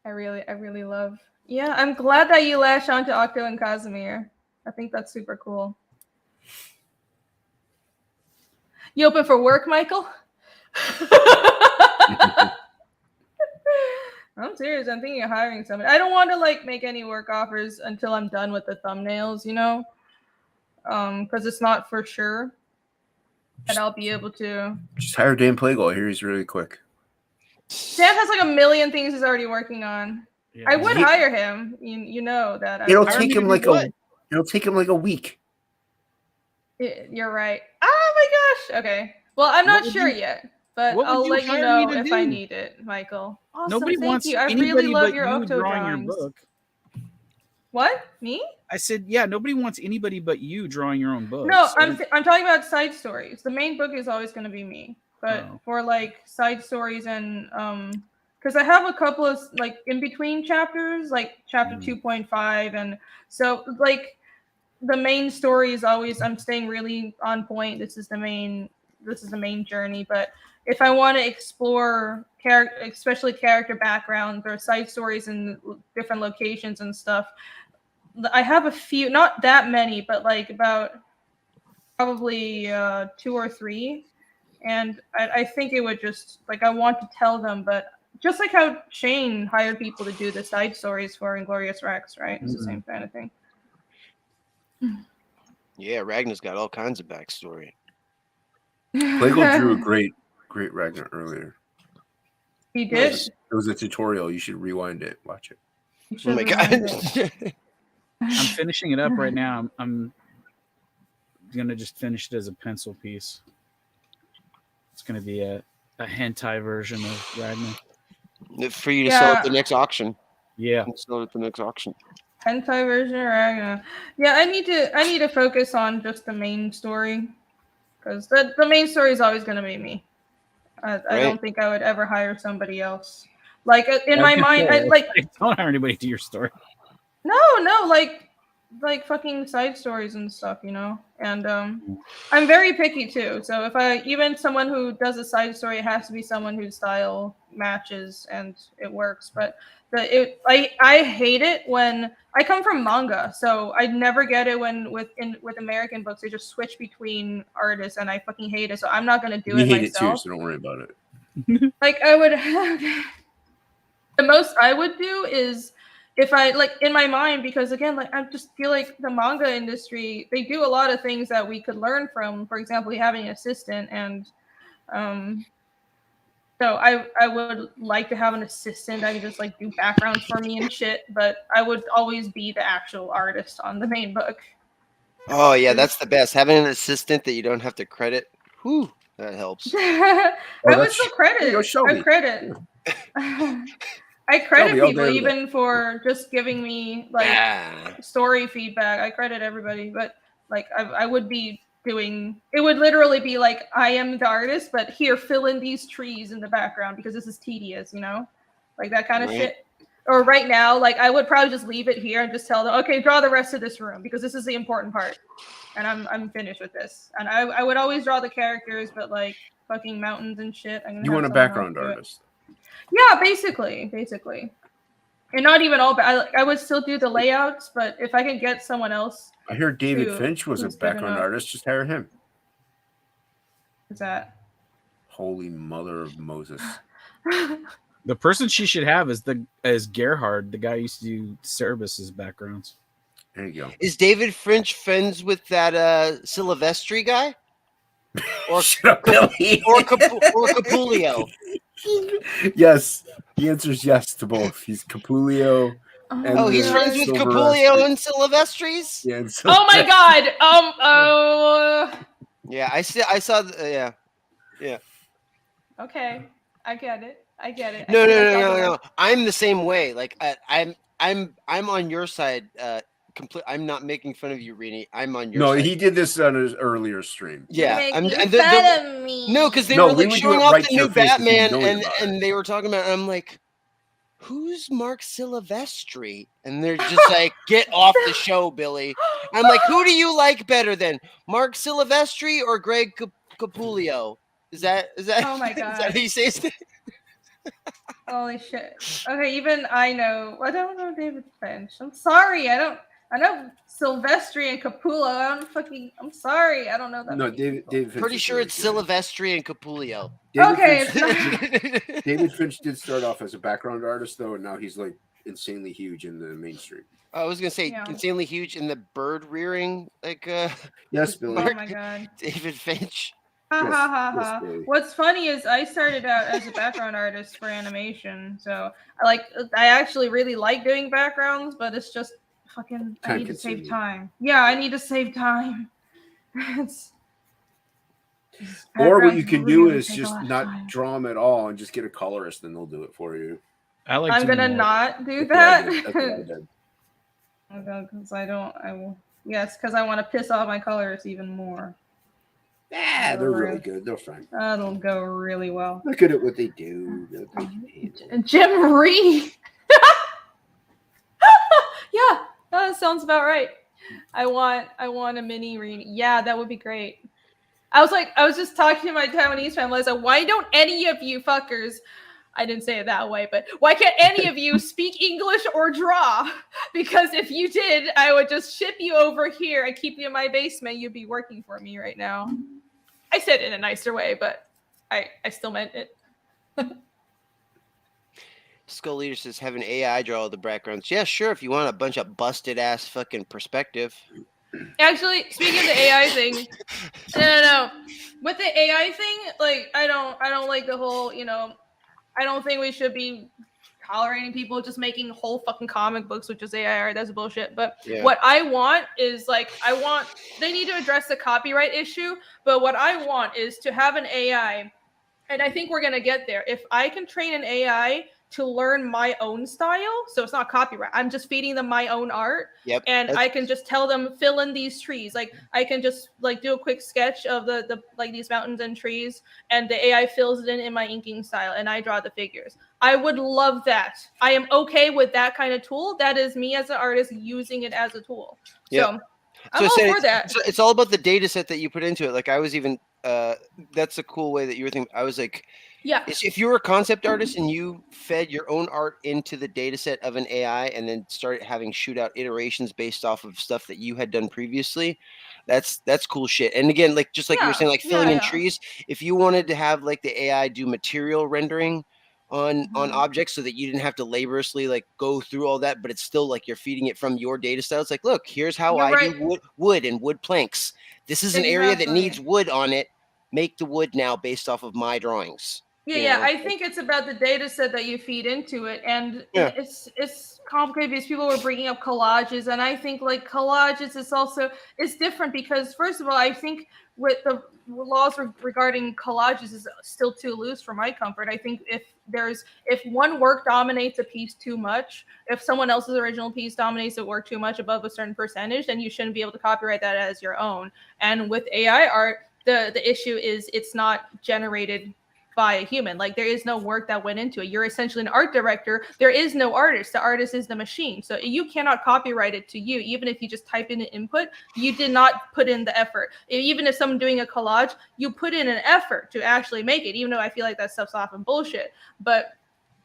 I really love. Yeah, I'm glad that you latched onto Octo and Casimir. I think that's super cool. You open for work, Michael? I'm serious. I'm thinking of hiring somebody. I don't want to like make any work offers until I'm done with the thumbnails, you know, because it's not for sure that I'll be able to. Just hire Dan Plagle. Here he's really quick. Dan has like a million things he's already working on. Yeah. I would hire him. You know that. It'll take him like a week. You're right. Oh my gosh. Okay. Well, I'm not sure yet, but I'll let you know if I need it, Michael. Awesome. Nobody wants you. I anybody really love but your you Octo drawing drawings. your book. What? Me? I said, yeah, nobody wants anybody but you drawing your own book. No, so. I'm talking about side stories. The main book is always going to be me, but for like side stories and because I have a couple of like in between chapters, like chapter 2.5, and so like the main story is always I'm staying really on point. This is the main journey, but if I want to explore especially character backgrounds or side stories in different locations and stuff, I have a few, not that many, but like about probably 2 or 3, and I think it would just like I want to tell them, but just like how Shane hired people to do the side stories for Inglorious Rex, right? It's the same kind of thing. Yeah, Ragnar's got all kinds of backstory. Plagle drew a great Ragnar earlier. He did. Nice. It was a tutorial. You should rewind it. Watch it. Oh my god! I'm finishing it up right now. I'm gonna just finish it as a pencil piece. It's going to be a hentai version of Ragnar. For you to sell at the next auction. Yeah. Sell at the next auction. Hentai version of Ragnar. Yeah, I need to focus on just the main story. Because the main story is always going to be me. I don't think I would ever hire somebody else. Like in my mind, don't hire anybody to your story. No, like fucking side stories and stuff, you know. And I'm very picky too. So if even someone who does a side story, it has to be someone whose style matches and it works. But I hate it when I come from manga, so I never get it when with American books they just switch between artists, and I fucking hate it. So I'm not gonna do it myself. You hate it too, so don't worry about it. Like I would, the most I would do is if I like in my mind, because again, like I just feel like the manga industry, they do a lot of things that we could learn from. For example, having an assistant, and so I would like to have an assistant that could just like do backgrounds for me and shit, but I would always be the actual artist on the main book. Oh yeah, that's the best. Having an assistant that you don't have to credit. Whew, that helps. I would still credit. I credit. I credit people even for just giving me like story feedback. I credit everybody, but like I would be doing, it would literally be like, I am the artist, but here, fill in these trees in the background because this is tedious, you know, like that kind of shit. Or right now, like I would probably just leave it here and just tell them, okay, draw the rest of this room because this is the important part, and I'm finished with this. And I would always draw the characters, but like fucking mountains and shit. You want a background artist? Yeah, basically, and not even all. I would still do the layouts, but if I can get someone else. I hear David Finch was a background artist. Just hire him. What's that? Holy mother of Moses! The person she should have is Gerhard, the guy who used to do Cerebus's backgrounds. There you go. Is David Finch friends with that Silvestri guy? Or Billy. or Capulio? Yes, the answer is yes to both. He's Capulio. He's friends with Capulio and Silvestris? Yeah. Oh my god. Yeah, I saw. Yeah. Okay, I get it. No. I'm the same way. Like I'm on your side. I'm not making fun of you, Rini. I'm on your side. No, he did this on his earlier stream. Yeah, fun of me. No, because they were like showing off the new Batman, and they were talking about. And I'm like, who's Mark Silvestri? And they're just like, get off the show, Billy. I'm like, who do you like better than Mark Silvestri or Greg Capulio? Is that? Oh my god! Is that how you say his name? Holy shit! Okay, even I know. I don't know David Finch. I'm sorry. I know Silvestri and Capullo. I'm sorry. I don't know that. No, David Finch. Pretty sure it's Silvestri and Capulio. David Finch did start off as a background artist though, and now he's like insanely huge in the mainstream. I was gonna say insanely huge in the bird rearing, like yes, Billy. Oh my god, David Finch. Yes, what's funny is I started out as a background artist for animation, so I actually really like doing backgrounds, but it's just fucking I need to save time. Yeah, I need to save time. Or what you can do is just not draw them at all and just get a colorist, and they'll do it for you. I'm gonna not do that. Because because I want to piss off my colorists even more. Yeah, they're really good. They're fine. That'll go really well. Look at what they do. Jim Reed. Yeah, that sounds about right. I want a mini Reed. Yeah, that would be great. I was just talking to my Taiwanese family. I was like, why don't any of you fuckers, I didn't say it that way, but why can't any of you speak English or draw? Because if you did, I would just ship you over here and keep you in my basement. You'd be working for me right now. I said it in a nicer way, but I still meant it. Skull Leader says, have an AI draw all the backgrounds. Yeah, sure, if you want a bunch of busted ass fucking perspective. Actually, speaking of the AI thing, no. With the AI thing, like I don't like the whole, I don't think we should be tolerating people just making whole fucking comic books, which is AI art. That's bullshit. But what I want is they need to address the copyright issue. But what I want is to have an AI And I think we're going to get there. If I can train an AI to learn my own style, so it's not copyright, I'm just feeding them my own art. Yep. And I can just tell them, fill in these trees. Like I can just like do a quick sketch of the like these mountains and trees, and the AI fills it in my inking style, and I draw the figures. I would love that. I am okay with that kind of tool. That is me as an artist using it as a tool. Yep. So I'm all for that. It's all about the data set that you put into it. Like I was even that's a cool way that you were thinking. I was like, yeah, if you were a concept artist and you fed your own art into the data set of an AI and then started having shoot out iterations based off of stuff that you had done previously, that's cool shit. And again, like just like you were saying, like filling in trees, if you wanted to have like the AI do material rendering on objects so that you didn't have to laboriously like go through all that, but it's still like you're feeding it from your data style. It's like, look, here's how do wood and wood planks. This is an area that needs wood on it. Make the wood now based off of my drawings. Yeah, I think it's about the data set that you feed into it, and it's complicated because people were bringing up collages, and I think like collages is different because first of all, I think with the laws regarding collages is still too loose for my comfort. I think if one work dominates a piece too much, if someone else's original piece dominates a work too much above a certain percentage, then you shouldn't be able to copyright that as your own. And with AI art, the issue is it's not generated by a human. Like there is no work that went into it. You're essentially an art director. There is no artist. The artist is the machine. So you cannot copyright it to you. Even if you just type in an input, you did not put in the effort. Even if someone doing a collage, you put in an effort to actually make it, even though I feel like that stuff's often bullshit. But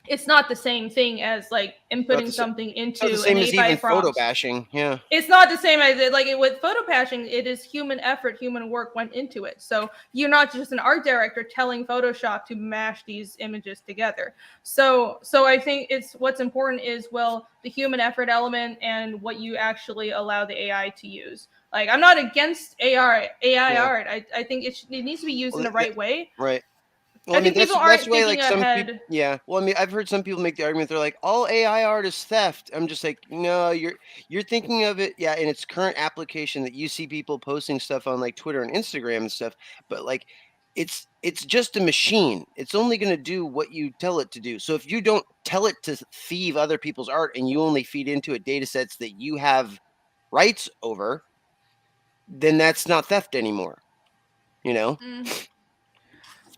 it's not the same thing as like inputting something into the same an as AI even prompt. photo bashing. Yeah, it's not the same as it. Like with photo bashing, it is human effort, human work went into it. So you're not just an art director telling Photoshop to mash these images together. So I think what's important is the human effort element and what you actually allow the AI to use. Like I'm not against AI art. I think it needs to be used in the right way. Right. Well, I think people aren't thinking ahead. Yeah. Well, I mean, I've heard some people make the argument. They're like, all AI art is theft. I'm just like, no, you're thinking of it, in its current application that you see people posting stuff on like Twitter and Instagram and stuff. But like, it's just a machine. It's only going to do what you tell it to do. So if you don't tell it to thieve other people's art and you only feed into it data sets that you have rights over, then that's not theft anymore. You know?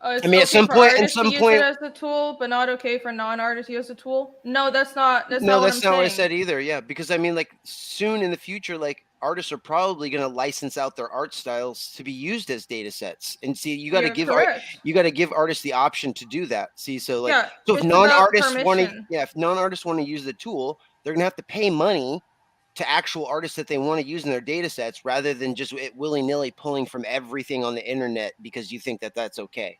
I mean, at some point, use it as a tool, but not okay for non-artists to use a tool. No, that's not what I said either. Yeah, because I mean, like soon in the future, like artists are probably going to license out their art styles to be used as data sets. And see, you got to give artists the option to do that. See, so like, so if non-artists want to use the tool, they're going to have to pay money to actual artists that they want to use in their data sets rather than just willy-nilly pulling from everything on the internet because you think that that's okay.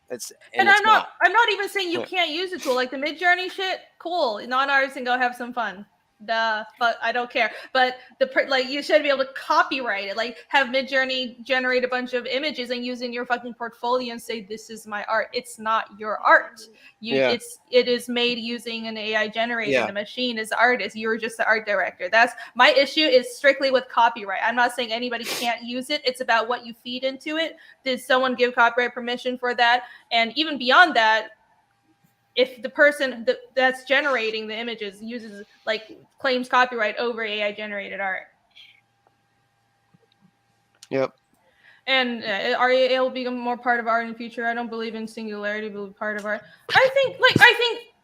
I'm not even saying you can't use the tool. Like the Midjourney shit, cool. Non-artists can go have some fun. But I don't care. But you should be able to copyright it. Like have Midjourney generate a bunch of images and use in your fucking portfolio and say this is my art. It's not your art. It is made using an AI generator. Yeah. The machine is the artist. You're just the art director. That's my issue. Is strictly with copyright. I'm not saying anybody can't use it. It's about what you feed into it. Did someone give copyright permission for that? And even beyond that, if the person that's generating the images claims copyright over AI generated art. Yep. And AI will become more part of art in the future. I don't believe in singularity, but part of art. I think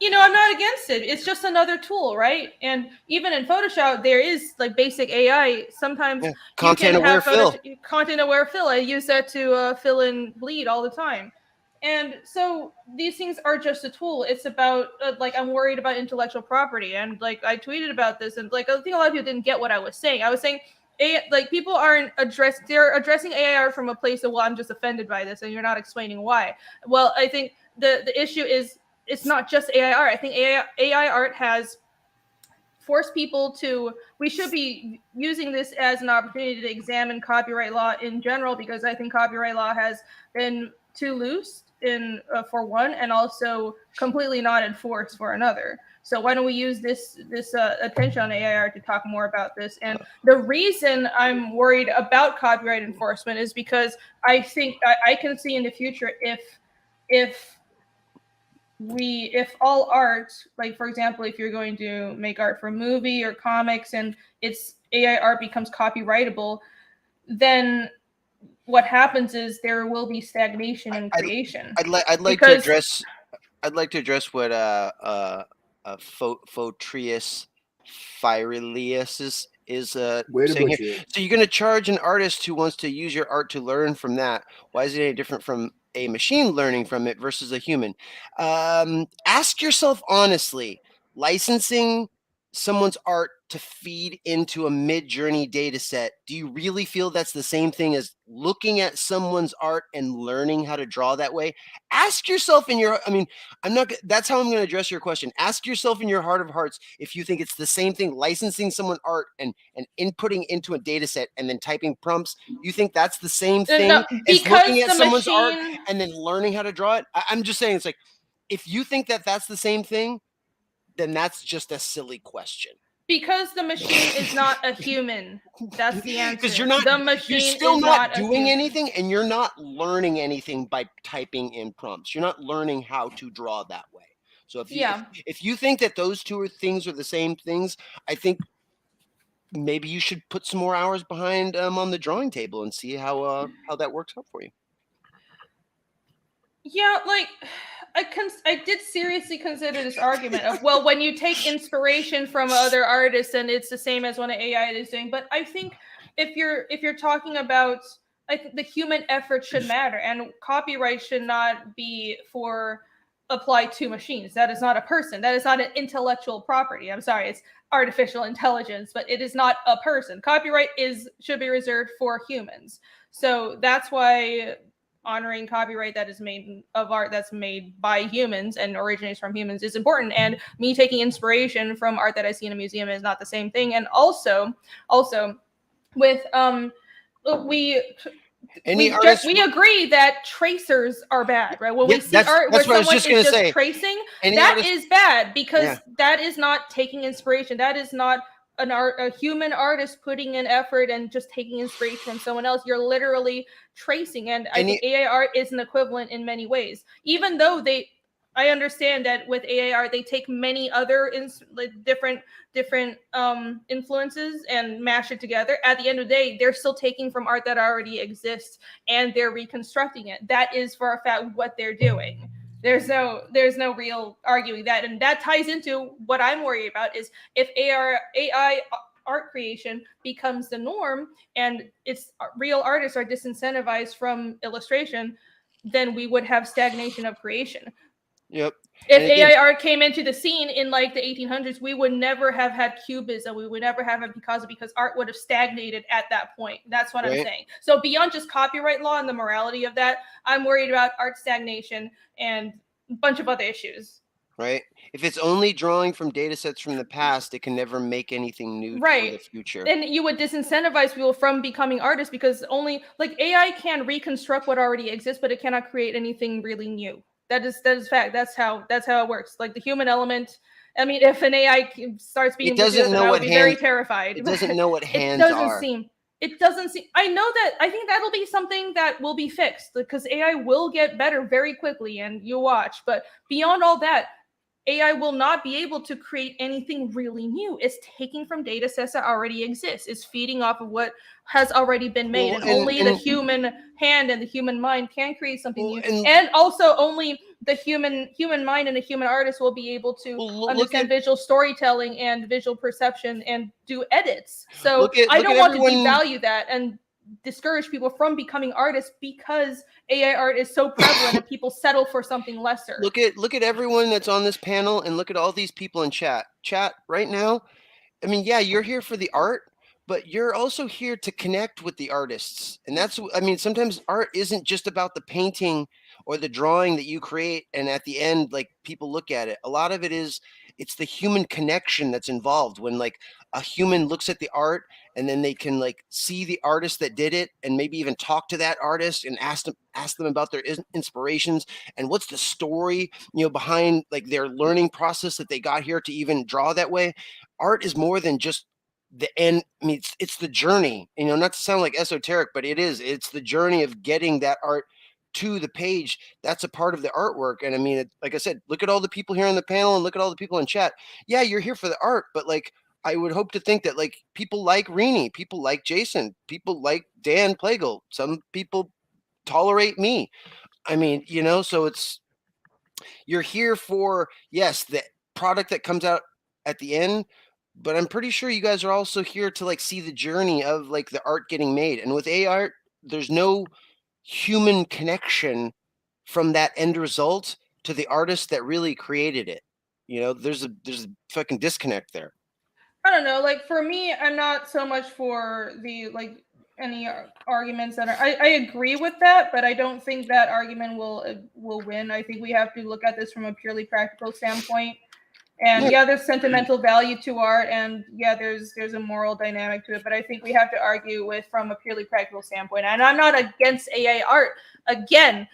I'm not against it. It's just another tool, right? And even in Photoshop, there is like basic AI. Sometimes content aware fill. Content aware fill. I use that to fill in bleed all the time. And so these things are just a tool. It's about I'm worried about intellectual property, and like I tweeted about this, and like I think a lot of people didn't get what I was saying. I was saying people they're addressing AI art from a place of, well, I'm just offended by this, and you're not explaining why. Well, I think the issue is it's not just AI art. I think AI art has forced people to. We should be using this as an opportunity to examine copyright law in general, because I think copyright law has been too loose for one, and also completely not enforced for another. So why don't we use this attention on AI art to talk more about this? And the reason I'm worried about copyright enforcement is because I think I can see in the future if if all art, like for example, if you're going to make art for a movie or comics and it's AI art becomes copyrightable, then what happens is there will be stagnation in creation. I'd like to address what Photrius Firelius is saying here. So you're going to charge an artist who wants to use your art to learn from that. Why is it any different from a machine learning from it versus a human? Ask yourself honestly, licensing someone's art to feed into a Mid-Journey data set, do you really feel that's the same thing as looking at someone's art and learning how to draw that way? Ask yourself that's how I'm going to address your question. Ask yourself in your heart of hearts if you think it's the same thing licensing someone art and inputting into a data set and then typing prompts. You think that's the same thing as looking at someone's art and then learning how to draw it? I'm just saying, it's like, if you think that that's the same thing, then that's just a silly question. Because the machine is not a human. That's the answer. Because you're still not doing anything, and you're not learning anything by typing in prompts. You're not learning how to draw that way. So if you think that those two things are the same things, I think maybe you should put some more hours behind on the drawing table and see how that works out for you. Yeah, like I did seriously consider this argument of, well, when you take inspiration from other artists and it's the same as what an AI is doing. But I think if you're talking about, I think the human effort should matter, and copyright should not be applied to machines. That is not a person. That is not an intellectual property. I'm sorry, it's artificial intelligence, but it is not a person. Copyright should be reserved for humans. So that's why honoring copyright that is made of art that's made by humans and originates from humans is important. And me taking inspiration from art that I see in a museum is not the same thing. And also with we agree that tracers are bad, right? When we see art where someone is just tracing, that is bad, because that is not taking inspiration. That is not a human artist putting in effort and just taking inspiration from someone else. You're literally tracing, and I think AI art is an equivalent in many ways. Even though I understand that with AI art they take many other different influences and mash it together. At the end of the day, they're still taking from art that already exists and they're reconstructing it. That is for a fact what they're doing. There's no real arguing that. And that ties into what I'm worried about, is if AI art creation becomes the norm and it's real artists are disincentivized from illustration, then we would have stagnation of creation. Yep. If AI art came into the scene in like the 1800s, we would never have had Cubism. We would never have had Picasso, because art would have stagnated at that point. That's what I'm saying. So beyond just copyright law and the morality of that, I'm worried about art stagnation and a bunch of other issues. Right. If it's only drawing from data sets from the past, it can never make anything new for the future. And you would disincentivize people from becoming artists, because only like AI can reconstruct what already exists, but it cannot create anything really new. That is fact. That's how it works. Like the human element. I mean, if an AI starts being, I would be very terrified. It doesn't know what hands are. It doesn't seem. I know that. I think that'll be something that will be fixed, because AI will get better very quickly, and you watch. But beyond all that, AI will not be able to create anything really new. It's taking from data sets that already exist. It's feeding off of what has already been made. And only the human hand and the human mind can create something new. And also only the human mind and the human artist will be able to understand visual storytelling and visual perception and do edits. So I don't want to devalue that and discourage people from becoming artists, because AI art is so prevalent and people settle for something lesser. Look at everyone that's on this panel, and look at all these people in chat right now. I mean, yeah, you're here for the art, but you're also here to connect with the artists. And sometimes art isn't just about the painting or the drawing that you create, and at the end, like, people look at it. A lot of it is, it's the human connection that's involved. When like a human looks at the art, and then they can like see the artist that did it, and maybe even talk to that artist and ask them about their inspirations and what's the story, behind like their learning process that they got here to even draw that way. Art is more than just the end. I mean, it's the journey, not to sound like esoteric, but it's the journey of getting that art to the page, that's a part of the artwork. And I mean, like I said, look at all the people here on the panel and look at all the people in chat. Yeah, you're here for the art, but like I would hope to think that like people like Rini, people like Jason, people like Dan Plagle, some people tolerate me. I mean, so you're here for, yes, the product that comes out at the end, but I'm pretty sure you guys are also here to like see the journey of like the art getting made. And with AI art, there's no human connection from that end result to the artist that really created it. There's a fucking disconnect there. I don't know. Like for me, I'm not so much for the like any arguments that are. I agree with that, but I don't think that argument will win. I think we have to look at this from a purely practical standpoint. And yeah, there's sentimental value to art, and yeah, there's a moral dynamic to it. But I think we have to argue from a purely practical standpoint. And I'm not against AI art. Again,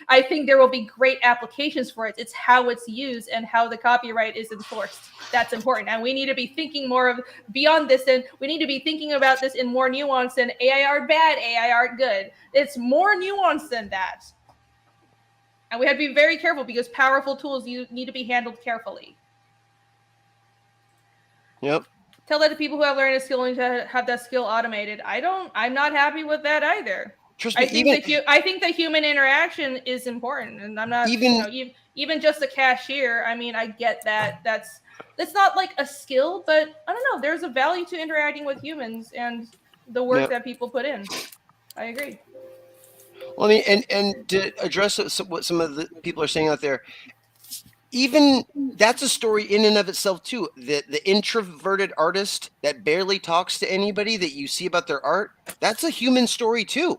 I think there will be great applications for it. It's how it's used and how the copyright is enforced. That's important. And we need to be thinking more of beyond this, and we need to be thinking about this in more nuance than AI art bad, AI art good. It's more nuanced than that. And we have to be very careful because powerful tools need to be handled carefully. Yep. Tell that to people who have learned a skill and to have that skill automated. I'm not happy with that either. Trust me, I think the human interaction is important, and I'm not even just a cashier. I mean, I get that that's not like a skill, but I don't know. There's a value to interacting with humans and the work that people put in. I agree. Well, I mean, and to address what some of the people are saying out there, even that's a story in and of itself too. The introverted artist that barely talks to anybody that you see about their art, that's a human story too.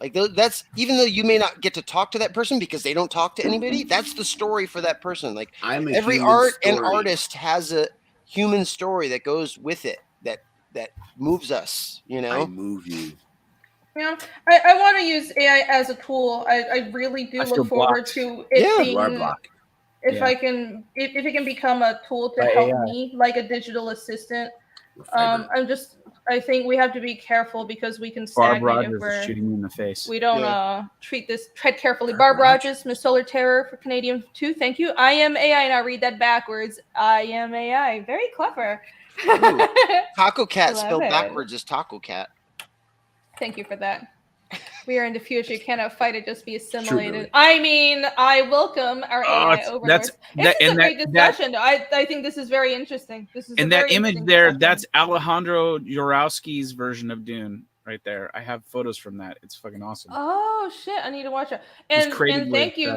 Like that's, even though you may not get to talk to that person because they don't talk to anybody, that's the story for that person. Like every art and artist has a human story that goes with it that moves us. I move you. Yeah, I want to use AI as a tool. I really do look forward to it being. If it can become a tool to help me, like a digital assistant, I think we have to be careful because we can stagnate. Barb Rogers is shooting me in the face. We don't tread carefully. Barb Rogers, Miss Solar Terror for Canadian 2. Thank you. I am AI, and I'll read that backwards. I am AI. Very clever. Taco Cat spelled backwards is Taco Cat. Thank you for that. We are in the future. You cannot fight it, just be assimilated. I mean, I welcome our AI overlords. This is a great discussion. I think this is very interesting. That image there, that's Alejandro Jodorowsky's version of Dune right there. I have photos from that. It's fucking awesome. Oh shit, I need to watch it. And thank you,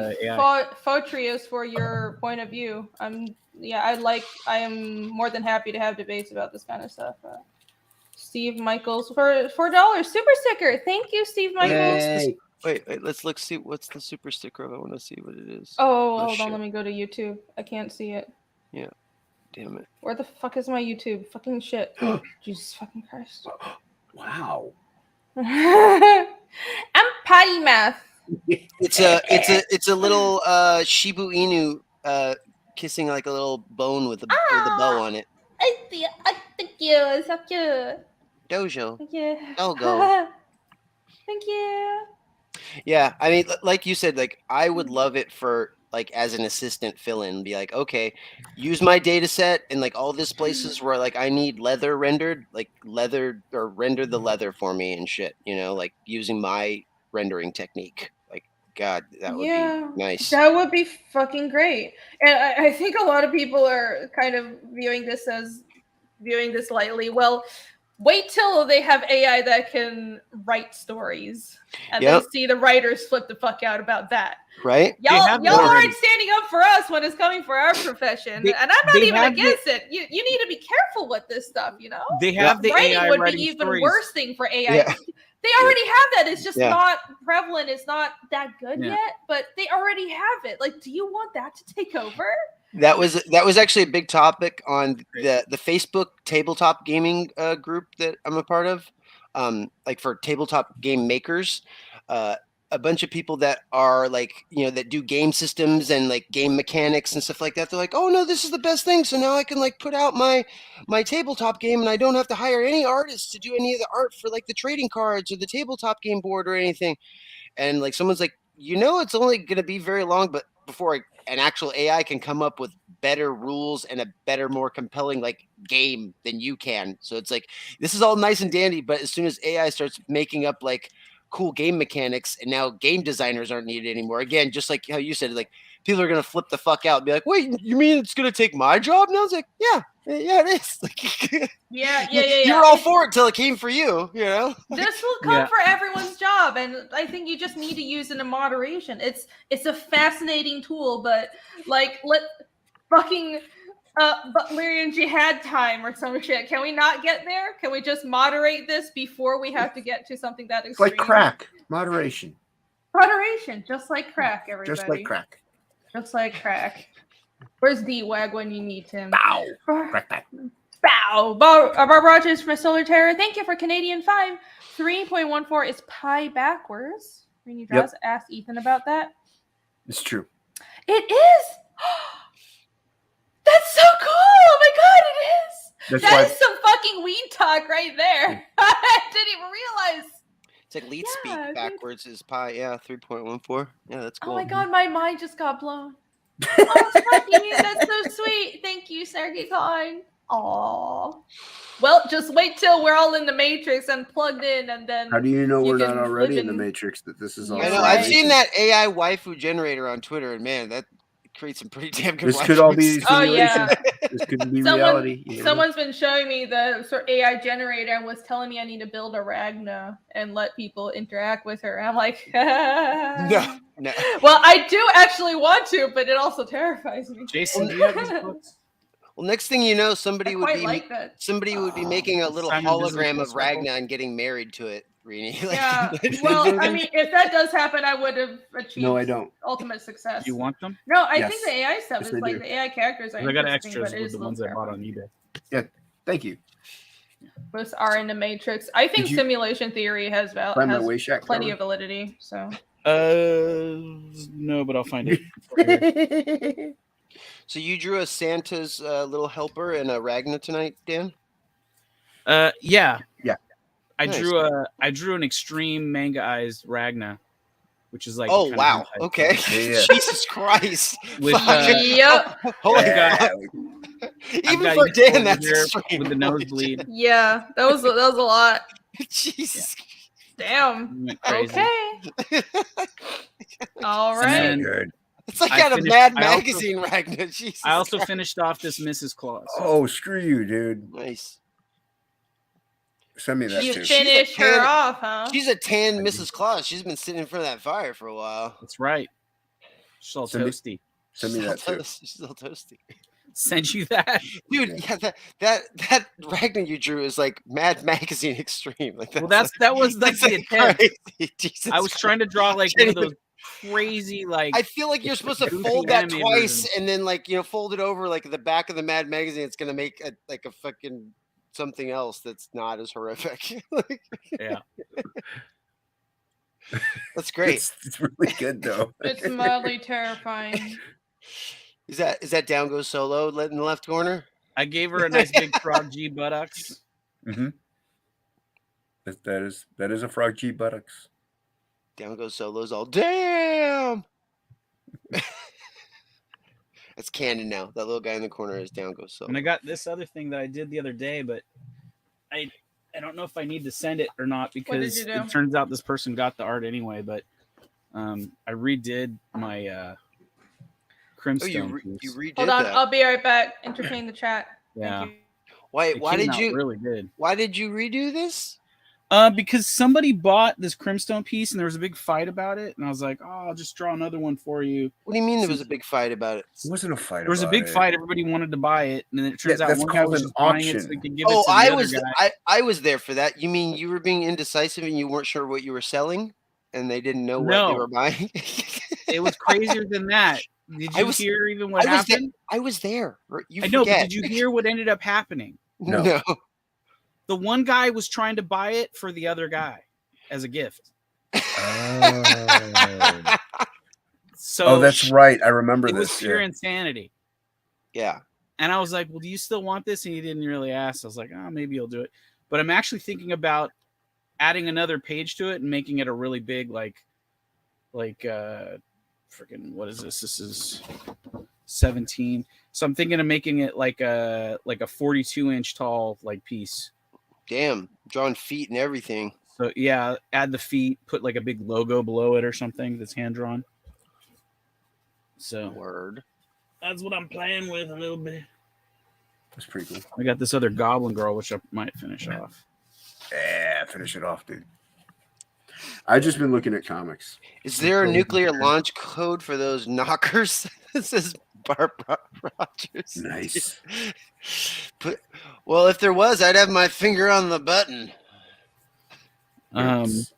Fotrius, for your point of view. I am more than happy to have debates about this kind of stuff. Steve Michaels for $4 super sticker. Thank you, Steve Michaels. Hey. Wait, let's see what's the super sticker of. I want to see what it is. Hold on, let me go to YouTube. I can't see it. Yeah. Damn it. Where the fuck is my YouTube? Fucking shit. Jesus fucking Christ. Wow. I'm potty math. It's a little Shibu Inu kissing like a little bone with a bow on it. Thank you. It's so cute. Dojo. Thank you. Dogo. Thank you. Yeah, I mean, like you said, like I would love it for like as an assistant fill-in, be like, okay, use my data set in like all these places where like I need leather rendered, like leather or render the leather for me and shit, like using my rendering technique. Like, God, that would be nice. That would be fucking great. And I think a lot of people are kind of viewing this lightly. Well, wait till they have AI that can write stories, and then see the writers flip the fuck out about that. Right? Y'all aren't standing up for us when it's coming for our profession, and I'm not even against it. You need to be careful with this stuff. They have the writing AI would writing be even stories. Worse thing for AI. Yeah. They already have that. It's just not prevalent. It's not that good yet, but they already have it. Like, do you want that to take over? That was actually a big topic on the Facebook tabletop gaming group that I'm a part of. Like for tabletop game makers, a bunch of people that are like, that do game systems and like game mechanics and stuff like that. They're like, oh no, this is the best thing. So now I can like put out my tabletop game and I don't have to hire any artists to do any of the art for like the trading cards or the tabletop game board or anything. And like someone's like it's only going to be very long, but before an actual AI can come up with better rules and a better, more compelling like game than you can. So it's like, this is all nice and dandy, but as soon as AI starts making up like cool game mechanics, and now game designers aren't needed anymore. Again, just like how you said, like people are going to flip the fuck out and be like, wait, you mean it's going to take my job now? It's like, yeah, it is. Like, yeah. You're all for it till it came for you, you know? This will come for everyone's job, and I think you just need to use it in moderation. It's a fascinating tool, but like let fucking Butlerian jihad time or some shit. Can we not get there? Can we just moderate this before we have to get to something that extreme? Like crack. Moderation. Moderation, just like crack, everybody. Just like crack. Just like crack. Where's D-Wag when you need him? Bow. Crack that. Bow. Barbara Rogers from Solar Terror. Thank you for Canadian 5. 3.14 is pi backwards. Rainy Draws asked Ethan about that. It's true. It is. That's so cool. Oh my god, it is. That is some fucking weed talk right there. I didn't even realize. It's like lead speak backwards is pi. Yeah, 3.14. Yeah, that's cool. Oh my god, my mind just got blown. Oh, Sparky, that's so sweet. Thank you, Sergey Khan. Aww. Well, just wait till we're all in the Matrix and plugged in, and then. How do you know we're not already in the Matrix? That this is all. I know. I've seen that AI waifu generator on Twitter, and man, that creates some pretty damn good. This could all be simulation. Oh yeah. This could be reality. Someone's been showing me the sort of AI generator and was telling me I need to build a Ragna and let people interact with her. I'm like, no. Well, I do actually want to, but it also terrifies me. Jason, do you have these books? Well, next thing you know, somebody would be making a little Simon hologram Business of Ragna and getting married to it. Rini. Like, yeah. Well, I mean, if that does happen, I would have achieved. No, I don't. Ultimate success. You want them? No, I think the AI stuff is like the AI characters are. I got extras with the ones I bought on eBay. Yeah, thank you. Most are in the Matrix. I think simulation theory has plenty of validity. So. No, but I'll find it. So you drew a Santa's little helper and a Ragna tonight, Dan? Yeah. I Nice. drew an extreme manga-ized Ragna, which is like. Oh wow! Okay. Yeah. Jesus Christ! With yep. Holy God. Even for Dan, that's extreme. With the nosebleed. Yeah, that was a lot. Jesus. Damn. Okay. All right. It's like out of Mad Magazine, Ragna. Jesus. I also finished off this Mrs. Claus. Oh, screw you, dude. Nice. Send me that You too. finished her off, huh? She's a tan Mrs. Claus. She's been sitting in front of that fire for a while. That's right. She's all toasty. Send me that too. She's all toasty. Send you that, dude. Yeah, that Ragna you drew is like Mad Magazine extreme. Like well, that was like the attempt. Jesus I was trying to draw like one of those crazy like. I feel like you're supposed to fold that twice and then like fold it over like the back of the Mad Magazine. It's gonna make a fucking something else that's not as horrific. Yeah. That's great. It's really good though. It's mildly terrifying. Is that Down Goes Solo in the left corner? I gave her a nice big frog G buttocks. Mm-hmm. That is a frog G buttocks. Down Goes Solo's all damn. It's canon now. That little guy in the corner is Down Goes Solo. And I got this other thing that I did the other day, but I don't know if I need to send it or not because it turns out this person got the art anyway. But I redid my Crimstone. You redid Hold on, that. I'll be right back. Entertain the chat. Yeah. Why did you? Really good. Why did you redo this? Because somebody bought this Crimstone piece and there was a big fight about it, and I was like, "Oh, I'll just draw another one for you." What do you mean there was a big fight about it? It wasn't a fight. There was a big fight. Everybody wanted to buy it, and then it turns out that's one guy was called just an buying it auction. so they could give it to the other guy. I was there for that. You mean you were being indecisive and you weren't sure what you were selling, and they didn't know what they were buying? It was crazier than that. Did you hear even what happened? I was there. I know, but did you hear what ended up happening? No. The one guy was trying to buy it for the other guy as a gift. Oh, so that's right. I remember it this. was pure insanity. Yeah. And I was like, well, do you still want this? And he didn't really ask. I was like, oh, maybe he'll do it. But I'm actually thinking about adding another page to it and making it a really big, like like freaking what is this? This is 17. So I'm thinking of making it like a 42-inch tall like piece. Damn, drawing feet and everything. So yeah, add the feet, put like a big logo below it or something that's hand drawn. So Word. That's what I'm playing with a little bit. That's pretty cool. I got this other Goblin Girl, which I might finish off. Yeah, finish it off, dude. I've just been looking at comics. Is there a nuclear launch code for those knockers? This is Barbara Rogers. Nice. Well, if there was, I'd have my finger on the button. Nice.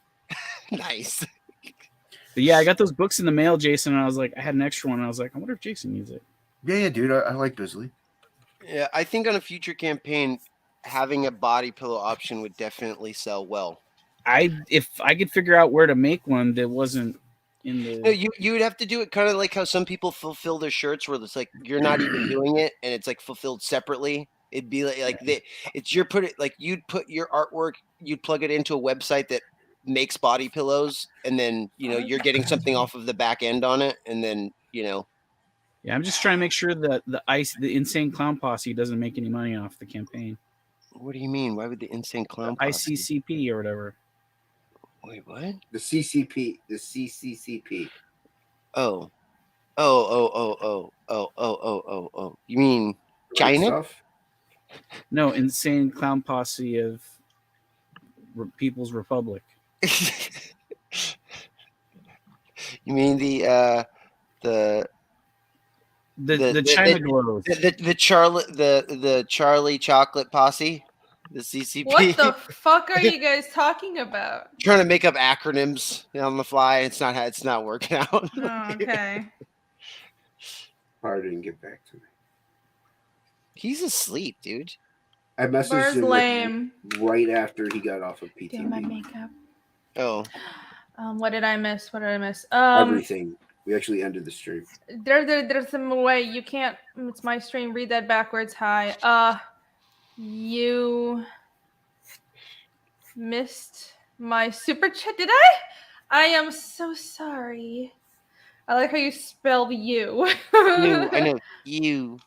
But yeah, I got those books in the mail, Jason, and I was like, I had an extra one. And I was like, I wonder if Jason needs it. Yeah, dude. I like Bisley. Yeah, I think on a future campaign, having a body pillow option would definitely sell well. If I could figure out where to make one that wasn't in the. No, you would have to do it kind of like how some people fulfill their shirts, where it's like you're not even doing it, and it's like fulfilled separately. It'd be you'd put your artwork, you'd plug it into a website that makes body pillows, and then you're getting something off of the back end on it, and then Yeah, I'm just trying to make sure that the Insane Clown Posse doesn't make any money off the campaign. What do you mean? Why would the Insane Clown Posse? ICCP or whatever. Wait, what? The CCP. The CCCP. Oh. You mean China? Stuff? No, Insane Clown Posse of People's Republic. You mean the China Glows. The Charlie Chocolate Posse, the CCP. What the fuck are you guys talking about? Trying to make up acronyms on the fly, and it's not working out. Oh, okay. Power didn't get back to me. He's asleep, dude. I messaged Where's him lame? right after he got off of PTV. Doing my makeup. Oh. What did I miss? Everything. We actually ended the stream. There's some way you can't. It's my stream. Read that backwards. Hi. You missed my super chat. Did I? I am so sorry. I like how you spelled you. You. I know you.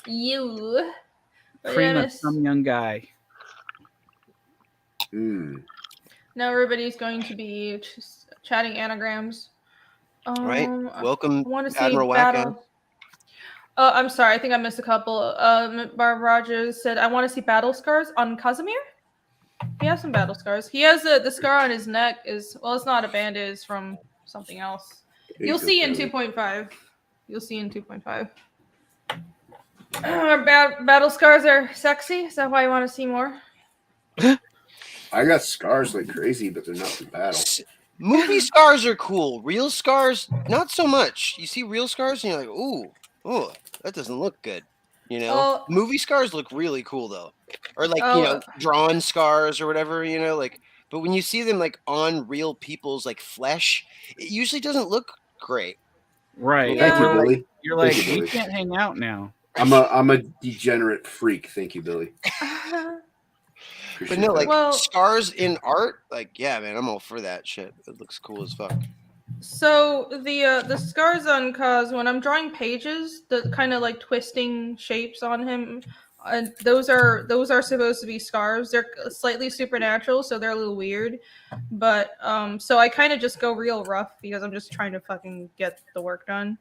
You. Cream of some young guy. Mm. Now everybody's going to be chatting anagrams. Right. Welcome, I want to see Admiral battle. Wacko. I'm sorry. I think I missed a couple. Barb Rogers said, I want to see battle scars on Casimir. He has some battle scars. He has the scar on his neck is, well, it's not a bandage, it's from something else. You'll see in 2.5. You'll see in 2.5. Battle scars are sexy. Is that why you want to see more? I got scars like crazy, but they're not for battle. Movie scars are cool. Real scars, not so much. You see real scars and you're like, ooh, that doesn't look good. Movie scars look really cool though. Or drawn scars or whatever, but when you see them like on real people's like flesh, it usually doesn't look great. Right. Thank you, Billy. You're like, we can't hang out now. I'm a degenerate freak. Thank you, Billy. But no, scars in art, yeah, man, I'm all for that shit. It looks cool as fuck. So the scars on Kaz, when I'm drawing pages, the kind of like twisting shapes on him, those are supposed to be scars. They're slightly supernatural, so they're a little weird. But so I kind of just go real rough because I'm just trying to fucking get the work done.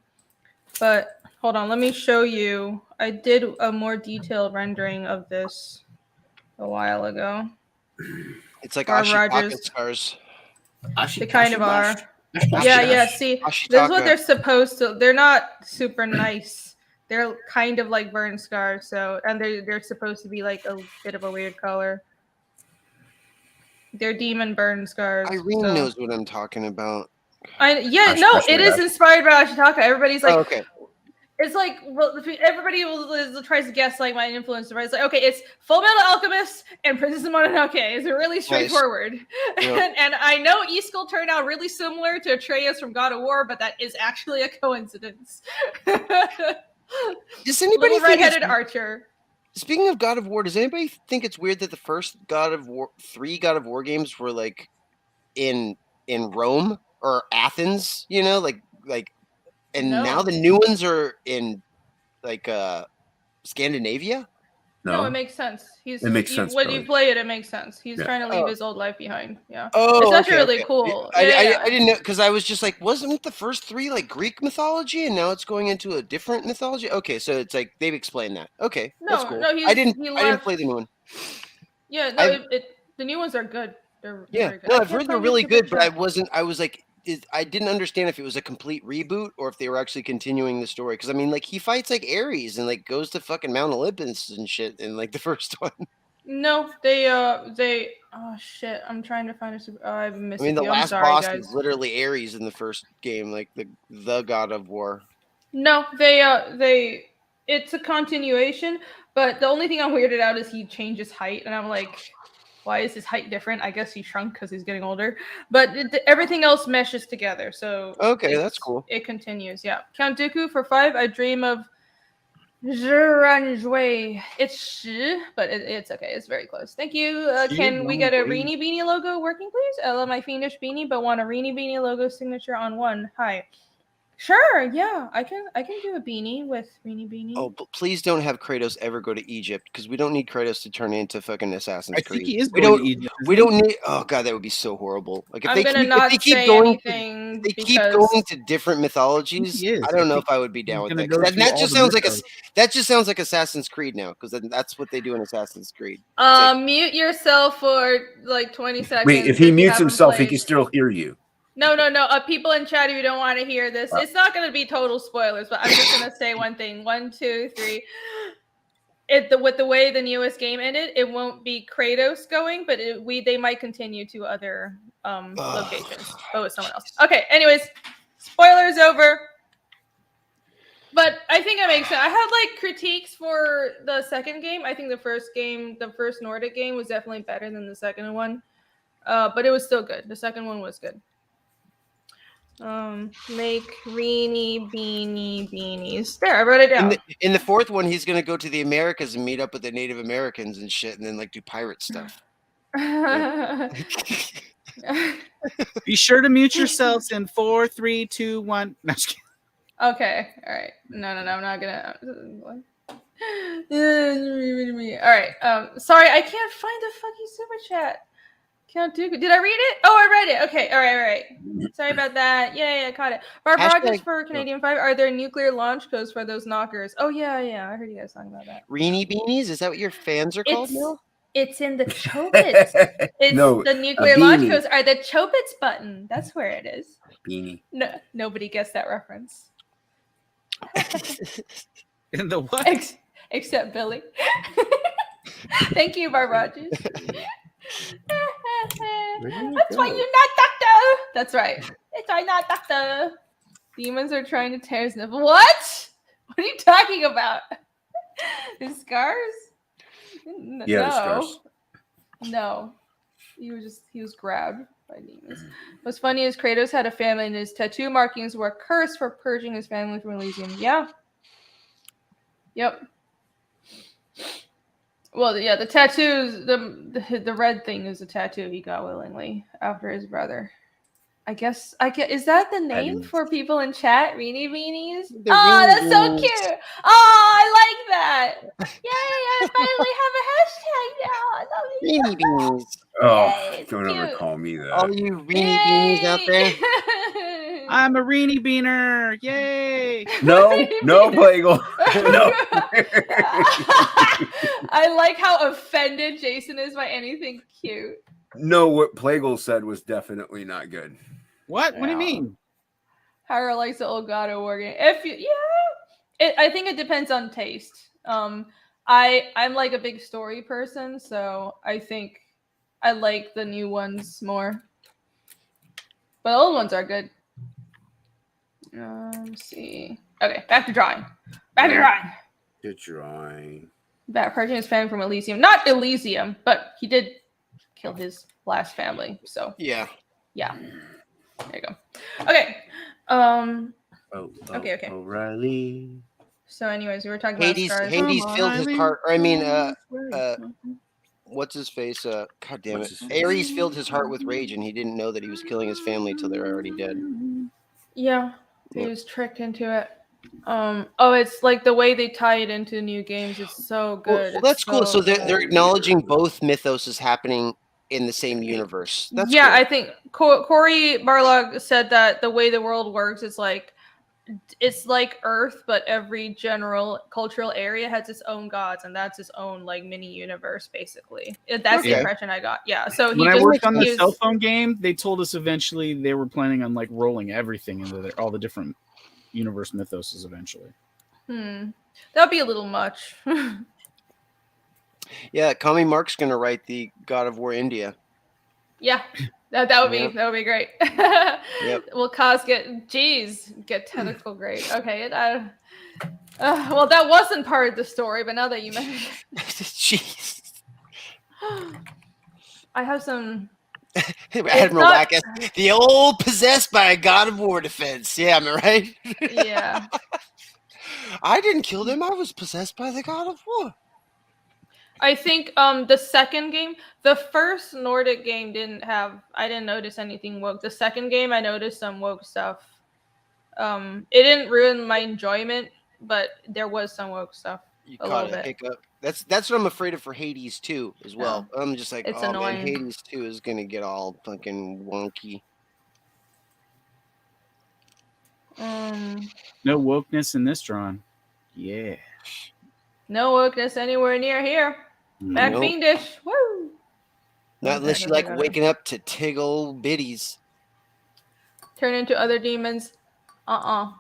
But hold on, let me show you. I did a more detailed rendering of this a while ago. It's like Ashitaka scars. They kind of are. Yeah. See, this is what they're supposed to. They're not super nice. They're kind of like burn scars. And they're supposed to be like a bit of a weird color. They're demon burn scars. Irene knows what I'm talking about. It is inspired by Ashitaka. Everybody's like, okay. It's like, well, everybody tries to guess like my influence, right? It's like, okay, it's Full Metal Alchemist and Princess Mononoke. It's really straightforward. Nice. Yeah. and I know Easkell turned out really similar to Atreus from God of War, but that is actually a coincidence. Does anybody think redheaded archer? Speaking of God of War, does anybody think it's weird that the first God of War, 3 God of War games were like in Rome? or Athens, you know, and No. now the new ones are in like Scandinavia. No, it makes sense. It makes sense, when Billy. you play it makes sense. He's Yeah. trying to leave his old life behind. Yeah. Oh, it's actually okay, really okay. cool. I didn't know, because I was just like, wasn't the first three like Greek mythology, and now it's going into a different mythology? Okay, so it's like they've explained that. Okay, that's cool. I didn't play the new one. Yeah, no, the new ones are good. They're very good. No, I've heard they're really good, but I was like, I didn't understand if it was a complete reboot or if they were actually continuing the story. Because I mean, like, he fights like Ares and like goes to fucking Mount Olympus and shit in like the first one. No, they oh shit, I'm trying to find I missed. I mean, the last sorry, boss guys. is literally Ares in the first game, like the god of war. No, it's a continuation, but the only thing I'm weirded out is he changes height, and I'm like, why is his height different? I guess he shrunk because he's getting older, but everything else meshes together. So okay, that's cool. It continues. Yeah, Count Dooku for 5. I dream of Zhuranjui. It's Shi, but it's okay. It's very close. Thank you. Can we get a Reenie Beanie logo working, please? I love my fiendish beanie, but want a Reenie Beanie logo signature on one. Hi. Sure, yeah, I can do a beanie with Reenie Beanie. Oh, but please don't have Kratos ever go to Egypt, because we don't need Kratos to turn into fucking Assassin's Creed. I think he is going to Egypt. We don't need. Oh god, that would be so horrible. Like if they keep going to different mythologies, I don't know if I would be down with that. That just sounds like Assassin's Creed now, because that's what they do in Assassin's Creed. Mute yourself for like 20 seconds. Wait, if he mutes himself, he can still hear you. No. People in chat, if you don't want to hear this, it's not going to be total spoilers, but I'm just going to say one thing. 1, 2, 3. With the way the newest game ended, it won't be Kratos going, but they might continue to other locations, but with someone else. Okay, anyways, spoilers over. But I think it makes sense. I had like critiques for the second game. I think the first Nordic game was definitely better than the second one, but it was still good. The second one was good. Make Reenie Beanies. There, I wrote it down. In the fourth one, he's gonna go to the Americas and meet up with the Native Americans and shit, and then like do pirate stuff. Be sure to mute yourselves in 4, 3, 2, 1. No, just kidding. Okay, all right. No, I'm not gonna. All right. Sorry, I can't find the fucking super chat. Count Dooku. Did I read it? Oh, I read it. Okay. All right. Sorry about that. Yeah, I caught it. Rogers for Canadian 5. Are there nuclear launch codes for those knockers? Oh, yeah. I heard you guys talking about that. Reenie Beanies? Is that what your fans are called now? It's in the Chobits. The nuclear launch codes are the Chobits button. That's where it is. Beanie. No, nobody gets that reference. In the what? Except Billy. Thank you, Barb Rogers. That's why you're not Doctor. That's right. That's why not Doctor. Demons are trying to tear his nipple. What? What are you talking about? His scars? Yeah, the scars. No. He was grabbed by demons. What's funny is Kratos had a family and his tattoo markings were cursed for purging his family from Elysium. Yeah. Yep. Well, yeah, the tattoos, the red thing is a tattoo he got willingly after his brother. I guess is that the name for people in chat? Reenie Beanies? Oh, that's so cute. Oh, I like that. Yay, I finally have a hashtag now. I love it. Reenie Beanies. Oh, don't ever call me that. All you Reenie Beanies out there. I'm a Reenie Beaner. Yay. No, Plagle. No. I like how offended Jason is by anything cute. No, what Plagle said was definitely not good. What? What do you mean? Hera likes the old God of War game. I think it depends on taste. I'm like a big story person, so I think I like the new ones more. But the old ones are good. Let's see. Okay, back to drawing. Good drawing. Back purging his family from Elysium. Not Elysium, but he did kill his last family. So yeah. There you go. Okay. Okay. O'Reilly. So, anyways, we were talking about scars. Hades filled his heart. Or I mean, what's his face? God damn What's it. his face? Ares filled his heart with rage, and he didn't know that he was killing his family till they're already dead. Yeah, he Yep. was tricked into it. Oh, it's like the way they tie it into new games. It's so good. Well, that's cool. So good. they're acknowledging both mythos is happening in the same universe. That's yeah, cool. I think Corey Barlog said that the way the world works is like it's like Earth, but every general cultural area has its own gods, and that's its own like mini universe, basically. That's the Okay. impression I got. Yeah. So When I just worked on the used- cell phone game, they told us eventually they were planning on like rolling everything into all the different universe mythoses eventually. That'd be a little much. Yeah, Kami Mark's gonna write the God of War India. Yeah, that would be great. Yep. Will Kaz get tentacle great? Okay, well, that wasn't part of the story, but now that you mentioned it, Jeez. I have some. Admiral Wackus, the old possessed by a God of War defense. Yeah, am I right? Yeah. I didn't kill them. I was possessed by the God of War. I think the second game, the first Nordic game I didn't notice anything woke. The second game I noticed some woke stuff. It didn't ruin my enjoyment, but there was some woke stuff. You a caught little a bit. hiccup. That's what I'm afraid of for Hades 2 as well. Yeah. I'm just like, It's oh annoying. man, Hades 2 is gonna get all fucking wonky. No wokeness in this drawing. Yeah. No wokeness anywhere near here. Back Nope. fiendish. Woo! Not unless you like waking up to tiggle biddies. Turn into other demons. No,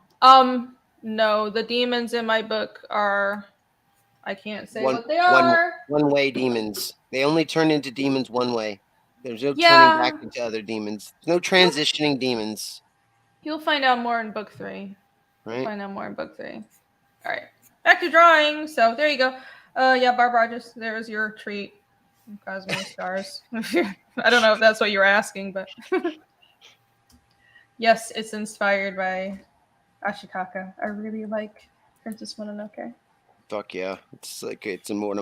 the demons in my book are I can't say what they are. One-way demons. They only turn into demons one way. There's no turning back into other demons. There's no transitioning demons. You'll find out more in book 3. Right. You'll find out more in book 3. All right. Back to drawing. So there you go. Yeah, Barbara, there was your treat. Cosmic stars. I don't know if that's what you were asking, but yes, it's inspired by Ashitaka. I really like Princess Mononoke. Fuck yeah. It's one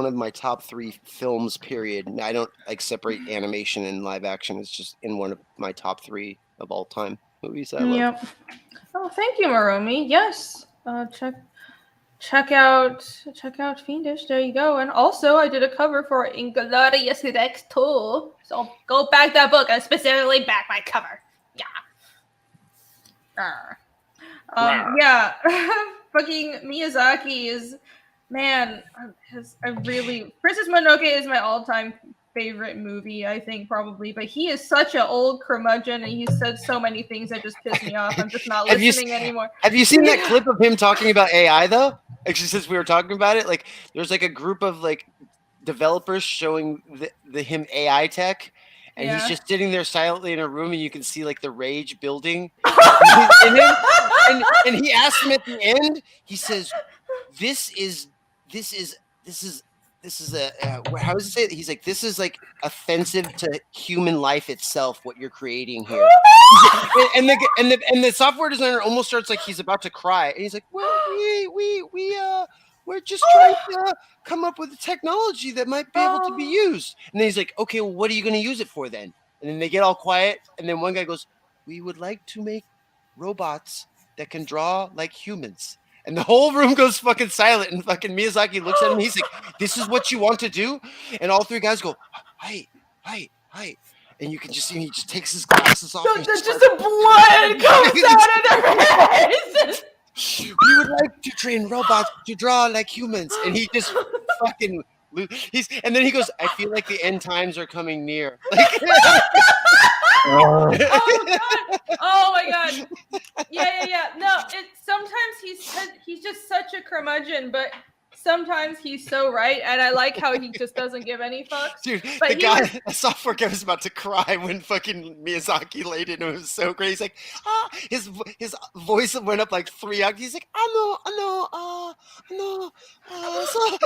of my top 3 films, period. I don't like separate animation and live action. It's just in one of my top 3 of all time movies I love. Yep. Oh, thank you, Marumi. Yes. Check out Fiendish. There you go. And also I did a cover for Inglorious Rex 2. So go back that book and specifically back my cover. Yeah. Yeah. Fucking Miyazaki is, man, Princess Mononoke is my all-time favorite movie, I think, probably. But he is such an old curmudgeon, and he said so many things that just piss me off. I'm just not listening anymore. Have you seen that clip of him talking about AI, though? Actually, since we were talking about it, like, there's like a group of like developers showing him AI tech. And he's just sitting there silently in a room, and you can see like the rage building in him. And he asked him at the end. He says, "This is a how does it say it? He's like, this is like offensive to human life itself. What you're creating here." and the software designer almost starts like he's about to cry, and he's like, "Well, we're just trying to come up with a technology that might be able to be used." And then he's like, "Okay, well, what are you going to use it for then?" And then they get all quiet. And then one guy goes, "We would like to make robots that can draw like humans." And the whole room goes fucking silent. And fucking Miyazaki looks at him. And he's like, "This is what you want to do?" And all 3 guys go, "Hi. And you can just see him. He just takes his glasses off. So just the blood comes out of their face. "We would like to train robots to draw like humans." And he just fucking and then he goes, "I feel like the end times are coming near." Oh my god. Yeah. No, sometimes he's just such a curmudgeon, but sometimes he's so right, and I like how he just doesn't give any fucks. Dude, but the software guy was about to cry when fucking Miyazaki laid it. It was so great. He's like, his voice went up like 3 octaves. He's like, I know. So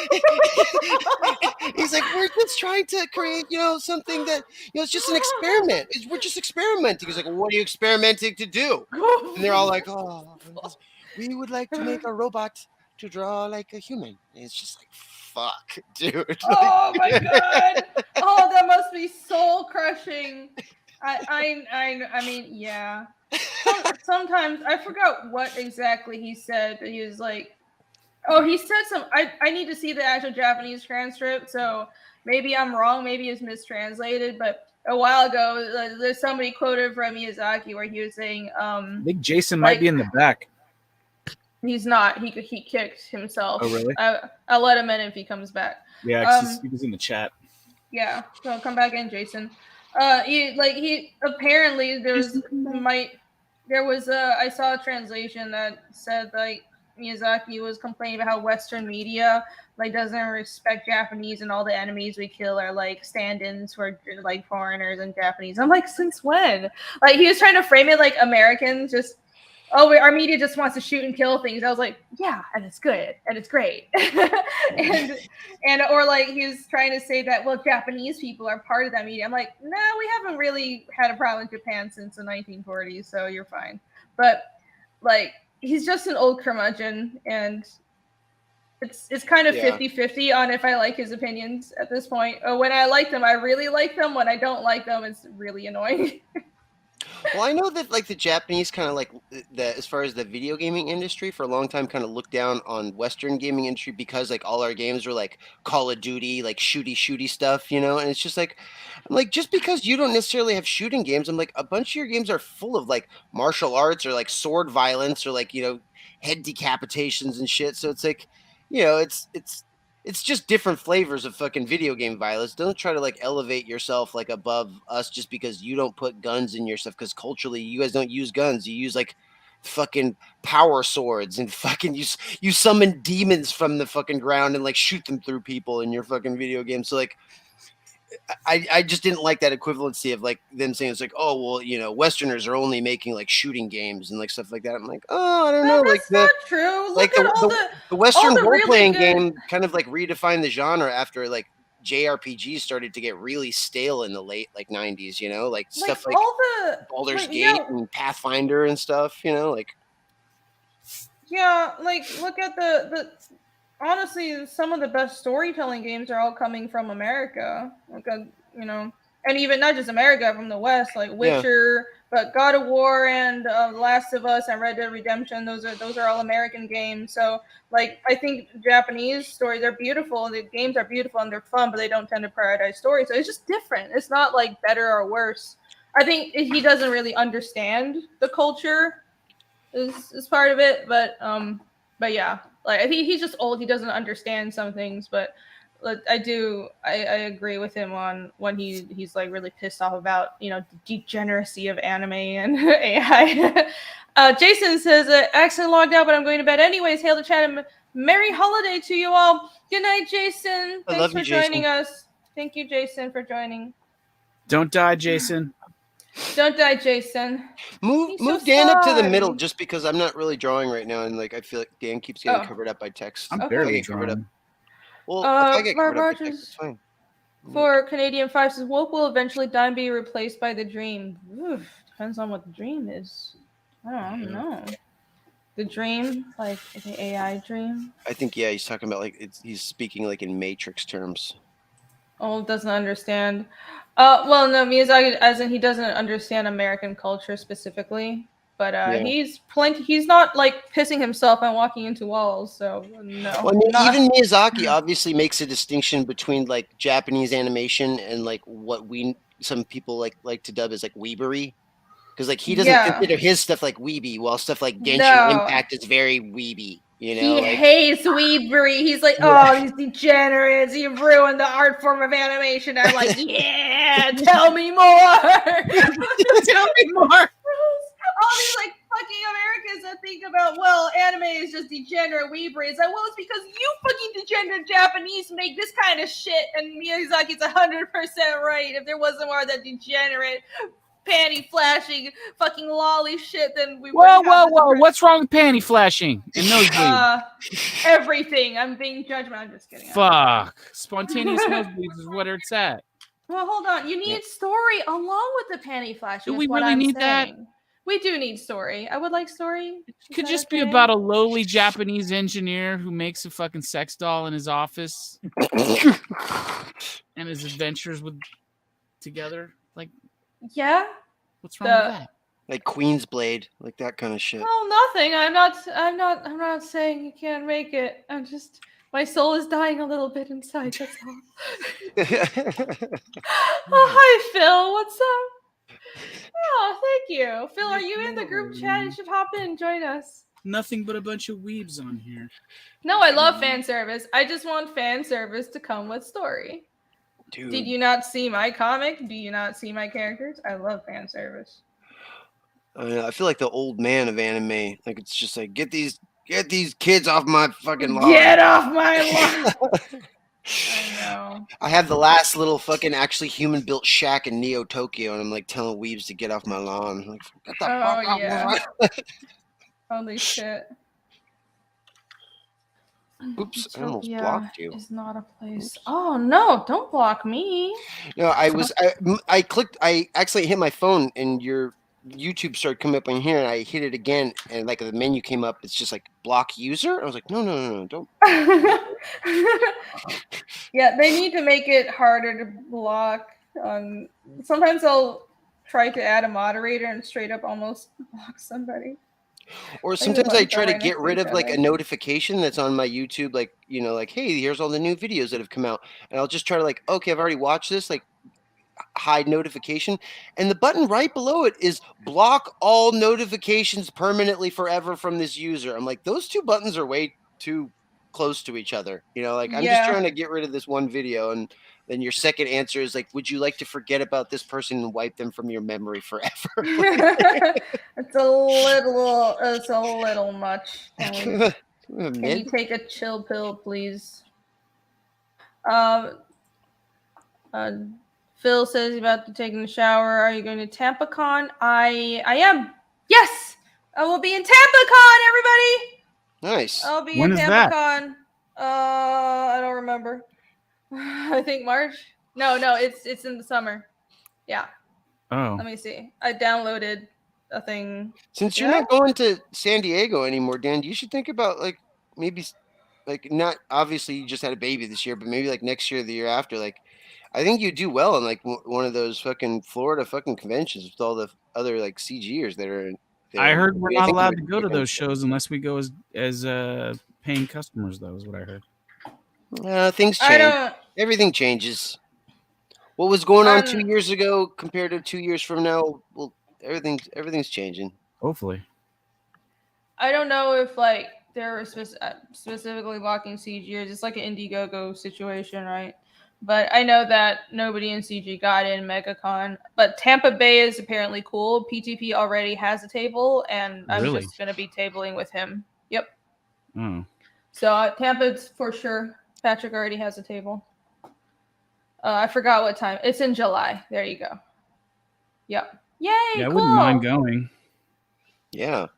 he's like, "We're just trying to create, something that, it's just an experiment. We're just experimenting." He's like, "Well, what are you experimenting to do?" And they're all like, "We would like to make a robot to draw like a human." And it's just like, fuck, dude. Oh my god! Oh, that must be soul crushing. I mean, yeah. Sometimes I forgot what exactly he said, but he was like, oh, he said some. I need to see the actual Japanese transcript, so maybe I'm wrong. Maybe it's mistranslated. But a while ago, there's somebody quoted from Miyazaki where he was saying, I think Jason might be in the back. He's not. He kicked himself. Oh, really? I'll let him in if he comes back. Yeah, he was in the chat. Yeah, so come back in, Jason. He apparently I saw a translation that said like Miyazaki was complaining about how Western media like doesn't respect Japanese and all the enemies we kill are like stand-ins for like foreigners and Japanese. I'm like, since when? Like he was trying to frame it like Americans just our media just wants to shoot and kill things. I was like, yeah, and it's good and it's great. and or like he was trying to say that Japanese people are part of that media. I'm like, no, we haven't really had a problem in Japan since the 1940s, so you're fine. But like he's just an old curmudgeon, and it's kind of 50-50 on if I like his opinions at this point. When I like them, I really like them. When I don't like them, it's really annoying. Well, I know that like the Japanese kind of like as far as the video gaming industry for a long time kind of looked down on Western gaming industry because like all our games were like Call of Duty, like shooty stuff, you know. And it's just like, I'm like, just because you don't necessarily have shooting games, I'm like, a bunch of your games are full of like martial arts or like sword violence or like, you know, head decapitations and shit. So it's like, you know, it's just different flavors of fucking video game violence. Don't try to like elevate yourself like above us just because you don't put guns in your stuff. Because culturally, you guys don't use guns. You use like fucking power swords and fucking you summon demons from the fucking ground and like shoot them through people in your fucking video game. So like, I just didn't like that equivalency of like them saying it's like, oh well, you know, Westerners are only making like shooting games and like stuff like that. I'm like, oh, I don't know, that's like not true. Like Look at the Western role playing really game kind of like redefined the genre after like JRPGs started to get really stale in the late like 90s, you know, like stuff like Baldur's Gate and Pathfinder and stuff, you know, like like look at the honestly, some of the best storytelling games are all coming from America. Like, you know, and even not just America, from the West, like Witcher, but God of War and Last of Us and Red Dead Redemption. Those are all American games. So, like, I think Japanese stories are beautiful. The games are beautiful and they're fun, but they don't tend to prioritize story. So it's just different. It's not like better or worse. I think he doesn't really understand the culture is part of it, but yeah. Like I think he's just old. He doesn't understand some things, but I agree with him on when he's like really pissed off about, you know, the degeneracy of anime and AI. Jason says, "Accent logged out, but I'm going to bed anyways. Hail the chat and merry holiday to you all. Good night, Jason. Thanks for joining us. Thank you, Jason, for joining. Don't die, Jason. Don't die, Jason. Move Dan up to the middle just because I'm not really drawing right now, and like I feel like Dan keeps getting covered up by text. I'm barely covered up. Well, if I get covered up by text, it's fine. For Canadian 5 says Wolf will eventually die and be replaced by the Dream. Oof, depends on what the Dream is. I don't know. The Dream, like the AI Dream. I think he's talking about like he's speaking like in Matrix terms. Oh, doesn't understand. Well, no, Miyazaki, as in he doesn't understand American culture specifically, but he's not like pissing himself and walking into walls. So no. Well, I mean, even Miyazaki obviously makes a distinction between like Japanese animation and like what some people like to dub as like weebery, because like he doesn't consider his stuff like weeby, while stuff like Genshin Impact is very weeby. You know, he hates weebery. He's like, oh, these degenerates, you've ruined the art form of animation. I'm like, yeah, tell me more. Tell me more. All these like fucking Americans that think about, well, anime is just degenerate weebery. It's like, well, it's because you fucking degenerate Japanese make this kind of shit, and Miyazaki's 100% right. If there wasn't more of that degenerate panty flashing fucking lolly shit, then we whoa what's wrong with panty flashing and nosebleeds? Everything. I'm being judgmental. I'm just kidding. Fuck, spontaneous nosebleeds is what it's at. Well, hold on, you need story along with the panty flashing. Do we really need that? We do need story. I would like story. It could just be about a lowly Japanese engineer who makes a fucking sex doll in his office and his adventures together. Like, yeah. What's wrong with that? Like Queen's Blade, like that kind of shit. Oh, nothing. I'm not saying you can't make it. I'm just, my soul is dying a little bit inside. That's all. Oh, hi, Phil. What's up? Oh, thank you. Phil, are you in the group chat? You should hop in and join us. Nothing but a bunch of weebs on here. No, I love fan service. I just want fan service to come with story. Dude. Did you not see my comic? Do you not see my characters? I love fan service. I feel like the old man of anime. Like, it's just like, get these kids off my fucking lawn. Get off my lawn. I know. I have the last little fucking actually human built shack in Neo Tokyo, and I'm like telling weebs to get off my lawn. I'm like, get the fuck off my lawn. Holy shit. Oops, I almost blocked you. It's not a place. Oops. Oh no, don't block me. No, I clicked, I accidentally hit my phone, and your YouTube started coming up on here, and I hit it again, and like the menu came up. It's just like block user. I was like, no, don't. Yeah, they need to make it harder to block. Sometimes I'll try to add a moderator and straight up almost block somebody. Or sometimes I try to get rid of like a notification that's on my YouTube, like, you know, like, hey, here's all the new videos that have come out, and I'll just try to like, okay, I've already watched this, like, hide notification, and the button right below it is block all notifications permanently forever from this user. I'm like, those two buttons are way too close to each other, you know, like, I'm just trying to get rid of this one video. And then your second answer is like, would you like to forget about this person and wipe them from your memory forever? It's a little much. Can you take a chill pill, please? Phil says he's about to take a shower. Are you going to TampaCon? I am. Yes, I will be in TampaCon, everybody. Nice. I'll be in TampaCon. I don't remember. I think March. No, it's in the summer. Yeah. Oh. Let me see. I downloaded a thing. Since you're not going to San Diego anymore, Dan, you should think about like maybe like not obviously you just had a baby this year, but maybe like next year or the year after, like I think you do well in like one of those fucking Florida fucking conventions with all the other like CGers that are. I heard we're not allowed to go to those shows unless we go as paying customers, though, is what I heard. Things change. Everything changes. What was going on 2 years ago compared to 2 years from now? Well, everything's changing. Hopefully. I don't know if like they're specifically blocking CGers. It's like an Indiegogo situation, right? But I know that nobody in CG got in MegaCon. But Tampa Bay is apparently cool. PTP already has a table, and I'm just going to be tabling with him. Yep. Oh. So Tampa's for sure. Patrick already has a table. I forgot what time. It's in July. There you go. Yep. Yay, yeah, cool. I wouldn't mind going. Yeah.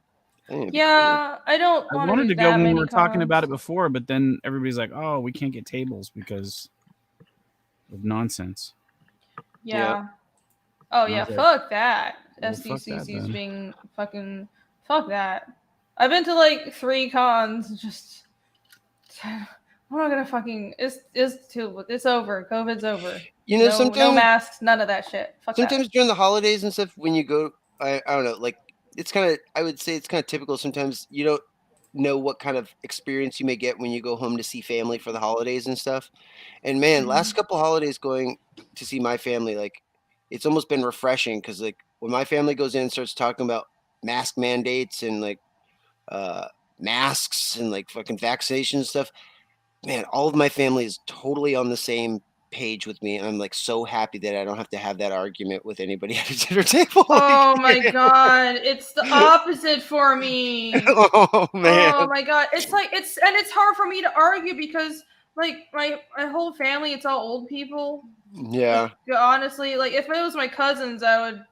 Yeah, I don't want I wanted to go when we were talking talking about it before, but then everybody's like, oh, we can't get tables because of nonsense. Yeah. Oh, yeah. Fuck that. SDCC's being fucking... Fuck that. I've been to like 3 cons. Just... I'm not gonna fucking... It's over. COVID's over. You know, sometimes... No masks, none of that shit. Fuck sometimes that. During the holidays and stuff, when you go... I don't know, like, it's kind of... I would say it's kind of typical. Sometimes you don't know what kind of experience you may get when you go home to see family for the holidays and stuff. And man, last couple holidays going to see my family, like it's almost been refreshing because like when my family goes in and starts talking about mask mandates and like masks and like fucking vaccination and stuff, man, all of my family is totally on the same page with me, and I'm like so happy that I don't have to have that argument with anybody at a dinner table. Oh my god, it's the opposite for me. Oh man. Oh my god, it's like it's hard for me to argue because like my whole family, it's all old people. Yeah. Like, honestly, like if it was my cousins, I would,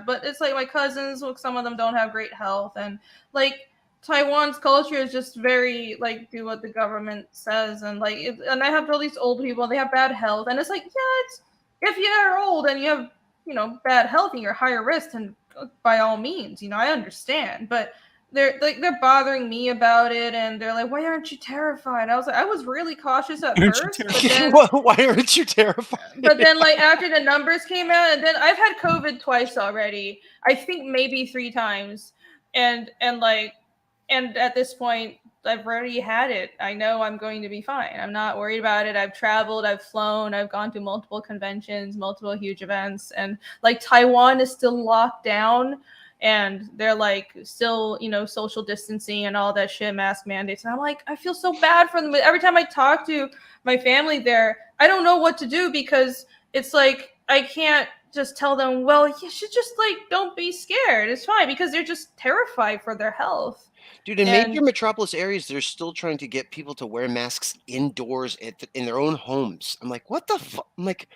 but it's like my cousins, some of them don't have great health, and like Taiwan's culture is just very like do what the government says, and like and I have all these old people, they have bad health, and it's like it's if you are old and you have bad health and you're higher risk, and by all means, I understand, but they're bothering me about it, and they're like, why aren't you terrified? I was like, I was really cautious at first, but then why aren't you terrified? But then, like, after the numbers came out, and then I've had COVID twice already. I think maybe 3 times, and at this point, I've already had it. I know I'm going to be fine. I'm not worried about it. I've traveled, I've flown, I've gone to multiple conventions, multiple huge events, and like Taiwan is still locked down. And they're like still, social distancing and all that shit, mask mandates. And I'm like, I feel so bad for them. But every time I talk to my family there, I don't know what to do, because it's like, I can't just tell them, well, you should just like, don't be scared. It's fine, because they're just terrified for their health. Dude, in major metropolis areas, they're still trying to get people to wear masks indoors in their own homes. I'm like, what the fuck? I'm like,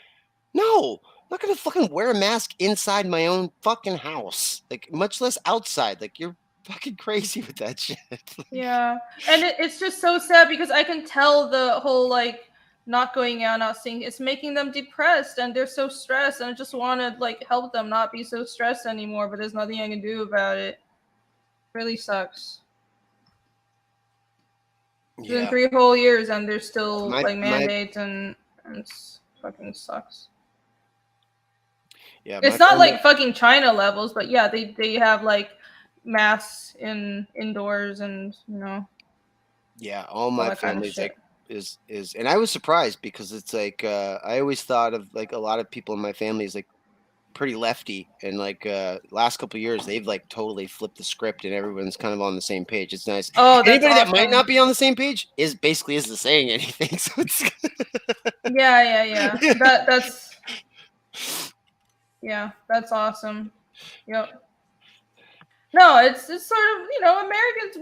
no. I'm not gonna fucking wear a mask inside my own fucking house, like much less outside. Like, you're fucking crazy with that shit. Yeah, and it's just so sad, because I can tell the whole like not going out, not seeing, it's making them depressed, and they're so stressed, and I just want to like help them not be so stressed anymore, but there's nothing I can do about it. It really sucks. It's been 3 whole years, and there's still like mandates, and it fucking sucks. Yeah, it's not like fucking China levels, but yeah, they have like masks indoors, and Yeah, all my family's like is, and I was surprised, because it's like I always thought of like a lot of people in my family is like pretty lefty, and like last couple of years they've like totally flipped the script, and everyone's kind of on the same page. It's nice. Anybody that might not be on the same page basically isn't saying anything. So it's yeah. That's awesome. Yep. No, it's sort of, Americans,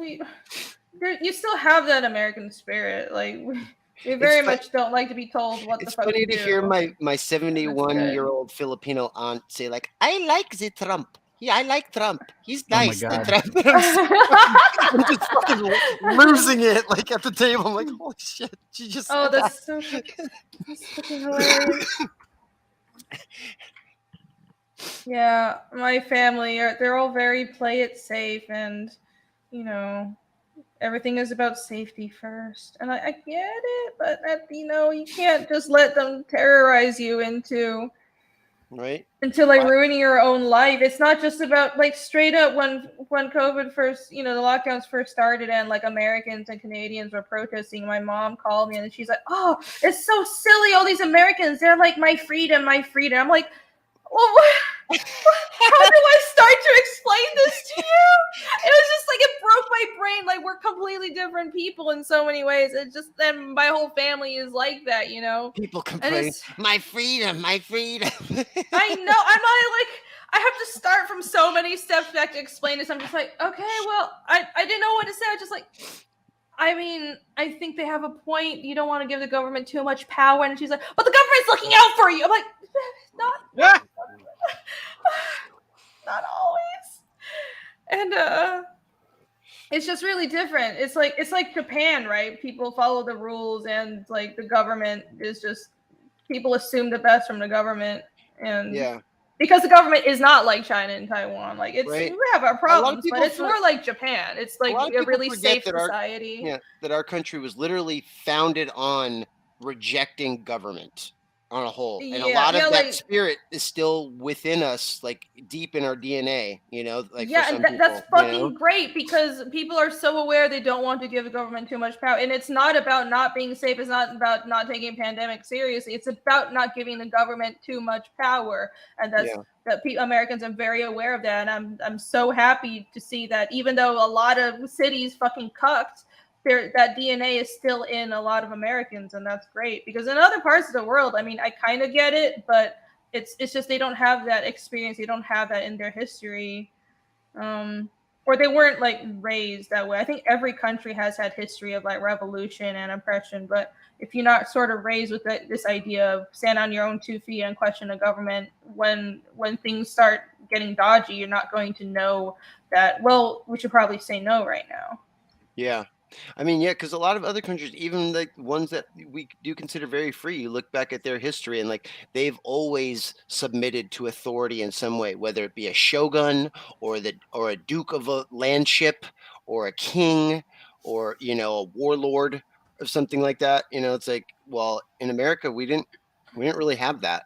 you still have that American spirit. Like, we very much don't like to be told what the fuck to do. It's funny to hear my 71-year-old Filipino aunt say, like, I like the Trump. Yeah, I like Trump. He's nice. Oh my God. The Trump. I'm just fucking losing it, like, at the table. I'm like, holy shit. She just that's so fucking hilarious. Yeah, my family, they're all very play it safe, and, everything is about safety first. And I get it, but, you can't just let them terrorize you into like ruining your own life. It's not just about like straight up when COVID first, the lockdowns first started, and like Americans and Canadians were protesting. My mom called me, and she's like, "Oh, it's so silly. All these Americans, they're like, my freedom, my freedom." I'm like, well, how do I start to explain this to you? It was just like, it broke my brain. Like, we're completely different people in so many ways. It just, then my whole family is like that, People complain, my freedom, my freedom. I know. I'm not like, I have to start from so many steps back to explain this. I'm just like, okay, well, I didn't know what to say. I was just like, I mean, I think they have a point. You don't want to give the government too much power. And she's like, but the government's looking out for you. I'm like, not always. And it's just really different. It's like Japan, right? People follow the rules, and like the government is just, people assume the best from the government, and because the government is not like China and Taiwan. Like, it's we have our problems, but it's more like Japan. It's like a really safe society. That our country was literally founded on rejecting government on a whole, and a lot of that spirit is still within us, like deep in our DNA, like and that's fucking great, because people are so aware they don't want to give the government too much power. And it's not about not being safe, it's not about not taking pandemic seriously, it's about not giving the government too much power. And Americans are very aware of that, and I'm so happy to see that, even though a lot of cities fucking cucked, that DNA is still in a lot of Americans, and that's great. Because in other parts of the world, I mean, I kind of get it, but it's just they don't have that experience, they don't have that in their history, or they weren't like raised that way. I think every country has had history of like revolution and oppression, but if you're not sort of raised with this idea of stand on your own 2 feet and question the government, when things start getting dodgy, you're not going to know that, well, we should probably say no right now. Yeah. I mean, yeah, because a lot of other countries, even like ones that we do consider very free, you look back at their history and like they've always submitted to authority in some way, whether it be a shogun or a duke of a landship or a king or a warlord or something like that. It's like, well, in America we didn't really have that.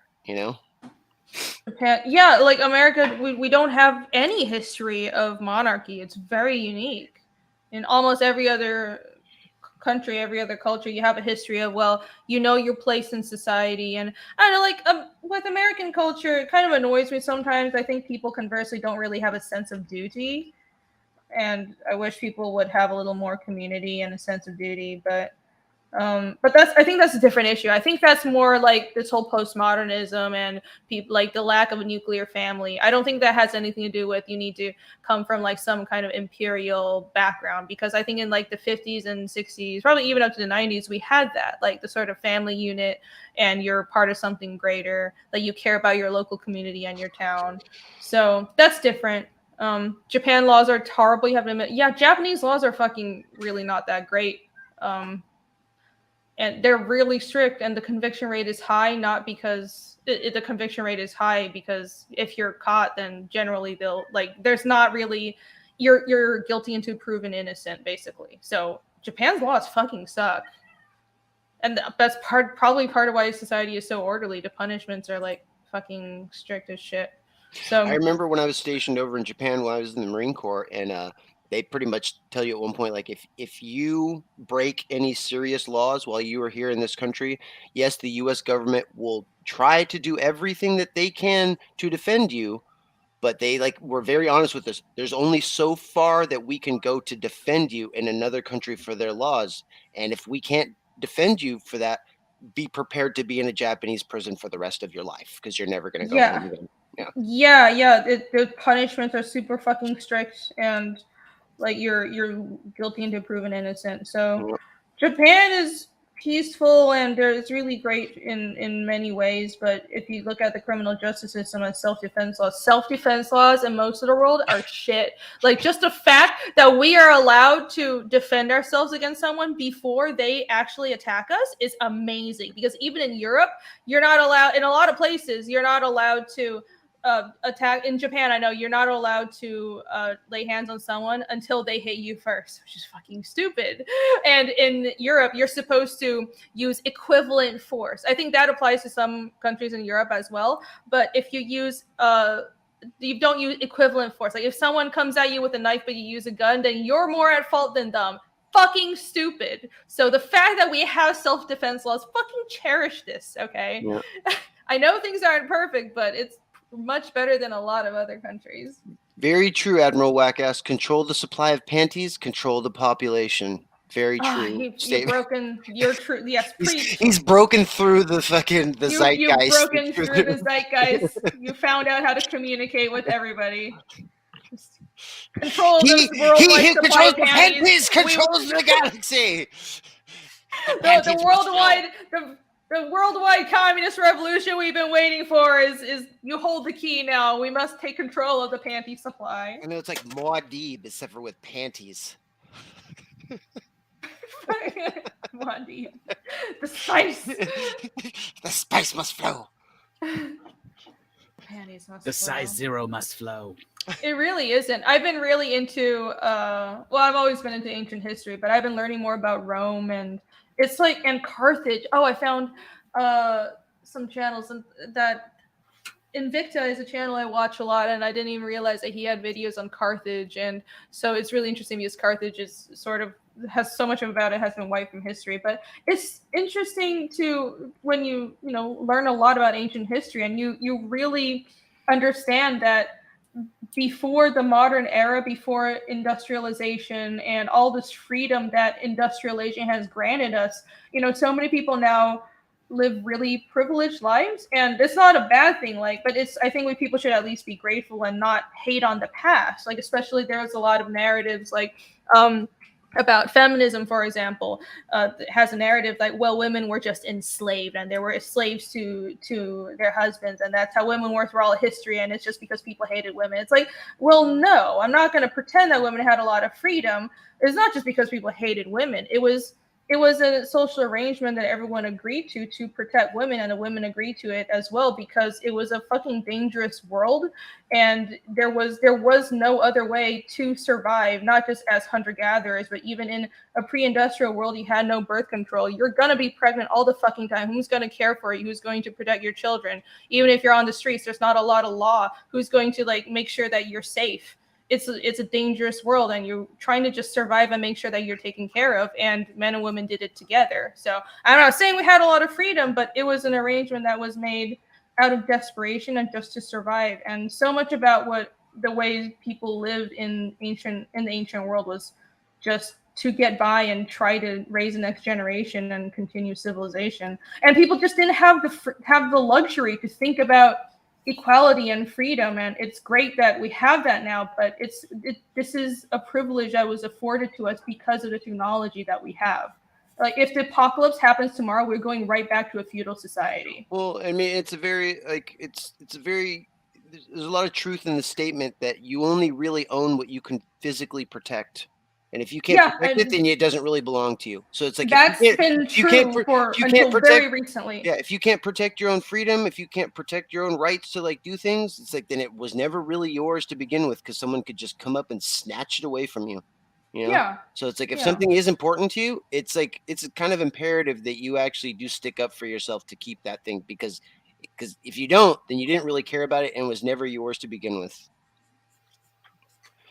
Japan, yeah, like America, we don't have any history of monarchy. It's very unique. In almost every other country, every other culture, you have a history of, well, your place in society. And I don't know, like with American culture, it kind of annoys me sometimes. I think people conversely don't really have a sense of duty. And I wish people would have a little more community and a sense of duty. But I think that's a different issue. I think that's more like this whole postmodernism and people like the lack of a nuclear family. I don't think that has anything to do with you need to come from like some kind of imperial background, because I think in like the 50s and 60s, probably even up to the 90s, we had that, like the sort of family unit, and you're part of something greater, like you care about your local community and your town. So that's different. Japan laws are horrible. You have to admit, yeah, Japanese laws are fucking really not that great. And they're really strict, and the conviction rate is high, not because the conviction rate is high because if you're caught, then generally they'll like, there's not really, you're guilty until proven innocent, basically. So Japan's laws fucking suck. And that's probably part of why society is so orderly. The punishments are like fucking strict as shit. So I remember when I was stationed over in Japan when I was in the Marine Corps, and they pretty much tell you at one point, like, if you break any serious laws while you are here in this country, yes, the U.S. government will try to do everything that they can to defend you, but they were very honest with us. There's only so far that we can go to defend you in another country for their laws, and if we can't defend you for that, be prepared to be in a Japanese prison for the rest of your life, because you're never going to go home again. Yeah. The punishments are super fucking strict, and like you're guilty until proven innocent. So Japan is peaceful and it's really great in many ways. But if you look at the criminal justice system and self-defense laws in most of the world are shit. Like just the fact that we are allowed to defend ourselves against someone before they actually attack us is amazing. Because even in Europe, you're not allowed, in a lot of places, you're not allowed to attack. In Japan, I know you're not allowed to lay hands on someone until they hit you first, which is fucking stupid. And in Europe, you're supposed to use equivalent force. I think that applies to some countries in Europe as well. But if you don't use equivalent force. Like if someone comes at you with a knife but you use a gun, then you're more at fault than them. Fucking stupid. So the fact that we have self-defense laws, fucking cherish this, okay? Yeah. I know things aren't perfect, but it's much better than a lot of other countries. Very true, Admiral Wackass. Control the supply of panties, control the population. Very true. You've broken your true. Yes, preach. He's broken through the fucking zeitgeist. You've broken through the zeitgeist. You found out how to communicate with everybody. Control the worldwide supply of panties. Controls the galaxy. The worldwide communist revolution we've been waiting for is you hold the key now. We must take control of the panty supply. I know it's like Muad'Dib, except for with panties. Muad'Dib. The spice. The spice must flow. Panties must the flow. size 0 must flow. It really isn't. I've been really into I've always been into ancient history, but I've been learning more about Rome and Carthage. Oh, I found some channels that Invicta is a channel I watch a lot, and I didn't even realize that he had videos on Carthage. And so it's really interesting because Carthage is sort of has so much about it has been wiped from history. But it's interesting to when you learn a lot about ancient history and you really understand that before the modern era, before industrialization and all this freedom that industrialization has granted us, so many people now live really privileged lives, and it's not a bad thing. But I think people should at least be grateful and not hate on the past. Especially there was a lot of narratives about feminism, for example, has a narrative like, well, women were just enslaved and they were slaves to their husbands, and that's how women were through all history, and it's just because people hated women. It's like, well, no, I'm not going to pretend that women had a lot of freedom. It's not just because people hated women. It was a social arrangement that everyone agreed to protect women, and the women agreed to it as well, because it was a fucking dangerous world, and there was no other way to survive, not just as hunter-gatherers, but even in a pre-industrial world. You had no birth control. You're gonna be pregnant all the fucking time. Who's gonna care for you? Who's going to protect your children? Even if you're on the streets, there's not a lot of law. Who's going to like make sure that you're safe? It's a dangerous world, and you're trying to just survive and make sure that you're taken care of, and men and women did it together. So I'm not saying we had a lot of freedom, but it was an arrangement that was made out of desperation and just to survive. And so much about what the way people lived in the ancient world was just to get by and try to raise the next generation and continue civilization. And people just didn't have the luxury to think about equality and freedom, and it's great that we have that now, but this is a privilege that was afforded to us because of the technology that we have. Like, if the apocalypse happens tomorrow, we're going right back to a feudal society. Well, I mean, it's a very there's a lot of truth in the statement that you only really own what you can physically protect. And if you can't protect it, then it doesn't really belong to you. So it's like, that's been true until very recently. Yeah, if you can't protect your own freedom, if you can't protect your own rights to like do things, it's like then it was never really yours to begin with, because someone could just come up and snatch it away from you. You know? Yeah. So it's like, if something is important to you, it's like it's kind of imperative that you actually do stick up for yourself to keep that thing, because if you don't, then you didn't really care about it and it was never yours to begin with.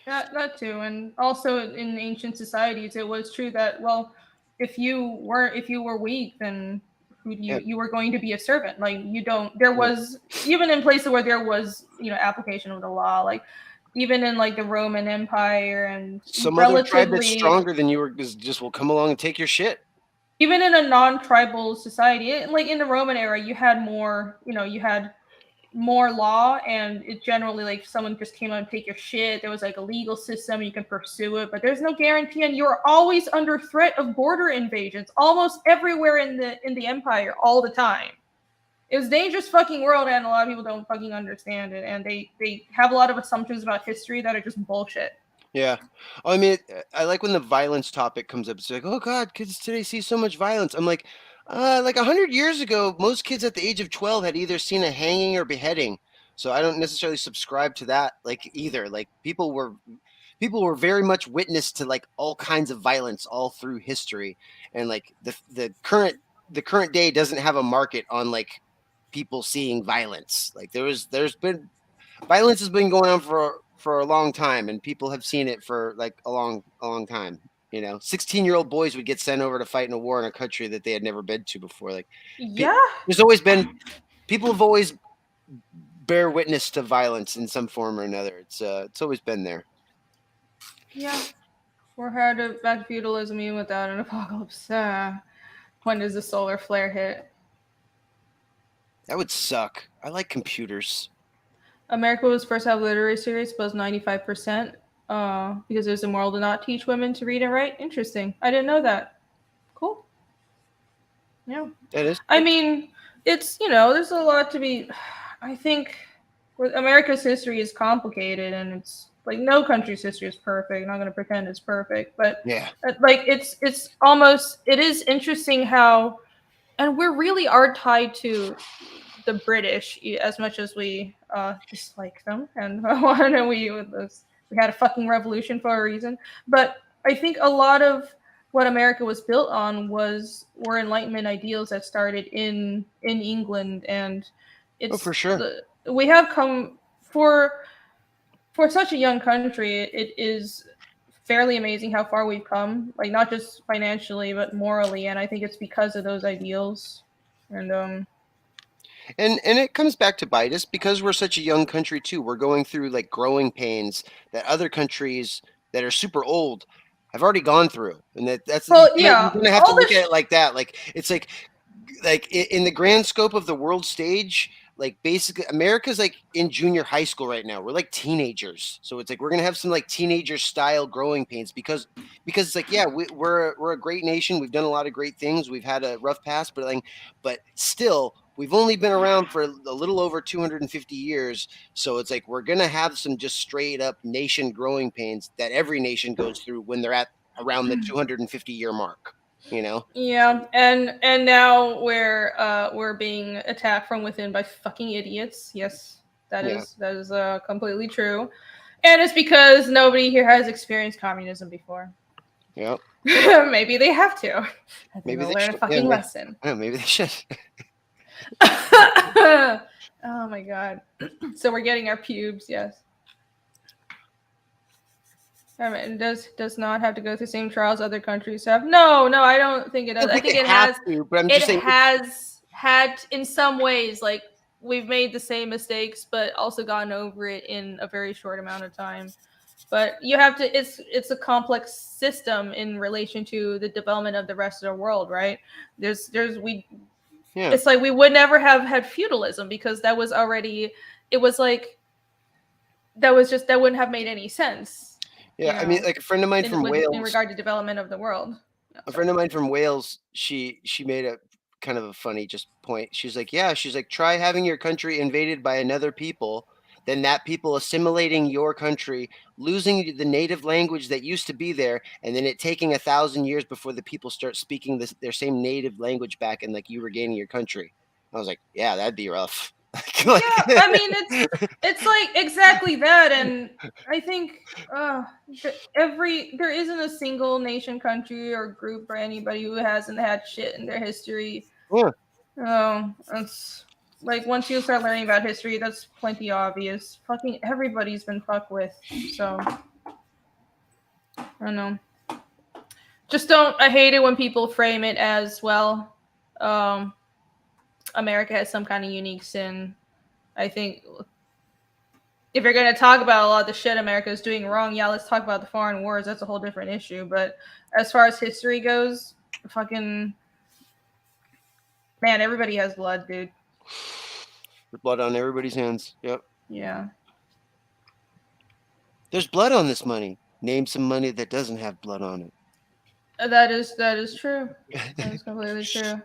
That too. And also in ancient societies, it was true that, well, if you were weak, then you were going to be a servant. Like, there was, even in places where there was, application of the law, like even in like the Roman Empire, and some other tribe that's stronger than you just will come along and take your shit. Even in a non-tribal society, like in the Roman era, you had more, more law, and it generally, like, if someone just came out and take your shit, there was like a legal system, you can pursue it, but there's no guarantee, and you're always under threat of border invasions almost everywhere in the empire all the time. It was a dangerous fucking world, and a lot of people don't fucking understand it, and they have a lot of assumptions about history that are just bullshit. Yeah. I mean, I like when the violence topic comes up. It's like, oh God, kids today see so much violence. I'm like 100 years ago, most kids at the age of 12 had either seen a hanging or beheading. So I don't necessarily subscribe to that, like, either. Like, people were very much witness to like all kinds of violence all through history. And like the current day doesn't have a market on like people seeing violence. Like, there's been violence has been going on for a long time, and people have seen it for like a long time. 16-year-old boys would get sent over to fight in a war in a country that they had never been to before. Like, there's always been, people have always bear witness to violence in some form or another. It's always been there. Yeah, we're headed back to feudalism even without an apocalypse. When does the solar flare hit? That would suck. I like computers. America was first to have literary series, but 95%. Because it was immoral to not teach women to read and write. Interesting. I didn't know that. Cool. Yeah. That is. I mean, it's, there's a lot to be. I think America's history is complicated, and it's like no country's history is perfect. I'm not going to pretend it's perfect, but yeah, like it is interesting how, and we really are tied to the British as much as we dislike them, and we had a fucking revolution for a reason. But I think a lot of what America was built on were Enlightenment ideals that started in England, and it's for sure. We have come for such a young country. It is fairly amazing how far we've come, like not just financially but morally, and I think it's because of those ideals. And it comes back to bite us because we're such a young country too. We're going through like growing pains that other countries that are super old have already gone through, and that's you're gonna have to look at it like that. Like, it's like in the grand scope of the world stage, like basically America's like in junior high school right now. We're like teenagers, so it's like we're gonna have some like teenager style growing pains because it's like we're a great nation. We've done a lot of great things. We've had a rough past, but still we've only been around for a little over 250 years. So it's like we're gonna have some just straight up nation growing pains that every nation goes through when they're at around the 250 year mark. Yeah, and now we're being attacked from within by fucking idiots. Yes, that is completely true, and it's because nobody here has experienced communism before. Yep. Maybe they have to. Maybe they learn a fucking lesson. Yeah, maybe they should. Oh my god! So we're getting our pubes. Yes. It does not have to go through the same trials other countries have. No, I don't think it does. I think it has to, but I'm just saying has had in some ways, like we've made the same mistakes, but also gotten over it in a very short amount of time. But you have to. It's a complex system in relation to the development of the rest of the world, right? It's like we would never have had feudalism because that was already. It was like that wouldn't have made any sense. Yeah, I mean, like a friend of mine from Wales, in regard to development of the world. A friend of mine from Wales, she made a kind of a funny just point. She's like, try having your country invaded by another people, then that people assimilating your country, losing the native language that used to be there, and then it taking 1,000 years before the people start speaking their same native language back, and like you regaining your country. I was like, yeah, that'd be rough. Yeah, I mean it's like exactly that, and I think there isn't a single nation, country, or group or anybody who hasn't had shit in their history. Yeah. It's like once you start learning about history, that's plenty obvious. Fucking everybody's been fucked with, so I don't know. I hate it when people frame it as well. America has some kind of unique sin. I think if you're going to talk about a lot of the shit America is doing wrong, let's talk about the foreign wars. That's a whole different issue. But as far as history goes, fucking man, everybody has blood, dude. Blood on everybody's hands. Yep. Yeah. There's blood on this money. Name some money that doesn't have blood on it. That is true. That is completely true.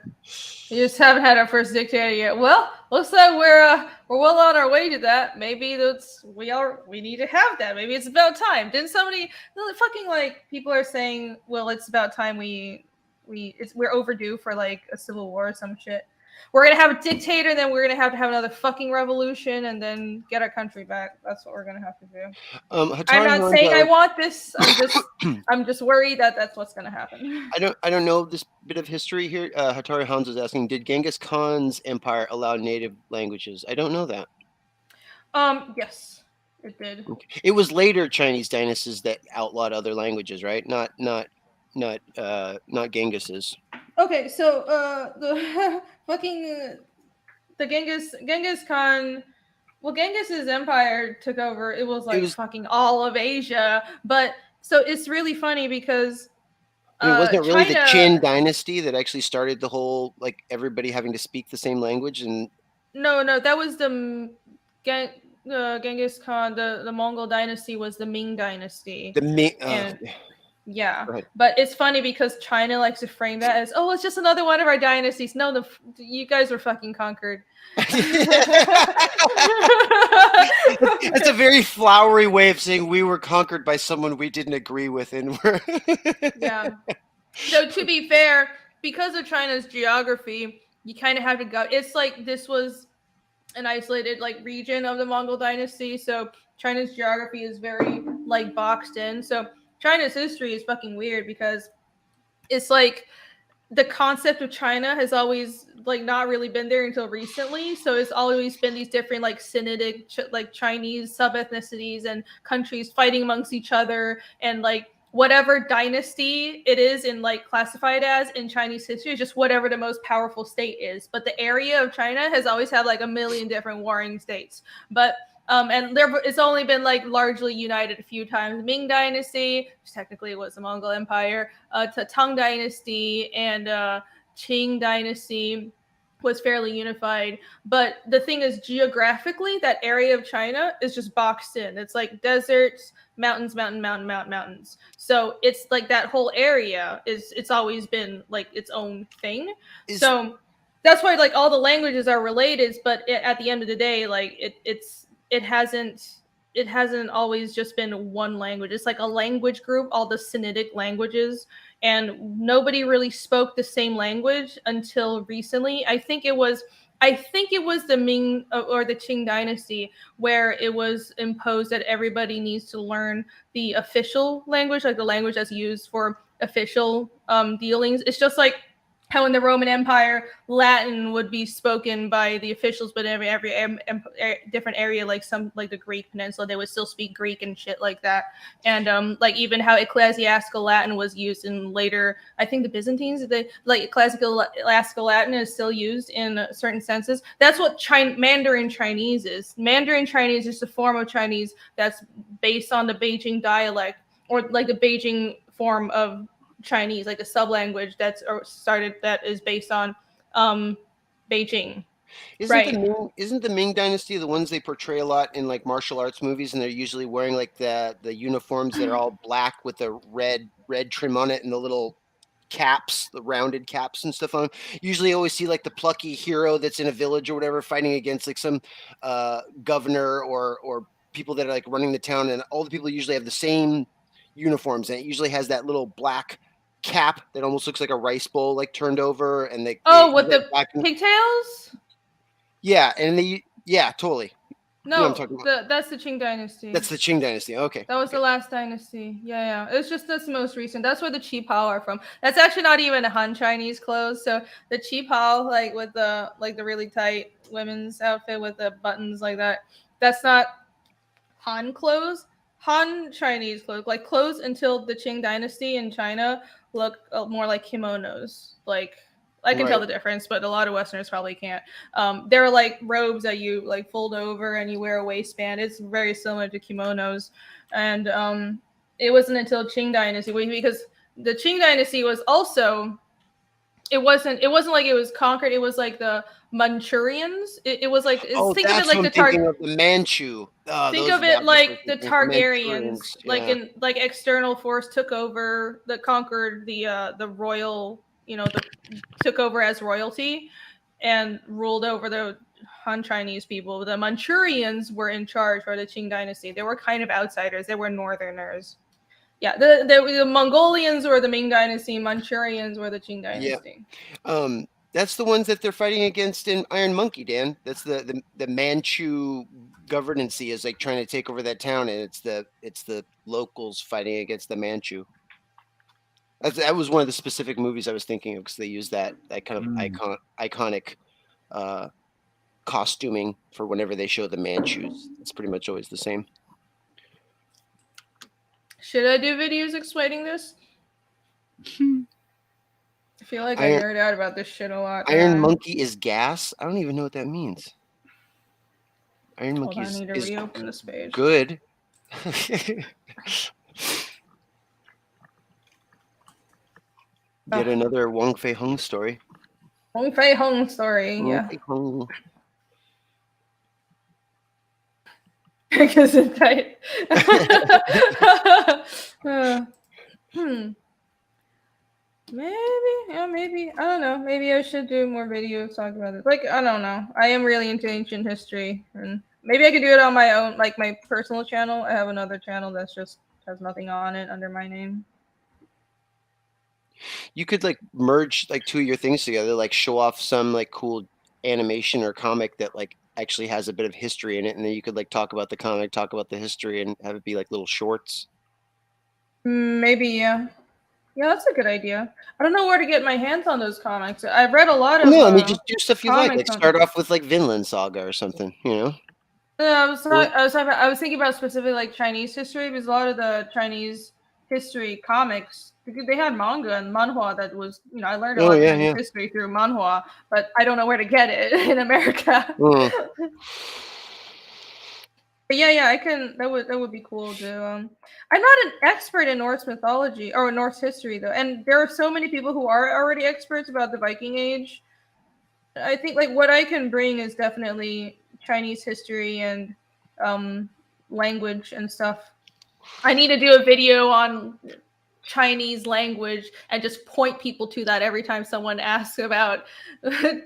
We just haven't had our first dictator yet. Well, looks like we're well on our way to that. Maybe we need to have that. Maybe it's about time. Didn't somebody fucking like people are saying, well, it's about time we're overdue for like a civil war or some shit. We're gonna have a dictator, then we're gonna have another fucking revolution, and then get our country back. That's what we're gonna have to do. I'm not saying I want this. I'm just worried that that's what's gonna happen. I don't know this bit of history here. Hattori Hans was asking, did Genghis Khan's empire allow native languages? I don't know that. Yes, it did. Okay. It was later Chinese dynasties that outlawed other languages, right? Not Genghis's. Okay, so the fucking the Genghis Khan. Well, Genghis's empire took over. It was fucking all of Asia, but so it's really funny because wasn't it really the Qin dynasty that actually started the whole like everybody having to speak the same language? And no, that was the Genghis Khan. The Mongol dynasty was the Ming dynasty. The Ming. Yeah, but it's funny because China likes to frame that as, oh, it's just another one of our dynasties. No, you guys were fucking conquered. That's a very flowery way of saying we were conquered by someone we didn't agree with. Yeah. So to be fair, because of China's geography, you kind of have to go. It's like this was an isolated like region of the Mongol dynasty. So China's geography is very like boxed in. So China's history is fucking weird because it's like the concept of China has always like not really been there until recently. So it's always been these different like Sinitic like Chinese sub-ethnicities and countries fighting amongst each other, and like whatever dynasty it is in like classified as in Chinese history is just whatever the most powerful state is. But the area of China has always had like a million different warring states. But and it's only been like largely united a few times. Ming Dynasty, which technically was the Mongol Empire, to Tang Dynasty and Qing Dynasty, was fairly unified. But the thing is, geographically, that area of China is just boxed in. It's like deserts, mountains, mountains. So it's like that whole area it's always been like its own thing. So that's why like all the languages are related, but at the end of the day, like it hasn't always just been one language. It's like a language group, all the Sinitic languages, and nobody really spoke the same language until recently. I think it was the Ming or the Qing dynasty where it was imposed that everybody needs to learn the official language, like the language that's used for official dealings. It's just like how in the Roman Empire, Latin would be spoken by the officials, but every different area, like the Greek peninsula, they would still speak Greek and shit like that. And like even how ecclesiastical Latin was used in later, I think the Byzantines, like ecclesiastical Latin is still used in certain senses. That's what Mandarin Chinese is. Mandarin Chinese is a form of Chinese that's based on the Beijing dialect, or like the Beijing form of Chinese, like a sub-language that is based on Beijing. Isn't the Ming dynasty the ones they portray a lot in like martial arts movies, and they're usually wearing like the uniforms that are all black with the red trim on it and the little caps, the rounded caps and stuff on. Usually always see like the plucky hero that's in a village or whatever fighting against like some governor or people that are like running the town, and all the people usually have the same uniforms, and it usually has that little black cap that almost looks like a rice bowl like turned over, and they with the pigtails. Yeah, and totally. No, you know I'm talking about. That's the Qing dynasty. That's the Qing dynasty. Okay, that was the last dynasty. Yeah, it's just that's the most recent. That's where the Qi Pao are from. That's actually not even Han Chinese clothes. So the Qi Pao, like with the really tight women's outfit with the buttons like that, that's not Han clothes. Han Chinese clothes, like clothes until the Qing dynasty in China, look more like kimonos. Like I can tell the difference, but a lot of Westerners probably can't. They're like robes that you like fold over and you wear a waistband. It's very similar to kimonos. And it wasn't until Qing dynasty, because the Qing dynasty was also, it wasn't like it was conquered. It was like the Manchurians. It was like, think of it like the Manchu. Think of it like the Targaryens, like external force took over, that conquered the royal, took over as royalty and ruled over the Han Chinese people. The Manchurians were in charge for the Qing dynasty. They were kind of outsiders. They were northerners. Yeah, the Mongolians were the Ming dynasty. Manchurians were the Qing dynasty. Yeah. That's the ones that they're fighting against in Iron Monkey, Dan. That's the Manchu governance is like trying to take over that town, and it's the locals fighting against the Manchu. That was one of the specific movies I was thinking of, because they use that kind of iconic costuming for whenever they show the Manchus. It's pretty much always the same. Should I do videos explaining this? I feel like I nerd out about this shit a lot. Iron Monkey is gas? I don't even know what that means. Iron Monkey is reopen this page. Good. Get another Wong Fei Hung story. Wong Fei Hung story, yeah. Because it's tight. Maybe. I don't know. Maybe I should do more videos talking about this. Like, I don't know. I am really into ancient history, and maybe I could do it on my own, like my personal channel. I have another channel that's just has nothing on it under my name. You could like merge like two of your things together, like show off some like cool animation or comic that like actually has a bit of history in it, and then you could like talk about the comic, talk about the history, and have it be like little shorts. Maybe, yeah. Yeah, that's a good idea. I don't know where to get my hands on those comics. I've read a lot of. No, I mean just do stuff you like. Like start off with like Vinland Saga or something, you know. I was thinking about specifically like Chinese history, because a lot of the Chinese history comics, because they had manga and manhwa that was, I learned a lot of Chinese history through manhwa, but I don't know where to get it in America. But yeah, I can. That would be cool to. I'm not an expert in Norse mythology or Norse history though, and there are so many people who are already experts about the Viking Age. I think like what I can bring is definitely Chinese history and language and stuff. I need to do a video on Chinese language and just point people to that every time someone asks about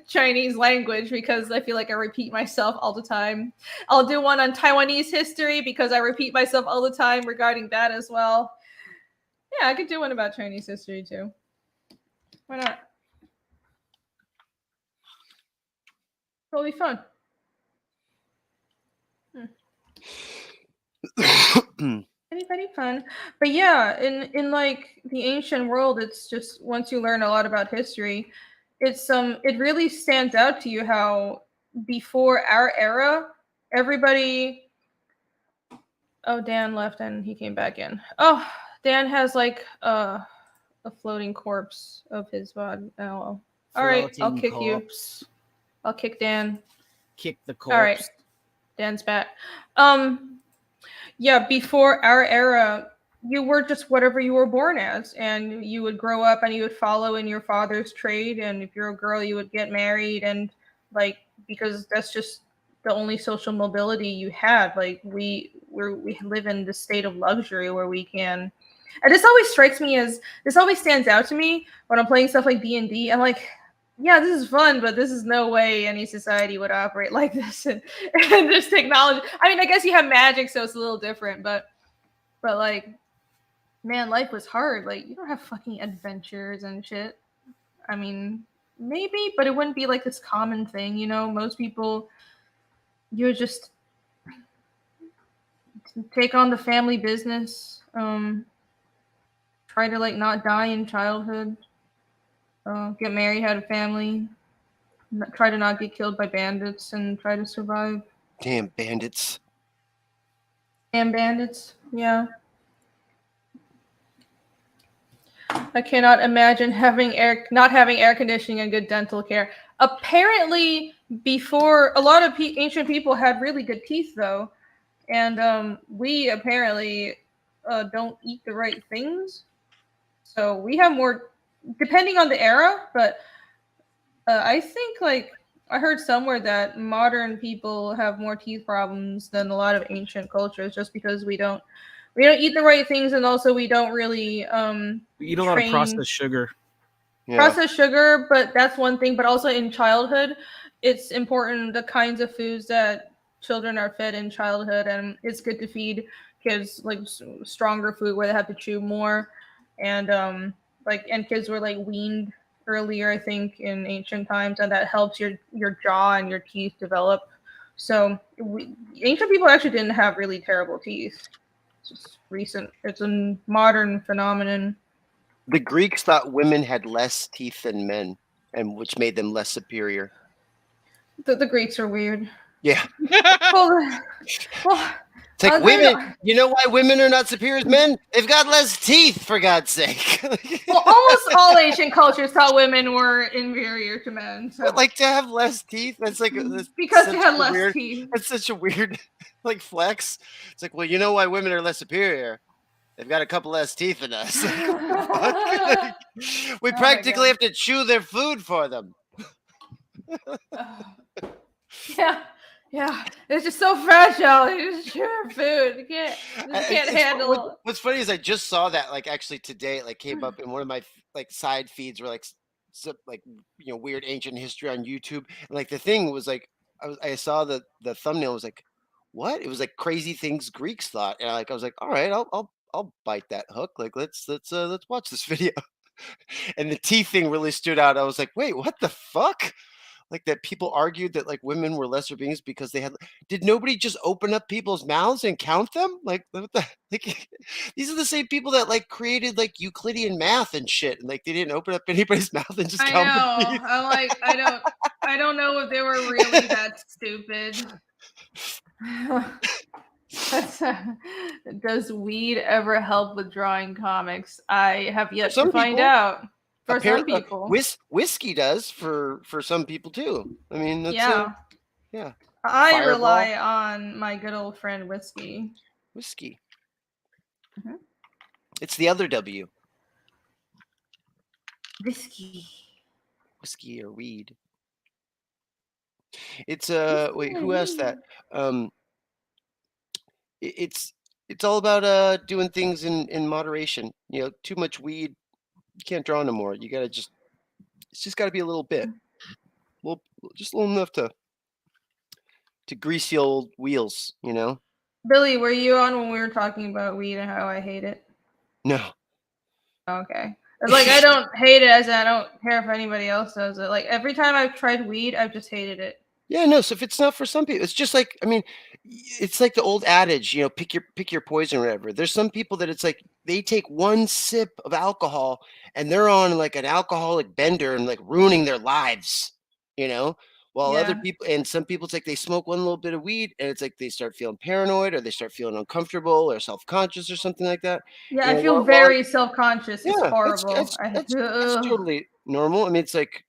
Chinese language, because I feel like I repeat myself all the time. I'll do one on Taiwanese history because I repeat myself all the time regarding that as well. Yeah, I could do one about Chinese history too. Why not? It'll be fun. Very fun. But yeah, in like the ancient world, it's just once you learn a lot about history, it's it really stands out to you how before our era, everybody. Oh, Dan left and he came back in. Oh, Dan has like a floating corpse of his body. Oh, all right, I'll kick corpse. You. I'll kick Dan. Kick the corpse. All right, Dan's back. Yeah, before our era, you were just whatever you were born as, and you would grow up and you would follow in your father's trade, and if you're a girl, you would get married, and like because that's just the only social mobility you had. Like we live in the state of luxury where we can. And this always strikes me as this always stands out to me when I'm playing stuff like D&D. I'm like, yeah, this is fun, but this is no way any society would operate like this and this technology. I mean, I guess you have magic, so it's a little different, but like, man, life was hard. Like, you don't have fucking adventures and shit. I mean, maybe, but it wouldn't be like this common thing, you know? Most people, you would just take on the family business, try to like not die in childhood. Get married, have a family, try to not get killed by bandits, and try to survive. Damn bandits. Damn bandits, yeah. I cannot imagine not having air conditioning and good dental care. Apparently, before, a lot of ancient people had really good teeth, though. And we apparently don't eat the right things. So we have more, depending on the era, but I think like I heard somewhere that modern people have more teeth problems than a lot of ancient cultures, just because we don't eat the right things, and also we don't really we eat a lot of processed sugar. Yeah. Processed sugar, but that's one thing. But also in childhood, it's important the kinds of foods that children are fed in childhood, and it's good to feed kids like stronger food where they have to chew more, and and kids were like weaned earlier, I think, in ancient times, and that helps your jaw and your teeth develop. So ancient people actually didn't have really terrible teeth. It's just recent. It's a modern phenomenon. The Greeks thought women had less teeth than men, and which made them less superior. The Greeks are weird. Yeah. well, it's like women. You know why women are not superior as men? They've got less teeth, for God's sake. Well, almost all ancient cultures thought women were inferior to men. So. But like to have less teeth, that's like because they had less teeth. That's such a weird like flex. It's like, well, you know why women are less superior? They've got a couple less teeth than us. We practically have to chew their food for them. Yeah. It's just so fragile. You just chew your food. You can't handle it. What's funny is I just saw that like actually today. It like came up in one of my like side feeds where like weird ancient history on YouTube. And like the thing was like I saw the thumbnail was like, what? It was like crazy things Greeks thought, and I was like, all right, I'll bite that hook. Like let's watch this video. And the teeth thing really stood out. I was like, wait, what the fuck? Like that people argued that like women were lesser beings because they had. Did nobody just open up people's mouths and count them? Like what the like? These are the same people that like created like Euclidean math and shit, and like they didn't open up anybody's mouth and just count them. I know. I'm like I don't know if they were really that stupid. Does weed ever help with drawing comics? I have yet to find out. For some people, whiskey does for some people too. I mean, that's, yeah. I rely on my good old friend whiskey. Whiskey. Mm-hmm. It's the other W. Whiskey or weed. It's wait, who asked that? It's all about doing things in moderation. Too much weed, you can't draw no more. You gotta it's just gotta be a little bit, just a little enough to grease the old wheels. Billy, were you on when we were talking about weed and how I hate it? No. Okay. It's like I don't hate it as in I don't care if anybody else does it. Like every time I've tried weed, I've just hated it. Yeah, no. So if it's not for some people, it's just like, I mean, it's like the old adage, pick your poison or whatever. There's some people that it's like they take one sip of alcohol and they're on like an alcoholic bender and like ruining their lives, while other people, and some people, it's like they smoke one little bit of weed and it's like they start feeling paranoid or they start feeling uncomfortable or self-conscious or something like that. Yeah, I feel very self-conscious. It's horrible. That's totally normal. I mean, it's like,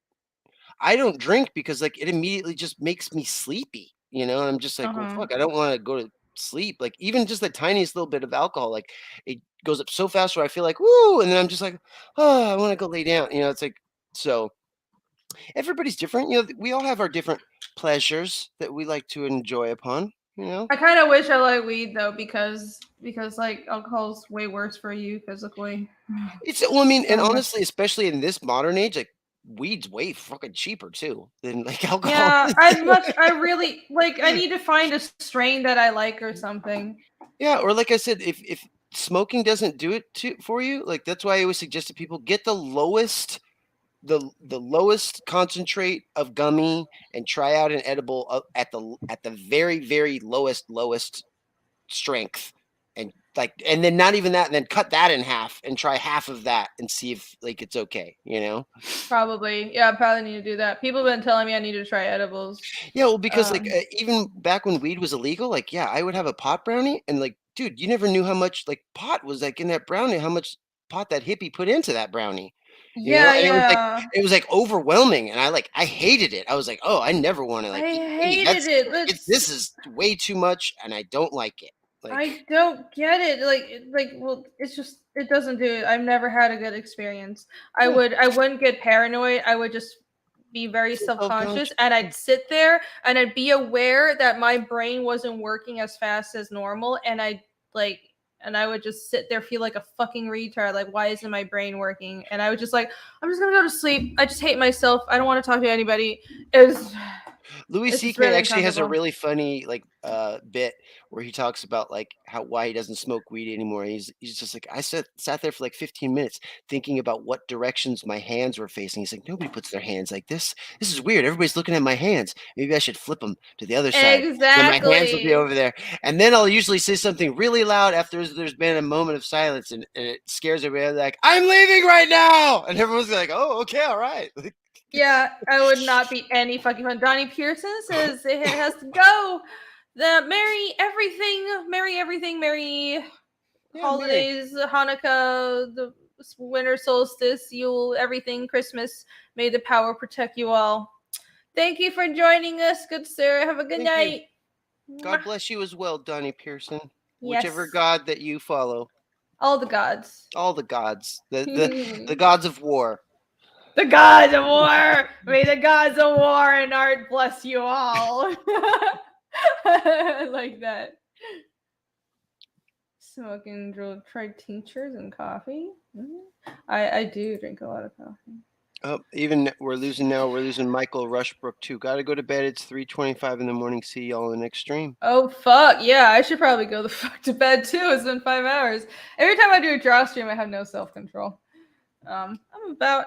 I don't drink because like it immediately just makes me sleepy, and I'm just like, well, fuck, I don't want to go to sleep. Like even just the tiniest little bit of alcohol, like it goes up so fast where I feel like, woo, and then I'm just like, oh, I want to go lay down. It's like, so everybody's different. We all have our different pleasures that we like to enjoy upon. I kind of wish I like weed though, because like alcohol's way worse for you physically. Well, I mean, and honestly, especially in this modern age, like weed's way fucking cheaper too than like alcohol. Yeah, I really like. I need to find a strain that I like or something. Yeah, or like I said, if smoking doesn't do it for you, like that's why I always suggest to people get the lowest concentrate of gummy and try out an edible at the very, very lowest strength, and then not even that, and then cut that in half and try half of that and see if like it's okay. Probably, yeah, I probably need to do that. People have been telling me I need to try edibles. Yeah, well, because like even back when weed was illegal, like yeah, I would have a pot brownie, and like, dude, you never knew how much like pot was like in that brownie, how much pot that hippie put into that brownie. Yeah. It was like overwhelming, and I hated it. I was like, oh, I never want to like. I hated it. This is way too much, and I don't like it. Like, I don't get it. Well, it's just it doesn't do it. I've never had a good experience. I wouldn't get paranoid. I would just be very self-conscious, and I'd sit there and I'd be aware that my brain wasn't working as fast as normal, and I would just sit there, feel like a fucking retard. Like, why isn't my brain working? And I was just like, I'm just gonna go to sleep. I just hate myself. I don't want to talk to anybody. Louis C.K. actually has a really funny bit where he talks about like why he doesn't smoke weed anymore. He's just like, I sat there for like 15 minutes thinking about what directions my hands were facing. He's like, nobody puts their hands like this. This is weird. Everybody's looking at my hands. Maybe I should flip them to the other side. Exactly. Then my hands will be over there. And then I'll usually say something really loud after there's been a moment of silence, and it scares everybody. Like, I'm leaving right now, and everyone's like, oh, okay, all right. Yeah, I would not be any fucking fun. Donnie Pearson says it has to go. The merry everything, merry holidays, merry. Hanukkah, the winter solstice, Yule, everything, Christmas. May the power protect you all. Thank you for joining us, good sir. Have a good night. You. God bless you as well, Donnie Pearson. Yes. Whichever god that you follow. All the gods. All the gods. The gods of war. The gods of war. May the gods of war and art bless you all. I like that. Smoking, tried tinctures and coffee. Mm-hmm. I do drink a lot of coffee. Even we're losing Michael Rushbrook too. Got to go to bed. It's 3:25 in the morning. See y'all in the next stream. Oh fuck yeah! I should probably go the fuck to bed too. It's been 5 hours. Every time I do a draw stream, I have no self-control. I'm about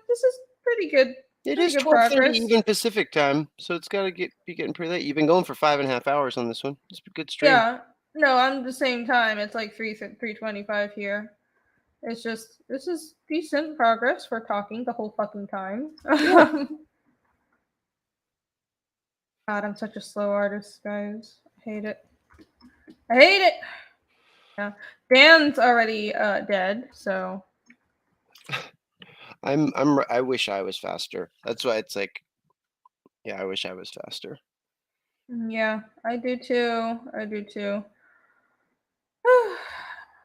this is pretty good. It is 12:30 even Pacific time, so it's got to be getting pretty late. You've been going for 5.5 hours on this one. It's a good stream. Yeah, no, I'm the same time. It's like 3:25 here. It's just this is decent progress for talking the whole fucking time. God, I'm such a slow artist, guys. I hate it. Yeah, Dan's already dead, so. I wish I was faster. That's why it's like, yeah, I wish I was faster. Yeah, I do too.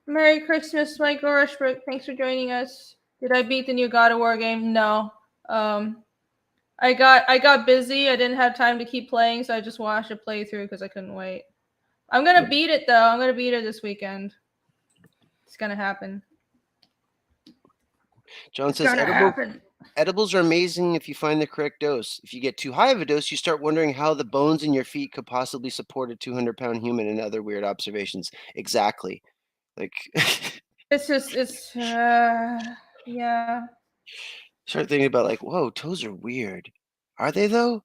Merry Christmas, Michael Rushbrook. Thanks for joining us. Did I beat the new God of War game? No. I got busy. I didn't have time to keep playing, so I just watched it play through because I couldn't wait. I'm gonna beat it though. I'm gonna beat it this weekend. It's gonna happen. John says edibles are amazing if you find the correct dose. If you get too high of a dose, you start wondering how the bones in your feet could possibly support a 200-pound human, and other weird observations. Exactly. Like it's yeah. Start thinking about like, whoa, toes are weird. Are they though?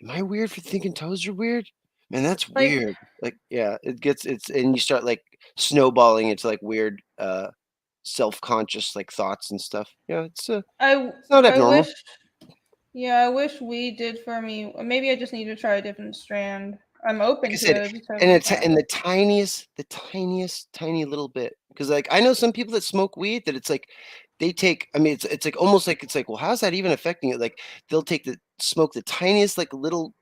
Am I weird for thinking toes are weird? Man, that's weird. Like, yeah, and you start like snowballing into like weird self-conscious like thoughts and stuff. Yeah, it's not abnormal. I wish weed did for me. Maybe I just need to try a different strand. I'm open to it. And it's in the tiniest tiny little bit. Because like I know some people that smoke weed that it's like they take. I mean, it's like almost like it's like, well, how's that even affecting it? Like they'll smoke the tiniest like little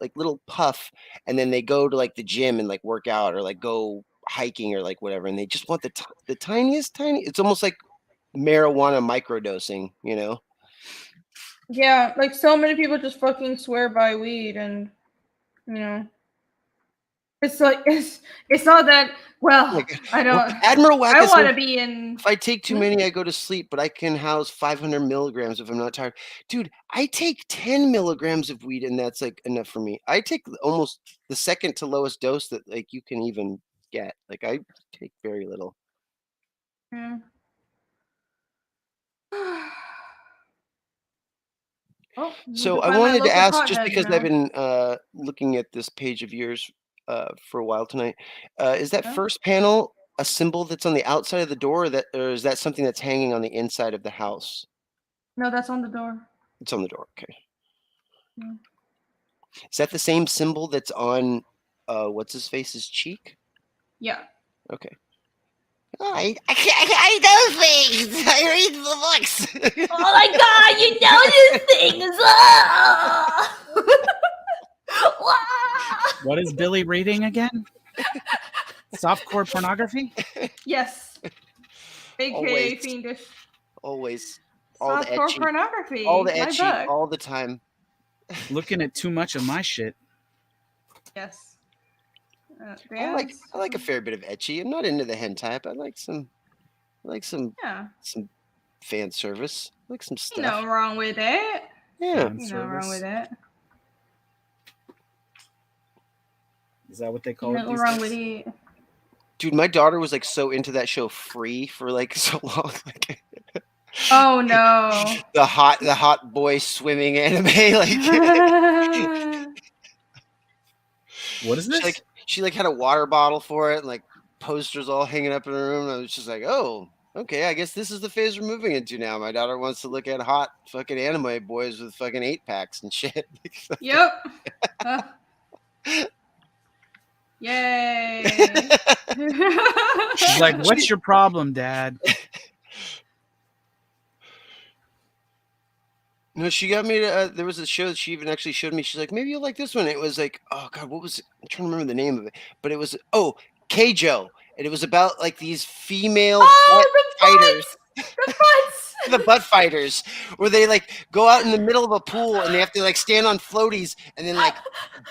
puff, and then they go to like the gym and like work out or like go hiking or like whatever, and they just want the tiniest tiny. It's almost like marijuana microdosing, you know? Yeah, like so many people just fucking swear by weed, and you know, it's like it's not that. Well, I don't. Admiral Wack, I want to be in. If I take too many, I go to sleep, but I can house 500 milligrams if I'm not tired. Dude, I take 10 milligrams of weed, and that's like enough for me. I take almost the second to lowest dose that like you can even get. Like I take very little. Yeah. So I wanted to ask, just because I've been looking at this page of yours for a while tonight, is that first panel a symbol that's on the outside of the door, or is that something that's hanging on the inside of the house? No, that's on the door. It's on the door. Okay. Yeah. Is that the same symbol that's on what's his face's cheek? Yeah. Okay. I know things. I read the books. Oh my god, you know these things. What is Billy reading again? Softcore pornography? Yes. AKA Fiendish. Always. All the ecchi. Pornography. All the ecchi. All the time. Looking at too much of my shit. Yes. I like a fair bit of ecchi. I'm not into the hentai. I like some fan service. I like some stuff. No wrong with it. Yeah. No wrong with it. Is that what they call it? No wrong with it. Dude, my daughter was like so into that show Free for like so long. Oh no. The hot boy swimming anime. Like what is this? She had a water bottle for it, and like posters all hanging up in her room. I was just like, oh, okay, I guess this is the phase we're moving into now. My daughter wants to look at hot fucking anime boys with fucking 8-packs and shit. Yep. Yay. She's like, what's your problem, Dad? No, she got me to, there was a show that she even actually showed me. She's like, maybe you'll like this one. It was like, oh God, what was it? I'm trying to remember the name of it. But it was, Keijo. And it was about like these female fighters. The butts. The butt fighters, where they like go out in the middle of a pool and they have to like stand on floaties and then like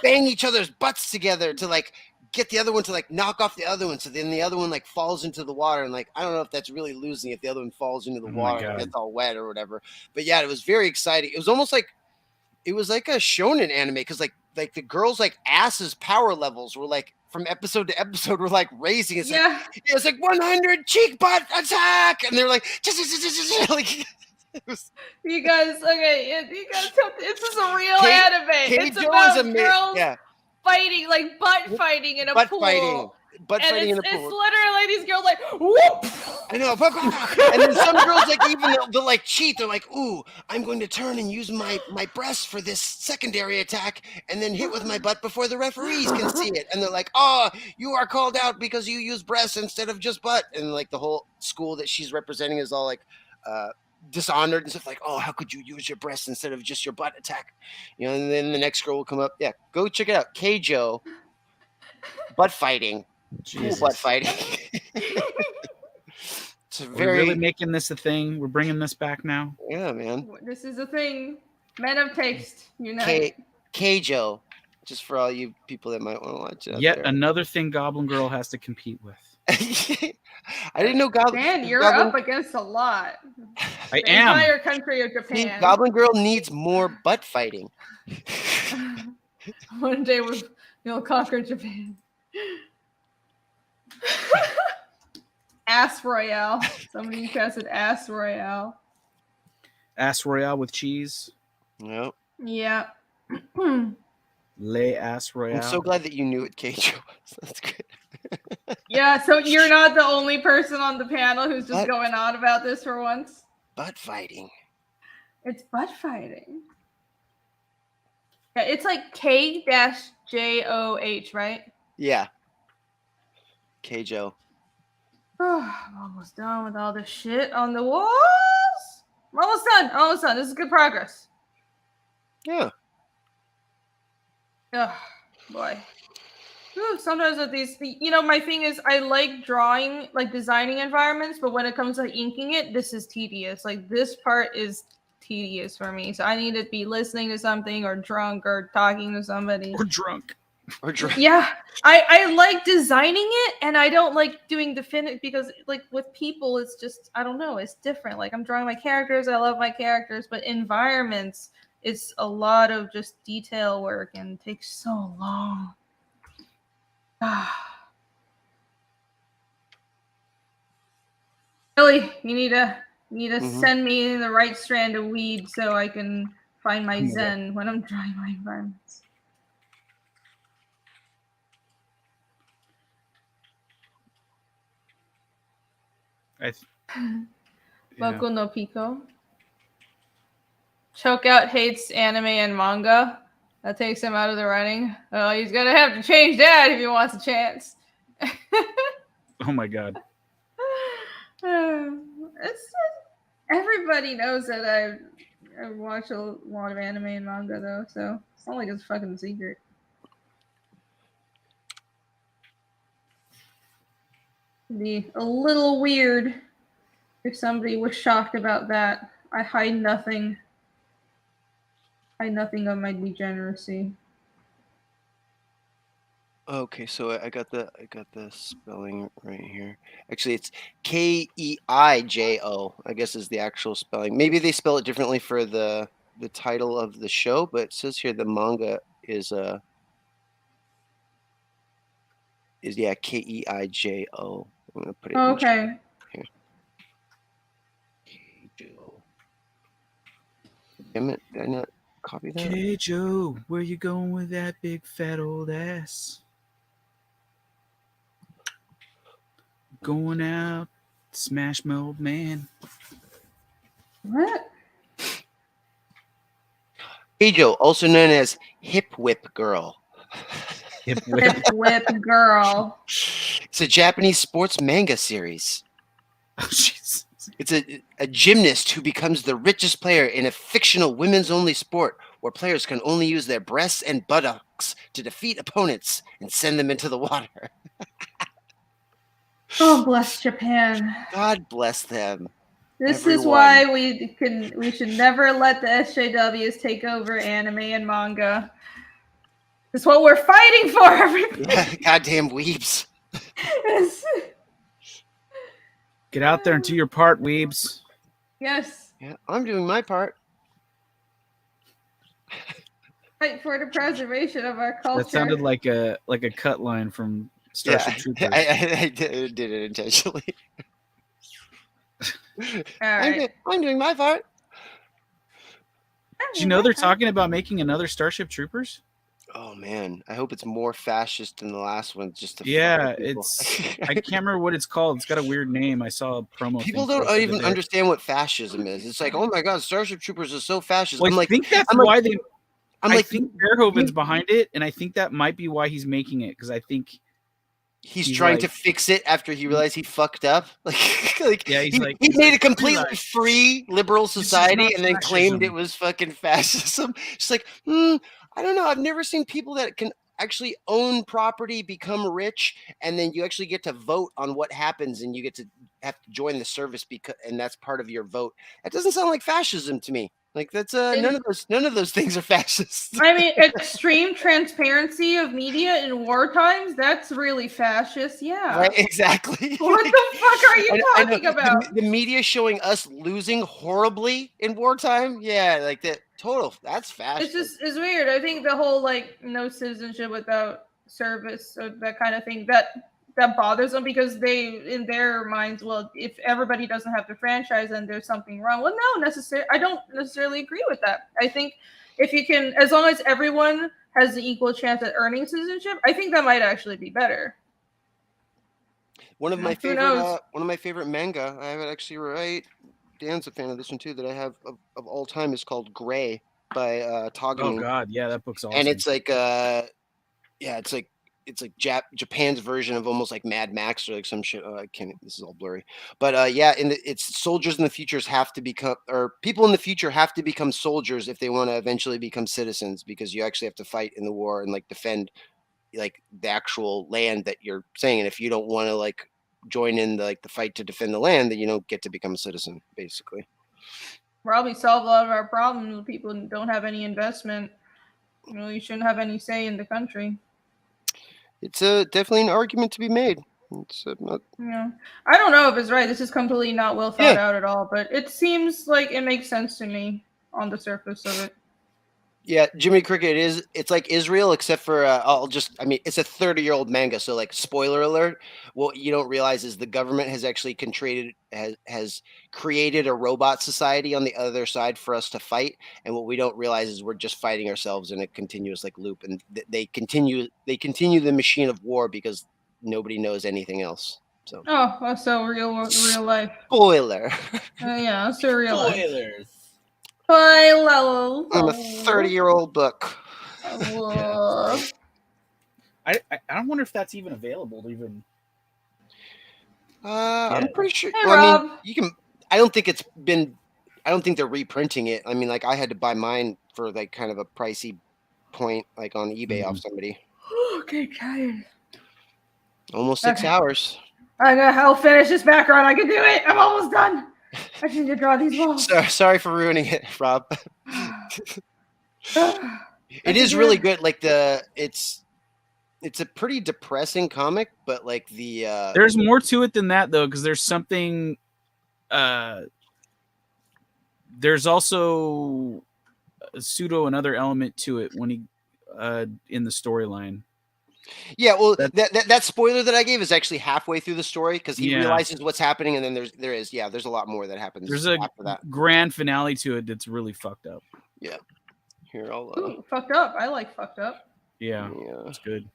bang each other's butts together to like get the other one to like knock off the other one. So then the other one like falls into the water, and like I don't know if that's really losing if the other one falls into the water and gets all wet or whatever. But yeah, it was very exciting. It was almost like a shonen anime, because like the girls like asses power levels were like from episode to episode were like raising. It's it's like 100 cheek butt attack, and they're like like. You guys, this is a real anime. It's about girls fighting, like butt fighting in a pool. Butt fighting in a pool. It's literally these girls like whoop. I know, and then some girls like even they'll like cheat. They're like, "Ooh, I'm going to turn and use my breast for this secondary attack, and then hit with my butt before the referees can see it." And they're like, "Oh, you are called out because you use breasts instead of just butt." And like the whole school that she's representing is all like dishonored and stuff, like, "Oh, how could you use your breasts instead of just your butt attack?" You know. And then the next girl will come up. Yeah, go check it out. Keijo, butt fighting. Jesus. Cool butt fighting. We're really making this a thing. We're bringing this back now. Yeah, man. This is a thing. Men of taste, unite. Keijo, just for all you people that might want to watch it. Yet another thing Goblin Girl has to compete with. I didn't know Goblin. Man, you're Goblin, up against a lot. I the am. Entire country of Japan. Goblin Girl needs more butt fighting. One day we'll conquer Japan. Ass Royale. Somebody casted Ass Royale. Ass Royale with cheese. Yep. Yeah. Lay Ass Royale. I'm so glad that you knew what Keijo was. That's great. Yeah, so you're not the only person on the panel who's just going on about this for once. Butt fighting. It's butt fighting. Yeah, it's like K-J-O-H, right? Yeah. Keijo. Oh, I'm almost done with all this shit on the walls. I'm almost done. Almost done. This is good progress. Yeah. Oh, boy. Ooh, sometimes with these, my thing is I like drawing, like designing environments, but when it comes to inking it, this is tedious. Like this part is tedious for me. So I need to be listening to something or drunk or talking to somebody. Or drunk. Yeah. I like designing it and I don't like doing the finish because like with people, it's just, I don't know. It's different. Like I'm drawing my characters. I love my characters, but environments, it's a lot of just detail work and takes so long. Really, you need to send me the right strand of weed so I can find my zen when I'm drawing my environments. Boku no Pico. Chokeout hates anime and manga. That takes him out of the running. Oh, he's gonna have to change that if he wants a chance. Oh my god. Everybody knows that I watch a lot of anime and manga though, so it's not like it's a fucking secret. It'd be a little weird if somebody was shocked about that. I hide nothing. Nothing of my degeneracy. Okay, so I got the spelling right here. Actually, it's Keijo. I guess is the actual spelling. Maybe they spell it differently for the title of the show, but it says here the manga is Keijo. I'm gonna put it. Okay. Here. Keijo. Damn it! Did I not copy that? Keijo, where you going with that big fat old ass? Going out, smash my old man. What? Keijo, also known as Hip Whip Girl. Hip Whip. Hip Whip Girl. It's a Japanese sports manga series. Oh, jeez. It's a gymnast who becomes the richest player in a fictional women's-only sport where players can only use their breasts and buttocks to defeat opponents and send them into the water. Oh, bless Japan. God bless them. This is why we should never let the SJWs take over anime and manga. That's what we're fighting for, everybody. Yeah, goddamn weebs. Get out there and do your part, weebs. Yes. Yeah, I'm doing my part. Fight for the preservation of our culture. That sounded like a cut line from Starship Troopers. I did it intentionally. All right. I'm doing my part. Did you know they're talking about making another Starship Troopers? Oh man, I hope it's more fascist than the last one. Just to it's I can't remember what it's called. It's got a weird name. I saw a promo. People don't even understand what fascism is. It's like, oh my god, Starship Troopers is so fascist. Well, I think that's why they. I think Verhoeven's behind it, and I think that might be why he's making it because I think he's trying to fix it after he realized he fucked up. He made a completely free liberal society and then claimed it was fucking fascism. It's like, I don't know. I've never seen people that can actually own property, become rich, and then you actually get to vote on what happens, and you have to join the service and that's part of your vote. That doesn't sound like fascism to me. Like that's none of those things are fascist. I mean, extreme transparency of media in war times, that's really fascist. Yeah. Right, exactly. What the fuck are you talking about? The media showing us losing horribly in wartime. Yeah, like that that's fascist. It's weird. I think the whole like no citizenship without service or that kind of thing that bothers them because they in their minds, well, if everybody doesn't have the franchise, then there's something wrong. Well, no, I don't necessarily agree with that. I think if you can, as long as everyone has the equal chance at earning citizenship, I think that might actually be better. One of my favorite manga, I have it actually right. Dan's a fan of this one too, that I have of all time, is called Gray by Togami. Oh god, yeah, that book's awesome. And it's like it's like Japan's version of almost like Mad Max or like some shit. I can't. This is all blurry. But it's soldiers in the futures have to become, or people in the future have to become soldiers if they want to eventually become citizens, because you actually have to fight in the war and like defend like the actual land that you're saying. And if you don't want to like join in the fight to defend the land, then you don't get to become a citizen, basically. Probably solve a lot of our problems with people who don't have any investment. You know, you shouldn't have any say in the country. It's definitely an argument to be made. Yeah, I don't know if it's right. This is completely not well thought out at all, but it seems like it makes sense to me on the surface of it. Yeah, Jimmy Cricket it's like Israel, except for it's a 30-year-old manga, so like spoiler alert. What you don't realize is the government has actually has created a robot society on the other side for us to fight, and what we don't realize is we're just fighting ourselves in a continuous like loop, and they continue the machine of war because nobody knows anything else. So so real life. Spoiler. Yeah, so real life. Spoilers. Spoiler. I'm a 30-year-old book. Yeah. I don't wonder if that's even available to even. I'm pretty sure. Hey, Rob. I mean, you can. I don't think they're reprinting it. I mean, like I had to buy mine for like kind of a pricey point, like on eBay off somebody. Okay, tired. Almost 6 hours. I'll finish this background. I can do it. I'm almost done. I just need to draw these walls. Sorry for ruining it, Rob. It is really good. Like it's a pretty depressing comic, but like there's more to it than that though, because there's something. There's also another element to it when he in the storyline. Yeah, well, that spoiler that I gave is actually halfway through the story because he realizes what's happening, and then there's a lot more that happens. There's a grand finale to it that's really fucked up. Yeah. Here, fucked up. I like fucked up. Yeah, it's good.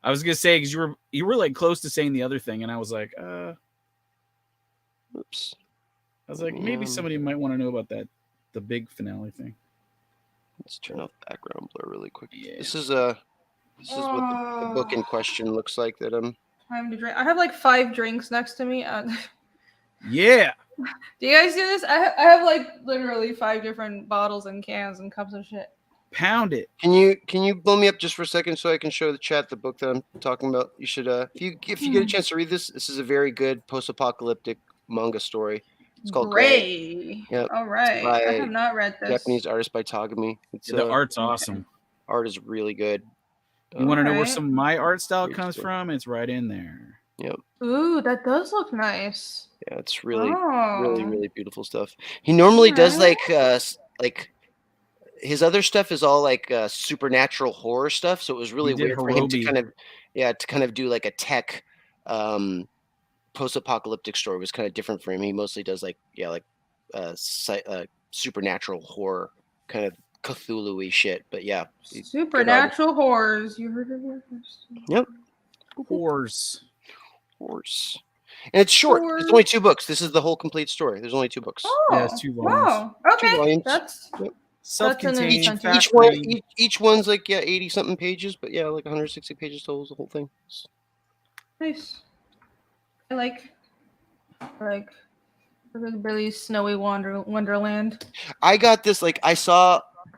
I was gonna say because you were like close to saying the other thing, and I was like, oops. I was like, maybe somebody might want to know about the big finale thing. Let's turn off background blur really quick. Yeah. This is what the book in question looks like that I'm. Time to drink. I have like 5 drinks next to me. Yeah. Do you guys see this? I have like literally 5 different bottles and cans and cups of shit. Pound it. Can you blow me up just for a second so I can show the chat the book that I'm talking about? You should if you get a chance to read this. This is a very good post-apocalyptic manga story. It's called Gray. Yep. All right. I have not read this. Japanese artist by Togami. The art's awesome. Art is really good. You want to know where some of my art style comes from? It's right in there. Yep. Ooh, that does look nice. Yeah, it's really, really beautiful stuff. He normally does like his other stuff is all like supernatural horror stuff. So it was really weird for him to kind of do like a tech post-apocalyptic story. It was kind of different for him. He mostly does like supernatural horror, kind of Cthulhu-y shit. But yeah, supernatural horrors. You heard of it? Yep. Horrors. And it's short. There's only 2 books. This is the whole complete story. There's only 2 books. Oh, yeah, it's 2 volumes. Wow. Okay. 2 volumes. That's self-contained. Each one's like 80 something pages, but yeah, like 160 pages total is the whole thing. Nice. I like really snowy wonderland. I got this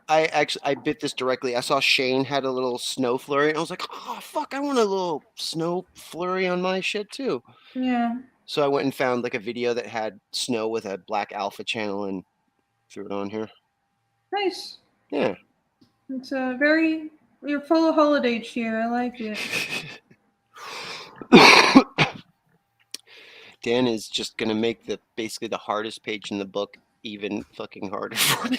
I bit this directly. I saw Shane had a little snow flurry, and I was like, oh fuck, I want a little snow flurry on my shit too. Yeah. So I went and found like a video that had snow with a black alpha channel, and Threw it on here. Nice. Yeah. It's a very. You're full of holiday cheer. I like it. Dan is just gonna make basically the hardest page in the book even fucking harder for me.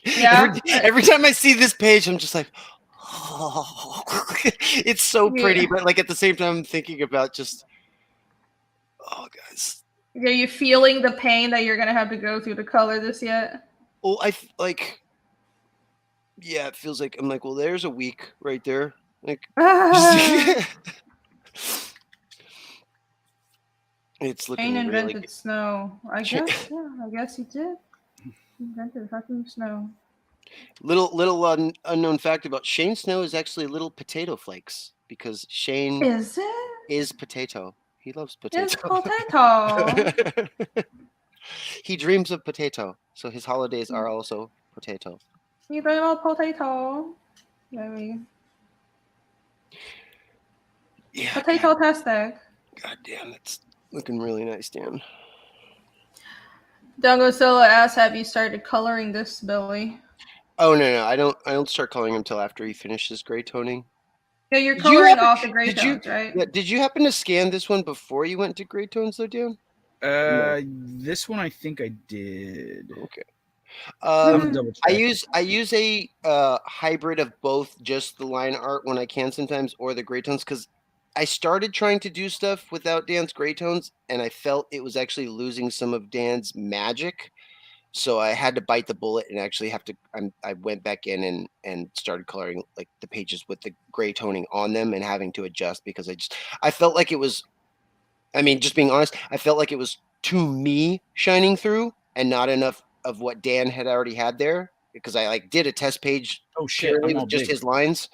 Yeah. Every time I see this page, I'm just like, oh, it's so pretty, but like at the same time, I'm thinking about just, oh, guys. Are you feeling the pain that you're gonna have to go through to color this yet? Well, yeah, it feels like I'm like, well, there's a week right there, like. It's looking Shane invented really snow. I guess, yeah. I guess he did. He invented fucking snow. Little unknown fact about Shane Snow is actually little potato flakes because Shane is potato. He loves potato. It's potato. He dreams of potato, so his holidays are also potato. You dream of potato. Maybe. Yeah. Potato-tastic. God damn, it's looking really nice, Dan. Dongosilla asks, "Have you started coloring this, Billy?" Oh no, I don't start coloring until after he finishes gray toning. Yeah, you're coloring off the gray tones, right? Yeah, did you happen to scan this one before you went to gray tones, though, Dan? No. This one I think I did. Okay. I use a hybrid of both, just the line art when I can sometimes, or the gray tones, because I started trying to do stuff without Dan's gray tones, and I felt it was actually losing some of Dan's magic. So I had to bite the bullet and actually have to. I went back in and started coloring like the pages with the gray toning on them and having to adjust because I felt like it was. I mean, just being honest, I felt like it was too me shining through and not enough of what Dan had already had there, because I like did a test page. Oh shit! With just his lines,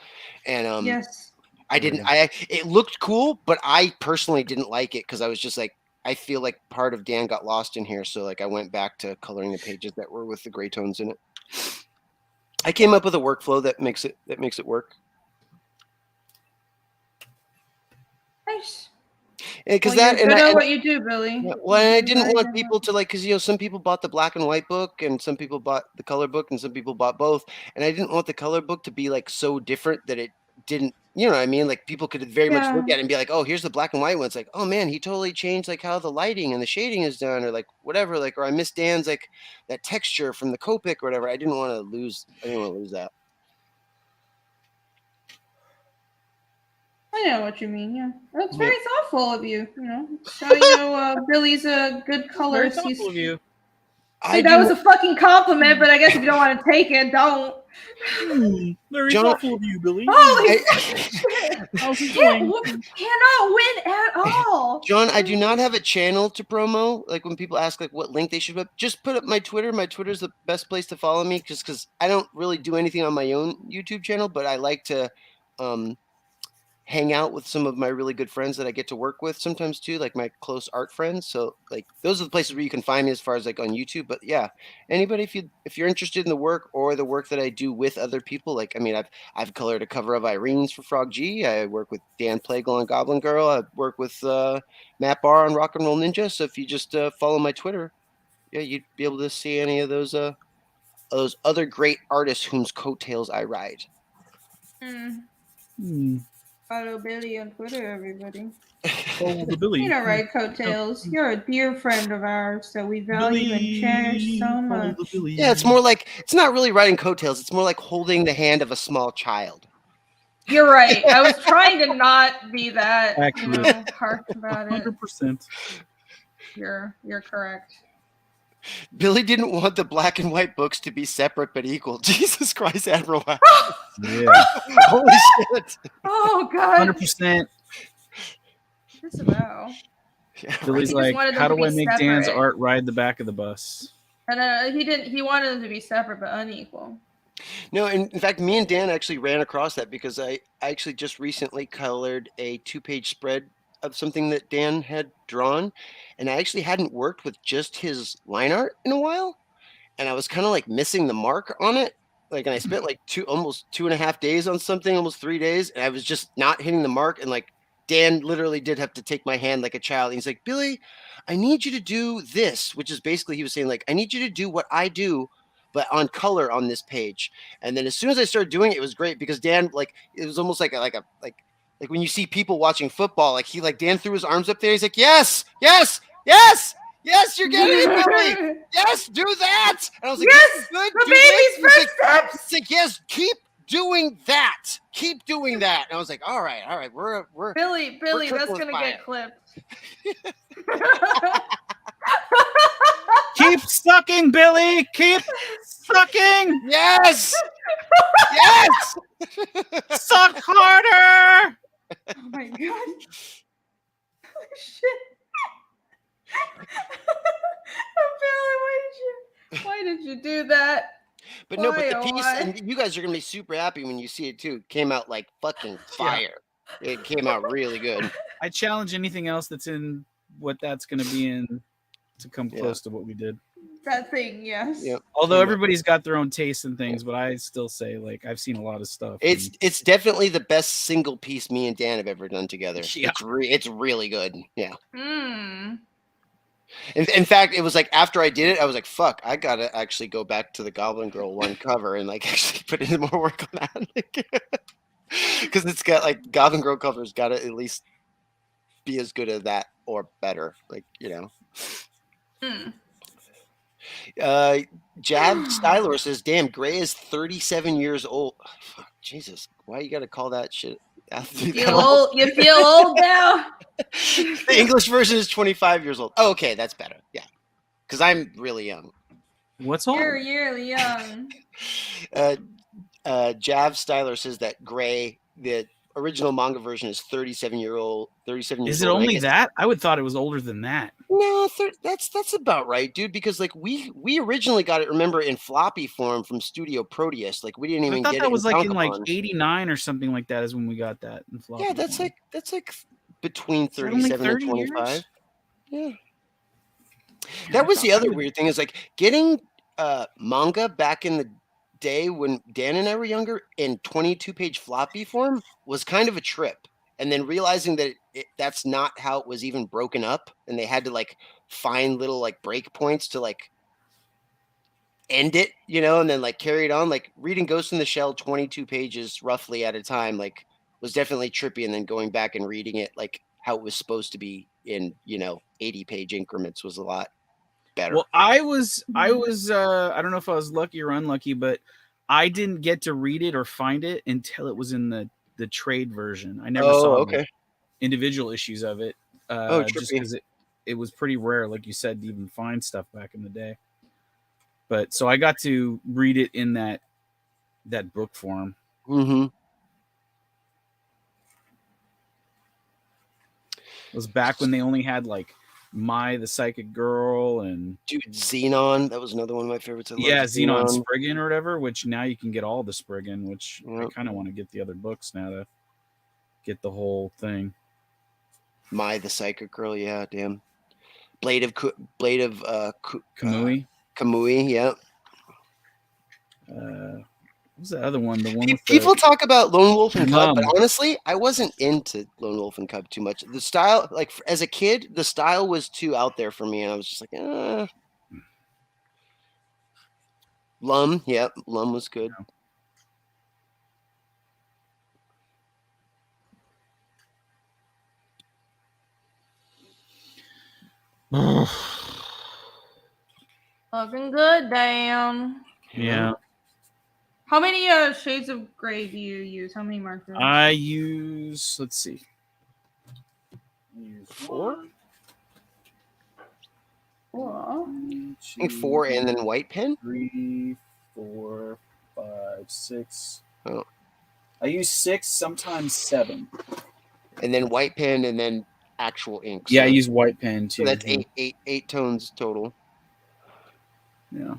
and yes. I didn't. It looked cool, but I personally didn't like it because I was just like, I feel like part of Dan got lost in here. So like I went back to coloring the pages that were with the gray tones in it. I came up with a workflow that makes it work. Nice. Because I know what you do, Billy. Yeah, well, I didn't want people to like, because some people bought the black and white book, and some people bought the color book, and some people bought both, and I didn't want the color book to be like so different that it didn't, you know what I mean? Like people could very much look at it and be like, oh, here's the black and white one. It's like, oh man, he totally changed like how the lighting and the shading is done, or like whatever, like, or I missed Dan's like that texture from the Copic or whatever. I didn't want to lose that. I know what you mean. Yeah, that's very thoughtful of you. You know, so Billy's a good color. Very thoughtful of you. That was a fucking compliment, but I guess if you don't want to take it, don't. Very thoughtful of you, Billy. Holy shit! Cannot win at all. John, I do not have a channel to promo. Like when people ask like what link they should put, just put up my Twitter. My Twitter's the best place to follow me, just because I don't really do anything on my own YouTube channel, but I like to hang out with some of my really good friends that I get to work with sometimes too, like my close art friends. So like those are the places where you can find me as far as like on YouTube. But yeah, anybody, if you're interested in the work or the work that I do with other people, like I mean, I've colored a cover of Irene's for Frog G. I work with Dan Plagle on Goblin Girl. I work with Matt Barr on Rock and Roll Ninja. So if you just follow my Twitter, yeah, you'd be able to see any of those other great artists whose coattails I ride. Follow Billy on Twitter, everybody. Follow the Billy. You don't ride coattails. You're a dear friend of ours that we value and cherish so much. Yeah, it's more like, it's not really riding coattails. It's more like holding the hand of a small child. You're right. I was trying to not be that harsh about it. 100%. You're correct. Billy didn't want the black and white books to be separate but equal. Jesus Christ, Admiral. Yeah. Holy shit. Oh, God. 100%. Disavow. Yeah, Billy's like, how do I make Dan's art ride the back of the bus? And he wanted them to be separate but unequal. No, in fact, me and Dan actually ran across that because I actually just recently colored a 2-page spread of something that Dan had drawn, and I actually hadn't worked with just his line art in a while, and I was kind of like missing the mark on it. Like, and I spent like almost 2.5 days on something, almost 3 days, and I was just not hitting the mark. And like Dan literally did have to take my hand like a child. And he's like, Billy, I need you to do this, which is basically he was saying like, I need you to do what I do, but on color on this page. And then as soon as I started doing it, it was great because Dan, like, it was almost like when you see people watching football, like Dan threw his arms up there. He's like, yes, yes, yes. Yes, you're getting it, Billy. Yes, do that. And I was like, yes, good. The baby's first steps. It's like, yes, keep doing that. Keep doing that. And I was like, all right. We're Billy, that's gonna get clipped. Keep sucking, Billy. Keep sucking. Yes. Yes. Suck harder. Oh my god. Oh, shit. Billy, why did you do that? But no, but the piece, and you guys are gonna be super happy when you see it too. Came out like fucking fire. Yeah. It came out really good. I challenge anything else that's in what that's gonna be in to come close to what we did. That thing, yes. Yep. Although everybody's got their own taste and things, but I still say like I've seen a lot of stuff. It's definitely the best single piece me and Dan have ever done together. Yeah. It's really good. Yeah. Hmm. In fact, it was like after I did it, I was like, "Fuck, I gotta actually go back to the Goblin Girl one cover and like actually put in more work on that." Because it's got like Goblin Girl covers got to at least be as good as that or better, like Jab Styler says, "Damn, Gray is 37 years old." Fuck, Jesus, why you got to call that shit? You feel old now. The English version is 25 years old. Oh, okay, that's better. Yeah, because I'm really young. What's old? You're really young. Jav Styler says that Gray, the original manga version, is 37 years old. Is it only that? I would thought it was older than that. No, that's about right, dude. Because like we originally got it, remember, in floppy form from Studio Proteus. Like we didn't even get it. That was like in like Tankabon. 89 or something like that is when we got that in floppy. Yeah, that's form. like between 37 and 25. Years? Yeah. That was the other weird thing is like getting manga back in the day when Dan and I were younger in 22-page floppy form was kind of a trip. And then realizing that that's not how it was even broken up, and they had to like find little like break points to like end it, and then like carry it on. Like reading Ghost in the Shell 22 pages roughly at a time, like was definitely trippy. And then going back and reading it like how it was supposed to be in 80-page increments was a lot better. Well, I was I don't know if I was lucky or unlucky, but I didn't get to read it or find it until it was in the trade version. I never saw the individual issues of it. Just because it was pretty rare, like you said, to even find stuff back in the day. But so I got to read it in that book form. Mm-hmm. It was back when they only had like Mai the Psychic Girl and dude, Xenon. That was another one of my favorites. Xenon Spriggan or whatever, which now you can get all the Spriggan, which I kind of want to get the other books now to get the whole thing. Mai the Psychic Girl, yeah, damn. Blade of Kamui. Kamui, yeah. What was the other one? The one with people talk about Lone Wolf and Cub, but honestly, I wasn't into Lone Wolf and Cub too much. The style, like as a kid, the style was too out there for me, and I was just like, Lum, yeah, Lum was good. Looking good, damn. Yeah. How many shades of gray do you use? How many markers? I use, let's see. 4? 4. I think 4 and then white pen? 3, 4, 5, 6. Oh. I use 6, sometimes 7. And then white pen and then actual ink. Yeah, I use white pen too. So that's 8 tones total. Yeah.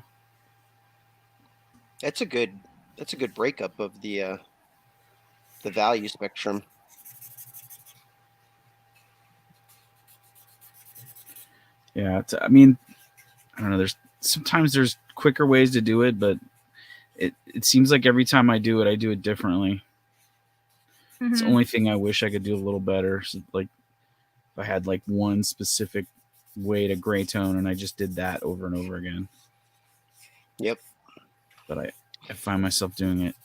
That's a good breakup of the value spectrum. Yeah, I mean, I don't know. There's quicker ways to do it, but it seems like every time I do it differently. It's the only thing I wish I could do a little better. So, like if I had like one specific way to gray tone and I just did that over and over again. Yep. But I find myself doing it.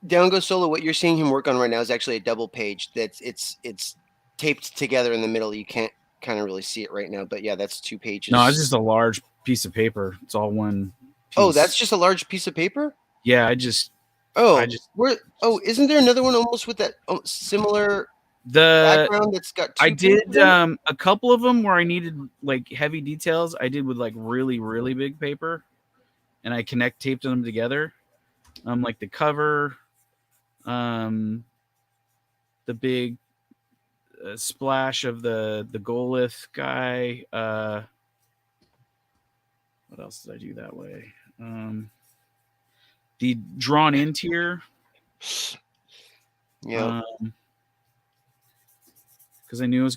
Down Go Solo. What you're seeing him work on right now is actually a double page. It's taped together in the middle. You can't kind of really see it right now, but yeah, that's 2 pages. No, it's just a large piece of paper. It's all one piece. Oh, that's just a large piece of paper? Yeah, isn't there another one almost with that similar background that's got two I did pages in it? a couple of them where I needed like heavy details. I did with like really, really big paper, and I taped them together. Like the cover, the big splash of the Golith guy. What else did I do that way? The drawn in tier. Yeah. Because I knew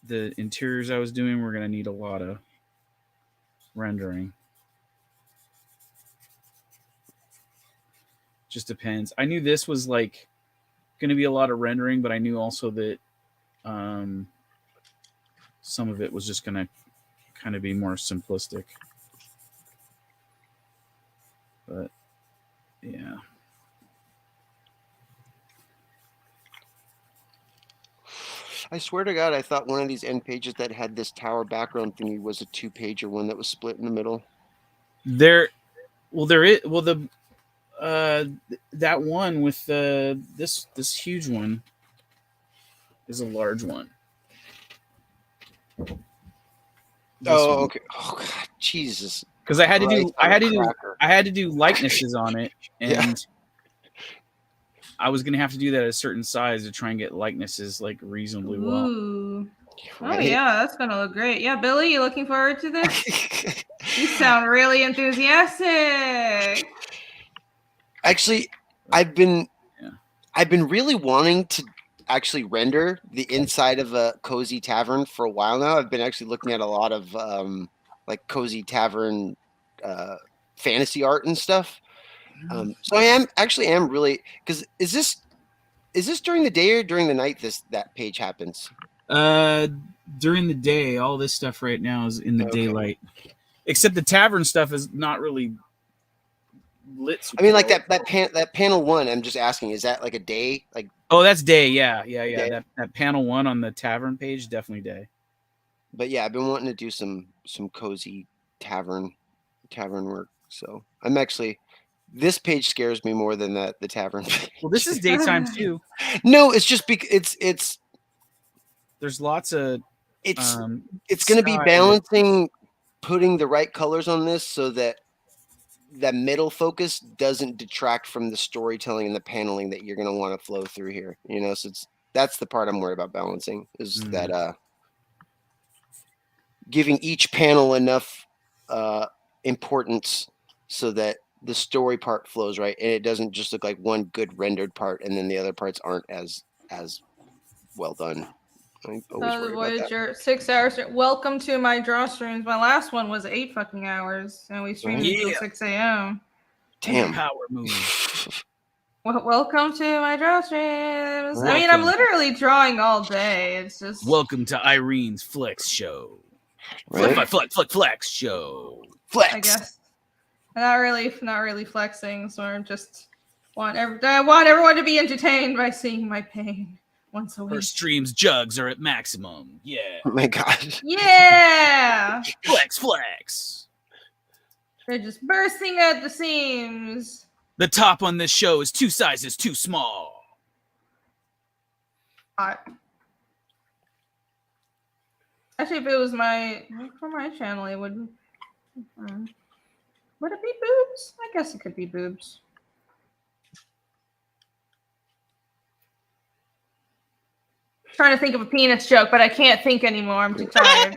the interiors I was doing were gonna need a lot of rendering. Just depends. I knew this was like going to be a lot of rendering, but I knew also that some of it was just going to kind of be more simplistic. But yeah. I swear to God, I thought one of these end pages that had this tower background thingy was a 2-pager one that was split in the middle. That one with this huge one is a large one. Okay. Oh God, Jesus. Because I had to do likenesses on it, and I was gonna have to do that at a certain size to try and get likenesses like reasonably well. Ooh. Oh yeah, that's gonna look great. Yeah, Billy, you looking forward to this? You sound really enthusiastic. Actually, I've been really wanting to actually render the inside of a cozy tavern for a while now. I've been actually looking at a lot of like cozy tavern fantasy art and stuff. So I am really, because is this during the day or during the night that page happens? During the day. All this stuff right now is in the daylight, except the tavern stuff is not really lit. I mean, like that panel 1. I'm just asking, is that like a day? Like, oh, that's day. Yeah. Day. That panel 1 on the tavern page, definitely day. But yeah, I've been wanting to do some cozy tavern work. So I'm actually, this page scares me more than the tavern page. Well, this is daytime too. No, it's just because it's. There's lots of. It's going to be balancing, putting the right colors on this so that that middle focus doesn't detract from the storytelling and the paneling that you're going to want to flow through here. You know, so that's the part I'm worried about balancing is that giving each panel enough importance so that the story part flows right and it doesn't just look like one good rendered part and then the other parts aren't as well done. I always the Voyager 6 hours. Welcome to my draw streams. My last one was 8 fucking hours, and we streamed until 6 a.m. Damn. Power move. Welcome to my draw streams. I mean, I'm literally drawing all day. It's just welcome to Irene's Flex Show. Right? Flex Show. Flex. I guess not really flexing. So I just want everyone to be entertained by seeing my pain. Once a week. Her streams jugs are at maximum. Yeah. Oh my God. Yeah. Flex. They're just bursting at the seams. The top on this show is 2 sizes too small. Actually, if it was for my channel, it would. Would it be boobs? I guess it could be boobs. Trying to think of a penis joke, but I can't think anymore. I'm too tired.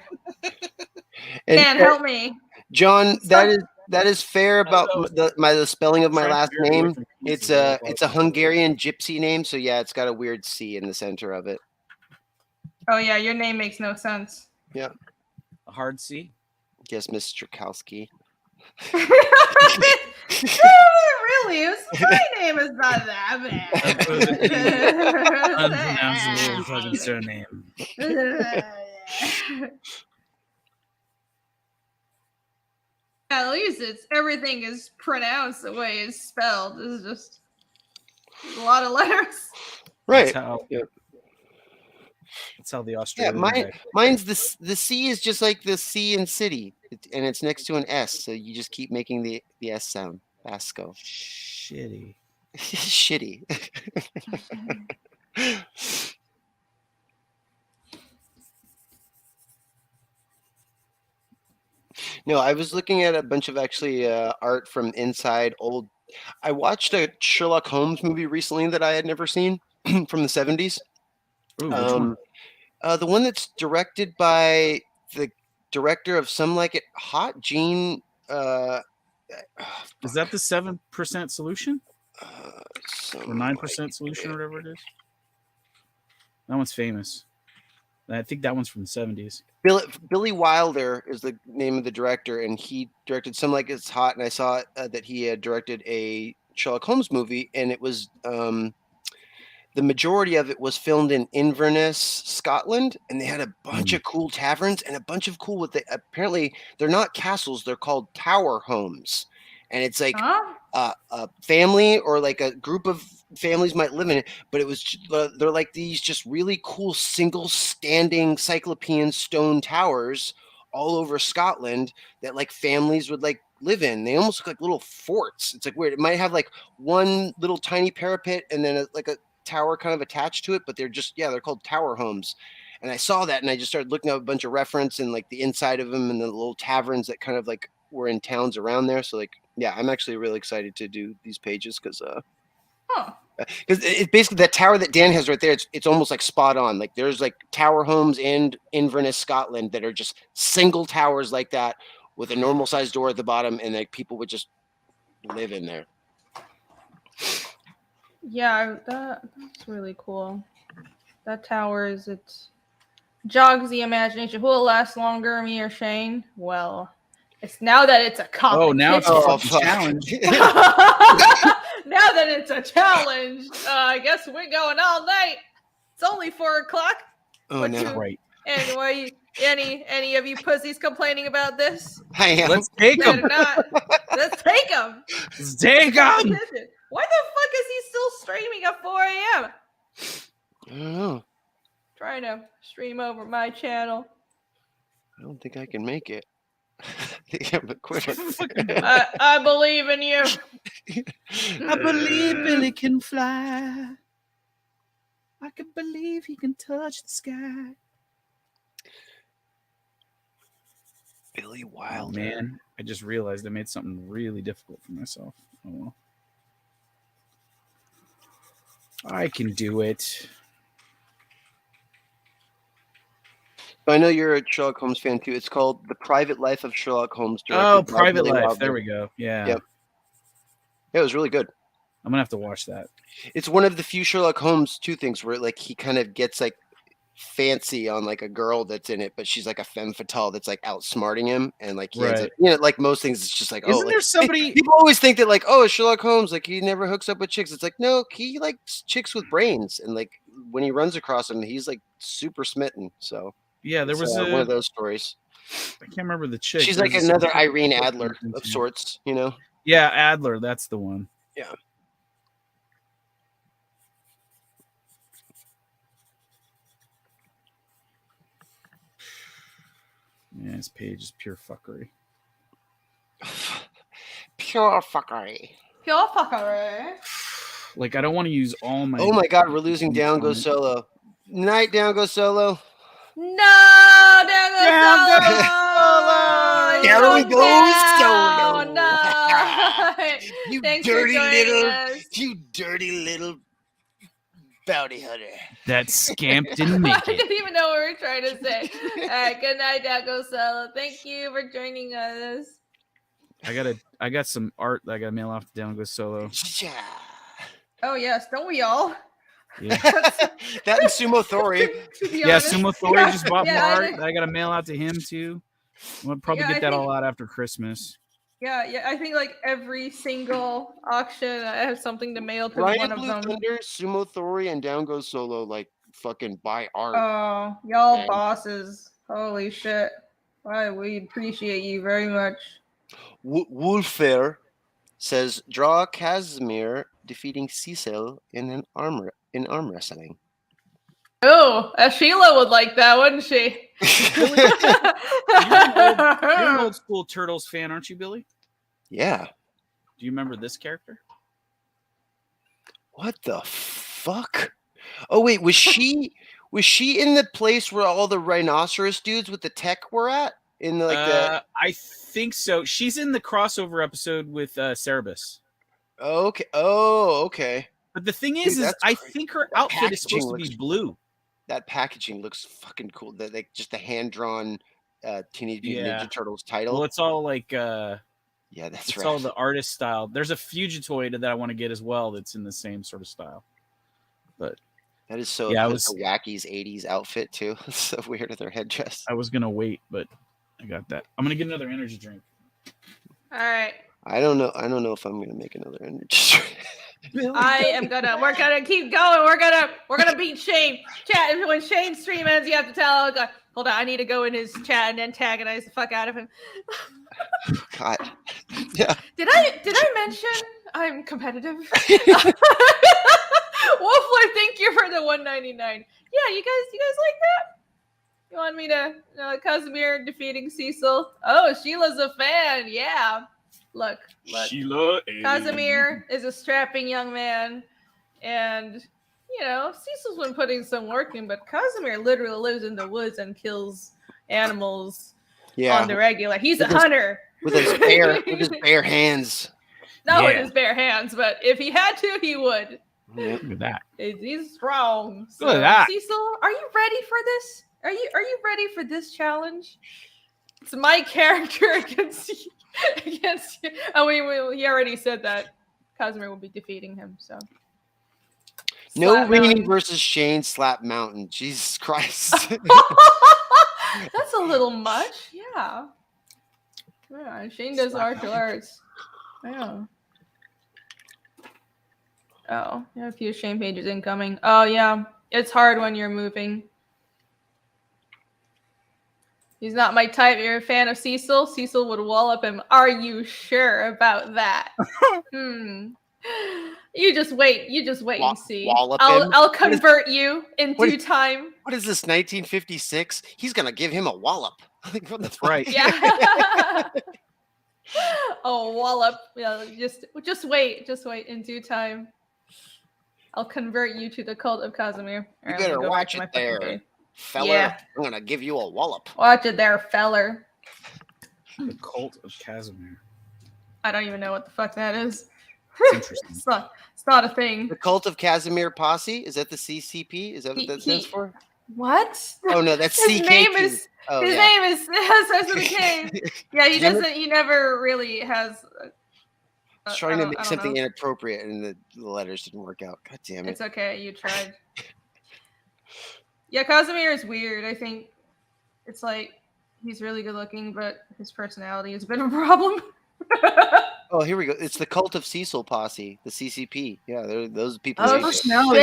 Can't help me, John. That is fair about the spelling of my last name. It's a Hungarian gypsy name, so yeah, it's got a weird C in the center of it. Oh yeah, your name makes no sense. Yeah, a hard C. Yes, Mr. Kalski. Really? My name is not that bad. Unpronounceable fucking surname. At least everything is pronounced the way it's spelled. It's just a lot of letters. Right. That's how the Australian. Mine's the C is just like the C in city, and it's next to an S, so you just keep making the S sound. Basco. Shitty. Shitty. No, I was looking at a bunch of actually art from inside old. I watched a Sherlock Holmes movie recently that I had never seen from the 70s. Ooh, which one? The one that's directed by the director of Some Like It Hot, Gene. Is that the 7% solution? Or 9% solution, or whatever it is? That one's famous. I think that one's from the 70s. Billy Wilder is the name of the director, and he directed Some Like It's Hot, and I saw that he had directed a Sherlock Holmes movie, and it was the majority of it was filmed in Inverness, Scotland, and they had a bunch of cool taverns and a bunch of cool apparently they're not castles, they're called tower homes, and it's like a family or like a group of families might live in it, but it was they're like these just really cool single standing cyclopean stone towers all over Scotland that like families would like live in. They almost look like little forts. It's like weird. It might have like one little tiny parapet and then like a tower kind of attached to it, but they're just they're called tower homes. And I saw that and I just started looking up a bunch of reference and like the inside of them and the little taverns that kind of like were in towns around there. So like I'm actually really excited to do these pages because it's basically that tower that Dan has right there. It's almost like spot on. Like there's like tower homes in Inverness, Scotland that are just single towers like that with a normal sized door at the bottom, and like people would just live in there. Yeah, that's really cool. That tower it jogs the imagination. Who will last longer, me or Shane? Well, it's now that it's a competition. Oh, now it's a fucking challenge. Now that it's a challenge, I guess we're going all night. It's only 4:00. Oh no! Right. Anyway, any of you pussies complaining about this? I am. Let's take them. Let's take them. Let's take them. Why the fuck is he still streaming at 4 a.m.? I don't know. Trying to stream over my channel. I don't think I can make it. I think I'm a quitter. I believe in you. I believe Billy can fly. I can believe he can touch the sky. Billy Wilder. Oh, man, I just realized I made something really difficult for myself. Oh well. I can do it. I know you're a Sherlock Holmes fan too. It's called The Private Life of Sherlock Holmes. Oh, Private Life. There we go. Yeah. Yep. Yeah, it was really good. I'm gonna have to watch that. It's one of the few Sherlock Holmes things where like he kind of gets like fancy on like a girl that's in it, but she's like a femme fatale that's like outsmarting him, and like he ends up, like most things, it's just like Isn't there somebody? People always think that like Sherlock Holmes like he never hooks up with chicks. It's like no, he likes chicks with brains, and like when he runs across them, he's like super smitten. So yeah, there was one of those stories. I can't remember the chick. She's like another Irene Adler of sorts, you know. Yeah, Adler, that's the one. Yeah. Yeah, this page is pure fuckery. Pure fuckery. Pure fuckery. Like, I don't want to use all my... Oh my god, we're losing Down Goes Solo. Night, Down Goes Solo. No, Down Goes Solo. Down Goes Solo. No. You Thanks you dirty little bounty hunter. That scamp didn't make I it. didn't even know what we were trying to say. All right, good night, Down Goes Solo. Thank you for joining us. I got some art that I got to mail off to Down Goes Solo. Oh yes, don't we all? Yeah. That and Sumo Thori. Yeah, Sumo Thori just bought more art that I got to mail out to him too. I'm gonna probably get that all out after Christmas. Yeah. I think like every single auction, I have something to mail to Ryan one of Blue them. Thunder, Sumo Thori, and Down Goes Solo. Like fucking buy art. Oh, y'all man. bosses! Holy shit! Why we appreciate you very much. Wolfair says draw Casimir defeating Cecil in arm wrestling. Oh, Sheila would like that, wouldn't she? You're an old school Turtles fan, aren't you, Billy? Yeah. Do you remember this character? What the fuck? Oh wait, was she in the place where all the rhinoceros dudes with the tech were at? In like the I think so. She's in the crossover episode with Cerebus. Okay. Oh, okay. But the thing Dude, is that's I crazy. think her That outfit is supposed to packaging be blue. That packaging looks fucking cool. That like just the hand drawn Teenage Mutant Ninja Turtles title. Well, it's all like yeah, that's it's right. all the artist style. There's a Fugitoid that I want to get as well that's in the same sort of style. But that is so yeah, that's a Wacky's 80s outfit too. It's so weird with their headdress. I was gonna wait, but I got that. I'm gonna get another energy drink. All right. I don't know if I'm gonna make another energy drink. We're gonna keep going. We're gonna beat Shane. Chat. When Shane's stream ends, you have to tell. Hold on, I need to go in his chat and antagonize the fuck out of him. God. Yeah. Did I mention I'm competitive? Wolfler, thank you for the 199. Yeah, you guys like that? You want me to Casimir defeating Cecil? Oh, Sheila's a fan. Yeah. Look. Sheila. Casimir is a strapping young man, and Cecil's been putting some work in, but Casimir literally lives in the woods and kills animals on the regular. He's a hunter with his bare hands. Not with his bare hands, but if he had to, he would. Yeah. Look at that. He's strong. So, look at that. Cecil, are you ready for this? Are you ready for this challenge? It's my character against you. Oh, he already said that Casimir will be defeating him. So no Rainy versus Shane Slap Mountain. Jesus Christ. That's a little much. Yeah. Shane does martial arts. Yeah. Oh, yeah, a few Shane pages incoming. Oh yeah, it's hard when you're moving. He's not my type. You're a fan of Cecil? Cecil would wallop him. Are you sure about that? You just wait. And see. I'll convert you in due time. What is this, 1956? He's gonna give him a wallop. That's right. Yeah. Oh, wallop. Yeah, just wait. Just wait in due time. I'll convert you to the cult of Casimir. You better watch it there. Feller, yeah. I'm gonna give you a wallop. Watch it there, feller. The cult of Casimir. I don't even know what the fuck that is. Interesting. It's not a thing. The cult of Casimir Posse? Is that the CCP? Is that what that stands for? What? Oh no, that's CK. His name is starts with a K. Yeah, he doesn't. He never really has. Trying to make something inappropriate, and the letters didn't work out. God damn it! It's okay. You tried. Yeah, Casimir is weird. I think it's like he's really good looking, but his personality is a bit of a problem. Oh, here we go. It's the Cult of Cecil Posse, the CCP. Yeah, those people. His personality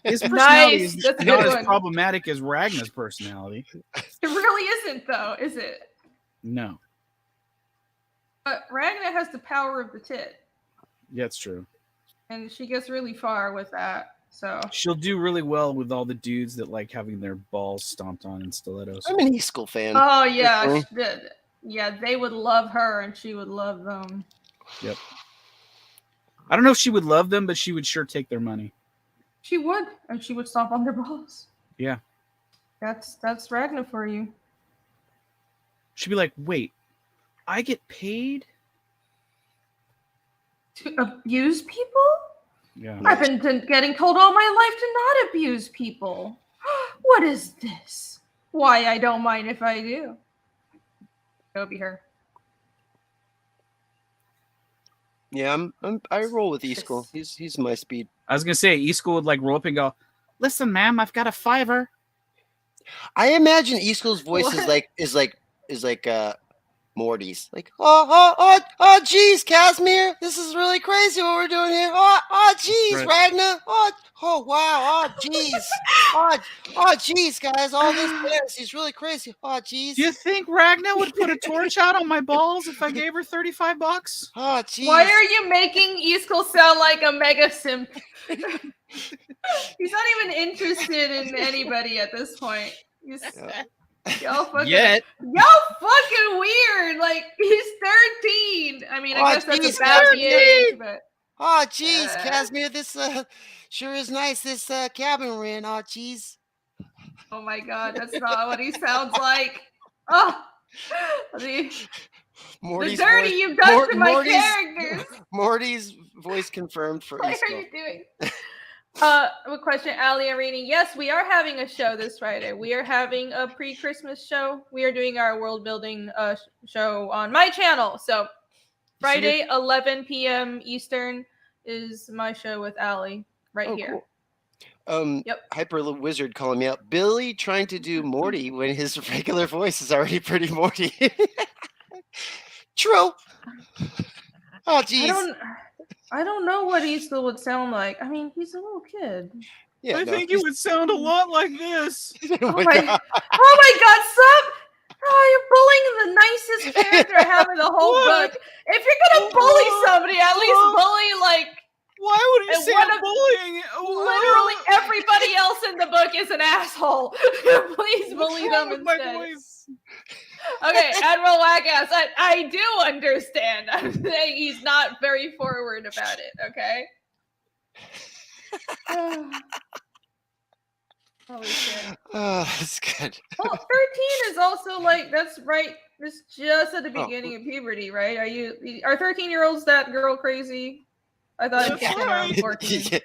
is not as problematic as Ragna's personality. It really isn't, though, is it? No. But Ragna has the power of the tit. Yeah, it's true. And she gets really far with that. So she'll do really well with all the dudes that like having their balls stomped on in stilettos. I'm an E-School fan. Oh yeah, they would love her, and she would love them. Yep. I don't know if she would love them, but she would sure take their money. She would, and she would stomp on their balls. Yeah. That's Ragna for you. She'd be like, "Wait, I get paid to abuse people? Yeah. I've been getting told all my life to not abuse people. What is this? Why, I don't mind if I do." That would be her. Yeah, I roll with E-School. He's my speed. I was gonna say E-School would like roll up and go, "Listen, ma'am, I've got a $5." I imagine E-School's voice is like Morty's like, geez, Casimir, this is really crazy what we're doing here. Geez, Ragnar. Oh, wow. Geez, guys, all this fantasy is really crazy. Geez. Do you think Ragnar would put a torch out on my balls if I gave her $35? Geez. Why are you making Easkell sound like a mega simp? He's not even interested in anybody at this point. Y'all fucking weird. Like, he's 13. I mean, I guess that's a bad age, but geez, Casimir, this sure is nice. This cabin we're in. Geez. Oh my God, that's not what he sounds like. Oh, the dirty you've done to my characters. Morty's voice confirmed for What Easkell. are you doing? A question, Ali Arini. Yes, we are having a show this Friday. We are having a pre-Christmas show. We are doing our world building show on my channel. So Friday, 11 p.m. Eastern is my show with Ali here. Cool. Hyper Wizard calling me out. Billy trying to do Morty when his regular voice is already pretty Morty. True. Oh, geez. I don't know what Easkell would sound like. I mean, he's a little kid. Yeah, I think he would sound a lot like this. Oh my God, stop! Oh, you're bullying the nicest character I have in the whole book. If you're gonna bully somebody, at least bully like. Why would you say I'm bullying? Literally everybody else in the book is an asshole. Please bully them instead. Okay, Admiral Wackass, I do understand. I'm saying he's not very forward about it, okay? Holy shit. That's good. Well, 13 is also like, that's right. It's just at the beginning of puberty, right? Are 13-year-olds that girl crazy? I thought it was around 14.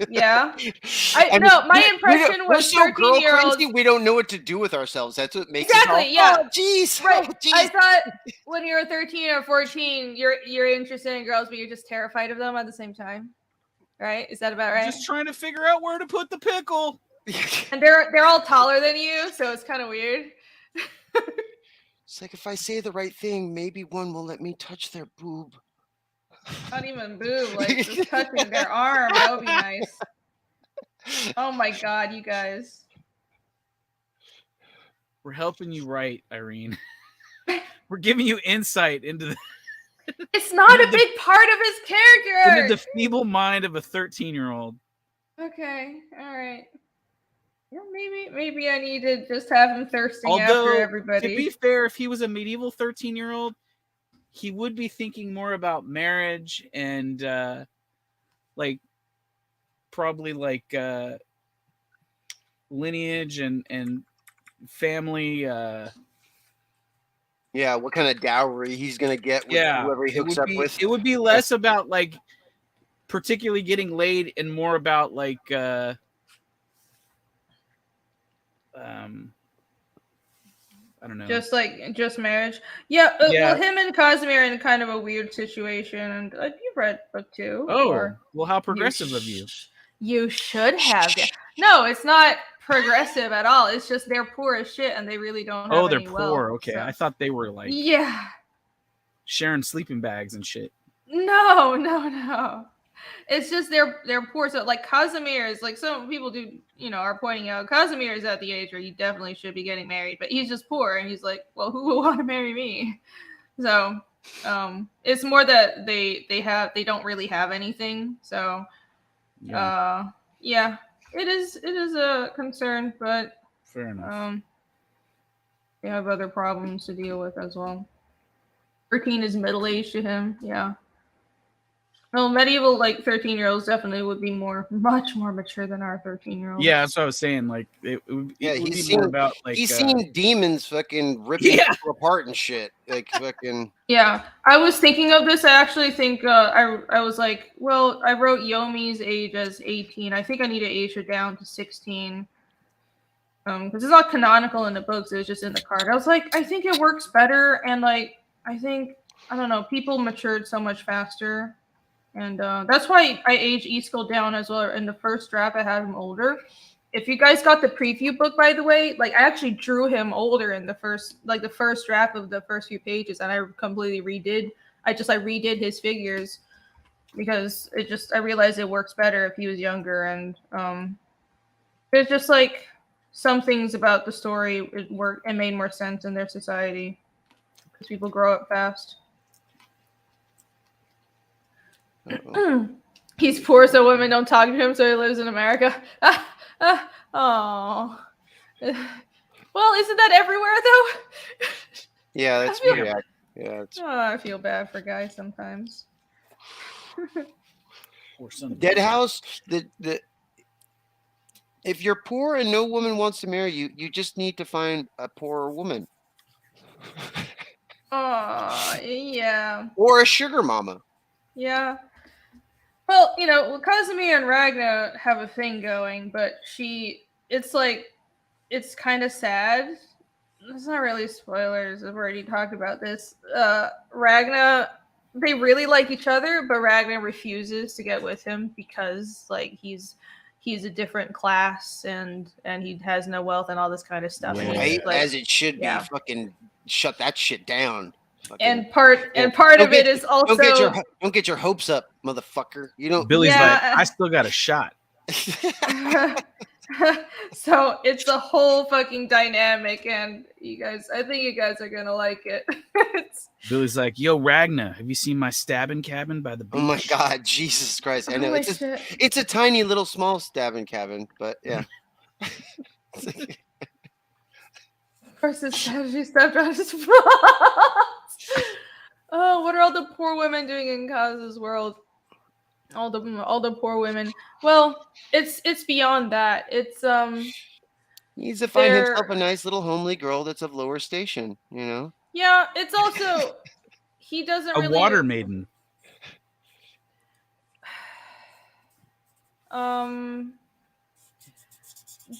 Yeah. My impression was we're so 13-year-olds. we don't know what to do with ourselves. That's what makes us all, geez. Right. I thought when you're 13 or 14, you're interested in girls, but you're just terrified of them at the same time. Right? Is that about right? Just trying to figure out where to put the pickle. And they're all taller than you, so it's kind of weird. It's like if I say the right thing, maybe one will let me touch their boob. Not even boob, like just touching their arm. That would be nice. Oh my God, you guys. We're helping you write, Irene. We're giving you insight into the. It's not a big part of his character. Into the feeble mind of a 13-year-old. Okay, all right. Yeah, maybe I need to just have him thirsting after everybody. To be fair, if he was a medieval 13-year-old, he would be thinking more about marriage and probably lineage and family. What kind of dowry he's gonna get with whoever he hooks up with. It would be less about particularly getting laid and more about I don't know. Just marriage. Yeah. Well, him and Casimir are in kind of a weird situation, and you've read book 2. Oh, well, how progressive of you. You should have. No, it's not progressive at all. It's just they're poor as shit, and they really don't have they're any poor. Wealth, okay, so. I thought they were sharing sleeping bags and shit. No. It's just they're poor. So Casimir is some people are pointing out Casimir is at the age where he definitely should be getting married, but he's just poor and he's like, well, who will want to marry me? So it's more that they don't really have anything. So it is a concern, but fair enough. They have other problems to deal with as well. 13 is middle-aged to him, yeah. Well, medieval 13-year-olds definitely would be much more mature than our 13-year-olds. Yeah, that's what I was saying. It would be more about he's seen demons fucking ripping people apart and shit. Fucking. Yeah, I was thinking of this. I actually think I was like, well, I wrote Yomi's age as 18. I think I need to age her down to 16. Because it's not canonical in the books. It was just in the card. I was like, I think it works better, and I think I don't know. People matured so much faster. And that's why I aged Easkell down as well. In the first draft, I had him older. if you guys got the preview book, by the way, like I actually drew him older in the first draft of the first few pages, and I completely redid. I redid his figures because I realized it works better if he was younger, and there's just like some things about the story it made more sense in their society because people grow up fast. He's poor, so women don't talk to him, so he lives in America. Oh. Well, isn't that everywhere though? Yeah, that's pretty. Yeah, I feel bad for guys sometimes. Or something. Dead house. If you're poor and no woman wants to marry you, you just need to find a poorer woman. Yeah. Or a sugar mama. Yeah. Well, Casimir and Ragna have a thing going, but it's kind of sad. It's not really spoilers. I've already talked about this. Ragna, they really like each other, but Ragna refuses to get with him because, like, he's a different class and he has no wealth and all this kind of stuff. Yeah. Right, like, as it should be. Fucking shut that shit down. And part of it is also don't get your hopes up, motherfucker. You don't. Billy's like, I still got a shot. So it's a whole fucking dynamic, and I think you guys are gonna like it. Billy's like, yo, Ragna, have you seen my stabbing cabin by the beach? Oh my god, Jesus Christ! I know it's a tiny little small stabbing cabin, but yeah. Of course, it's she stepped out his Oh, what are all the poor women doing in Kaz's world? All the poor women. Well, it's beyond that. It's he needs to find himself a nice little homely girl that's of lower station, you know? Yeah, it's also he doesn't really water maiden.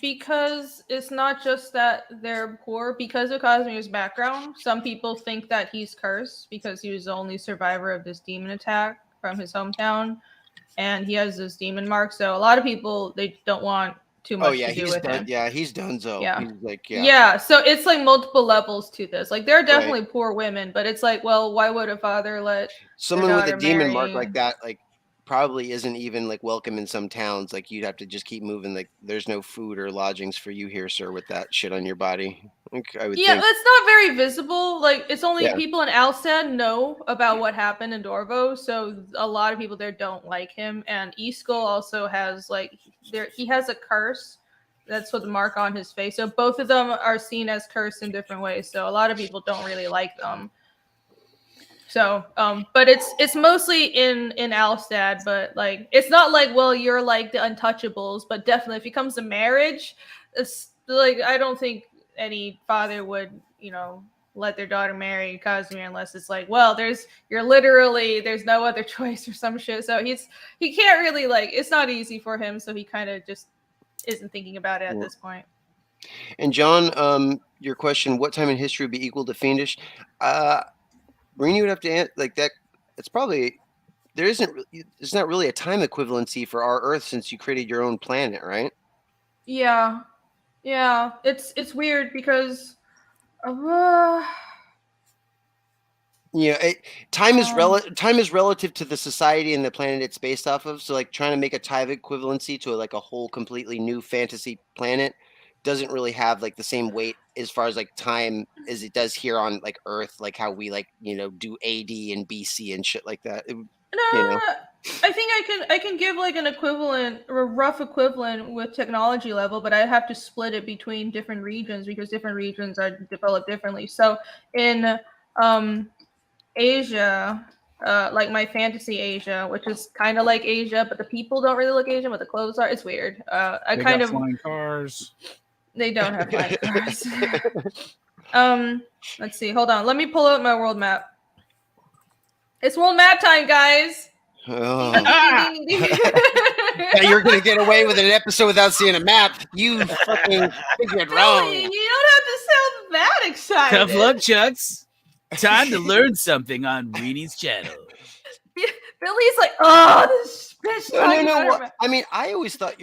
Because it's not just that they're poor. Because of Casimir's background, some people think that he's cursed because he was the only survivor of this demon attack from his hometown, and he has this demon mark. So a lot of people, they don't want too much to do with him. Yeah, he's donezo. Yeah. He's like, yeah. So it's like multiple levels to this. Like there are definitely poor women, but it's like, well, why would a father let someone with a demon mark like that, like, probably isn't even like welcome in some towns. Like you'd have to just keep moving. Like there's no food or lodgings for you here, sir, with that shit on your body. I would think. It's not very visible. Like it's only people in Alstad know about what happened in Dorvo, so a lot of people there don't like him. And Easkell also has he has a curse. That's what the mark on his face. So both of them are seen as cursed in different ways. So a lot of people don't really like them. So, but it's mostly in Alstad, but like it's not like, well, you're like the untouchables, but definitely if it comes to marriage, it's like I don't think any father would, let their daughter marry Casimir unless it's like, well, there's no other choice or some shit. So he can't really it's not easy for him, so he kind of just isn't thinking about it at this point. And John, your question, what time in history would be equal to fiendish? Marini would have to answer like that. It's probably there's not really a time equivalency for our Earth since you created your own planet, right? Yeah. It's weird because time is relative to the society and the planet it's based off of. So like trying to make a time equivalency to a whole completely new fantasy planet doesn't really have like the same weight as far as like time as it does here on like Earth, like how we do AD and BC and shit like that. I think I can give like an equivalent or a rough equivalent with technology level, but I have to split it between different regions because different regions are developed differently. So in Asia, like my fantasy Asia, which is kind of like Asia, but the people don't really look Asian, but the clothes are. It's weird. They got flying cars. They don't have flying cars. Let's see. Hold on. Let me pull out my world map. It's world map time, guys. Oh. You're gonna get away with an episode without seeing a map. You fucking figured wrong. You don't have to sound that excited. Tough luck, Chucks. Time to learn something on Reenie's channel. Billy's like, oh, this bitch. No. I mean, I always thought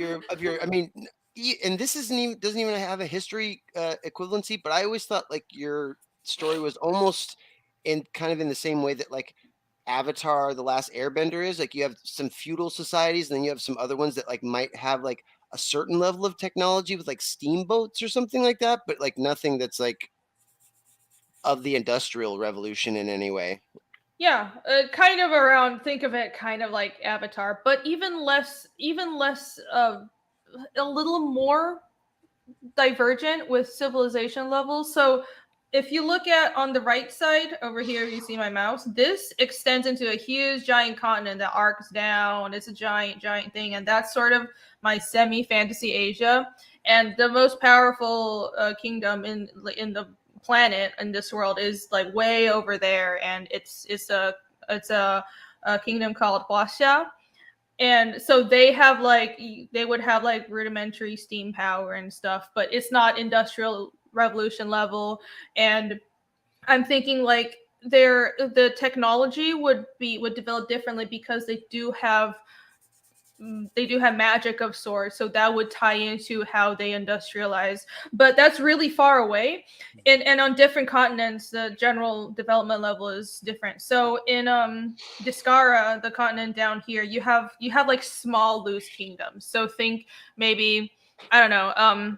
and this doesn't even have a history equivalency, but I always thought like your story was almost in the same way that like Avatar: The Last Airbender is. Like you have some feudal societies, and then you have some other ones that like might have like a certain level of technology with like steamboats or something like that, but like nothing that's like of the Industrial Revolution in any way. Yeah, kind of around. Think of it kind of like Avatar, but even less, a little more divergent with civilization levels. So if you look at on the right side over here, you see my mouse. This extends into a huge giant continent that arcs down. It's a giant thing, and that's sort of my semi-fantasy Asia. And the most powerful kingdom in the planet in this world is like way over there, and it's a kingdom called Huaxia. And so they would have like rudimentary steam power and stuff, but it's not industrial revolution level. And I'm thinking like the technology would develop differently because they do have magic of sorts, so that would tie into how they industrialize. But that's really far away, and on different continents the general development level is different. So in Discara, the continent down here, you have like small loose kingdoms. So think maybe, I don't know,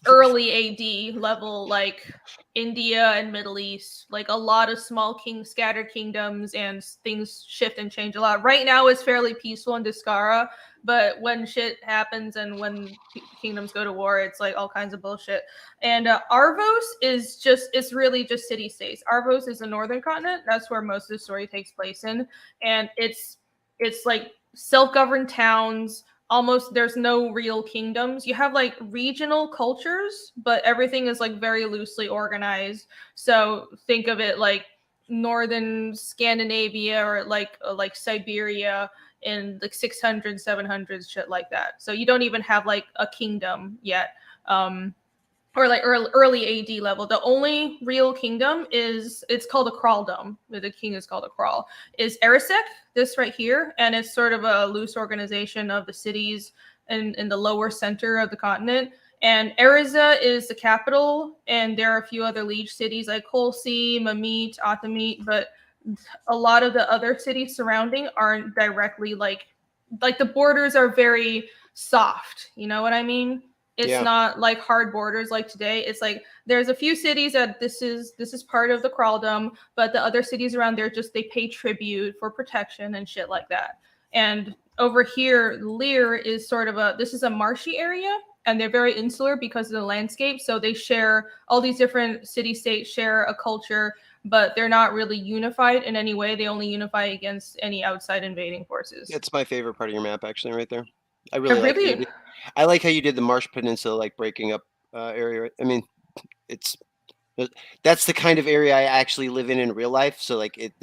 early AD level, like India and Middle East, like a lot of small scattered kingdoms, and things shift and change a lot. Right now it's fairly peaceful in Discara, but when shit happens and when kingdoms go to war, it's like all kinds of bullshit. And Arvos is it's really just city states. Arvos is the northern continent. That's where most of the story takes place in, and it's like self-governed towns. Almost there's no real kingdoms. You have like regional cultures, but everything is like very loosely organized. So think of it like northern Scandinavia, or like Siberia in the 600s, 700s, shit like that. So you don't even have like a kingdom yet. Or like early AD level. The only real kingdom it's called a Kraldom. The king is called a Kral. Is Erisek, this right here, and it's sort of a loose organization of the cities in the lower center of the continent. And Eriza is the capital, and there are a few other liege cities like Kolsi, Mamit, Atamit, but a lot of the other cities surrounding aren't directly like the borders are very soft. You know what I mean? It's not like hard borders like today. It's like there's a few cities that this is part of the Kraldom, but the other cities around there they pay tribute for protection and shit like that. And over here, Lear is sort of this is a marshy area, and they're very insular because of the landscape. So they share, all these different city-states share a culture, but they're not really unified in any way. They only unify against any outside invading forces. It's my favorite part of your map, actually, right there. I like how you did the Marsh Peninsula, like breaking up area. I mean, that's the kind of area I actually live in real life. So like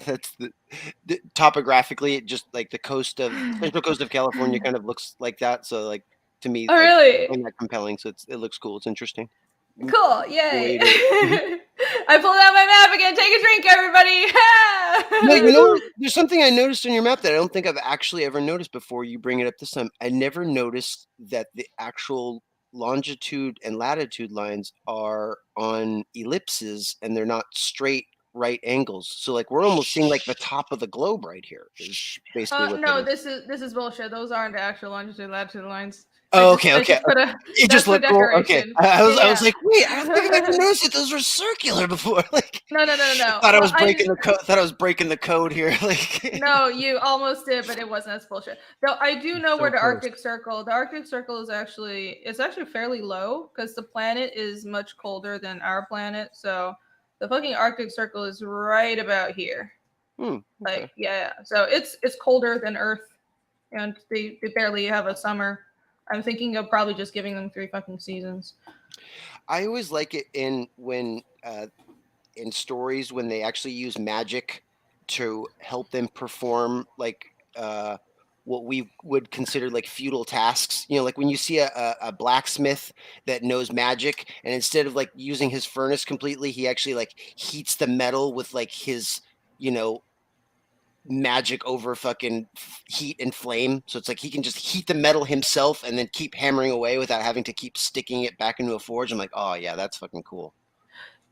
that's the topographically, it just like the central coast of California kind of looks like that. So like to me, oh really? I find that compelling. So it looks cool. It's interesting. Cool, yay! I pulled out my map again. Take a drink, everybody. No, you know, there's something I noticed on your map that I don't think I've actually ever noticed before. You bring it up this time. I never noticed that the actual longitude and latitude lines are on ellipses and they're not straight right angles. So like we're almost seeing like the top of the globe right here. Is basically no, this is bullshit. Those aren't the actual longitude and latitude lines. Oh, okay. It just looked cool. Okay, I was like, wait, I don't think I ever noticed that those were circular before. Like, no. Thought I was breaking the code. Thought I was breaking the code here. Like, no, you almost did, but it wasn't. That's bullshit. Though I do know where the Arctic Circle. The Arctic Circle is actually fairly low because the planet is much colder than our planet. So the fucking Arctic Circle is right about here. Like, yeah. So it's colder than Earth, and they barely have a summer. I'm thinking of probably just giving them 3 fucking seasons. I always like it in stories when they actually use magic to help them perform like what we would consider like feudal tasks. You know, like when you see a blacksmith that knows magic, and instead of like using his furnace completely, he actually like heats the metal with like his, you know, magic over fucking heat and flame. So it's like he can just heat the metal himself and then keep hammering away without having to keep sticking it back into a forge. I'm like, oh yeah, that's fucking cool.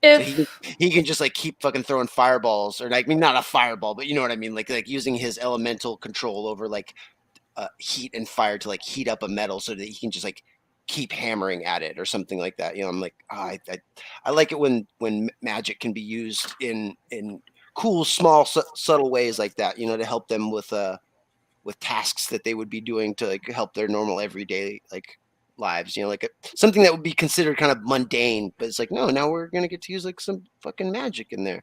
So he can just like keep fucking throwing fireballs, or like, I mean, not a fireball, but you know what I mean, like using his elemental control over like heat and fire to like heat up a metal so that he can just like keep hammering at it or something like that. You know, I'm like, oh, I like it when magic can be used in cool, small, subtle ways like that. You know, to help them with tasks that they would be doing to like help their normal everyday like lives. You know, like something that would be considered kind of mundane, but it's like, no, now we're gonna get to use like some fucking magic in there.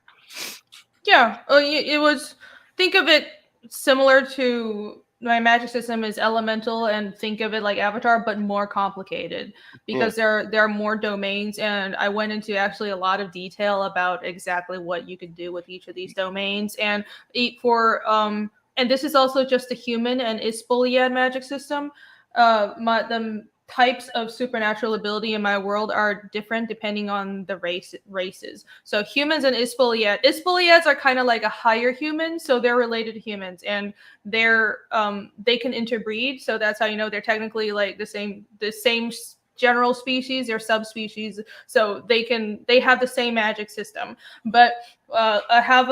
Yeah, it was. Think of it similar to my magic system is elemental, and think of it like Avatar, but more complicated because there are more domains, and I went into actually a lot of detail about exactly what you could do with each of these domains, and and this is also just a human and Ispoliad magic system. The types of supernatural ability in my world are different depending on the races. So humans and Ispoliads are kind of like a higher human, so they're related to humans, and they can interbreed. So that's how you know they're technically like the same general species or subspecies. So they have the same magic system. But I have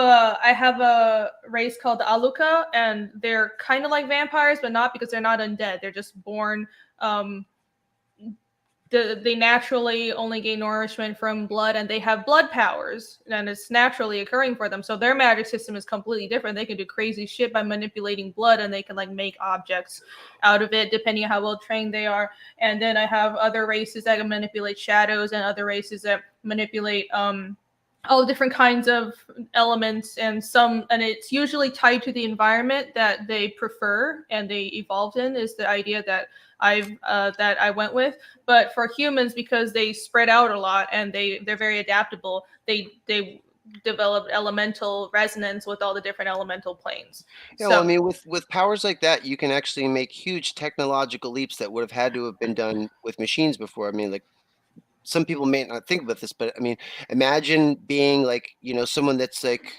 a race called the Aluka, and they're kind of like vampires, but not, because they're not undead. They're just born. They naturally only gain nourishment from blood, and they have blood powers, and it's naturally occurring for them. So their magic system is completely different. They can do crazy shit by manipulating blood, and they can like make objects out of it depending on how well trained they are. And then I have other races that can manipulate shadows, and other races that manipulate all different kinds of elements, and it's usually tied to the environment that they prefer and they evolved in, is the idea that I went with. But for humans, because they spread out a lot and they're very adaptable, they developed elemental resonance with all the different elemental planes. Yeah, well, I mean, with powers like that, you can actually make huge technological leaps that would have had to have been done with machines before. I mean, like, some people may not think about this, but I mean, imagine being like, you know, someone that's like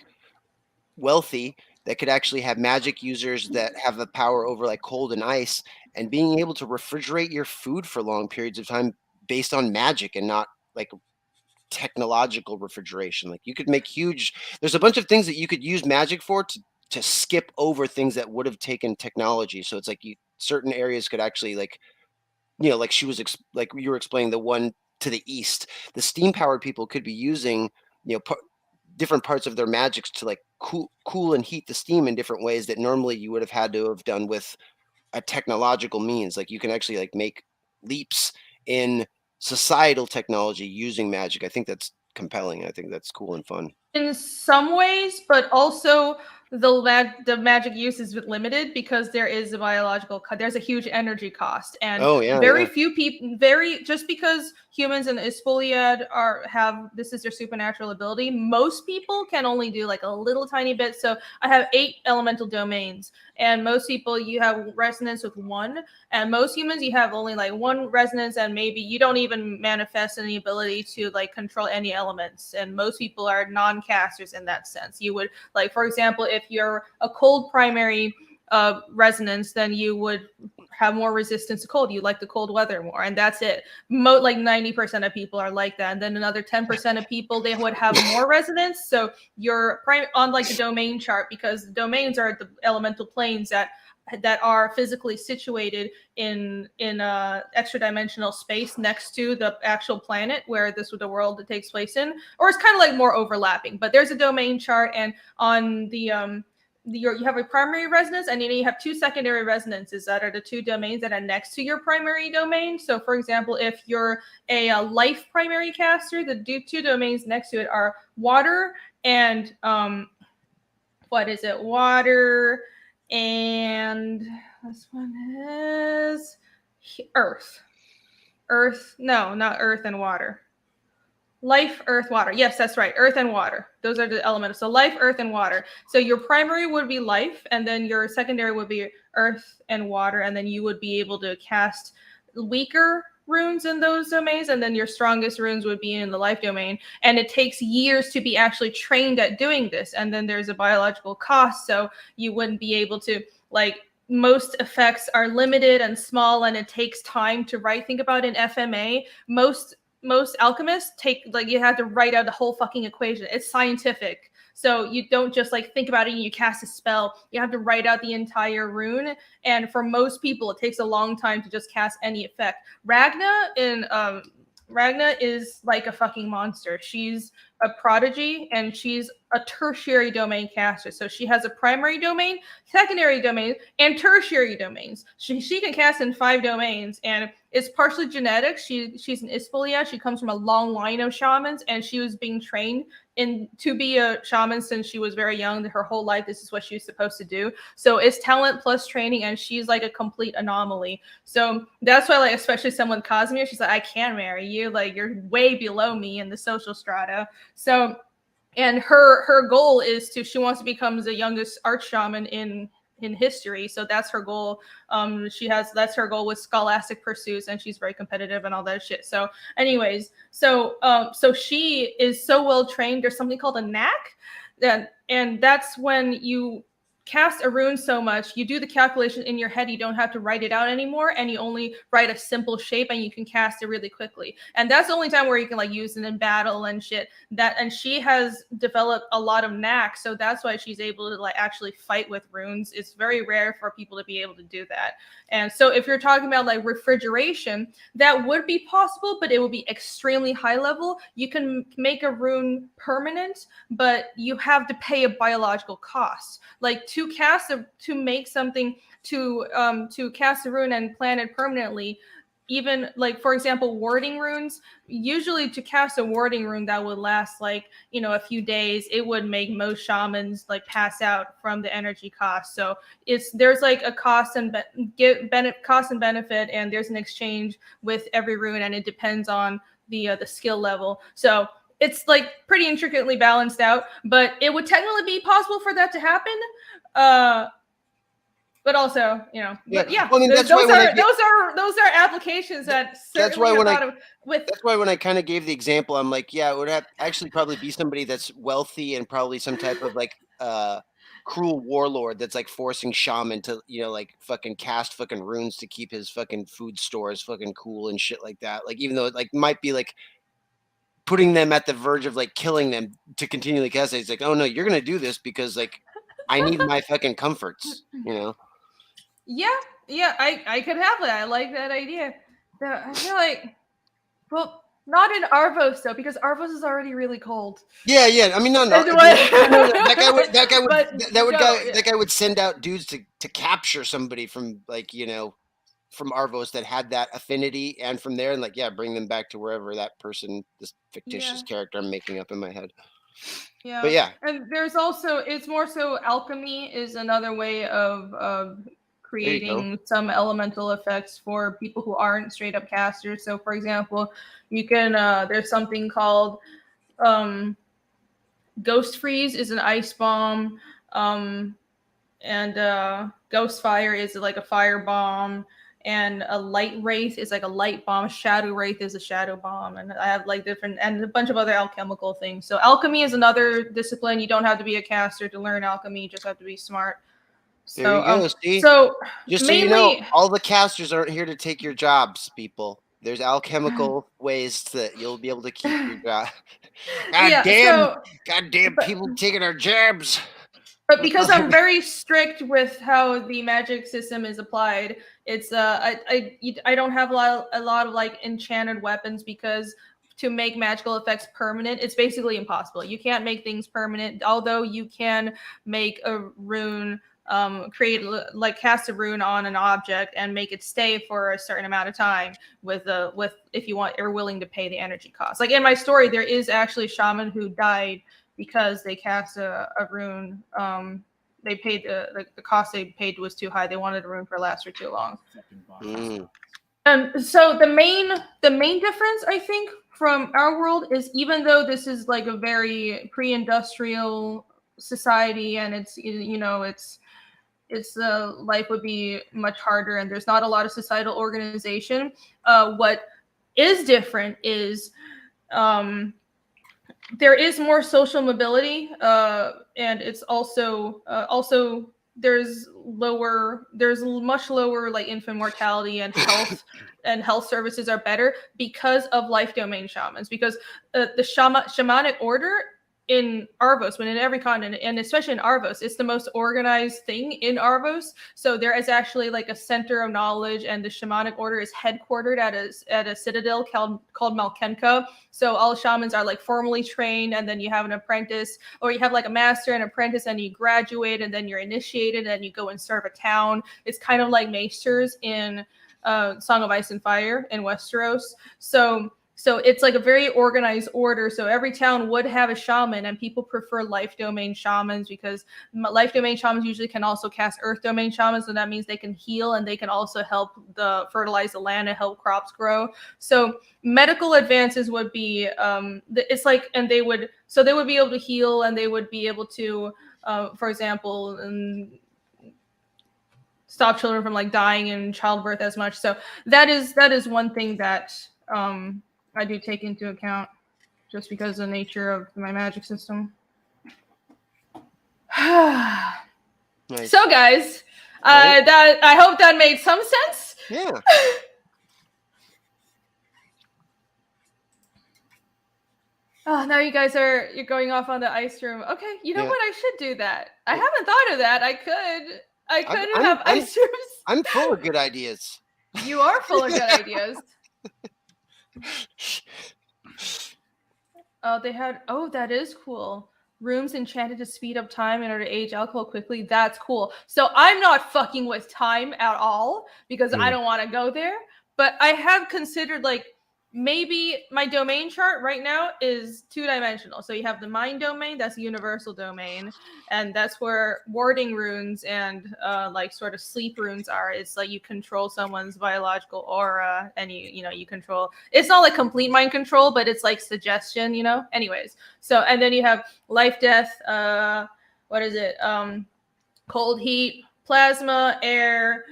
wealthy that could actually have magic users that have the power over like cold and ice, and being able to refrigerate your food for long periods of time based on magic and not like technological refrigeration. Like, you could make there's a bunch of things that you could use magic for to skip over things that would have taken technology. So it's like certain areas could actually, like, you know, like like you were explaining, the one to the east, the steam powered people could be using, you know, different parts of their magics to like cool and heat the steam in different ways that normally you would have had to have done with a technological means. Like, you can actually like make leaps in societal technology using magic. I think that's compelling. I think that's cool and fun in some ways, but also the magic use is limited because there is a there's a huge energy cost, and few people, just because humans and Ispoliad have this is their supernatural ability, most people can only do like a little tiny bit. So I have 8 elemental domains, and most people you have resonance with 1, and most humans you have only like 1 resonance, and maybe you don't even manifest any ability to like control any elements, and most people are non-casters in that sense. You would, like, for example, if you're a cold primary resonance, then you would have more resistance to cold. You like the cold weather more, and that's it. Like 90% of people are like that, and then another 10% of people, they would have more resonance. So you're on like the domain chart, because the domains are the elemental planes that are physically situated in extra dimensional space next to the actual planet where the world that takes place in, or it's kind of like more overlapping. But there's a domain chart, and on the you have a primary resonance, and then you have 2 secondary resonances that are the 2 domains that are next to your primary domain. So for example, if you're a life primary caster, the 2 domains next to it are water and water, and this one is earth. No, not earth and water. Life, earth, water. Yes, that's right. Earth and water. Those are the elements. So life, earth, and water. So your primary would be life, and then your secondary would be earth and water, and then you would be able to cast weaker runes in those domains, and then your strongest runes would be in the life domain. And it takes years to be actually trained at doing this. And then there's a biological cost, so you wouldn't be able to, like, most effects are limited and small, and it takes time to write. Think about in FMA, most alchemists take, like, you have to write out the whole fucking equation. It's scientific. So you don't just like think about it and you cast a spell. You have to write out the entire rune. And for most people, it takes a long time to just cast any effect. Ragna is like a fucking monster. She's a prodigy, and she's a tertiary domain caster. So she has a primary domain, secondary domain, and tertiary domains. She can cast in 5 domains, and it's partially genetic. She's an Ispolia. She comes from a long line of shamans, and she was being trained to be a shaman since she was very young. Her whole life, this is what she's supposed to do. So it's talent plus training, and she's like a complete anomaly. So that's why, like, especially someone Casimir, she's like, I can't marry you. Like, you're way below me in the social strata. So, and her goal is she wants to become the youngest arch shaman in history. So that's her goal. That's her goal with scholastic pursuits, and she's very competitive and all that shit. So anyways, so she is so well trained. There's something called a knack, and that's when you cast a rune so much, you do the calculation in your head, you don't have to write it out anymore, and you only write a simple shape, and you can cast it really quickly. And that's the only time where you can, like, use it in battle and shit. And she has developed a lot of knack, so that's why she's able to, like, actually fight with runes. It's very rare for people to be able to do that. And so if you're talking about, like, refrigeration, that would be possible, but it would be extremely high level. You can make a rune permanent, but you have to pay a biological cost. Like, to cast a rune and plant it permanently, even, like, for example, warding runes, usually to cast a warding rune that would last, like, you know, a few days, it would make most shamans, like, pass out from the energy cost. So there's like a cost and benefit, and there's an exchange with every rune, and it depends on the skill level. So it's, like, pretty intricately balanced out, but it would technically be possible for that to happen. But also, you know, yeah. Well, I mean, those are applications that that's why when I kind of gave the example, I'm like, yeah, it would have actually probably be somebody that's wealthy and probably some type of, like, cruel warlord that's, like, forcing shaman to, you know, like, fucking cast fucking runes to keep his fucking food stores fucking cool and shit like that. Like, even though it, like, might be, like, putting them at the verge of, like, killing them to continually cast it. It's like, oh no, you're gonna do this because, like, I need my fucking comforts, you know? Yeah, I could have that. I like that idea. I feel like, well, not in Arvos though, because Arvos is already really cold. Yeah. I mean, no. That guy would send out dudes to capture somebody from, like, you know, from Arvos that had that affinity, and from there, and, like, yeah, bring them back to wherever that person, this fictitious character I'm making up in my head. Yeah. But yeah. And there's also, it's more so alchemy is another way of creating some elemental effects for people who aren't straight up casters. So for example, you can there's something called Ghost Freeze is an ice bomb, and Ghost Fire is like a fire bomb, and a Light Wraith is like a light bomb. Shadow Wraith is a shadow bomb, and I have, like, different, and a bunch of other alchemical things. So alchemy is another discipline. You don't have to be a caster to learn alchemy. You just have to be smart. There you go. See? So just mainly, so you know, all the casters aren't here to take your jobs, people. There's alchemical ways that you'll be able to keep your job. Goddamn people taking our jobs. But because I'm very strict with how the magic system is applied, it's I don't have a lot of like enchanted weapons, because to make magical effects permanent, it's basically impossible. You can't make things permanent, although you can make a rune, cast a rune on an object and make it stay for a certain amount of time with if you are willing to pay the energy cost. Like in my story, there is actually a shaman who died because they cast a rune. They paid the cost they paid was too high. They wanted a rune to last for too long. And so the main difference, I think, from our world is, even though this is like a very pre-industrial society, and it's, you know, it's life would be much harder, and there's not a lot of societal organization. What is different is there is more social mobility, and it's also there's much lower like infant mortality, and health services are better because of life domain shamans, because the shamanic order in Arvos, but in every continent, and especially in Arvos, it's the most organized thing in Arvos. So there is actually like a center of knowledge, and the shamanic order is headquartered at a citadel called Malkenka. So all shamans are like formally trained, and then you have an apprentice, or you have like a master and apprentice, and you graduate, and then you're initiated, and you go and serve a town. It's kind of like maesters in Song of Ice and Fire in Westeros. So it's like a very organized order. So every town would have a shaman, and people prefer life domain shamans because life domain shamans usually can also cast earth domain shamans. And that means they can heal, and they can also help fertilize the land and help crops grow. So medical advances would be, it's like, and they would be able to heal, and they would be able to, for example, stop children from like dying in childbirth as much. So that is one thing that, I do take into account just because of the nature of my magic system. Nice. So guys, that I hope that made some sense. Yeah. Oh, now you guys you're going off on the ice room. Okay, you know what? I should do that. I haven't thought of that. I could have ice rooms. I'm full of good ideas. You are full of good ideas. That is cool. Rooms enchanted to speed up time in order to age alcohol quickly. That's cool. So I'm not fucking with time at all because I don't want to go there. But I have considered like maybe my domain chart right now is 2-dimensional. So you have the mind domain, that's a universal domain, and that's where warding runes and like sort of sleep runes are. It's like you control someone's biological aura, and you control. It's not like complete mind control, but it's like suggestion, Anyways, so and then you have life, death. What is it? Cold, heat, plasma, air,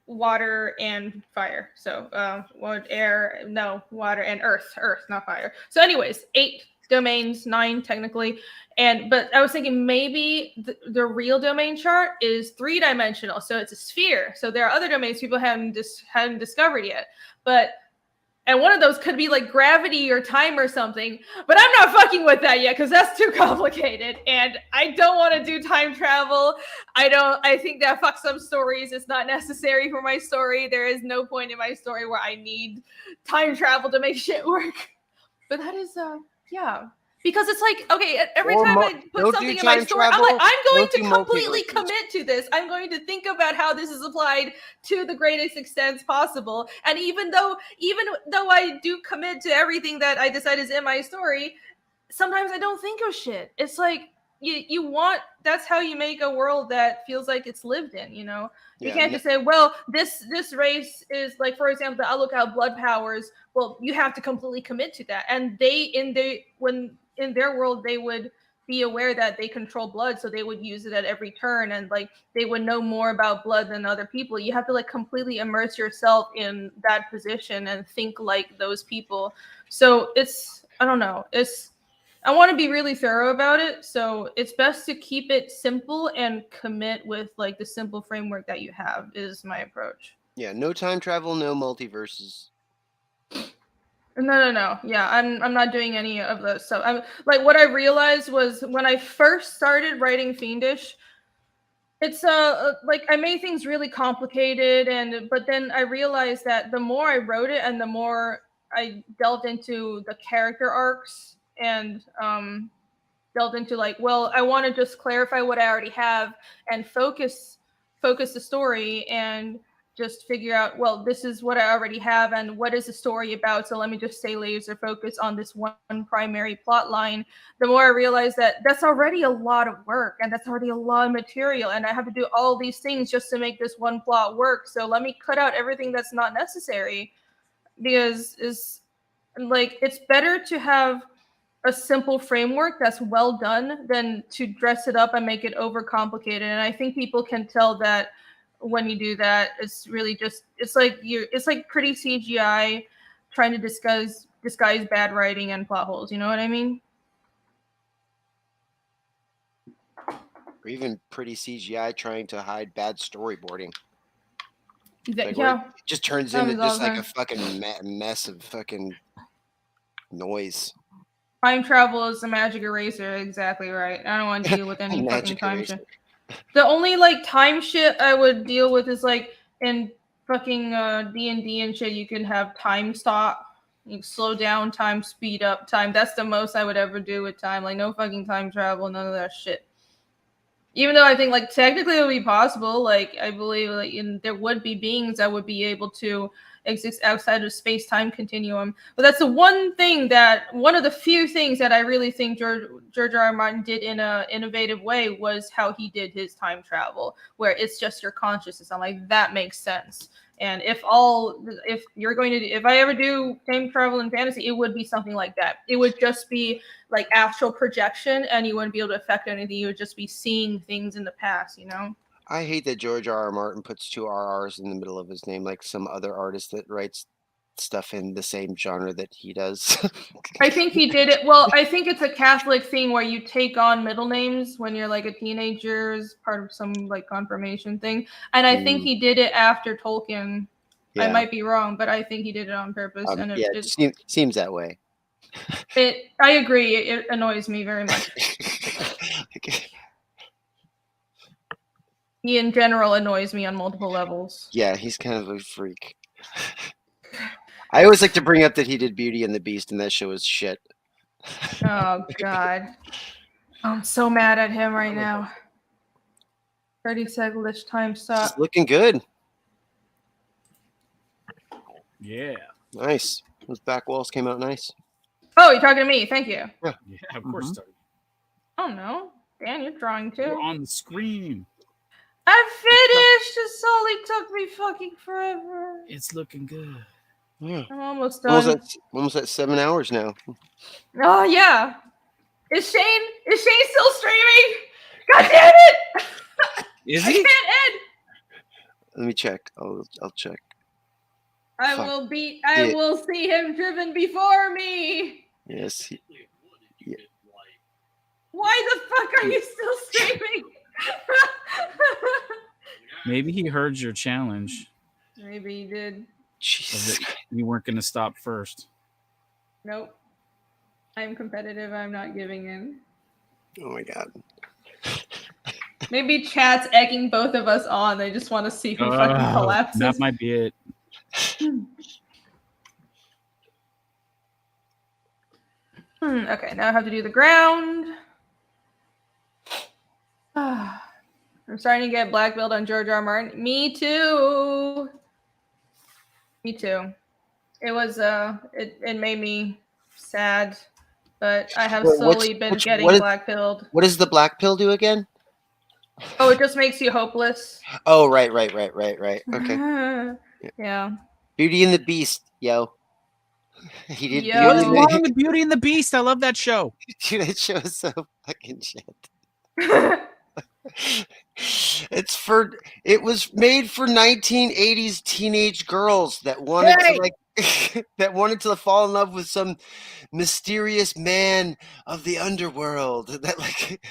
water, and fire. So water and earth, not fire. So anyways, 8 domains, 9 technically. But I was thinking maybe the real domain chart is 3-dimensional. So it's a sphere. So there are other domains people haven't discovered yet. And one of those could be like gravity or time or something. But I'm not fucking with that yet because that's too complicated. And I don't want to do time travel. I think that fucks up stories. It's not necessary for my story. There is no point in my story where I need time travel to make shit work. But that is, yeah. Because it's like, okay, every time I put something in my story, I'm like, I'm going to completely commit to this. I'm going to think about how this is applied to the greatest extent possible. And even though I do commit to everything that I decide is in my story, sometimes I don't think of shit. It's like that's how you make a world that feels like it's lived in, You can't just say, well, this race is like, for example, the Alucard blood powers. Well, you have to completely commit to that. And in their world, they would be aware that they control blood, so they would use it at every turn, and like they would know more about blood than other people. You have to like completely immerse yourself in that position and think like those people. So I don't know. I want to be really thorough about it, so it's best to keep it simple and commit with like the simple framework that you have is my approach. Yeah, no time travel, no multiverses. No. Yeah, I'm not doing any of those. So I'm like, what I realized was when I first started writing Fiendish, it's like I made things really complicated, but then I realized that the more I wrote it and the more I delved into the character arcs and delved into like, well, I want to just clarify what I already have and focus the story and just figure out, well, this is what I already have and what is the story about. So let me just stay laser focused on this one primary plot line. The more I realize that that's already a lot of work and that's already a lot of material. And I have to do all these things just to make this one plot work. So let me cut out everything that's not necessary, because it's better to have a simple framework that's well done than to dress it up and make it overcomplicated. And I think people can tell that when you do that. It's really just it's like pretty CGI trying to disguise bad writing and plot holes. You know what I mean? Or even pretty CGI trying to hide bad storyboarding. Like, yeah, it just turns into just like time. a fucking mess of fucking noise. Time travel is a magic eraser. Exactly right. I don't want to deal with any fucking time shit. The only like time shit I would deal with is like in fucking D&D and shit. You can have time stop. You slow down time, speed up time. That's the most I would ever do with time. Like no fucking time travel, none of that shit. Even though I think like technically it would be possible, like I believe like there would be beings that would be able to exist outside of space-time continuum. But that's the one of the few things that I really think George R.R. Martin did in an innovative way was how he did his time travel, where it's just your consciousness. I'm like, that makes sense. And if I ever do time travel in fantasy, it would be something like that. It would just be like astral projection, and you wouldn't be able to affect anything. You would just be seeing things in the past, you know? I hate that George R.R. Martin puts 2 RRs in the middle of his name, like some other artist that writes stuff in the same genre that he does. I think he did it. Well, I think it's a Catholic thing where you take on middle names when you're like a teenager as part of some like confirmation thing. And I think he did it after Tolkien. Yeah. I might be wrong, but I think he did it on purpose. And it seems that way. I agree. It annoys me very much. He in general annoys me on multiple levels. Yeah, he's kind of a freak. I always like to bring up that he did Beauty and the Beast, and that show was shit. Oh, God. I'm so mad at him right now. 30 seconds time stop. It's looking good. Yeah. Nice. Those back walls came out nice. Oh, you're talking to me. Thank you. Yeah, of course. Oh, no. Dan, you're drawing too. You're on the screen. I'm finished. This only took me fucking forever. It's looking good. Yeah. I'm almost done. Almost at 7 hours now. Oh yeah. Is Shane still streaming? God damn it! Is he? I can't end. Let me check. I'll check. I will see him driven before me. Yes. Yeah. Why the fuck are you still streaming? Maybe he heard your challenge. Maybe he did. Jesus. You weren't going to stop first. Nope. I'm competitive. I'm not giving in. Oh my God. Maybe chat's egging both of us on. They just want to see who fucking collapses. That might be it. Okay, now I have to do the ground. I'm starting to get black belt on George R. R. Martin. Me too. It was it made me sad, but I have slowly been getting black pilled. What does the black pill do again? Oh, it just makes you hopeless. Oh, right. Okay. Yeah. Beauty and the Beast, yo. He did. What is wrong with Beauty and the Beast? I love that show. Dude, that show is so fucking shit. It was made for 1980s teenage girls that wanted to fall in love with some mysterious man of the underworld that like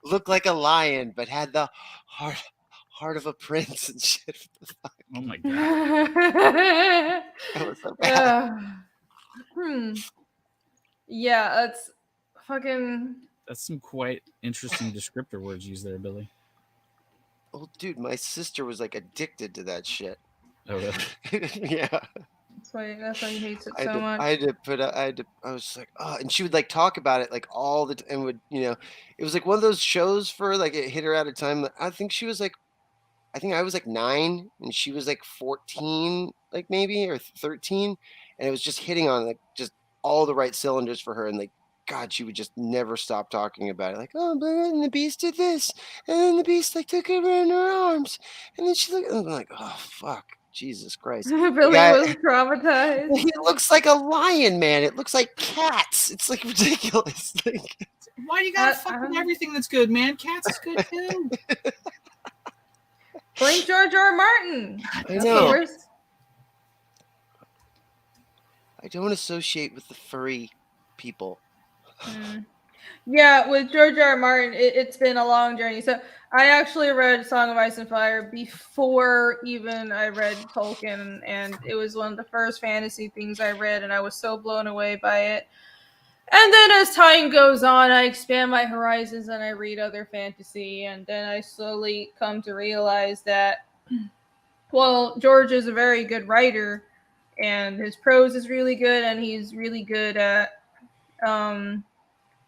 looked like a lion but had the heart of a prince and shit. Oh my God. That was so bad. Yeah, that's fucking. That's some quite interesting descriptor words used there, Billy. Oh, dude, my sister was like addicted to that shit. Oh, really? Yeah. That's why he hates it so much. I was like, oh, and she would like talk about it like all the time, and would, it was like one of those shows for like it hit her at a time. I think I was like 9 and she was like 14, like maybe, or 13. And it was just hitting on like just all the right cylinders for her. And like, God, she would just never stop talking about it. Like, oh, but and the Beast did this. And then the Beast like took her in her arms. And then she looked, and I'm like, oh, fuck. Jesus Christ. Billy was traumatized. He looks like a lion, man. It looks like cats. It's like ridiculous. Why do you gotta fuck with everything that's good, man? Cats is good too. Blame George R. Martin. I know. Okay, I don't associate with the furry people. Yeah, with George R. R. Martin, it's been a long journey. So I actually read Song of Ice and Fire before even I read Tolkien, and it was one of the first fantasy things I read, and I was so blown away by it. And then as time goes on, I expand my horizons and I read other fantasy, and then I slowly come to realize that, well, George is a very good writer, and his prose is really good, and he's really good at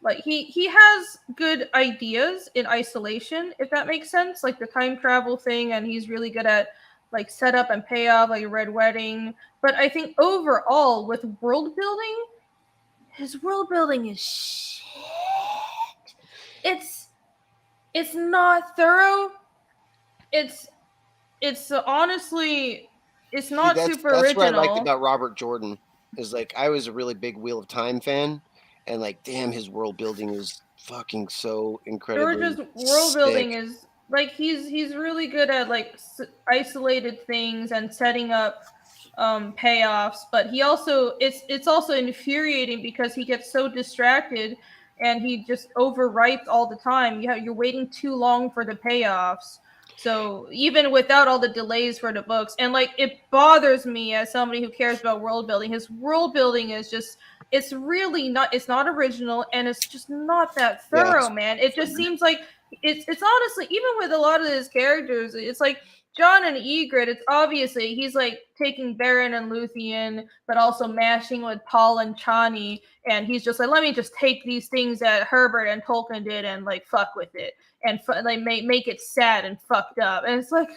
like he has good ideas in isolation, if that makes sense, like the time travel thing, and he's really good at like setup and payoff, like Red Wedding. But I think overall with world building, his world building is shit. It's not thorough. It's honestly, it's not super original. That's what I liked about Robert Jordan. Is like I was a really big Wheel of Time fan, and like, damn, his world building is fucking so incredible. George's world building is like he's really good at like isolated things and setting up payoffs, but he also it's also infuriating because he gets so distracted and he just overwrites all the time. You're waiting too long for the payoffs. So even without all the delays for the books, and like it bothers me as somebody who cares about world building, his world building is just, it's really not, it's not original, and it's just not that thorough, man. It just seems like it's honestly, even with a lot of his characters, it's like John and Ygritte, it's obviously he's like taking Beren and Luthien, but also mashing with Paul and Chani, and he's just like, let me just take these things that Herbert and Tolkien did and like fuck with it and like make it sad and fucked up. And it's like,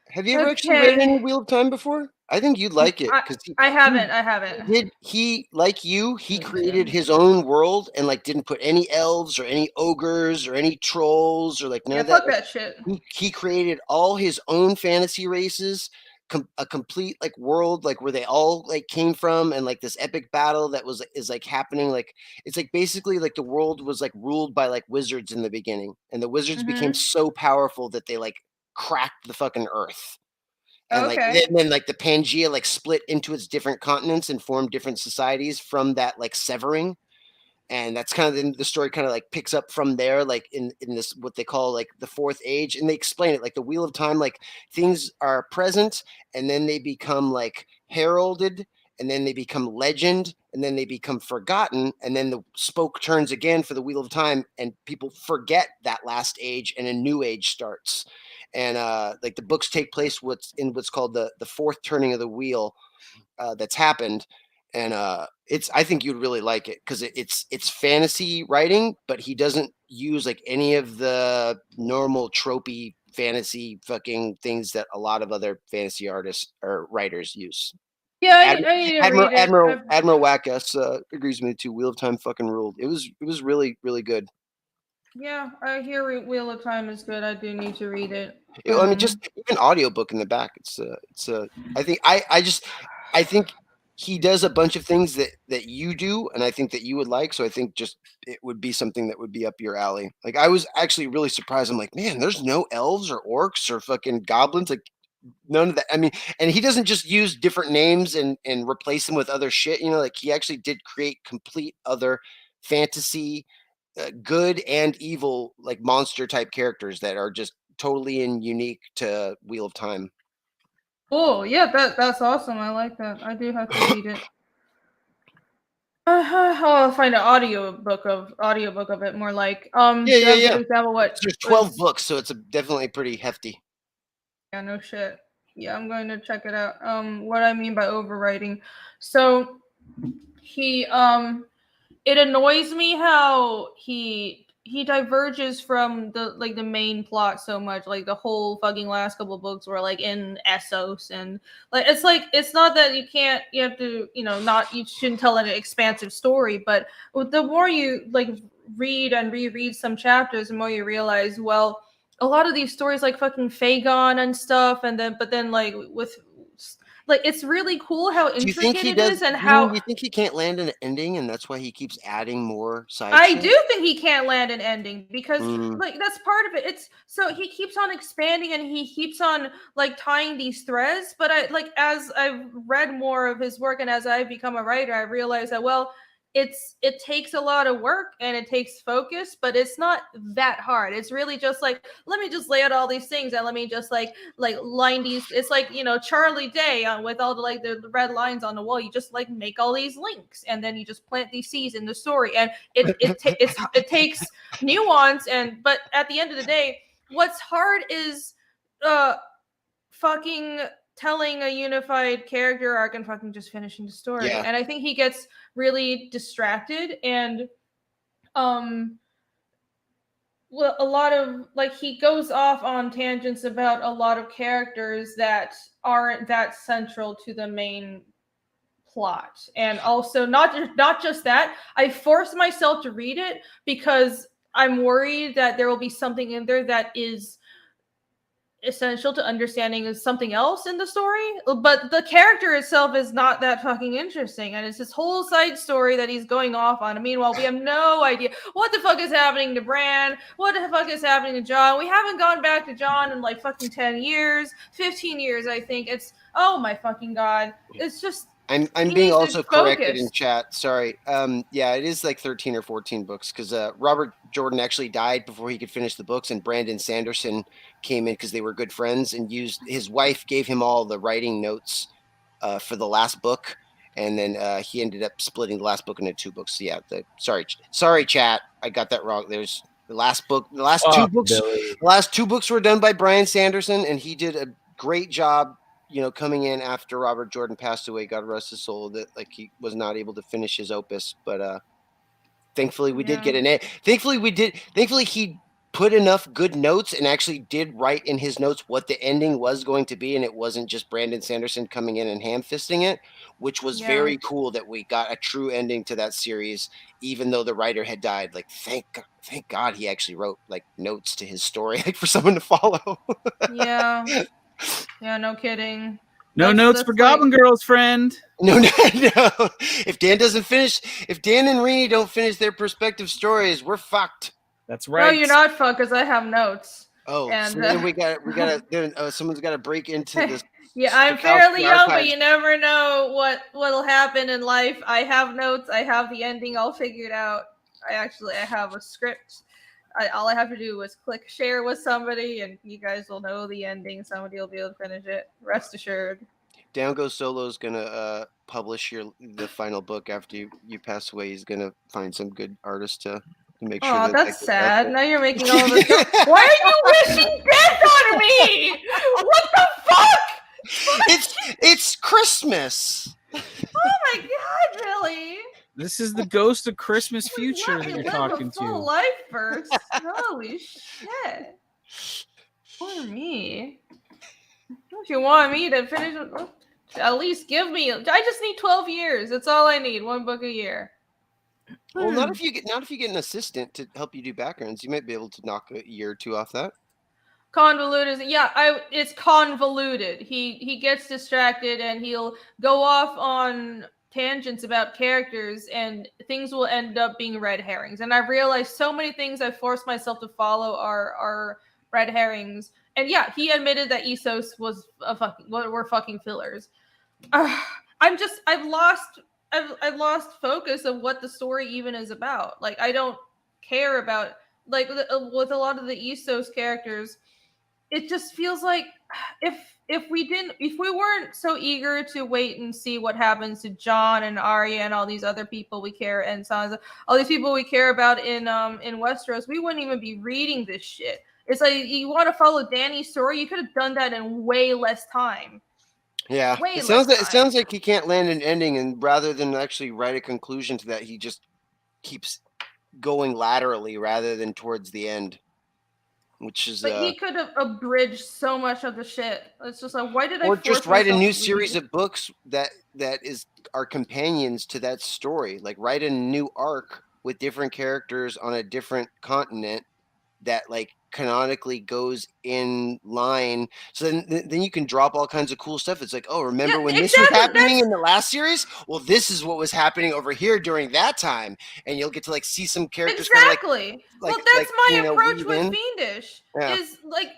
have you ever actually read any Wheel of Time before? I think you'd like it because I haven't. He like you, he created his own world and like didn't put any elves or any ogres or any trolls or like none of that. Fuck that shit. He created all his own fantasy races, a complete like world like where they all like came from, and like this epic battle that is like happening. Like it's like basically like the world was like ruled by like wizards in the beginning, and the wizards became so powerful that they like cracked the fucking earth. And like then like the Pangea like split into its different continents and formed different societies from that like severing. And that's kind of the story kind of like picks up from there, like in this what they call like the fourth age. And they explain it like the Wheel of Time, like things are present and then they become like heralded, and then they become legend, and then they become forgotten, and then the spoke turns again for the Wheel of Time, and people forget that last age and a new age starts. And like the books take place what's called the fourth turning of the wheel that's happened. And I think you'd really like it because it's fantasy writing, but he doesn't use like any of the normal tropey fantasy fucking things that a lot of other fantasy artists or writers use. Yeah, I need to read it. Admiral Wackus agrees with me too. Wheel of Time fucking ruled. It was really, really good. Yeah, I hear Wheel of Time is good. I do need to read it. I mean, just even audiobook in the back. It's I think he does a bunch of things that you do, and I think that you would like. So I think just it would be something that would be up your alley. Like I was actually really surprised. I'm like, man, there's no elves or orcs or fucking goblins. Like none of that. I mean, and he doesn't just use different names and replace them with other shit. You know, like he actually did create complete other fantasy, good and evil, like monster type characters that are just totally and unique to Wheel of Time. Cool. Yeah, that's awesome. I like that. I do have to read it. I'll find an audiobook of it more like yeah. Example, There's 12 books, so it's definitely pretty hefty. Yeah, no shit. Yeah, I'm going to check it out. What I mean by overwriting. So he it annoys me how he diverges from the main plot so much. Like the whole fucking last couple of books were like in Essos, and like it's not that you have to, you shouldn't tell an expansive story, but the more you like read and reread some chapters, the more you realize, well, a lot of these stories like fucking Fagon and stuff, but then like with like it's really cool how Do you think intricate he it does? is and Do how you think he can't land an ending, and that's why he keeps adding more side I shit? do think he can't land an ending because Mm. like that's part of it. It's so he keeps on expanding and he keeps on like tying these threads. But I like as I've read more of his work and as I've become a writer, I realize that well, it takes a lot of work and it takes focus, but it's not that hard. It's really just like let me just lay out all these things and let me just like line these. It's like Charlie Day with all the like the red lines on the wall. You just like make all these links and then you just plant these seeds in the story and it takes nuance but at the end of the day, what's hard is fucking telling a unified character arc and fucking just finishing the story. Yeah. And I think he gets really distracted and well, a lot of like he goes off on tangents about a lot of characters that aren't that central to the main plot. And also not just that, I force myself to read it because I'm worried that there will be something in there that is essential to understanding something else in the story, but the character itself is not that fucking interesting and it's this whole side story that he's going off on. And meanwhile we have no idea what the fuck is happening to Bran, what the fuck is happening to John. We haven't gone back to John in like fucking 10 years 15 years. I think it's oh my fucking god, it's just I'm being also corrected in chat. Sorry. Yeah, it is like 13 or 14 books because Robert Jordan actually died before he could finish the books, and Brandon Sanderson came in because they were good friends and used his wife gave him all the writing notes for the last book, and then he ended up splitting the last book into 2 books. So yeah, sorry, chat, I got that wrong. There's the last book, the last 2 books. Billy. The last 2 books were done by Brian Sanderson, and he did a great job. Coming in after Robert Jordan passed away, God rest his soul, that like he was not able to finish his opus. But thankfully we did get an A. Thankfully he put enough good notes and actually did write in his notes what the ending was going to be, and it wasn't just Brandon Sanderson coming in and ham-fisting it, which was very cool that we got a true ending to that series, even though the writer had died. Like thank God he actually wrote like notes to his story, like for someone to follow. Yeah, no kidding. No notes for Goblin Girls, friend. No. If Dan and Rini don't finish their perspective stories, we're fucked. That's right. No, you're not fucked because I have notes. Oh, and so then we got someone's got to break into this. Yeah, I'm fairly young, but you never know what'll happen in life. I have notes. I have the ending all figured out. I have a script. All I have to do is click share with somebody, and you guys will know the ending. Somebody will be able to finish it. Rest assured. Down Goes Solo is gonna publish the final book after you pass away. He's gonna find some good artists to make sure. Oh, that's sad. Now you're making all this. Why are you wishing death on me? What the fuck? It's Christmas. Oh my god, really? This is the ghost of Christmas future that you're talking to. Full life first. Holy shit. Poor me. Don't you want me to finish? At least give me. I just need 12 years. That's all I need. 1 book a year. Well, not if you get an assistant to help you do backgrounds. You might be able to knock a year or 2 off that. Convoluted. It's convoluted. He gets distracted and he'll go off on tangents about characters and things will end up being red herrings. And I've realized so many things I've forced myself to follow are red herrings. And yeah, he admitted that Essos was were fucking fillers. I've lost focus of what the story even is about. Like I don't care about like with a lot of the Essos characters. It just feels like if we weren't so eager to wait and see what happens to Jon and Arya and all these other people we care and Sansa, all these people we care about in Westeros, we wouldn't even be reading this shit. It's like you want to follow Dany's story, you could have done that in way less time. Yeah, it sounds like he can't land an ending, and rather than actually write a conclusion to that, he just keeps going laterally rather than towards the end. Which is, but he could have abridged so much of the shit. It's just like, why did I? Or just write a new series of books that are companions to that story. Like write a new arc with different characters on a different continent that like canonically goes in line. So then you can drop all kinds of cool stuff. It's like, oh, remember when this was happening in the last series? Well, this is what was happening over here during that time, and you'll get to like see some characters. Exactly. Well, that's my approach with in. Fiendish. Is like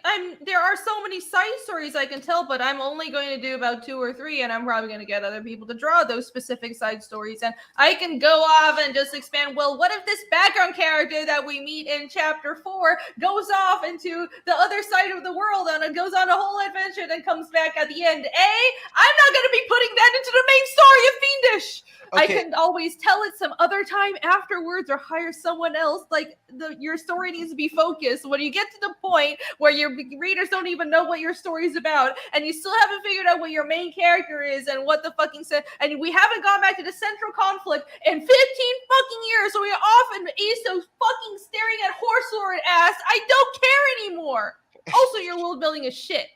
there are so many side stories I can tell, but I'm only going to do about 2 or 3, and I'm probably going to get other people to draw those specific side stories, and I can go off and just expand. Well, what if this background character that we meet in chapter 4 goes off into the other side of the world and it goes on a whole adventure, then comes back at the end? I'm not going to be putting that into the main story of Fiendish. Okay. I can always tell it some other time afterwards, or hire someone else. Like your story needs to be focused. When you get to the point where your readers don't even know what your story is about, and you still haven't figured out what your main character is and what the fucking and we haven't gone back to the central conflict in 15 fucking years, so we're off in ASO's fucking staring at horse lord ass. I don't care anymore. Also, your world building is shit.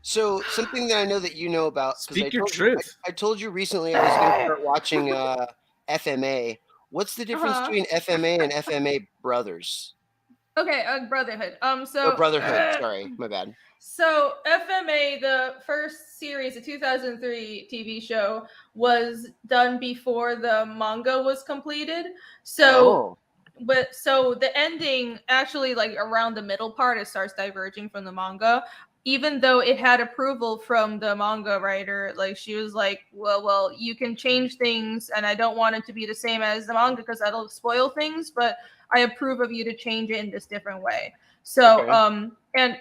So something that I know that you know about. Speak your truth. I told you recently I was going to start watching FMA. What's the difference between FMA and FMA Brothers? Okay, Brotherhood. Brotherhood. Sorry, my bad. So FMA, the first series, the 2003 TV show, was done before the manga was completed. So, so the ending actually, like around the middle part, it starts diverging from the manga. Even though it had approval from the manga writer, like she was like, well, you can change things, and I don't want it to be the same as the manga because that'll spoil things, but I approve of you to change it in this different way. So, and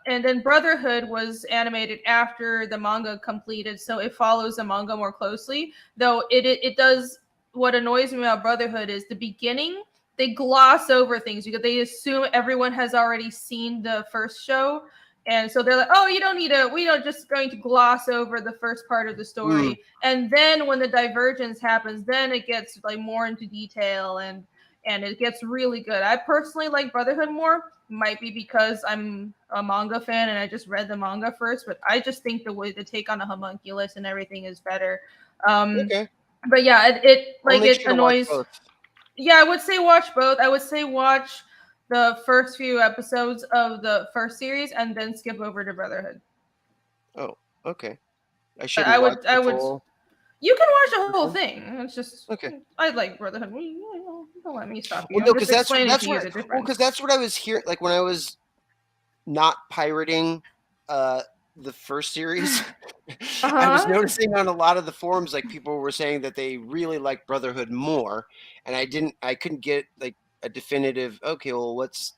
then Brotherhood was animated after the manga completed, so it follows the manga more closely. Though it does. What annoys me about Brotherhood is the beginning. They gloss over things because they assume everyone has already seen the first show. And so they're like, oh, you don't need we don't just going to gloss over the first part of the story. And then when the divergence happens, then it gets like more into detail and it gets really good. I personally like Brotherhood more. Might be because I'm a manga fan and I just read the manga first, but I just think the way they take on a homunculus and everything is better. But yeah, it annoys. Yeah, I would say watch both. I would say watch the first few episodes of the first series and then skip over to Brotherhood. Oh, okay. I would. You can watch the whole thing. It's just okay. I like Brotherhood. Don't let me stop you. Well, no, because that's what I was hearing. Like when I was not pirating the first series, I was noticing on a lot of the forums, like people were saying that they really like Brotherhood more, and I couldn't get like a definitive. Okay, well, what's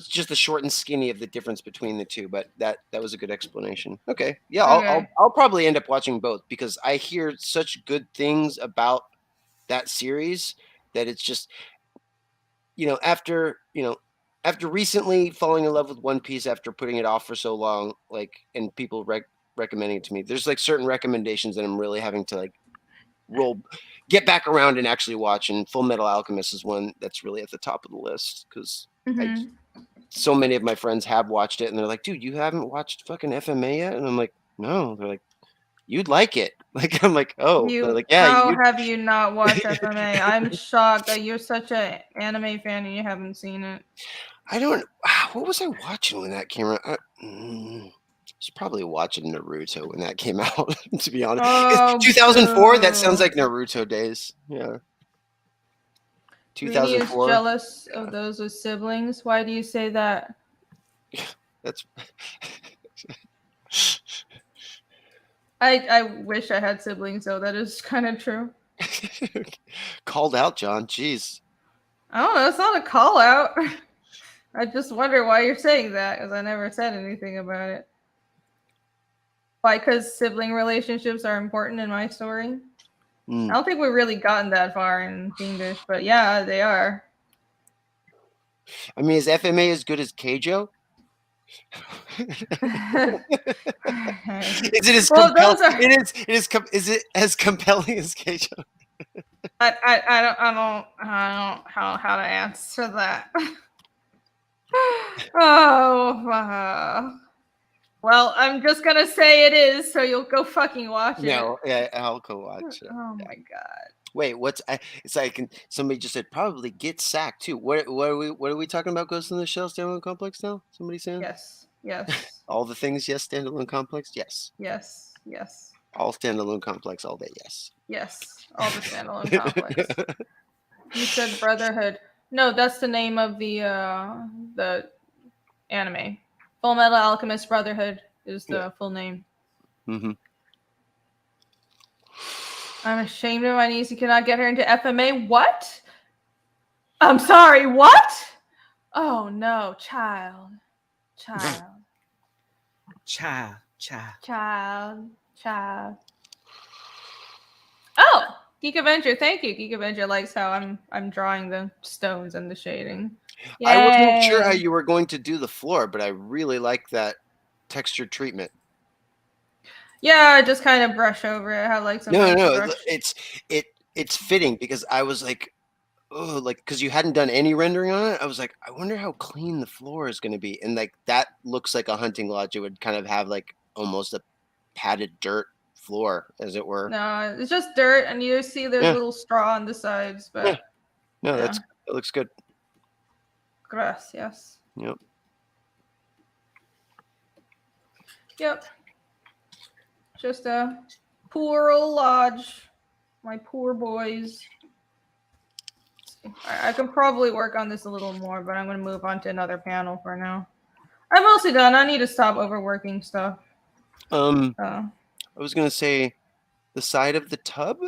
just the short and skinny of the difference between the two? But that was a good explanation. Okay, yeah, I'll probably end up watching both because I hear such good things about that series that it's just, after recently falling in love with One Piece after putting it off for so long, like, and people recommending it to me, there's like certain recommendations that I'm really having to like get back around and actually watch. And Full Metal Alchemist is one that's really at the top of the list because so many of my friends have watched it and they're like, dude, you haven't watched fucking FMA yet? And I'm like, no. They're like, you'd like it. Like, I'm like, oh. They're like, yeah. How have you not watched FMA? I'm shocked that you're such an anime fan and you haven't seen it. What was I watching when that came out? I was probably watching Naruto when that came out, to be honest. 2004, that sounds like Naruto days. Yeah. 2004. Is jealous of those with siblings. Why do you say that? That's. I wish I had siblings, though. That is kind of true. Called out, John. Jeez. I don't know. It's not a call out. I just wonder why you're saying that, because I never said anything about it. Why? Because sibling relationships are important in my story. I don't think we've really gotten that far in Fiendish, but yeah, they are. I mean, is FMA as good as Keijo? Is it as is it as compelling as Keijo? I don't know how to answer that. Well, I'm just gonna say it is, so you'll go fucking watch it. No, yeah, I'll go watch it. Oh my god. Wait, it's like somebody just said probably get sacked too. What are we talking about? Ghost in the Shell standalone complex now? Somebody saying? Yes. Yes. All the things, yes. Standalone complex, yes. Yes. Yes. All standalone complex all day, yes. Yes. All the standalone complex. You said Brotherhood. No, that's the name of the anime. Full Metal Alchemist Brotherhood is the full name. Mm-hmm. I'm ashamed of my niece. You cannot get her into FMA. What? I'm sorry. What? Oh no, child. Oh, Geek Avenger. Thank you. Geek Avenger likes how I'm drawing the stones and the shading. Yay. I wasn't sure how you were going to do the floor, but I really like that texture treatment. Yeah, just kind of brush over it. How like some No, it's fitting because I was like, oh, like because you hadn't done any rendering on it. I was like, I wonder how clean the floor is going to be, and like that looks like a hunting lodge. It would kind of have like almost a padded dirt floor, as it were. No, it's just dirt, and you see there's little straw on the sides, but no, it looks good. Gracias. Yep. Just a poor old lodge. My poor boys. I can probably work on this a little more, but I'm going to move on to another panel for now. I'm mostly done. I need to stop overworking stuff. I was going to say the side of the tub.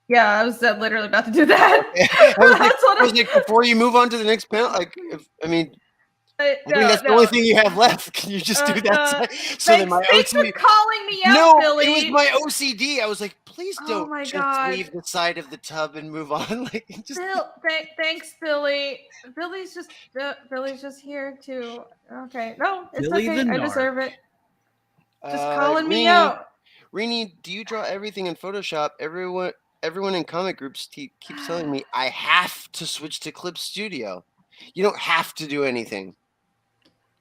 Yeah, I was literally about to do that. I was like, before you move on to the next panel, like, I mean that's the only thing you have left. Can you just do that? Thanks for calling me out, Billy. It was my OCD. I was like, please don't leave the side of the tub and move on. Like, just... thanks, Billy. Billy's just here to. Okay, no, it's Billy okay. I deserve it. Just calling me out. Rini, do you draw everything in Photoshop? Everyone in comic groups keeps telling me I have to switch to Clip Studio. You don't have to do anything.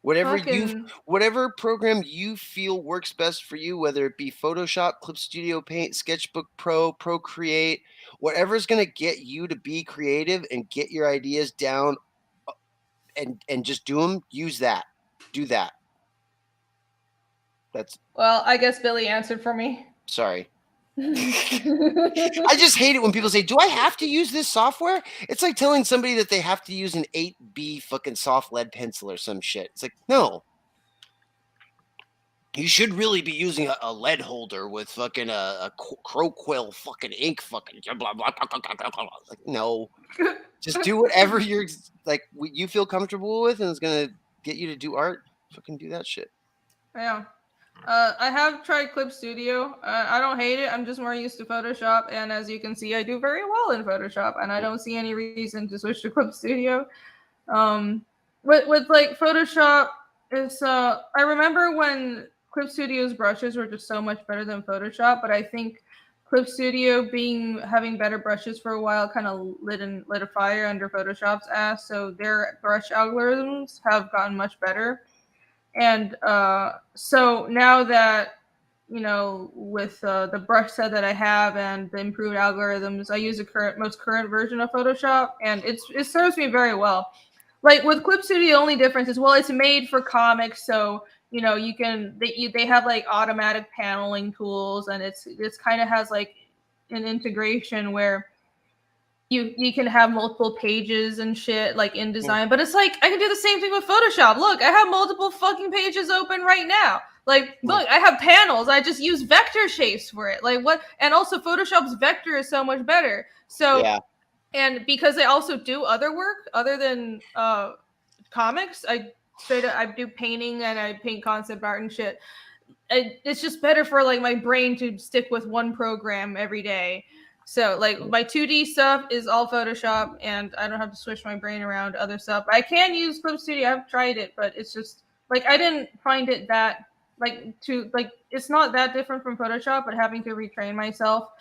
Whatever program you feel works best for you, whether it be Photoshop, Clip Studio Paint, Sketchbook Pro, Procreate, whatever's going to get you to be creative and get your ideas down and just do them, use that. Do that. Well, I guess Billy answered for me. Sorry. I just hate it when people say, do I have to use this software? It's like telling somebody that they have to use an 8B fucking soft lead pencil or some shit. It's like, no. You should really be using a lead holder with fucking a crow quill fucking ink fucking blah, blah, blah, blah, blah, blah. Like, no. Just do whatever you feel comfortable with and it's going to get you to do art. Fucking do that shit. Yeah. I have tried Clip Studio. I don't hate it. I'm just more used to Photoshop, and as you can see, I do very well in Photoshop, and I don't see any reason to switch to Clip Studio. With like Photoshop, I remember when Clip Studio's brushes were just so much better than Photoshop, but I think Clip Studio having better brushes for a while kind of lit a fire under Photoshop's ass. So their brush algorithms have gotten much better. And so now that, with the brush set that I have and the improved algorithms, I use the most current version of Photoshop, and it serves me very well. Like with Clip Studio, the only difference is, well, it's made for comics, so they have like automatic paneling tools, and it's kind of has like an integration where you can have multiple pages and shit like InDesign, but it's like I can do the same thing with Photoshop. Look, I have multiple fucking pages open right now. Like, look, I have panels. I just use vector shapes for it. Like what? And also Photoshop's vector is so much better. So, yeah. And because I also do other work other than comics, I do painting and I paint concept art and shit. It's just better for like my brain to stick with one program every day. So like my 2D stuff is all Photoshop, and I don't have to switch my brain around to other stuff. I can use Clip Studio. I've tried it, but it's just like I didn't find it that it's not that different from Photoshop, but having to retrain myself,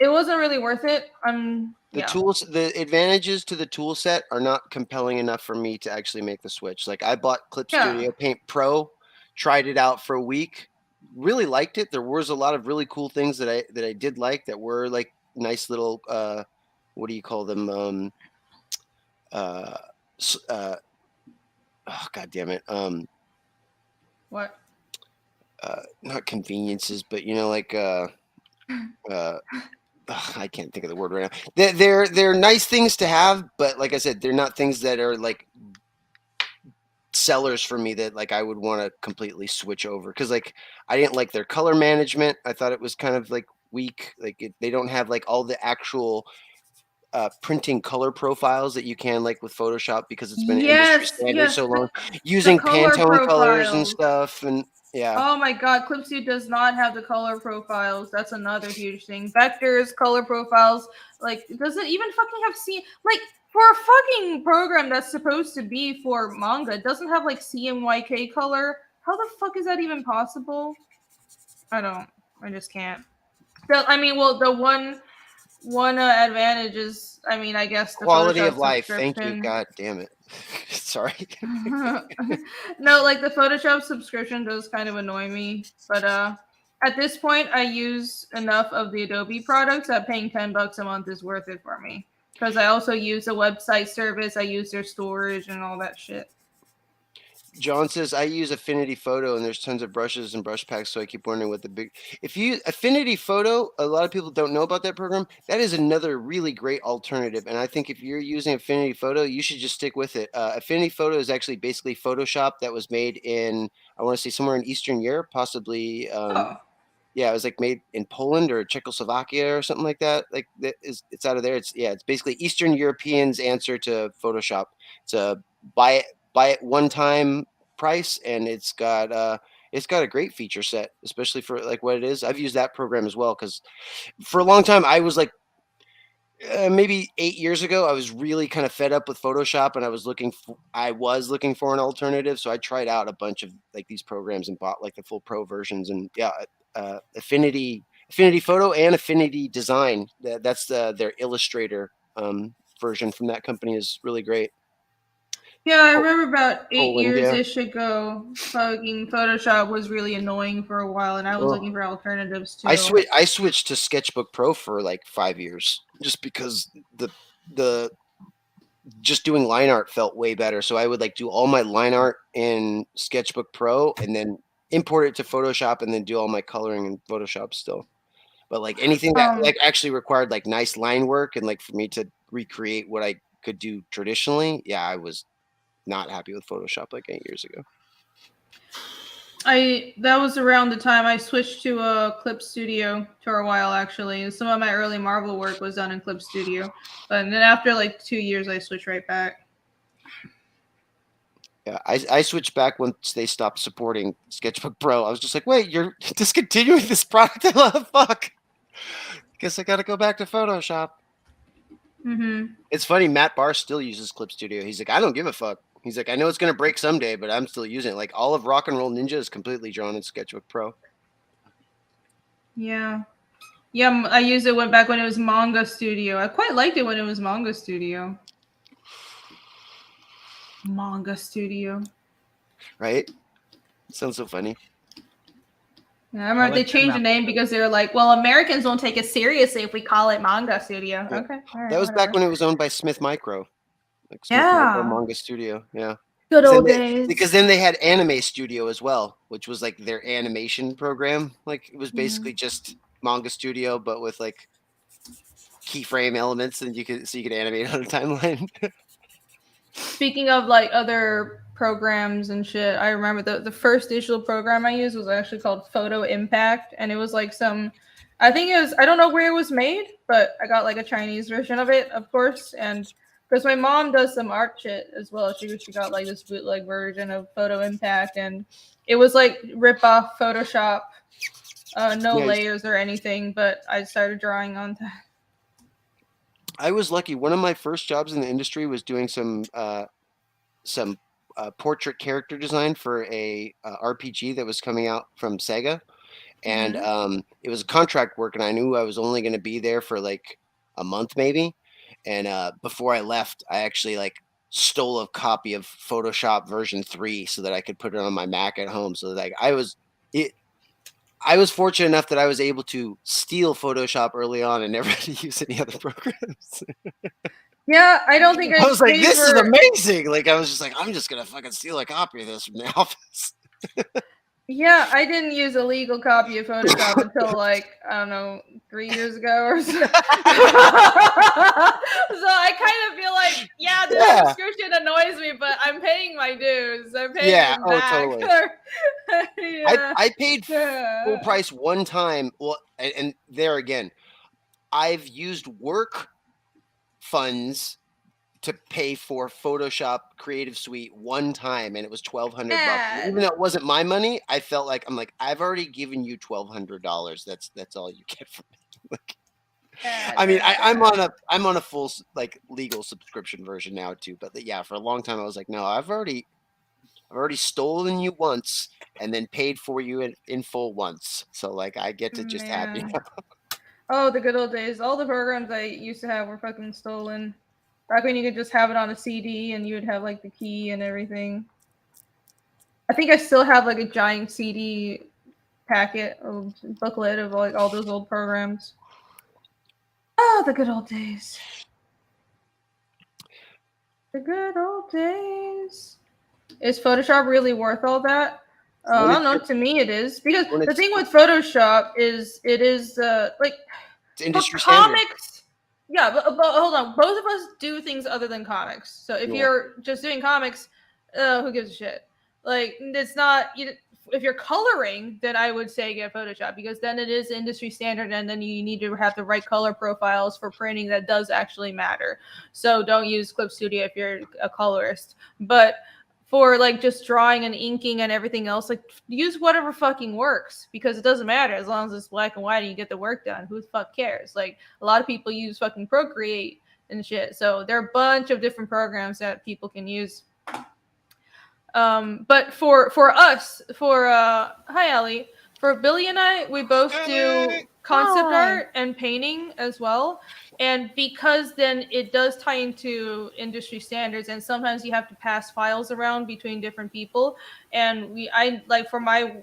it wasn't really worth it. The advantages to the tool set are not compelling enough for me to actually make the switch. Like I bought Clip Studio Paint Pro, tried it out for a week, really liked it. There was a lot of really cool things that I did like that were like nice little what do you call them? Oh, God damn it. What? Not conveniences, but like I can't think of the word right now. They're nice things to have, but like I said, they're not things that are like sellers for me that like I would want to completely switch over, because like I didn't like their color management. I thought it was kind of like weak. Like they don't have like all the actual printing color profiles that you can like with Photoshop, because it's been an industry standard so long. Using Pantone colors and stuff, and yeah. Oh my God, Clip Studio does not have the color profiles. That's another huge thing. Vectors, color profiles, like does it even fucking have like for a fucking program that's supposed to be for manga, it doesn't have like CMYK color. How the fuck is that even possible? I just can't. I mean, well, the one advantage is, I mean, I guess the quality Photoshop of life. Thank you. God damn it. Sorry. No, like the Photoshop subscription does kind of annoy me, but at this point I use enough of the Adobe products that paying $10 a month is worth it for me, because I also use the website service, I use their storage and all that shit. John says, I use Affinity Photo and there's tons of brushes and brush packs. So I keep wondering what if you Affinity Photo, a lot of people don't know about that program. That is another really great alternative. And I think if you're using Affinity Photo, you should just stick with it. Affinity Photo is actually basically Photoshop that was made in, I want to say somewhere in Eastern Europe, possibly. Yeah, it was like made in Poland or Czechoslovakia or something like that. Like it's out of there. It's basically Eastern Europeans' answer to Photoshop. It's a buy it one time price, and it's got a great feature set, especially for like what it is. I've used that program as well, because for a long time I was like maybe 8 years ago, I was really kind of fed up with Photoshop, and I was looking for an alternative. So I tried out a bunch of like these programs and bought like the full pro versions, and Affinity Photo and Affinity Design. That's their Illustrator version from that company is really great. Yeah, I remember about 8 years-ish ago, fucking Photoshop was really annoying for a while, and I was looking for alternatives too. I switched to Sketchbook Pro for like 5 years, just because the just doing line art felt way better. So I would like do all my line art in Sketchbook Pro and then import it to Photoshop and then do all my coloring in Photoshop still. But like anything that like actually required like nice line work and like for me to recreate what I could do traditionally, yeah, I was not happy with Photoshop like 8 years ago. That was around the time I switched to a Clip Studio for a while, actually. Some of my early Marvel work was done in Clip Studio, but then after like 2 years, I switched right back. Yeah, I switched back once they stopped supporting Sketchbook Pro. I was just like, wait, you're discontinuing this product? Fuck. Guess I got to go back to Photoshop. Mm-hmm. It's funny, Matt Barr still uses Clip Studio. He's like, I don't give a fuck. He's like, I know it's going to break someday, but I'm still using it. Like all of Rock and Roll Ninja is completely drawn in Sketchbook Pro. Yeah. Yeah, I used it back when it was Manga Studio. I quite liked it when it was Manga Studio. Manga Studio. Right? It sounds so funny. Yeah, I remember they changed the name because they were like, well, Americans won't take it seriously if we call it Manga Studio. Yeah. Okay. All right, that was back when it was owned by Smith Micro. Like Smith Micro Manga Studio. Yeah. Good old days. Because then they had Anime Studio as well, which was like their animation program. Like it was basically just Manga Studio, but with like keyframe elements, and you could animate on a timeline. Speaking of like other programs and shit, I remember the first digital program I used was actually called Photo Impact, and it was like I don't know where it was made, but I got like a Chinese version of it, of course, and because my mom does some art shit as well, she got like this bootleg version of Photo Impact, and it was like rip off Photoshop, no layers or anything, but I started drawing on that. I was lucky. One of my first jobs in the industry was doing some portrait character design for a RPG that was coming out from Sega, and it was a contract work, and I knew I was only going to be there for like a month maybe. And before I left, I actually like stole a copy of Photoshop version 3 so that I could put it on my Mac at home. So that I was fortunate enough that I was able to steal Photoshop early on and never had to use any other programs. Yeah, I don't think I was like, paid this is for- amazing. Like, I was just like, I'm just going to fucking steal a copy of this from the office. Yeah, I didn't use a legal copy of Photoshop until like, I don't know, 3 years ago or so. So I kind of feel like, yeah, the subscription annoys me, but I'm paying my dues. I'm paying them back. Totally. I paid full price one time. Well, and there again, I've used work funds to pay for Photoshop Creative Suite one time, and it was $1,200 bucks. Even though it wasn't my money, I felt like I've already given you $1,200. That's all you get from me. I mean, I'm on a full like legal subscription version now too. But yeah, for a long time I was like, no, I've already stolen you once and then paid for you in full once. So like I get to just have you. Oh, the good old days. All the programs I used to have were fucking stolen. Back when you could just have it on a CD and you would have like the key and everything. I think I still have like a giant CD packet of booklet of like all those old programs. Oh, the good old days. The good old days. Is Photoshop really worth all that? I don't know. To me, it is, because the thing with Photoshop is it is like it's industry comics. Standard. Yeah, but hold on. Both of us do things other than comics. So if you're just doing comics, who gives a shit? Like, it's not. If you're coloring, then I would say get Photoshop, because then it is industry standard, and then you need to have the right color profiles for printing. That does actually matter. So don't use Clip Studio if you're a colorist. But for like just drawing and inking and everything else, like use whatever fucking works, because it doesn't matter as long as it's black and white and you get the work done. Who the fuck cares? Like, a lot of people use fucking Procreate and shit. So there are a bunch of different programs that people can use. But for us, hi Allie, for Billy and I, we both do concept art and painting as well. And because then it does tie into industry standards, and sometimes you have to pass files around between different people. And I like for my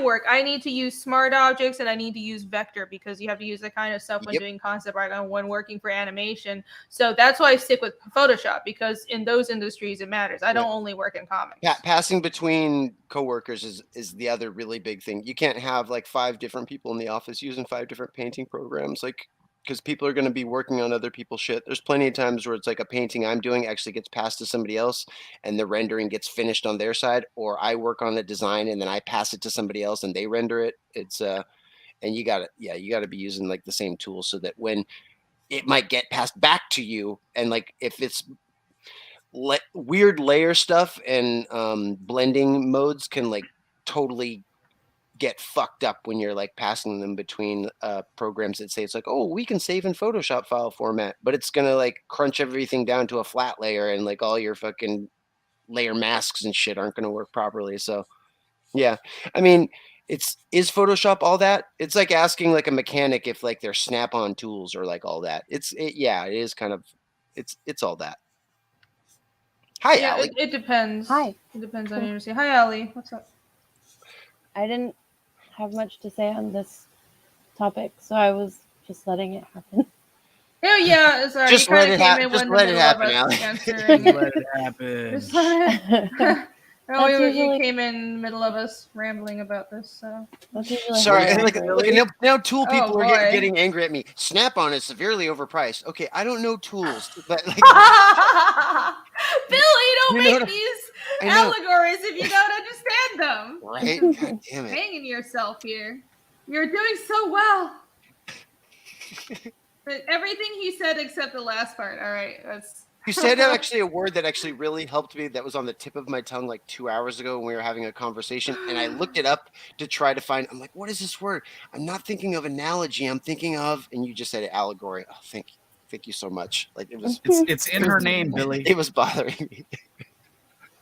work, I need to use smart objects and I need to use vector, because you have to use that kind of stuff when doing concept art and when working for animation. So that's why I stick with Photoshop, because in those industries it matters. I don't only work in comics. Passing between coworkers is the other really big thing. You can't have like 5 different people in the office using 5 different painting programs, like, because people are going to be working on other people's shit. There's plenty of times where it's like a painting I'm doing actually gets passed to somebody else and the rendering gets finished on their side, or I work on a design and then I pass it to somebody else and they render it. It's and you got to be using like the same tools, so that when it might get passed back to you, and like if it's weird layer stuff and blending modes can like totally get fucked up when you're like passing them between programs that say it's like, oh, we can save in Photoshop file format, but it's gonna like crunch everything down to a flat layer, and like all your fucking layer masks and shit aren't gonna work properly. So yeah, I mean, is Photoshop all that? It's like asking like a mechanic if like they're Snap-on tools or like all that. It is kind of it's all that. Hi, Allie. It depends. Hi. It depends on your Hi, Allie. What's up? I didn't have much to say on this topic, so I was just letting it happen. Oh yeah, sorry. Just let it happen. Just let it happen, Allie. Let it happen. Just let it. Oh, usually... you came in the middle of us rambling about this, so. Sorry, now tool people are getting angry at me. Snap-on is severely overpriced. Okay, I don't know tools, but like. Billy, don't make these allegories if you don't understand them. Right? God damn it. Hanging yourself here. You're doing so well. But everything he said except the last part. All right, that's. You said actually a word that actually really helped me, that was on the tip of my tongue like 2 hours ago when we were having a conversation, and I looked it up to try to find, I'm like, what is this word? I'm not thinking of analogy, I'm thinking of, and you just said allegory. Oh, thank you so much. Like it's in her name, Billy. It was bothering me.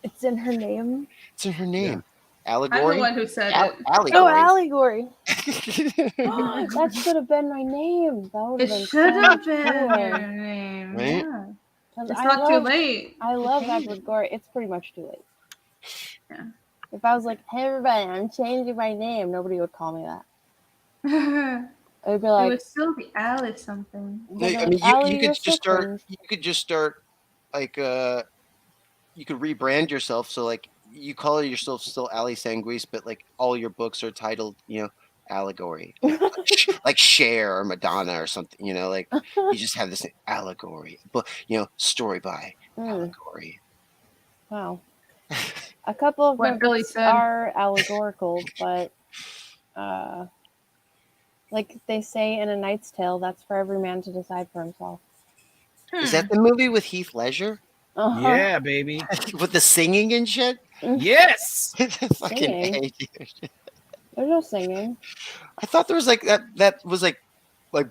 It's in her name? It's in her name. Yeah. Allegory? I'm the one who said it. Allegory. Oh, allegory. That should have been my name. That would have been. It should have been your name. Right? Yeah. It's not too late. I love allegory. It's pretty much too late. Yeah. If I was like, hey everybody, I'm changing my name, nobody would call me that. It would be it like, would still be Alice something. I mean, you could just start. You could just start like you could rebrand yourself. So like you call yourself still Ali Sanguis, but like all your books are titled, allegory, like Cher or Madonna or something. Like you just have this allegory, but story by allegory. Wow. A couple of my books are allegorical, but like they say in A Knight's Tale, that's for every man to decide for himself. Is that the movie with Heath Ledger? Yeah, baby. With the singing and shit? Yes. Fucking A, dude. There's no singing. I thought there was like that was like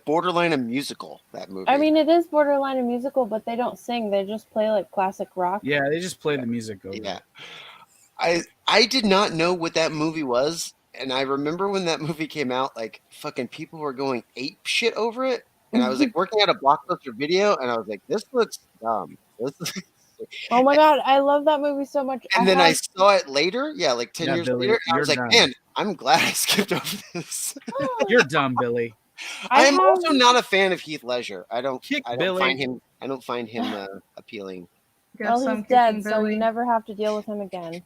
borderline a musical, that movie. I mean, it is borderline a musical, but they don't sing. They just play like classic rock. Yeah, they just play the music over. Yeah. I did not know what that movie was, and I remember when that movie came out, like fucking people were going ape shit over it, and I was like working at a Blockbuster Video, and I was like, this looks dumb. Oh my god, I love that movie so much. And then I saw it later, like 10 years Billy, later, and I was like, dumb. man, I'm glad I skipped over this. You're dumb, Billy. I'm also not a fan of Heath Ledger. I don't Billy. find him appealing. Well, he's dead, so we never have to deal with him again.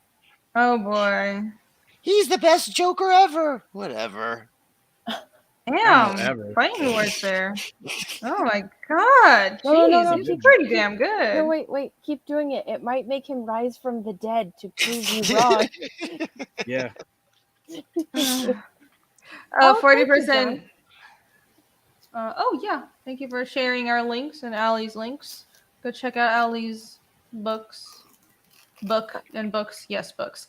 Oh boy. He's the best Joker ever. Whatever. Damn. Fighting words there. Oh my god. Jeez, he's pretty damn good. No, wait. Keep doing it. It might make him rise from the dead to prove you wrong. Yeah. 40%. Oh yeah. Thank you for sharing our links and Allie's links. Go check out Allie's books. Yes, books.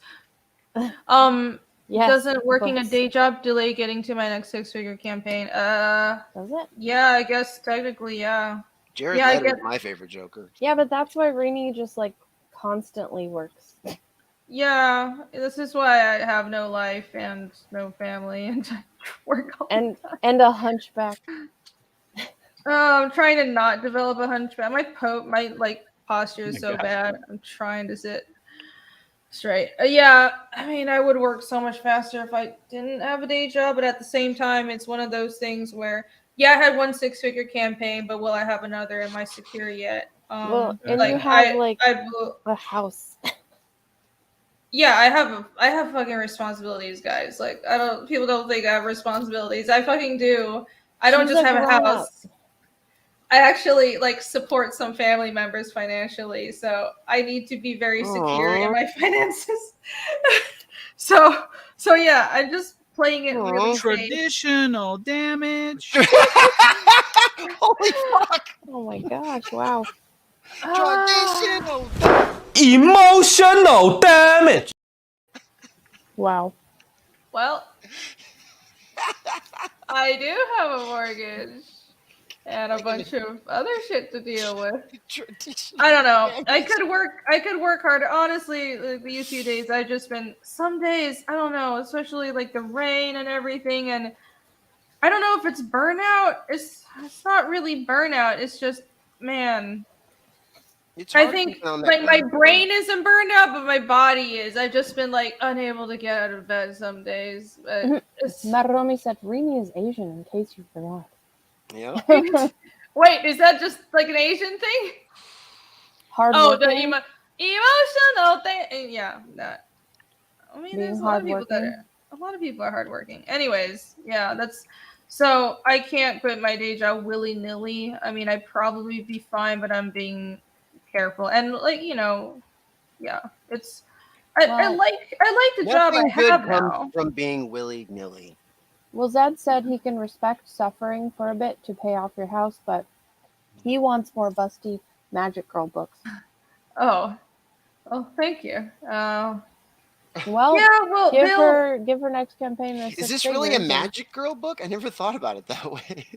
Yes, doesn't working a day job delay getting to my next 6-figure campaign? Does it? Yeah, I guess technically, yeah. Jared Leto is my favorite Joker. Yeah, but that's why Rainey just like constantly works. Yeah, this is why I have no life and no family and I work all the time. And a hunchback. I'm trying to not develop a hunchback. My posture is so bad. I'm trying to sit straight. Yeah, I mean, I would work so much faster if I didn't have a day job, but at the same time, it's one of those things where, I had one 6-figure campaign, but will I have another? Am I secure yet? Well, and you have a house. Yeah, I have fucking responsibilities, guys. Like, people don't think I have responsibilities. I fucking do. I don't just have a house. I actually support some family members financially, so I need to be very secure in my finances. so yeah, I'm just playing it really traditional damage. Holy fuck! Oh my gosh! Wow. Traditional emotional damage. Wow. Well, I do have a mortgage. And a bunch of other shit to deal with. I don't know. I could work harder. Honestly, these few days I've just been. Some days I don't know, especially the rain and everything, and I don't know if it's burnout. It's not really burnout. It's just I think my brain isn't burned out, but my body is. I've just been unable to get out of bed some days. But Naromi said Rini is Asian, in case you forgot. Yeah. Wait, is that just an Asian thing? The emotional thing. Yeah, that. I mean, there's a lot of people are hardworking. Anyways, yeah, that's. So I can't quit my day job willy-nilly. I mean, I'd probably be fine, but I'm being careful and yeah, it's. I like the job I have now. From being willy-nilly. Well, Zed said he can respect suffering for a bit to pay off your house, but he wants more busty Magic Girl books. Oh, thank you. Well, yeah, give her next campaign. Is this really a Magic Girl book? I never thought about it that way.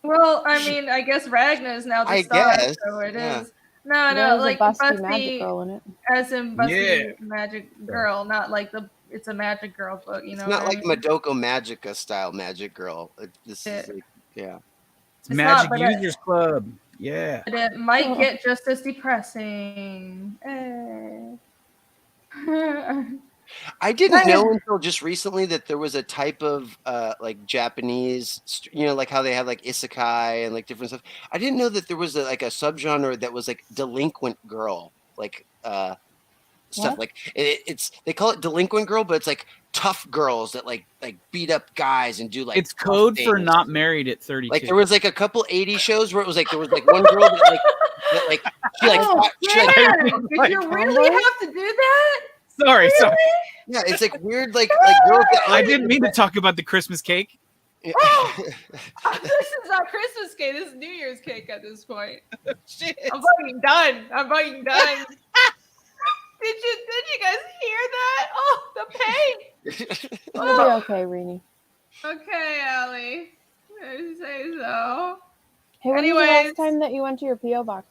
Well, I mean, I guess Ragna is now the star, so it is. No, there's a busty Magic Girl in it. As in busty Magic Girl, not it's a Magic Girl book, you know. It's not like Madoka Magica style Magic Girl. This is it's Magic Users Club. Yeah. But it might get just as depressing. I didn't know until just recently that there was a type of like Japanese, like how they had like isekai and like different stuff. I didn't know that there was like a subgenre that was like delinquent girl, like stuff. What? Like it's they call it delinquent girl, but it's like tough girls that like beat up guys and do like it's code for things. not married at 32. Like there was like a couple 80 shows where it was like there was like one girl that she did you really have to do that? Sorry. Yeah, it's like weird like girls that I didn't mean to talk about the Christmas cake. Yeah. This is not Christmas cake. This is New Year's cake at this point. Shit. I'm fucking done. Did you guys hear that? Oh, the pain. It'll be okay, Rini. Okay, Allie. I say so. Hey, when was the last time that you went to your P.O Box?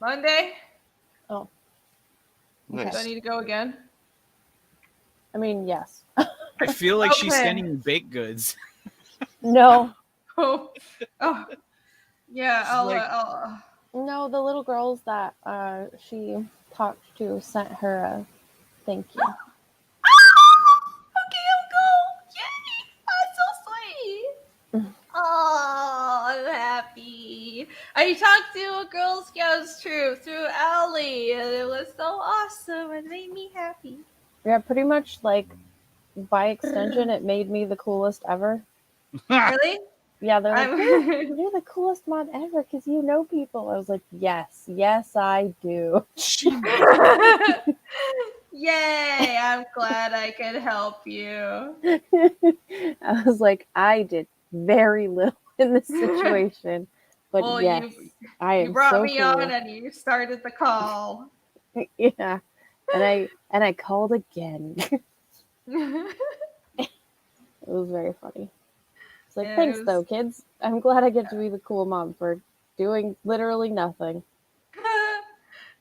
Monday. Oh. Nice. Do I need to go again? I mean, yes. I feel like she's sending you baked goods. No. Oh. Yeah, I'll No, the little girls that she talked to sent her a thank you. Okay, I'll go. Yay! That's so sweet. Oh, I'm happy. I talked to a Girl Scouts troop through Allie, and it was so awesome. It made me happy. Yeah, pretty much like by extension, it made me the coolest ever. Really? Yeah, they're like, you're the coolest mod ever because you know people. I was like, yes, I do. Yay! I'm glad I could help you. I was like, I did very little in this situation, but well, yes, I am you brought so me cool. on and you started the call. Yeah, and I called again. It was very funny. It's like, thanks though, kids. I'm glad I get to be the cool mom for doing literally nothing.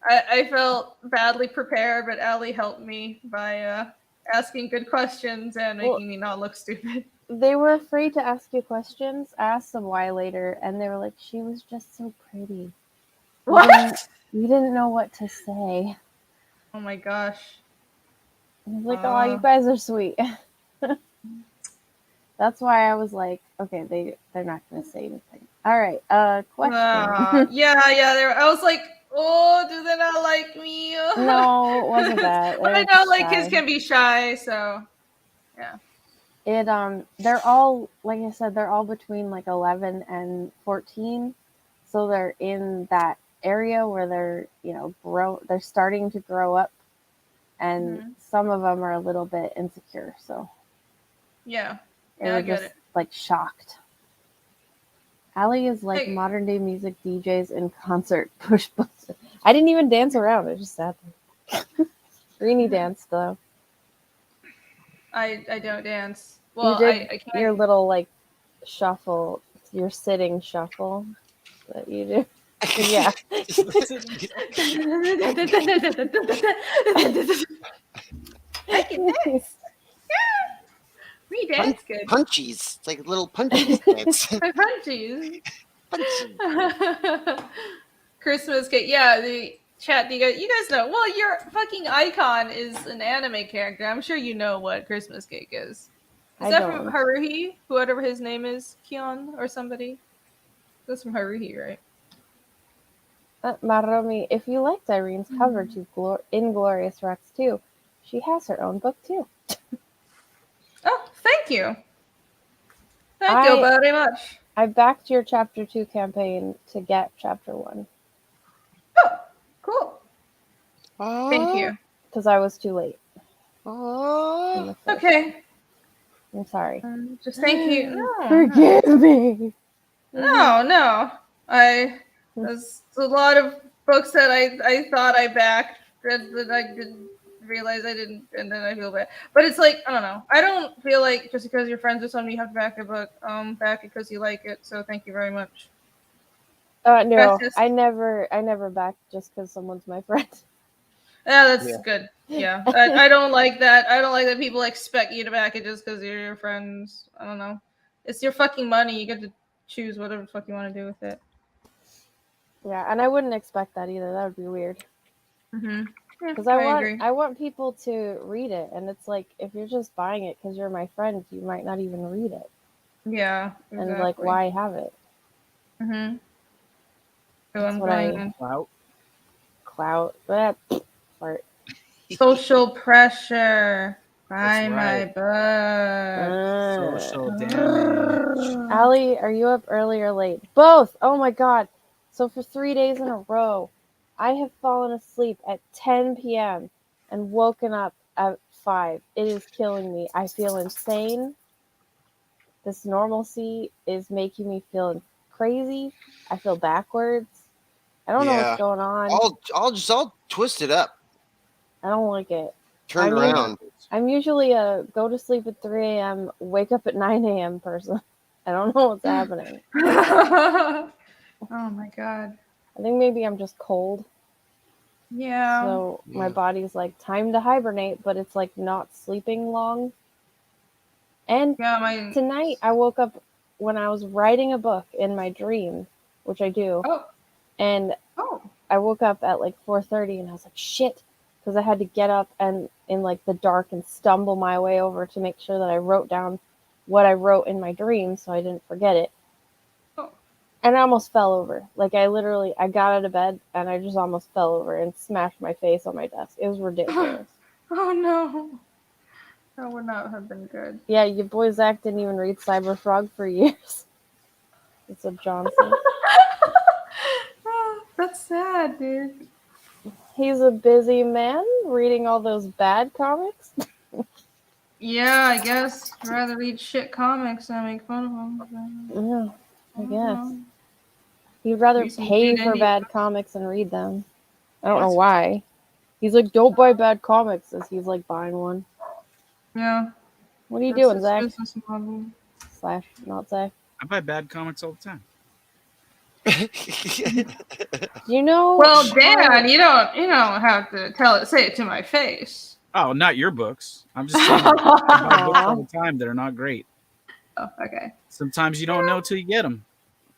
I felt badly prepared, but Allie helped me by asking good questions and making me not look stupid. They were afraid to ask you questions. I asked them why later, and they were like, she was just so pretty. What? We didn't know what to say. Oh my gosh. I was like, oh, you guys are sweet. That's why I was like, okay, they're not going to say anything. All right, question. Yeah. I was like, oh, do they not like me? No, it wasn't that. But I know, like, kids can be shy, so yeah. They're all, like I said, they're all between like 11 and 14, so they're in that area where they're, they're starting to grow up, and some of them are a little bit insecure. So yeah. They were just like shocked. Allie is like modern day music DJs in concert push buttons. I didn't even dance around. I just sat there. Rini danced though. I don't dance. Well, you did I can't. Your little like shuffle, your sitting shuffle that you do. Yeah. I can dance. We dance good. Punchies. It's like little punchies dance. Punchies. Christmas cake. Yeah, the chat, you guys know. Well, your fucking icon is an anime character. I'm sure you know what Christmas cake is. Is that from Haruhi? Whatever his name is, Kion or somebody? That's from Haruhi, right? Maromi, if you liked Irene's cover to Inglorious Rex 2, she has her own book too. Oh, thank you. Thank you very much. I backed your Chapter 2 campaign to get Chapter 1. Oh, cool. Thank you. Because I was too late. Okay. I'm sorry. Just thank you. No, Forgive me. No. There's a lot of books that I thought I backed that I didn't realize I didn't, and then I feel bad. But it's like, I don't know. I don't feel like just because you're friends with someone you have to back a book. Back it because you like it. So thank you very much. No, gracias. I never backed just because someone's my friend. Yeah, that's good. Yeah, I don't like that. I don't like that people expect you to back it just because you're your friends. I don't know. It's your fucking money. You get to choose whatever the fuck you want to do with it. Yeah, and I wouldn't expect that either. That would be weird. Mm-hmm. Because I want people to read it, and it's like if you're just buying it because you're my friend, you might not even read it. Yeah, exactly. And like, why have it? Mm-hmm. So That's what I clout. Fart. Social pressure. Buy my book. Social damage. Allie, are you up early or late? Both. Oh my god. So for 3 days in a row, I have fallen asleep at 10 p.m. and woken up at 5. It is killing me. I feel insane. This normalcy is making me feel crazy. I feel backwards. I don't know what's going on. I'll twist it up. I don't like it. Turn around. I'm usually a go to sleep at 3 a.m., wake up at 9 a.m. person. I don't know what's happening. Oh my god. I think maybe I'm just cold. Yeah. So my body's like, time to hibernate, but it's like not sleeping long. And tonight I woke up when I was writing a book in my dream, which I do. And I woke up at like 4:30 and I was like, shit, because I had to get up and in like the dark and stumble my way over to make sure that I wrote down what I wrote in my dream so I didn't forget it. And I almost fell over. Like I got out of bed and I just almost fell over and smashed my face on my desk. It was ridiculous. Oh no. That would not have been good. Yeah, your boy Zach didn't even read Cyberfrog for years. It's a Johnson. That's sad, dude. He's a busy man reading all those bad comics. Yeah, I guess. I'd rather read shit comics than make fun of them. Yeah, I guess. He'd rather pay for bad comics and read them. I don't know why. He's like, don't buy bad comics, as he's like buying one. Yeah. What are you doing, Zach? / not Zach. I buy bad comics all the time. You know? Well, Dan, you don't have to say it to my face. Oh, not your books. I'm just saying I buy books all the time that are not great. Oh, okay. Sometimes you don't know till you get them.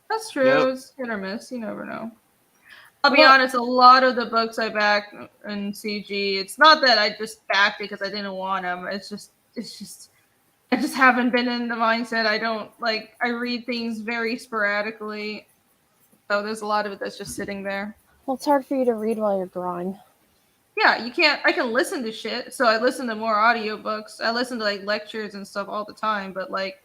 That's true. Yep. It's hit or miss. You never know. I'll be honest, a lot of the books I back in CG, it's not that I just backed it because I didn't want them. It's just I just haven't been in the mindset. I read things very sporadically. So there's a lot of it that's just sitting there. Well, it's hard for you to read while you're drawing. Yeah, you can't. I can listen to shit. So I listen to more audiobooks. I listen to like lectures and stuff all the time. But like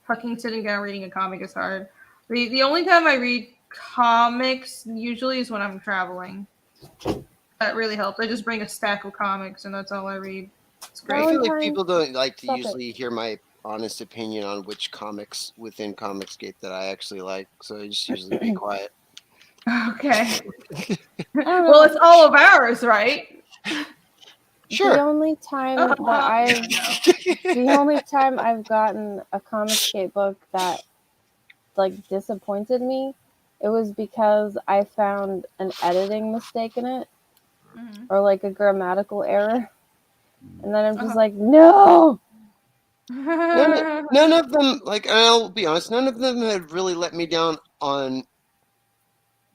fucking sitting down reading a comic is hard. The only time I read comics usually is when I'm traveling. That really helps. I just bring a stack of comics and that's all I read. It's great. I feel like people don't like to usually hear my honest opinion on which comics within Comicsgate that I actually like. So I just usually be quiet. Okay. Well, it's all of ours, right? Sure. The only time I've gotten a Comicsgate book that like disappointed me, it was because I found an editing mistake in it, or like a grammatical error, and then I'm just like, no. None of them, like, I'll be honest, none of them have really let me down on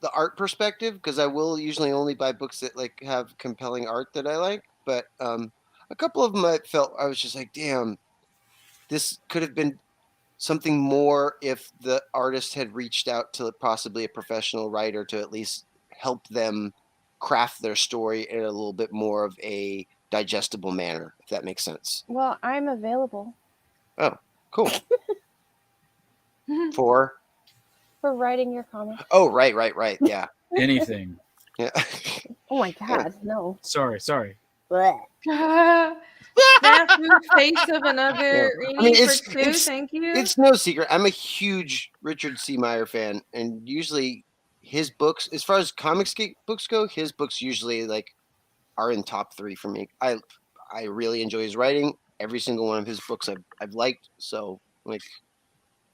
the art perspective, because I will usually only buy books that like have compelling art that I like. But a couple of them I was just like, damn, this could have been something more if the artist had reached out to possibly a professional writer to at least help them craft their story in a little bit more of a digestible manner, if that makes sense. Well, I'm available. Oh, cool. For writing your comic. Oh, right. Yeah. Anything. Yeah. Oh my god, no. Sorry. Snafu face of another reading for two. Thank you. It's no secret. I'm a huge Richard C. Meyer fan, and usually his books, as far as Comicsgate books go, his books usually like are in top 3 for me. I really enjoy his writing. Every single one of his books I've liked. So like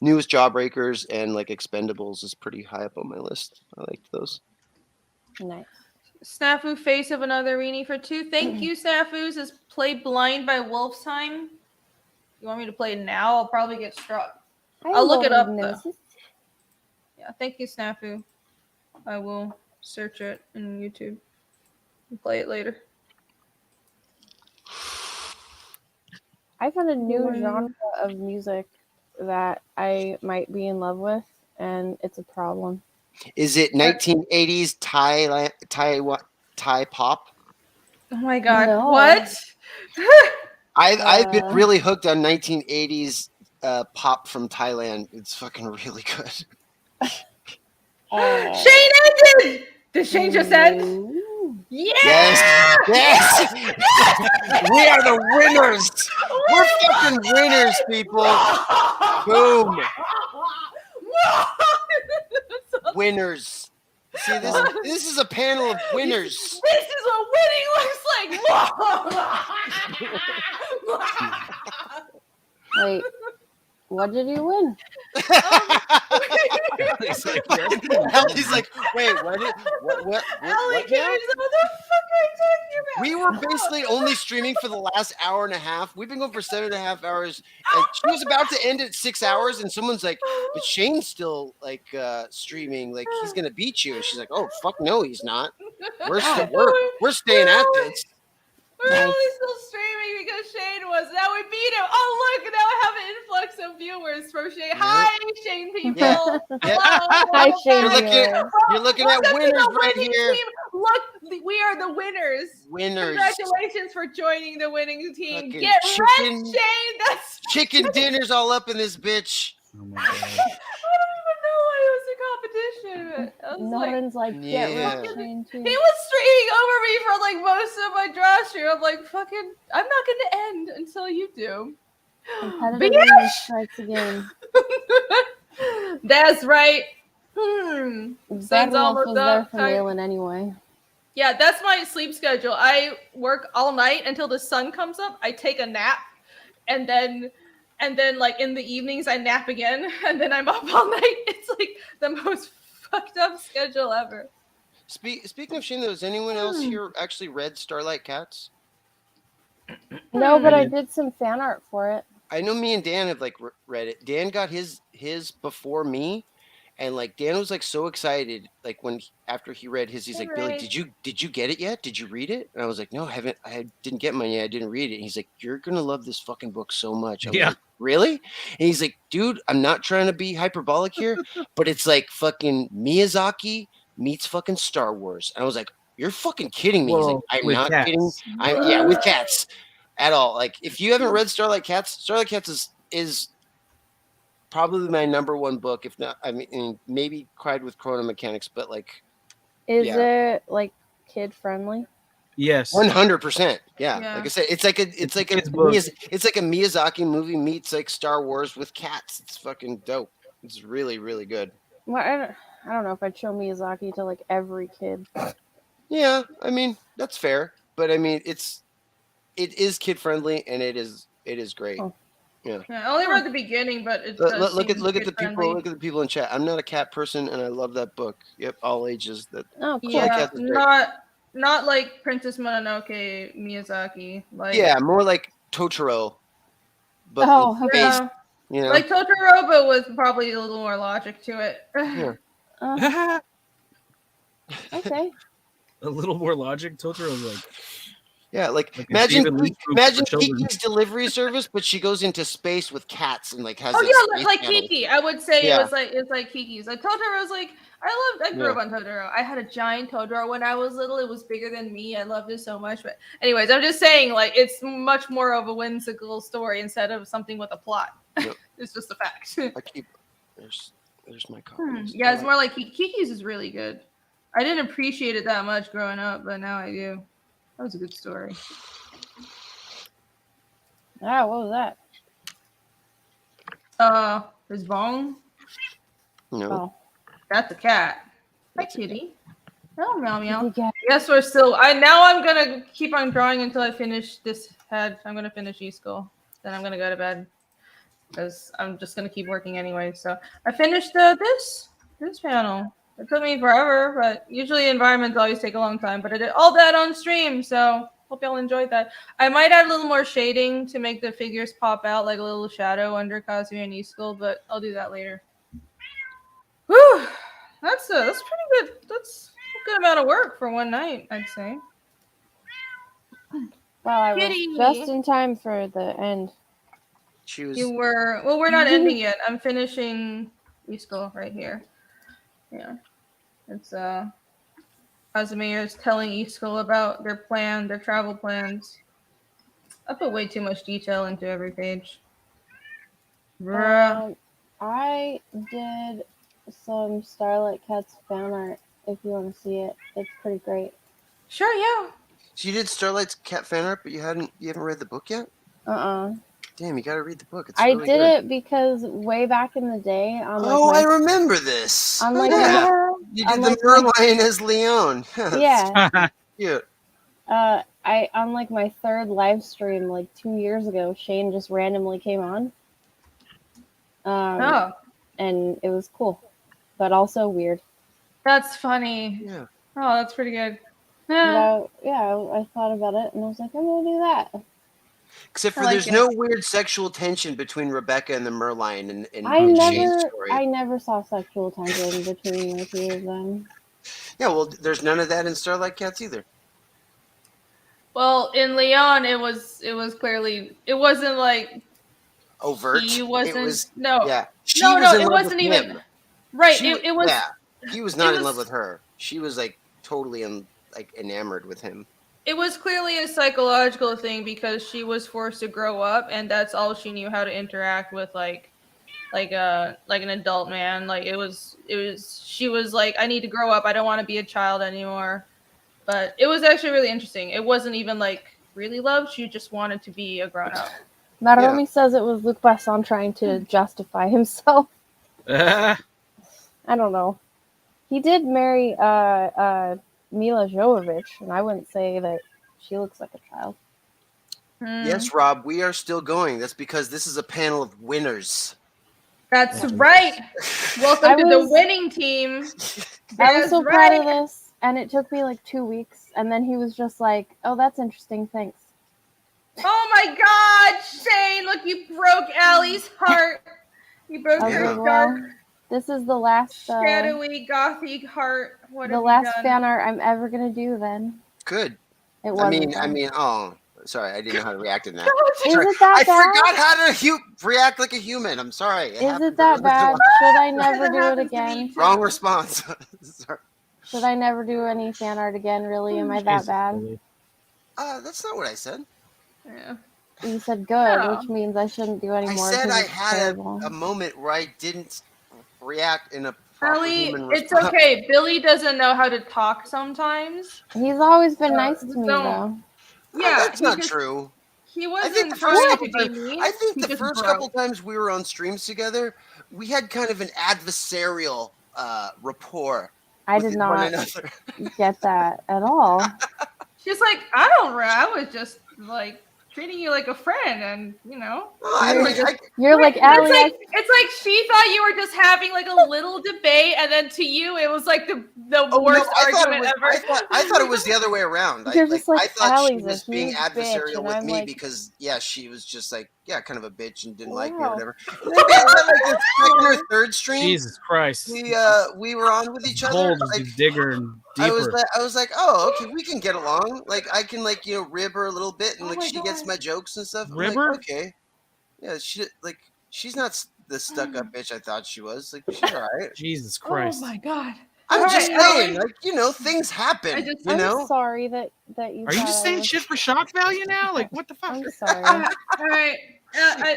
Newest Jawbreakers and like Expendables is pretty high up on my list. I liked those. Nice. Snafu face of another Rini for 2. Thank you, Snafu. Says play Blind by Wolfsheim. You want me to play it now? I'll probably get struck. I'll look it up though. Yeah, thank you, Snafu. I will search it in YouTube. We'll play it later. I found a new genre of music that I might be in love with, and it's a problem. Is it 1980s Thai pop? Oh my god! No. What? I've been really hooked on 1980s pop from Thailand. It's fucking really good. Shane ended. Did Shane just end? Yeah! Yes! We are the winners! We're fucking winners, people! Boom! Winners. See, this is a panel of winners. This is what winning looks like! Wait, what did you win? He's like, wait, what Ellie now? cares what the fuck are you talking about? We were basically only streaming for the last hour and a half. We've been going for 7.5 hours. And she was about to end at 6 hours, and someone's like, but Shane's still like streaming, like he's gonna beat you. And she's like, oh fuck no, he's not. We're staying at this. We're only still streaming because Shane was. Now we beat him. Oh look, now I have an influx of viewers from Shane. Hi, Shane people. Yeah. Hello. Hi, Shane. You're looking at winners right here. Team. Look, we are the winners. Winners. Congratulations for joining the winning team. Fucking Get chicken- ready, Shane. That's Chicken dinner's all up in this bitch. Oh my god. I don't even know why it was a competition. I was Nolan's like, get Yeah. rich, Shane, too. he was streaming over me for like most of my draw stream. I'm like, fucking, I'm not going to end until you do. Competitive strikes again. That's right. That Sun's one almost was there up. for Malin anyway. Yeah, that's my sleep schedule. I work all night until the sun comes up. I take a nap, and then like in the evenings I nap again, and then I'm up all night. It's like the most fucked up schedule ever. Speaking of Shane, though, has anyone else here actually read Starlight Cats? No, but I did some fan art for it. I know me and Dan have like read it. Dan got his before me, and like Dan was like so excited. Like after he read his, he's like, Billy, did you get it yet? Did you read it? And I was like, no, I haven't. I didn't get mine yet. I didn't read it. And he's like, you're gonna love this fucking book so much. I was like, really? And he's like, dude, I'm not trying to be hyperbolic here, but it's like fucking Miyazaki meets fucking Star Wars. And I was like, you're fucking kidding me. He's like, I'm not kidding. With cats at all. Like, if you haven't read Starlight Cats is probably my number one book. If not, I mean, maybe Cried with Chrono Mechanics, but like, Is it like kid friendly? Yes. 100%. Yeah. Yeah. Like I said, it's like a Miyazaki movie meets like Star Wars with cats. It's fucking dope. It's really, really good. Well, I don't know if I'd show Miyazaki to like every kid. Yeah, I mean, that's fair. But I mean, it is kid friendly and it is great. Oh. Yeah. I only read the beginning, but it Look at the people in chat. I'm not a cat person and I love that book. Yep, all ages. Oh, cool. Yeah, not like Princess Mononoke Miyazaki. Like more like Totoro. But yeah. You know? Like Totoro, but with probably a little more logic to it. Yeah. Okay. A little more logic. Totoro's like. Yeah, like imagine Kiki's delivery service, but she goes into space with cats and like has. Oh yeah, like Kiki. I would say it's like Kiki's. Like Totoro's like I grew up on Totoro. I had a giant Totoro when I was little. It was bigger than me. I loved it so much. But anyways, I'm just saying like it's much more of a whimsical story instead of something with a plot. Yep. It's just a fact. There's my copies. Yeah, it's more like Kiki's is really good. I didn't appreciate it that much growing up, but now I do. That was a good story. Ah, what was that? Is Bong? No. Oh. That's a cat. Hi, kitty. Oh, meow meow. Yeah. Yes, we're still. I'm gonna keep on drawing until I finish this head. I'm gonna finish E-School. Then I'm gonna go to bed because I'm just gonna keep working anyway. So I finished this panel. It took me forever, but usually environments always take a long time. But I did all that on stream, so hope y'all enjoyed that. I might add a little more shading to make the figures pop out, like a little shadow under Kazuya and E-School, but I'll do that later. Whew, that's pretty good. That's a good amount of work for one night, I'd say. Well, I was Kitty. just in time for the end. She was. You were. Well, we're not ending yet. I'm finishing e-school right here. Yeah, it's Casimir is telling e-school about their travel plans. I put way too much detail into every page. I did some Starlight Cats fan art. If you want to see it, it's pretty great. Sure, yeah. So you did Starlight's cat fan art, but you haven't read the book yet? Damn, you gotta read the book. It's I really did good. it because way back in the day on I remember this. On like you did the Merlion as Leon. Yeah. Cute. On like my third live stream like 2 years ago, Shane just randomly came on. And it was cool, but also weird. That's funny. Yeah. Oh, that's pretty good. Yeah. I thought about it and I was like, I'm gonna do that. Except for there's no weird sexual tension between Rebecca and the Merlion in Shane's story. I never saw sexual tension between the two of them. Yeah, well, there's none of that in Starlight Cats either. Well, in Leon, it was clearly, it wasn't like overt. He wasn't. It was, no. Yeah. She no, was no. in It love wasn't with even. him. Right. It was. Yeah. He was not in love with her. She was like totally enamored with him. It was clearly a psychological thing because she was forced to grow up, and that's all she knew how to interact with, like an adult man. Like it was. She was like, I need to grow up. I don't want to be a child anymore. But it was actually really interesting. It wasn't even like really love. She just wanted to be a grown up. Narumi says it was Luc Besson trying to justify himself. I don't know. He did marry Mila Jovovich, and I wouldn't say that she looks like a child. Yes, Rob, we are still going. That's because this is a panel of winners. That's right. Welcome to the winning team. I was so proud of this, and it took me like 2 weeks, and then he was just like, oh, that's interesting, thanks. Oh my God, Shane! Look, you broke Allie's heart. You broke her dark, this is the last shadowy, gothic heart. The last fan art I'm ever gonna do. Then good. It wasn't. I mean, oh, sorry, I didn't know how to react in that. Is it that bad? I forgot how to react like a human. I'm sorry. Is it that bad? Should I never do it again? Wrong response. Sorry. Should I never do any fan art again? Really? Am I that bad? That's not what I said. Yeah. You said good, which means I shouldn't do any more. I said I had a moment where I didn't react in a proper Ellie, human it's response. okay. Billy doesn't know how to talk sometimes. He's always been nice to me, though. Yeah, that's not true. He wasn't. I think the first couple times we were on streams together, we had kind of an adversarial rapport. I did not get that at all. She's like, I was just like treating you like a friend, and you know. You're like Allie. It's like she thought you were just having like a little debate, and then to you it was like the worst argument ever. I thought it was the other way around. You're just like I thought Allie's she was being adversarial with me because she was just like kind of a bitch and didn't like me or whatever. Maybe like the second or third stream. Jesus Christ. We were on with each other. Digger and deeper. I was like, oh, okay, we can get along. Like I can rib her a little bit and she gets my jokes and stuff. Rib her? Okay. Yeah, she's not the stuck up bitch I thought she was. Like she's all right. Jesus Christ. Oh my God. I'm just saying, things happen. I'm sorry that you. Are you just saying shit for shock value now? Like what the fuck? I'm sorry. All right.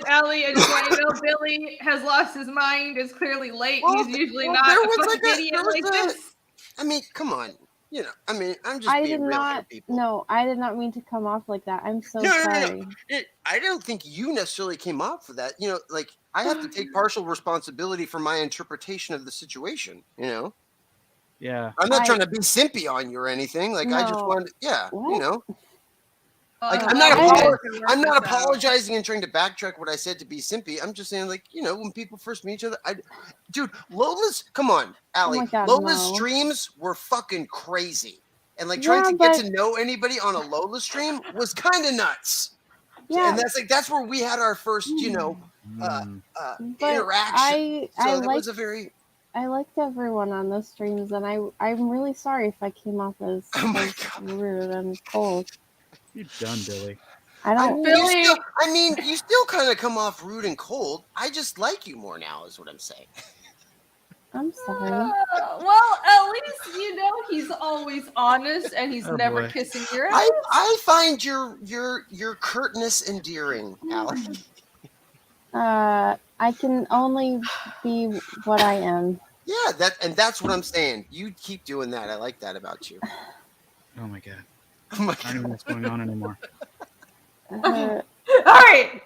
Allie, I just want you to know Billy has lost his mind. It's clearly late. He's usually not a fucking idiot like this. I mean, come on. I'm just being real here, people. No, I did not mean to come off like that. I'm so sorry. No. I don't think you necessarily came off for that. I have to take partial responsibility for my interpretation of the situation, Yeah. I'm not trying to be simpy on you or anything. I just wanted I'm not apologizing and trying to backtrack what I said to be simpy. I'm just saying, when people first meet each other, dude, Lola's, come on, Allie. Lola's streams were fucking crazy. And trying to get to know anybody on a Lola stream was kind of nuts. Yeah. And that's where we had our first, interaction. I liked everyone on those streams, and I'm really sorry if I came off as rude and cold. You're done, Billy. I don't. Billy. You still kind of come off rude and cold. I just like you more now, is what I'm saying. I'm sorry. Well, at least you know he's always honest and he's never kissing your ass. I find your curtness endearing, Alec. I can only be what I am. Yeah, that's what I'm saying. You keep doing that. I like that about you. Oh my god. Oh my I don't know what's going on anymore. All right,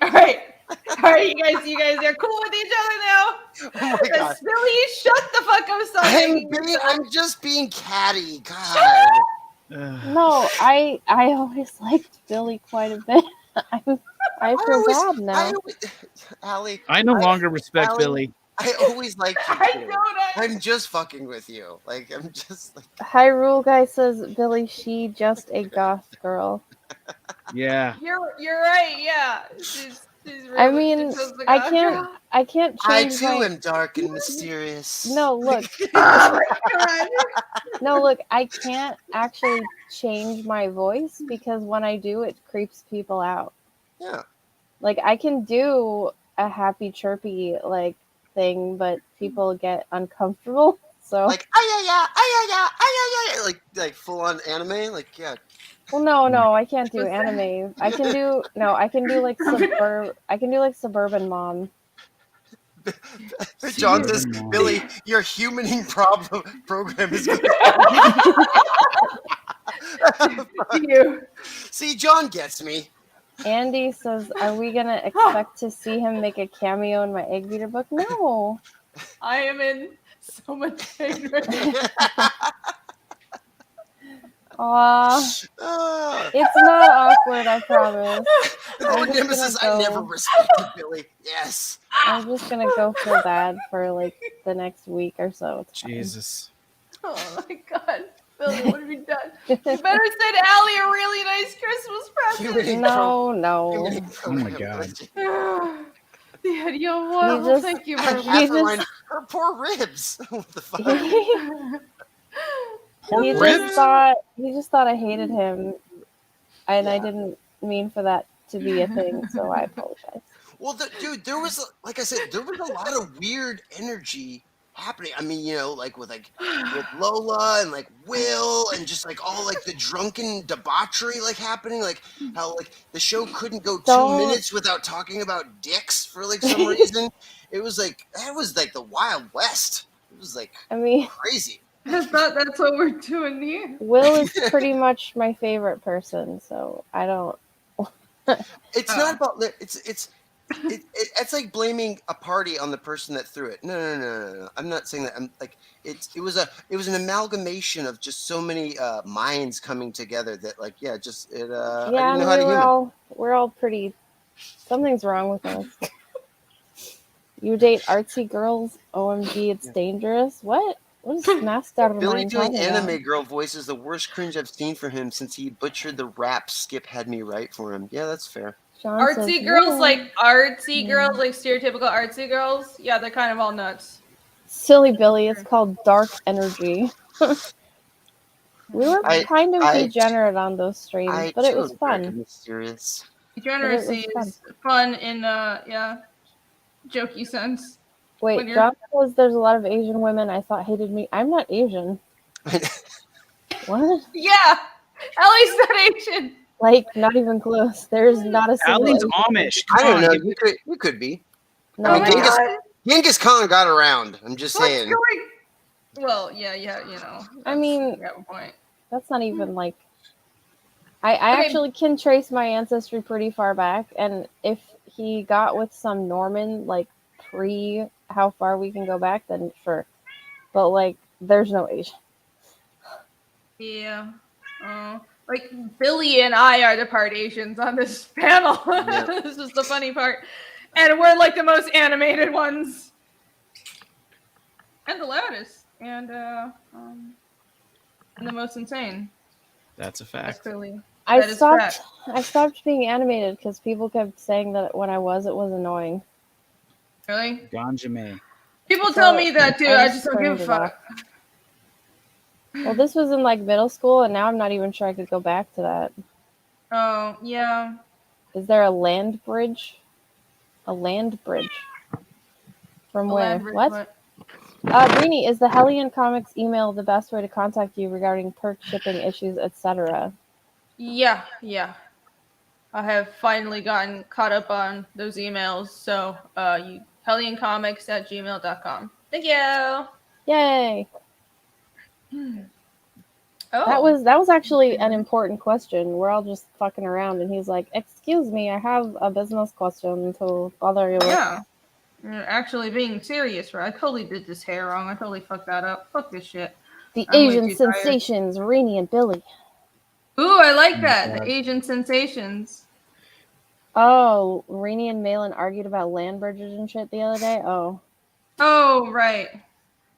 you guys are cool with each other now. Oh my god, Billy, shut the fuck up! I'm just being catty. God. No, I always liked Billy quite a bit. I feel bad now. Allie, I no longer respect Allie, Billy. I always liked you. I know that. I'm just fucking with you. Like I'm just like. Hyrule guy says Billy, she just a goth girl. Yeah. You're right. Yeah. She's really, I mean, I can't I change too my. am dark and mysterious. No, look. Oh my god. No, look. I can't actually change my voice because when I do, it creeps people out. Yeah. Like I can do a happy chirpy like thing, but people get uncomfortable. So like like full on anime, like yeah. Well, no, I can't do anime. I can do like suburban mom. John says, Billy, your humaning program is good. You. See, John gets me. Andy says, "Are we gonna expect to see him make a cameo in my Egg Beater book?" No. I am in so much pain right now. It's not awkward, I promise. Nemesis, I never respected Billy. Yes. I'm just gonna go feel bad for like the next week or so. Jesus. Oh my god. Billy, what have you done? You better send Allie a really nice Christmas present. No. Oh my god. Yeah, you know what? Well, thank you very much. Her poor ribs. What the fuck? He just thought I hated him, and I didn't mean for that to be a thing, so I apologize. Well, dude, there was, like I said, there was a lot of weird energy happening. I mean, you know, like with Lola and like Will and just like all like the drunken debauchery like happening, like how like the show couldn't go 2 minutes without talking about dicks for like some reason. It was like that was like the Wild West. It was like crazy. I thought that's what we're doing here. Will is pretty much my favorite person, so I don't. It's not about it's like blaming a party on the person that threw it. No. I'm not saying that. I'm like it was an amalgamation of just so many minds coming together that like I didn't know how to human. We're all pretty. Something's wrong with us. You date artsy girls? OMG, it's dangerous. What? What is masked out of Billy mind doing anime about? girl voice is the worst cringe I've seen for him since he butchered the rap Skip had me write for him. Yeah, that's fair. John artsy says, girls, like stereotypical artsy girls. Yeah, they're kind of all nuts. Silly Billy, it's called dark energy. We were kind of degenerate on those streams, but it was fun. Mysterious. Degeneracy is fun in jokey sense. Wait, John says there's a lot of Asian women I thought hated me. I'm not Asian. What? Yeah, Ellie's not Asian. Like, not even close. There's not a single. Allie's Amish. I don't know. You could be. No, I mean, Genghis Khan got around. I'm just saying. Well, yeah, you know. I mean, you have a point. That's not even like. I actually can trace my ancestry pretty far back, and if he got with some Norman, like pre how far we can go back, then sure. But like, there's no Asian. Yeah. Like Billy and I are the part Asians on this panel. Yeah. This is the funny part. And we're like the most animated ones. And the loudest. And the most insane. That's a fact. Clearly. I stopped being animated because people kept saying that when I was, it was annoying. Really? Ganja me. People tell me that too. I just don't give a fuck. Well, this was in like middle school, and now I'm not even sure I could go back to that. Oh, yeah. Is there a land bridge? A land bridge. From where? What? Greenie, is the Hellion Comics email the best way to contact you regarding perk shipping issues, etc.? Yeah. I have finally gotten caught up on those emails. So, you hellioncomics@gmail.com. Thank you. Yay. Oh. That was actually an important question. We're all just fucking around, and he's like, "Excuse me, I have a business question to bother you with." Yeah. You're actually being serious, right? I totally did this hair wrong. I totally fucked that up. Fuck this shit. The I'm way Asian too tired. sensations, Rainy and Billy. Ooh, I like that. The Asian sensations. Oh, Rainy and Malin argued about land bridges and shit the other day. Oh, right.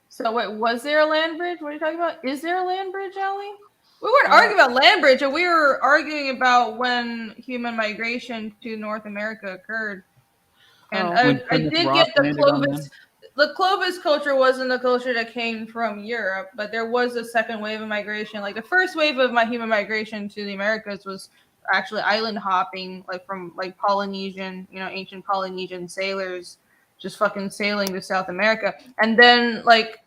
So wait, was there a land bridge? What are you talking about? Is there a land bridge, Ellie? We weren't arguing about land bridge, we were arguing about when human migration to North America occurred. And I did get the Clovis. The Clovis culture wasn't a culture that came from Europe, but there was a second wave of migration. Like the first wave of my human migration to the Americas was actually island hopping, like from like Polynesian, ancient Polynesian sailors just fucking sailing to South America. And then like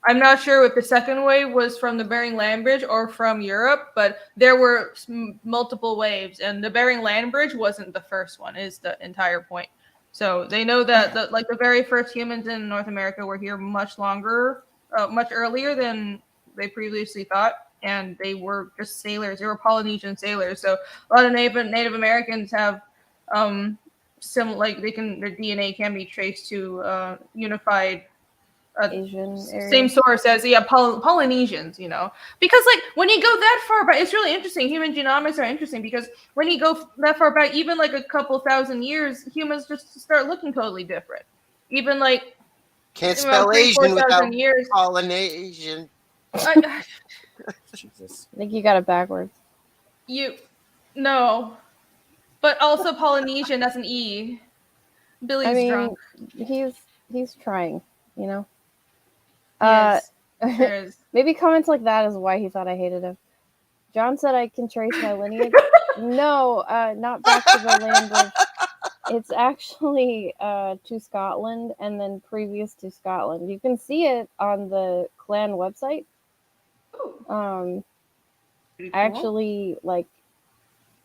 I'm not sure if the second wave was from the Bering Land Bridge or from Europe, but there were multiple waves, and the Bering Land Bridge wasn't the first one, is the entire point. So they know that the very first humans in North America were here much earlier than they previously thought, and they were just sailors. They were Polynesian sailors. So a lot of Native Americans have their DNA can be traced to unified Asian same source as Polynesians, because like when you go that far back, it's really interesting. Human genomics are interesting because when you go that far back, even like a couple thousand years, humans just start looking totally different. Even like can't spell Asian without years. Polynesian. Jesus, I think you got it backwards. No, but also Polynesian. That's an E. Billy's drunk. He's trying, Yes, maybe comments like that is why he thought I hated him. John said I can trace my lineage. No, not back to the land bridge. It's actually to Scotland and then previous to Scotland. You can see it on the clan website. I actually like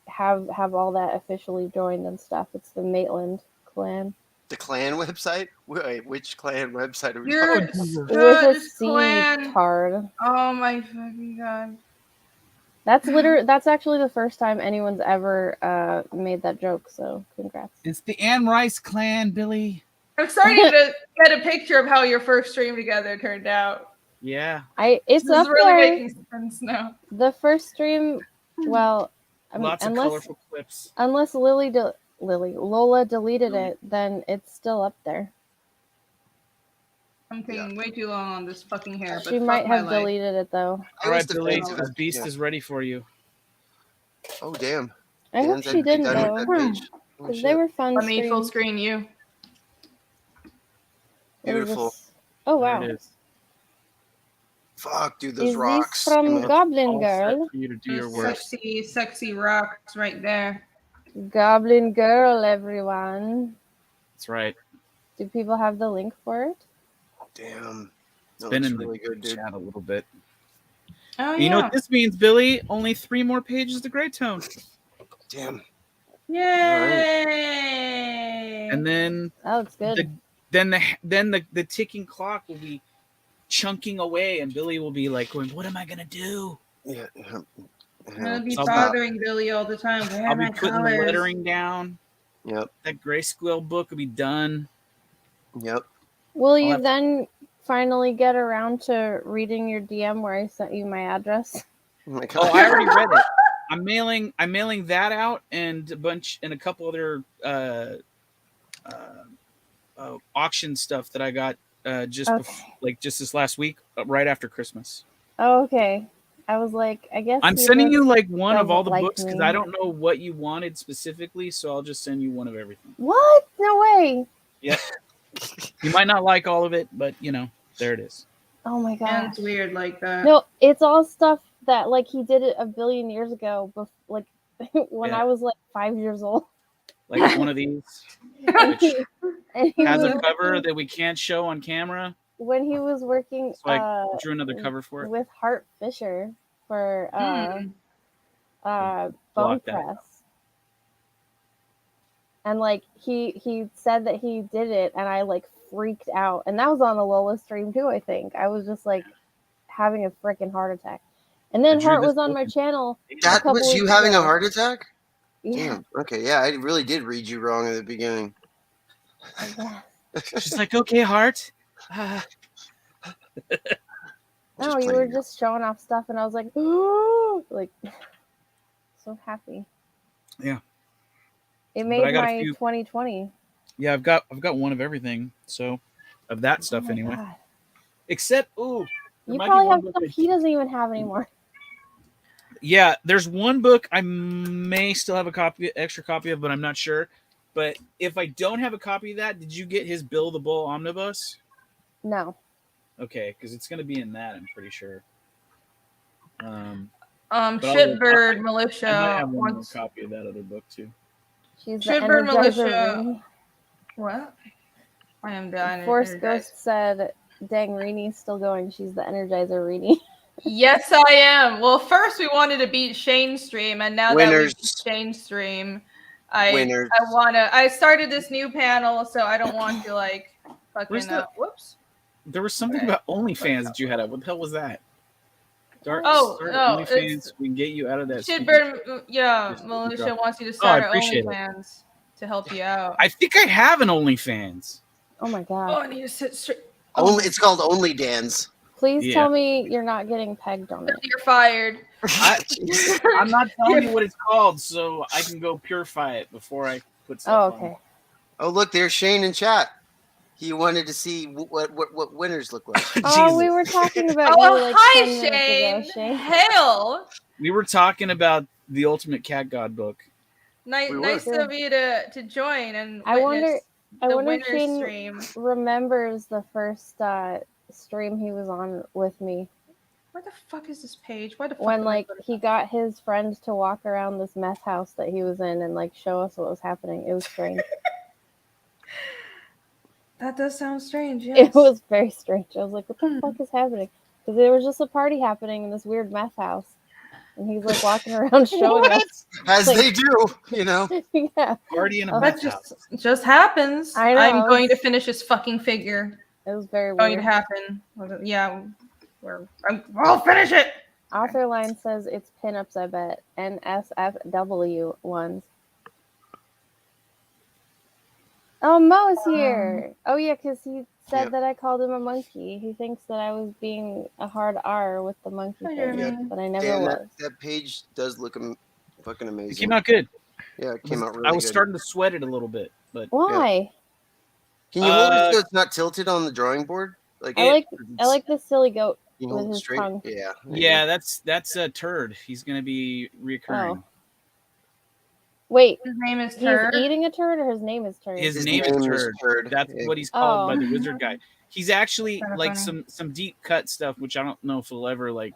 have all that officially joined and stuff. It's the Maitland clan. The clan website? Wait, which clan website are we talking about? With a C, tard. Oh my fucking god. That's actually the first time anyone's ever made that joke, so congrats. It's the Anne Rice clan, Billy. I'm starting to get a picture of how your first stream together turned out. Yeah. It's up really there. Making sense now. The first stream, well, lots of colorful clips. Unless Lola deleted it, then it's still up there. I'm taking way too long on this fucking hair. But she might have deleted it though. All right, Billy, the beast is ready for you. Oh damn! I hope she didn't though, because they were fun. Let me full screen you. Beautiful. Oh wow! Fuck, dude, those is rocks. This from Goblin Girl. For you to do your work. Sexy rocks right there. Goblin Girl, everyone. That's right. Do people have the link for it? Damn. It's been in really good chat a little bit. Oh, you know what this means, Billy? Only 3 more pages of Grey Tone. Damn. Yay! And then that looks good. Then the ticking clock will be chunking away, and Billy will be like going, "What am I gonna do?" Yeah. I'm gonna be bothering Billy all the time. I'll be putting the lettering down. Yep. That Grayscale book will be done. Yep. Will you then finally get around to reading your DM where I sent you my address? Oh my god! Oh, I already read it. I'm mailing that out and a couple other auction stuff that I got just this last week, right after Christmas. Oh, okay. I was like, I guess I'm sending you like one of all the books because I don't know what you wanted specifically, so I'll just send you one of everything. What? No way. Yeah. You might not like all of it, but there it is. Oh my god. It's weird like that. No, it's all stuff that like he did it a billion years ago, like when I was like 5 years old. Like one of these, And which he has a was cover working, that we can't show on camera. when he was working So I drew another cover for it. with Hart Fisher for Bone Block that. Press. And like he said that he did it, and I like freaked out. And that was on the Lola stream too, I think. I was just like having a freaking heart attack. And then Hart was on my channel. That was you having a heart attack? Yeah. Damn. Okay, yeah, I really did read you wrong at the beginning. She's like, okay, Hart. No, you were just showing off stuff, and I was like, ooh, like so happy. Yeah. It made my 2020. Yeah, I've got one of everything. So of that stuff anyway. God. Except you probably have stuff he doesn't even have anymore. Yeah, there's one book I may still have a extra copy of, but I'm not sure. But if I don't have a copy of that, did you get his Bill the Bull Omnibus? No. Okay, because it's going to be in that, I'm pretty sure. Shitbird Militia. I might have one more copy of that other book too. She's Shitbird the Militia. What? I am done. Force Ghost said, "Dang, Reenie's still going. She's the Energizer Reenie." Yes, I am. Well, first we wanted to beat Shane's stream, and now that we beat Shane's stream, I started this new panel, so I don't want to like fucking whoops. There was something about OnlyFans that you had up. What the hell was that? OnlyFans. We can get you out of that. Shitbird, Militia wants you to start OnlyFans to help you out. I think I have an OnlyFans. Oh my god. Oh, I need to sit straight. It's called Only Dan's. Please tell me you're not getting pegged on it. You're fired. I'm not telling you what it's called, so I can go purify it before I put stuff on. Oh, look, there's Shane in chat. He wanted to see what winners look like. Oh, we were talking about you like hi, 10 minutes ago, Shane. Hail. We were talking about the Ultimate Cat God book. Nice of you to join and I wonder if Shane stream. remembers the first stream he was on with me. Where the fuck is this page? Why the fuck when like he got his friends to walk around this meth house that he was in and like show us what was happening. It was strange. That does sound strange. Yes. It was very strange. I was like, what the fuck is happening? Because there was just a party happening in this weird meth house. And he's like walking around showing us. As they do, you know. Yeah. Party in a meth house. Just happens. I know. I'm going to finish this fucking figure. It was very weird. Going to happen. Yeah. I'll finish it. Authorline says it's pinups, I bet. NSFW ones. Oh, Mo is here. Oh, yeah, because he said that I called him a monkey. He thinks that I was being a hard R with the monkey thing, but I never was. That page does look fucking amazing. It came out good. Yeah, it came out really good. I was starting to sweat it a little bit, but why? Yeah. Can you hold it so it's not tilted on the drawing board? I like this silly goat with his straight? tongue. Yeah. Yeah, that's a turd. He's gonna be reoccurring. Oh. Wait, his name is Turd. He's eating a turd, or his name is Turd? His name is Turd. That's what he's called by the wizard guy. He's actually like funny. some deep cut stuff, which I don't know if it'll ever like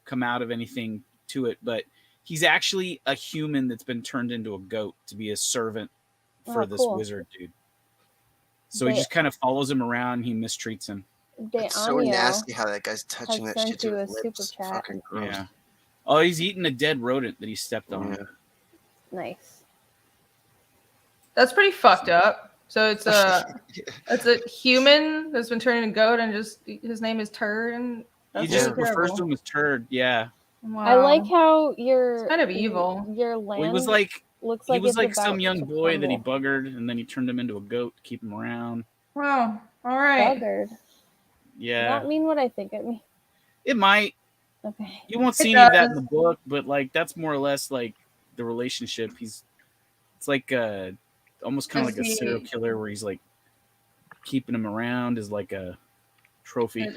come out of anything to it, but he's actually a human that's been turned into a goat to be a servant for this wizard dude. So he just kind of follows him around. And he mistreats him. It's so nasty how that guy's touching that shit to his lips. Super chat. Fucking gross. Yeah. Oh, he's eating a dead rodent that he stepped on. Yeah. Nice. That's pretty fucked up. So it's a human that's been turned into a goat, and just his name is Turd. And he just refers to him as Turd. Yeah. Wow. I like how it's kind of evil. Your land he was like it's some young boy that he buggered, and then he turned him into a goat to keep him around. Wow. All right. Buggered. Yeah. Does that mean what I think it means? It might. Okay. You won't see any of that in the book, but like that's more or less like the relationship. It's like almost kind of like a serial killer where he's like keeping him around as like a trophy.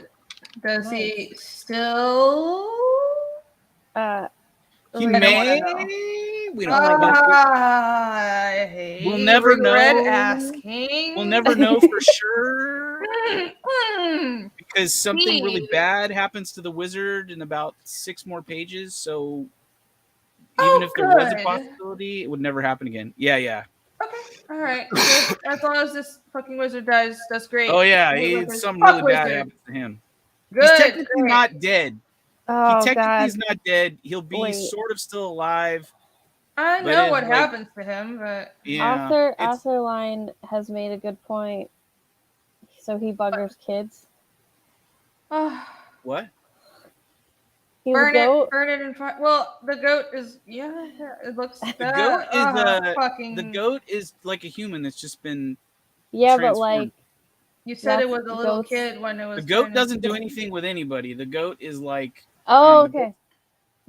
Does he still? He may. We don't we'll never know. Asking. We'll never know for sure because something really bad happens to the wizard in about 6 more pages. So Even if there was a good. possibility, it would never happen again. Yeah. Okay, all right. As long as this fucking wizard dies, that's great. Oh yeah, something really bad happens to him. Good. He's technically not dead. Oh, he technically God. is not dead. He'll be sort of still alive. I know what happens to him, but yeah, Author Line has made a good point. So he buggers kids. What? Burn it in front. Well, the goat is it looks. The goat is the goat is like a human that's just been. Yeah, but like you said, it was a little kid when it was. The goat doesn't do anything with anybody. The goat is like. Oh, okay.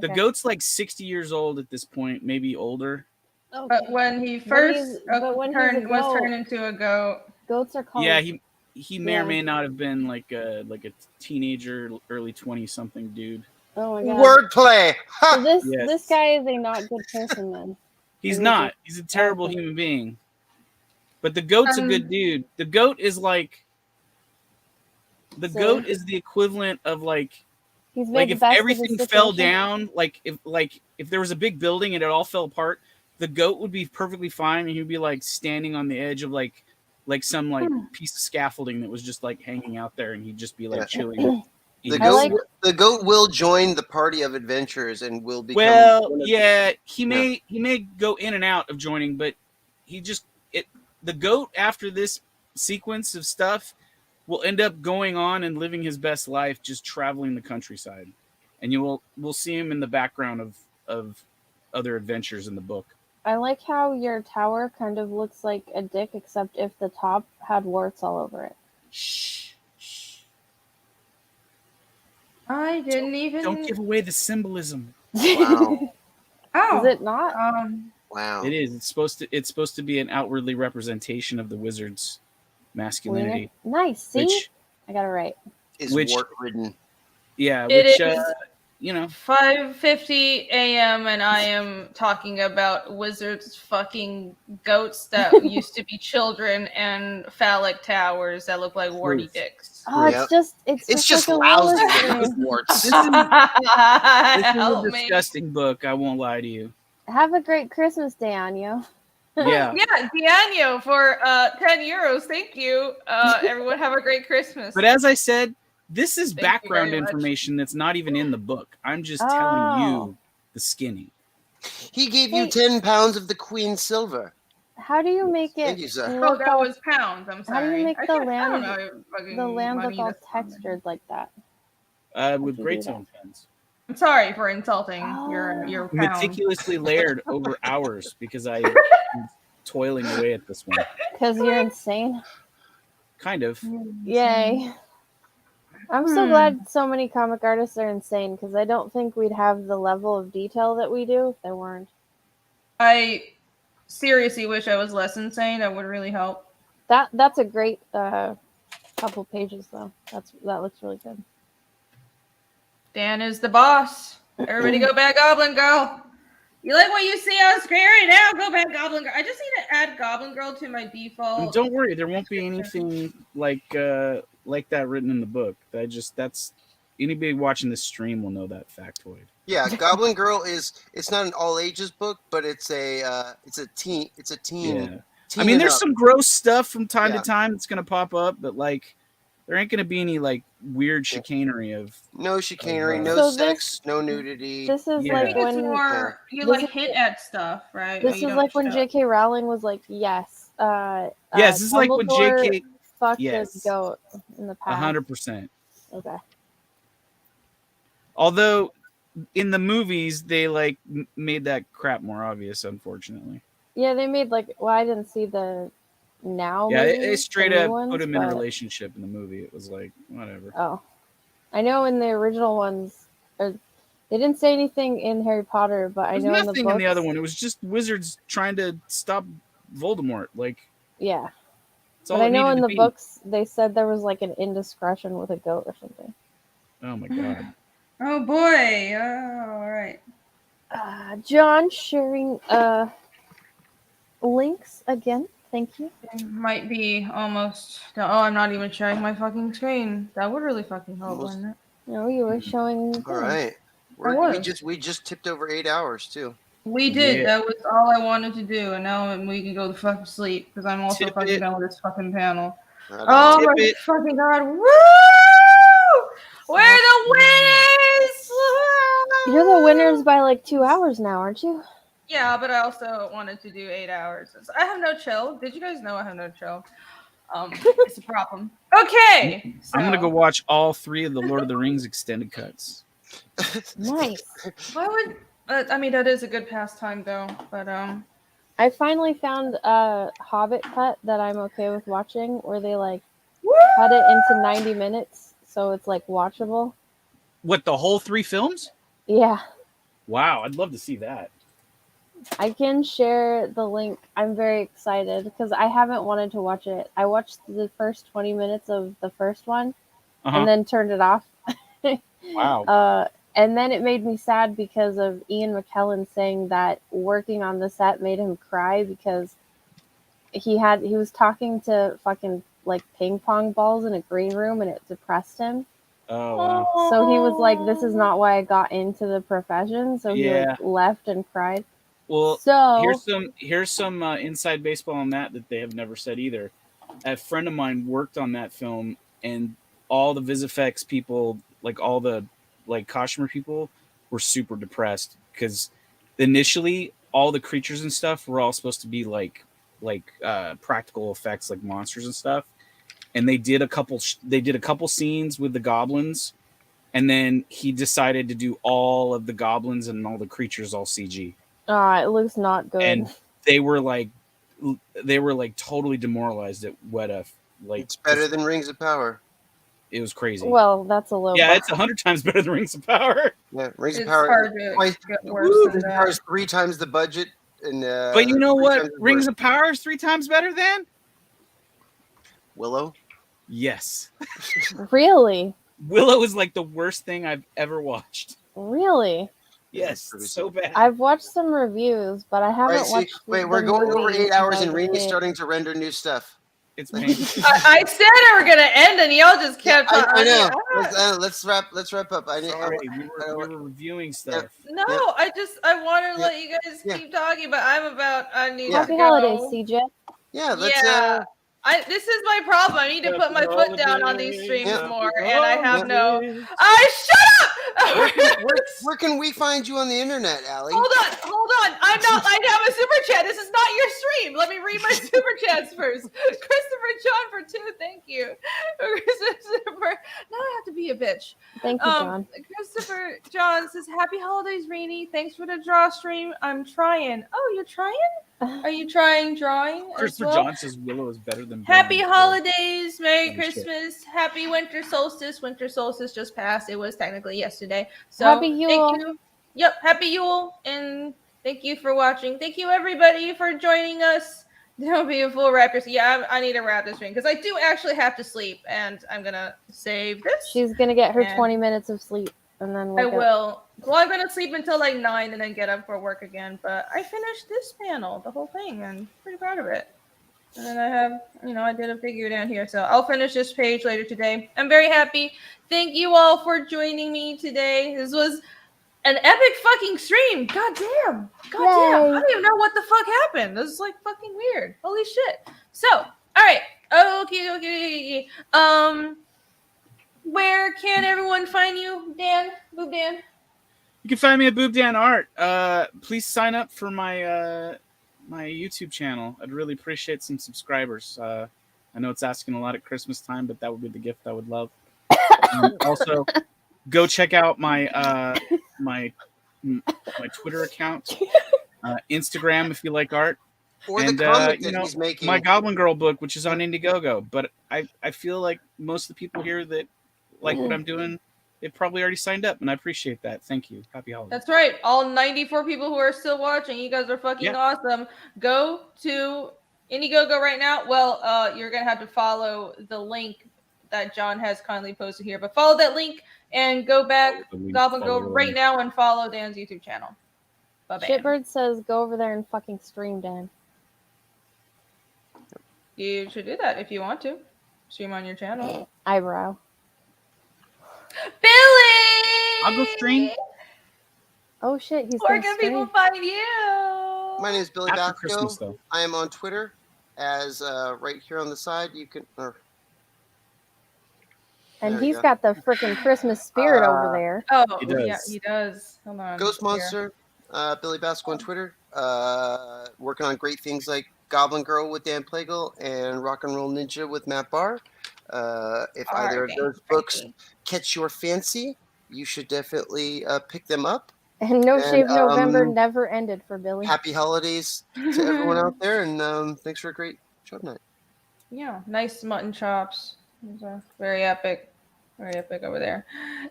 The goat's like 60 years old at this point, maybe older. Okay. But when he first was turned into a goat. Goats are called. Yeah, he may or may not have been like a teenager, early 20-something dude. Oh my God. Wordplay. So this guy is a not good person then. He's not. He's a terrible human being. But the goat's a good dude. The goat is like. The goat is the equivalent of like. He's like if everything fell down, like if there was a big building and it all fell apart, the goat would be perfectly fine, and he'd be like standing on the edge of like some like piece of scaffolding that was just like hanging out there, and he'd just be like chilling. The goat will join the party of adventurers and will become. Well, yeah, he may go in and out of joining, but the goat after this sequence of stuff will end up going on and living his best life, just traveling the countryside, and we'll see him in the background of other adventures in the book. I like how your tower kind of looks like a dick, except if the top had warts all over it. Shh. I didn't even. Don't give away the symbolism. Wow. Oh, is it not? Wow. It is. It's supposed to be an outwardly representation of the wizard's masculinity. Nice. See, I got it right. Is wart-ridden. Yeah, it which is 5:50 a.m. and I am talking about wizards fucking goats that used to be children and phallic towers that look like warty dicks. Oh, it's just like lousy with warts. This is a disgusting book. I won't lie to you. Have a great Christmas day, Anyo. Yeah. Yeah, Diano for 10 euros. Thank you. Everyone have a great Christmas. But as I said, this is background information that's not even in the book. I'm just telling you the skinny. He gave you 10 pounds of the Queen's silver. How do you make it? Thank you, sir. Oh, that was pounds. I'm sorry. How do you make the land money look all textured like that? With great tone pens. I'm sorry for insulting your pound. Meticulously layered over hours because I'm toiling away at this one. Because you're insane. Kind of. Yay. I'm so glad so many comic artists are insane, because I don't think we'd have the level of detail that we do if they weren't. I seriously wish I was less insane. That would really help. That's a great couple pages, though. That looks really good. Dan is the boss. Everybody go back Goblin Girl. You like what you see on screen right now? Go back Goblin Girl. I just need to add Goblin Girl to my default. And don't worry, there won't be anything like that written in the book. That's anybody watching this stream will know that factoid. Yeah, Goblin Girl it's not an all ages book, but it's a teen. Yeah. I mean, there's some gross stuff from time to time that's gonna pop up, but like there ain't gonna be any like weird chicanery of no sex, no nudity. This is like when you hint at stuff, right? This is like when J.K. Rowling was like, yes. This is like when J.K. fucked a goat in the past. 100%. Okay. Although in the movies they like made that crap more obvious, unfortunately. Yeah, they made I didn't see the now. Yeah, movie, they straight up put him in a but... relationship in the movie. It was like whatever. Oh, I know in the original ones, they didn't say anything in Harry Potter, but I know in the books, in the other one. It was just wizards trying to stop Voldemort. Like yeah, but I know in the books they said there was like an indiscretion with a goat or something. Oh my god. Oh boy. All right. John sharing links again. Thank you. It might be almost. Oh, I'm not even sharing my fucking screen. That would really fucking help, wouldn't it? No, you were showing. All right. We just tipped over 8 hours too. We did. That was all I wanted to do, and now we can go to fucking sleep because I'm also fucking done with this fucking panel. Oh my fucking god! Woo! We're the winners! You're the winners by like 2 hours now, aren't you? Yeah, but I also wanted to do 8 hours. I have no chill. Did you guys know I have no chill? It's a problem. Okay, I'm gonna go watch all 3 of the Lord of the Rings extended cuts. Nice. Why would I mean that is a good pastime though, but I finally found a Hobbit cut that I'm okay with watching, where they like cut it into 90 minutes, so it's like watchable. What, the whole 3 films? Yeah. Wow, I'd love to see that. I can share the link. I'm very excited because I haven't wanted to watch it. I watched the first 20 minutes of the first one and then turned it off. Wow. And then it made me sad because of Ian McKellen saying that working on the set made him cry because he was talking to fucking like ping pong balls in a green room and it depressed him. Oh wow. So he was like, this is not why I got into the profession. So he like left and cried. Well, so here's some inside baseball on that they have never said either. A friend of mine worked on that film, and all the VisFX people, like all the like costumer people, were super depressed because initially all the creatures and stuff were all supposed to be like practical effects, like monsters and stuff. And they did a couple scenes with the goblins, and then he decided to do all of the goblins and all the creatures all CG. It looks not good. And they were like totally demoralized at what a like. It's better than Rings of Power. It was crazy. Well, that's a little. Yeah, it's 100 times better than Rings of Power. Yeah, Rings of Power. Rings of Power is 3 times the budget. And but you know what? Rings of Power is 3 times better than Willow. Yes. Really? Willow is like the worst thing I've ever watched. Really? Yes, so bad. I've watched some reviews, but I haven't watched. Wait, we're going over 8 hours, and Renee's starting to render new stuff. It's painful. I said we were gonna end, and y'all just kept. I know. Let's wrap up. Sorry, we were reviewing stuff. No, I wanted to let you guys keep talking, but I need Happy to go. holidays, CJ. Yeah, let's. This is my problem. I need to put my foot down on these streams more, and I have no. Shut up! Where can we find you on the internet, Allie? Hold on. I have a super chat. This is not your stream. Let me read my super chats first. Christopher John for 2. Thank you. Christopher. Now I have to be a bitch. Thank you, John. Christopher John says, "Happy holidays, Rainy. Thanks for the draw stream. I'm trying." Oh, you're trying? Are you trying drawing? Christopher John says Willow is better than. Happy holidays, Merry Christmas, Happy Winter Solstice. Winter Solstice just passed. It was technically yesterday. So Happy Yule. Thank you. Yep, Happy Yule, and thank you for watching. Thank you everybody for joining us. There'll be a full wrap. Yeah, I need to wrap this stream because I do actually have to sleep, and I'm gonna save this. She's gonna get her 20 minutes of sleep, and then I will. Well, I'm gonna sleep until like 9 and then get up for work again. But I finished this panel, the whole thing, and I'm pretty proud of it. And then I have, I did a figure down here, so I'll finish this page later today. I'm very happy. Thank you all for joining me today. This was an epic fucking stream. God damn. I don't even know what the fuck happened. This is like fucking weird. Holy shit. So, all right. Okay. Where can everyone find you, Dan? Boob Dan? You can find me at Boob Dan Art. Please sign up for my my YouTube channel. I'd really appreciate some subscribers. I know it's asking a lot at Christmas time, but that would be the gift I would love. Also, go check out my my Twitter account, Instagram if you like art, or the comic that he's making. My Goblin Girl book, which is on Indiegogo. But I feel like most of the people here that like what I'm doing, they probably already signed up, and I appreciate that. Thank you. Happy holidays. That's right. All 94 people who are still watching, you guys are fucking awesome. Go to Indiegogo right now. Well, you're going to have to follow the link that John has kindly posted here. But follow that link and go back, Goblin Girl, right now and follow Dan's YouTube channel. Bye-bye. Shitbird says go over there and fucking stream, Dan. You should do that if you want to. Stream on your channel. Eyebrow. Billy! I'll go stream. Oh shit, he's Where gonna can people stream. find you? My name is Billy After Basco. Christmas, though. I am on Twitter as right here on the side. You can. And There you he's go. got the freaking Christmas spirit over there. Oh, He does. yeah, he does. Hold on. Ghost Here. Monster, Billy Basco on Twitter. Working on great things like Goblin Girl with Dan Plagle and Rock and Roll Ninja with Matt Barr. If either of those books catch your fancy, you should definitely pick them up. And No Shave November never ended for Billy. Happy holidays to everyone out there, and thanks for a great show tonight. Yeah, nice mutton chops. Those are very epic. Very epic over there.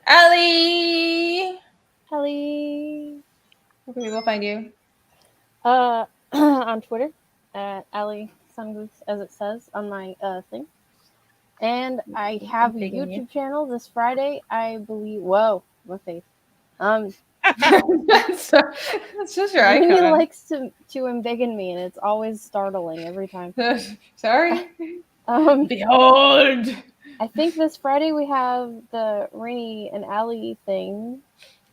Allie! Allie! Where can people find you? On Twitter at Allie Sungoose, as it says on my thing. And I have a YouTube channel this Friday, I believe. Whoa, my face. That's just your icon. He likes to embiggen me, and it's always startling every time. Sorry. Behold. I think this Friday we have the Rainy and Allie thing.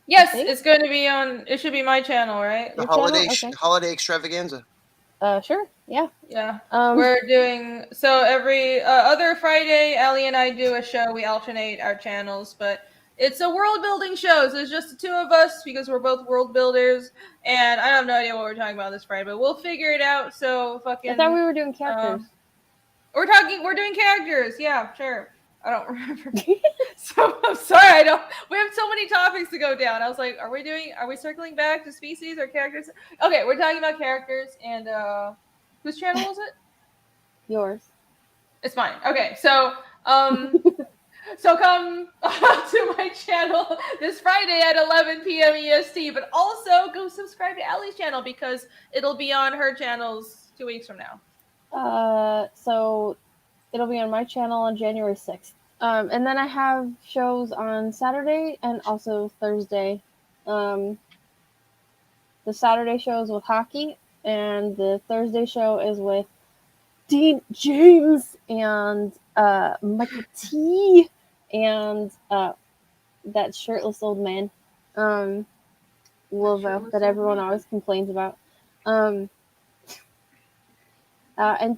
Yes, it's going to be on. It should be my channel, right? The holiday extravaganza. Sure. Yeah. Yeah. We're doing every other Friday. Allie and I do a show. We alternate our channels, but it's a world building show. So it's just the two of us because we're both world builders, and I have no idea what we're talking about this Friday, but we'll figure it out. So fucking. I thought we were doing characters. We're doing characters. Yeah, sure. I don't remember. So I'm sorry. We have so many topics to go down. I was like, are we circling back to species or characters? Okay, we're talking about characters, and whose channel was it? Yours. It's mine. Okay, so so come to my channel this Friday at 11 p.m. EST, but also go subscribe to Allie's channel because it'll be on her channels 2 weeks from now. So it'll be on my channel on January 6th. And then I have shows on Saturday and also Thursday. The Saturday show is with hockey, and the Thursday show is with Dean James and Michael T. and that shirtless old man, Wilvo, that everyone always complains about. And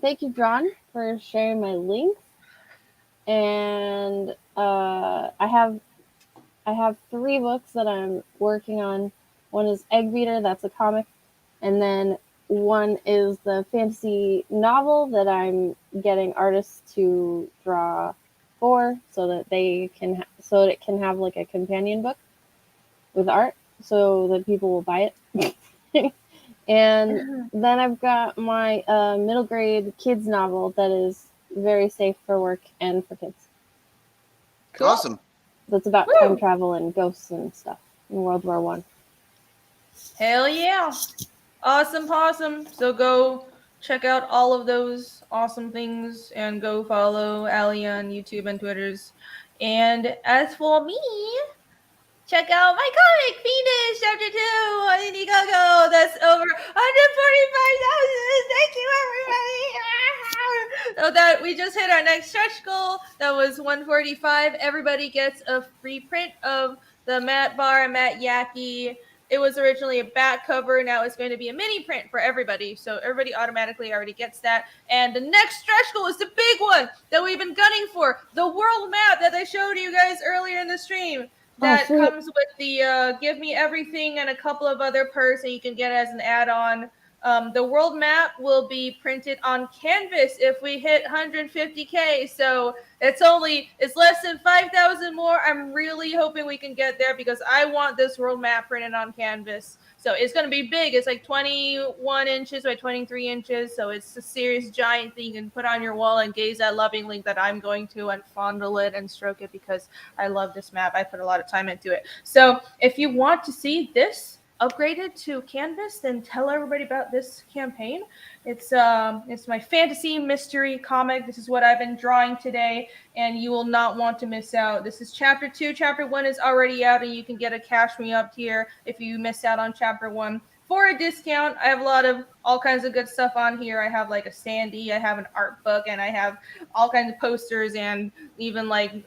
thank you, John, for sharing my link. And I have 3 books that I'm working on. One is Egg Beater, that's a comic, and then one is the fantasy novel that I'm getting artists to draw for, so that it can have like a companion book with art, so that people will buy it. And then I've got my middle grade kids novel that is very safe for work and for kids. Cool. Awesome. That's about time travel and ghosts and stuff in World War I. Hell yeah. Awesome possum. So go check out all of those awesome things and go follow Allie on YouTube and Twitters. And as for me, check out my comic, Fiendish, Chapter 2 on Indiegogo. That's over 145,000. Thank you, everybody. So that we just hit our next stretch goal. That was 145. Everybody gets a free print of the Matt Barr and Matt Yackee. It was originally a back cover. Now it's going to be a mini print for everybody. So everybody automatically already gets that. And the next stretch goal is the big one that we've been gunning for. The world map that I showed you guys earlier in the stream. That comes with the Give Me Everything and a couple of other perks, and you can get it as an add-on. The world map will be printed on canvas if we hit 150K. So it's less than 5,000 more. I'm really hoping we can get there because I want this world map printed on canvas. So it's going to be big. It's like 21 inches by 23 inches. So it's a serious giant thing you can put on your wall and gaze at lovingly that I'm going to and fondle it and stroke it because I love this map. I put a lot of time into it. So if you want to see this upgraded to canvas, then tell everybody about this campaign. It's my fantasy mystery comic. This is what I've been drawing today, and you will not want to miss out. This is chapter 2. Chapter 1 is already out, and you can get a Cash Me Up tier if you miss out on chapter 1 for a discount. I have all kinds of good stuff on here. I have like a Sandy, I have an art book, and I have all kinds of posters and even like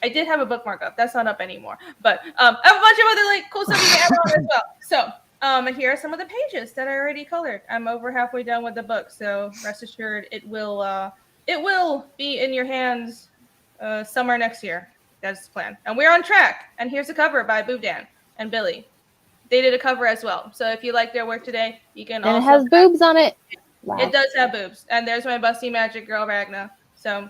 I did have a bookmark up. That's not up anymore. But I have a bunch of other like cool stuff you can add on as well. So here are some of the pages that I already colored. I'm over halfway done with the book, so rest assured it will be in your hands summer next year. That's the plan. And we're on track. And here's a cover by Boobdan and Billy. They did a cover as well. So if you like their work today, you can and it has boobs on it. Wow. It does have boobs. And there's my busty magic girl Ragna. So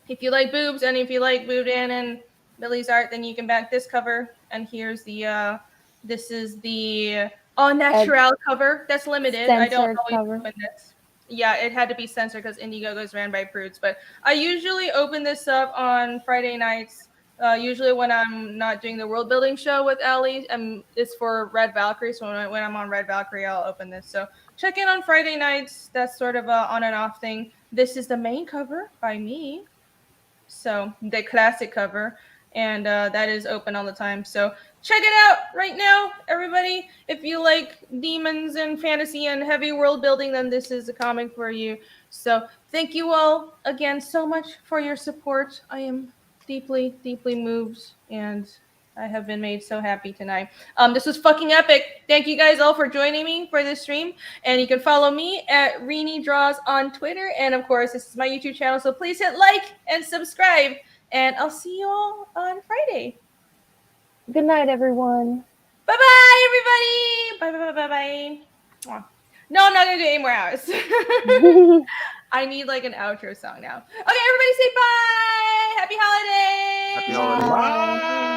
if you like boobs and if you like Boobdan and Billy's art, then you can back this cover. And here's the this is the au natural cover. That's limited. I don't always open this. Yeah, it had to be censored because Indiegogo is ran by prudes. But I usually open this up on Friday nights. Usually when I'm not doing the world building show with Ellie, it's for Red Valkyrie. So when I'm on Red Valkyrie, I'll open this. So check in on Friday nights. That's sort of a on and off thing. This is the main cover by me. So the classic cover. And that is open all the time. So check it out right now, everybody. If you like demons and fantasy and heavy world building, then this is a comic for you. So thank you all again so much for your support. I am deeply, deeply moved, and I have been made so happy tonight. This was fucking epic. Thank you guys all for joining me for this stream. And you can follow me at Rini Draws on Twitter. And of course, this is my YouTube channel. So please hit like and subscribe. And I'll see you all on Friday. Good night, everyone. Bye-bye, everybody. Bye. No, I'm not going to do 8 more hours. I need like an outro song now. Okay, everybody say bye. Happy holidays. Happy holidays. Bye.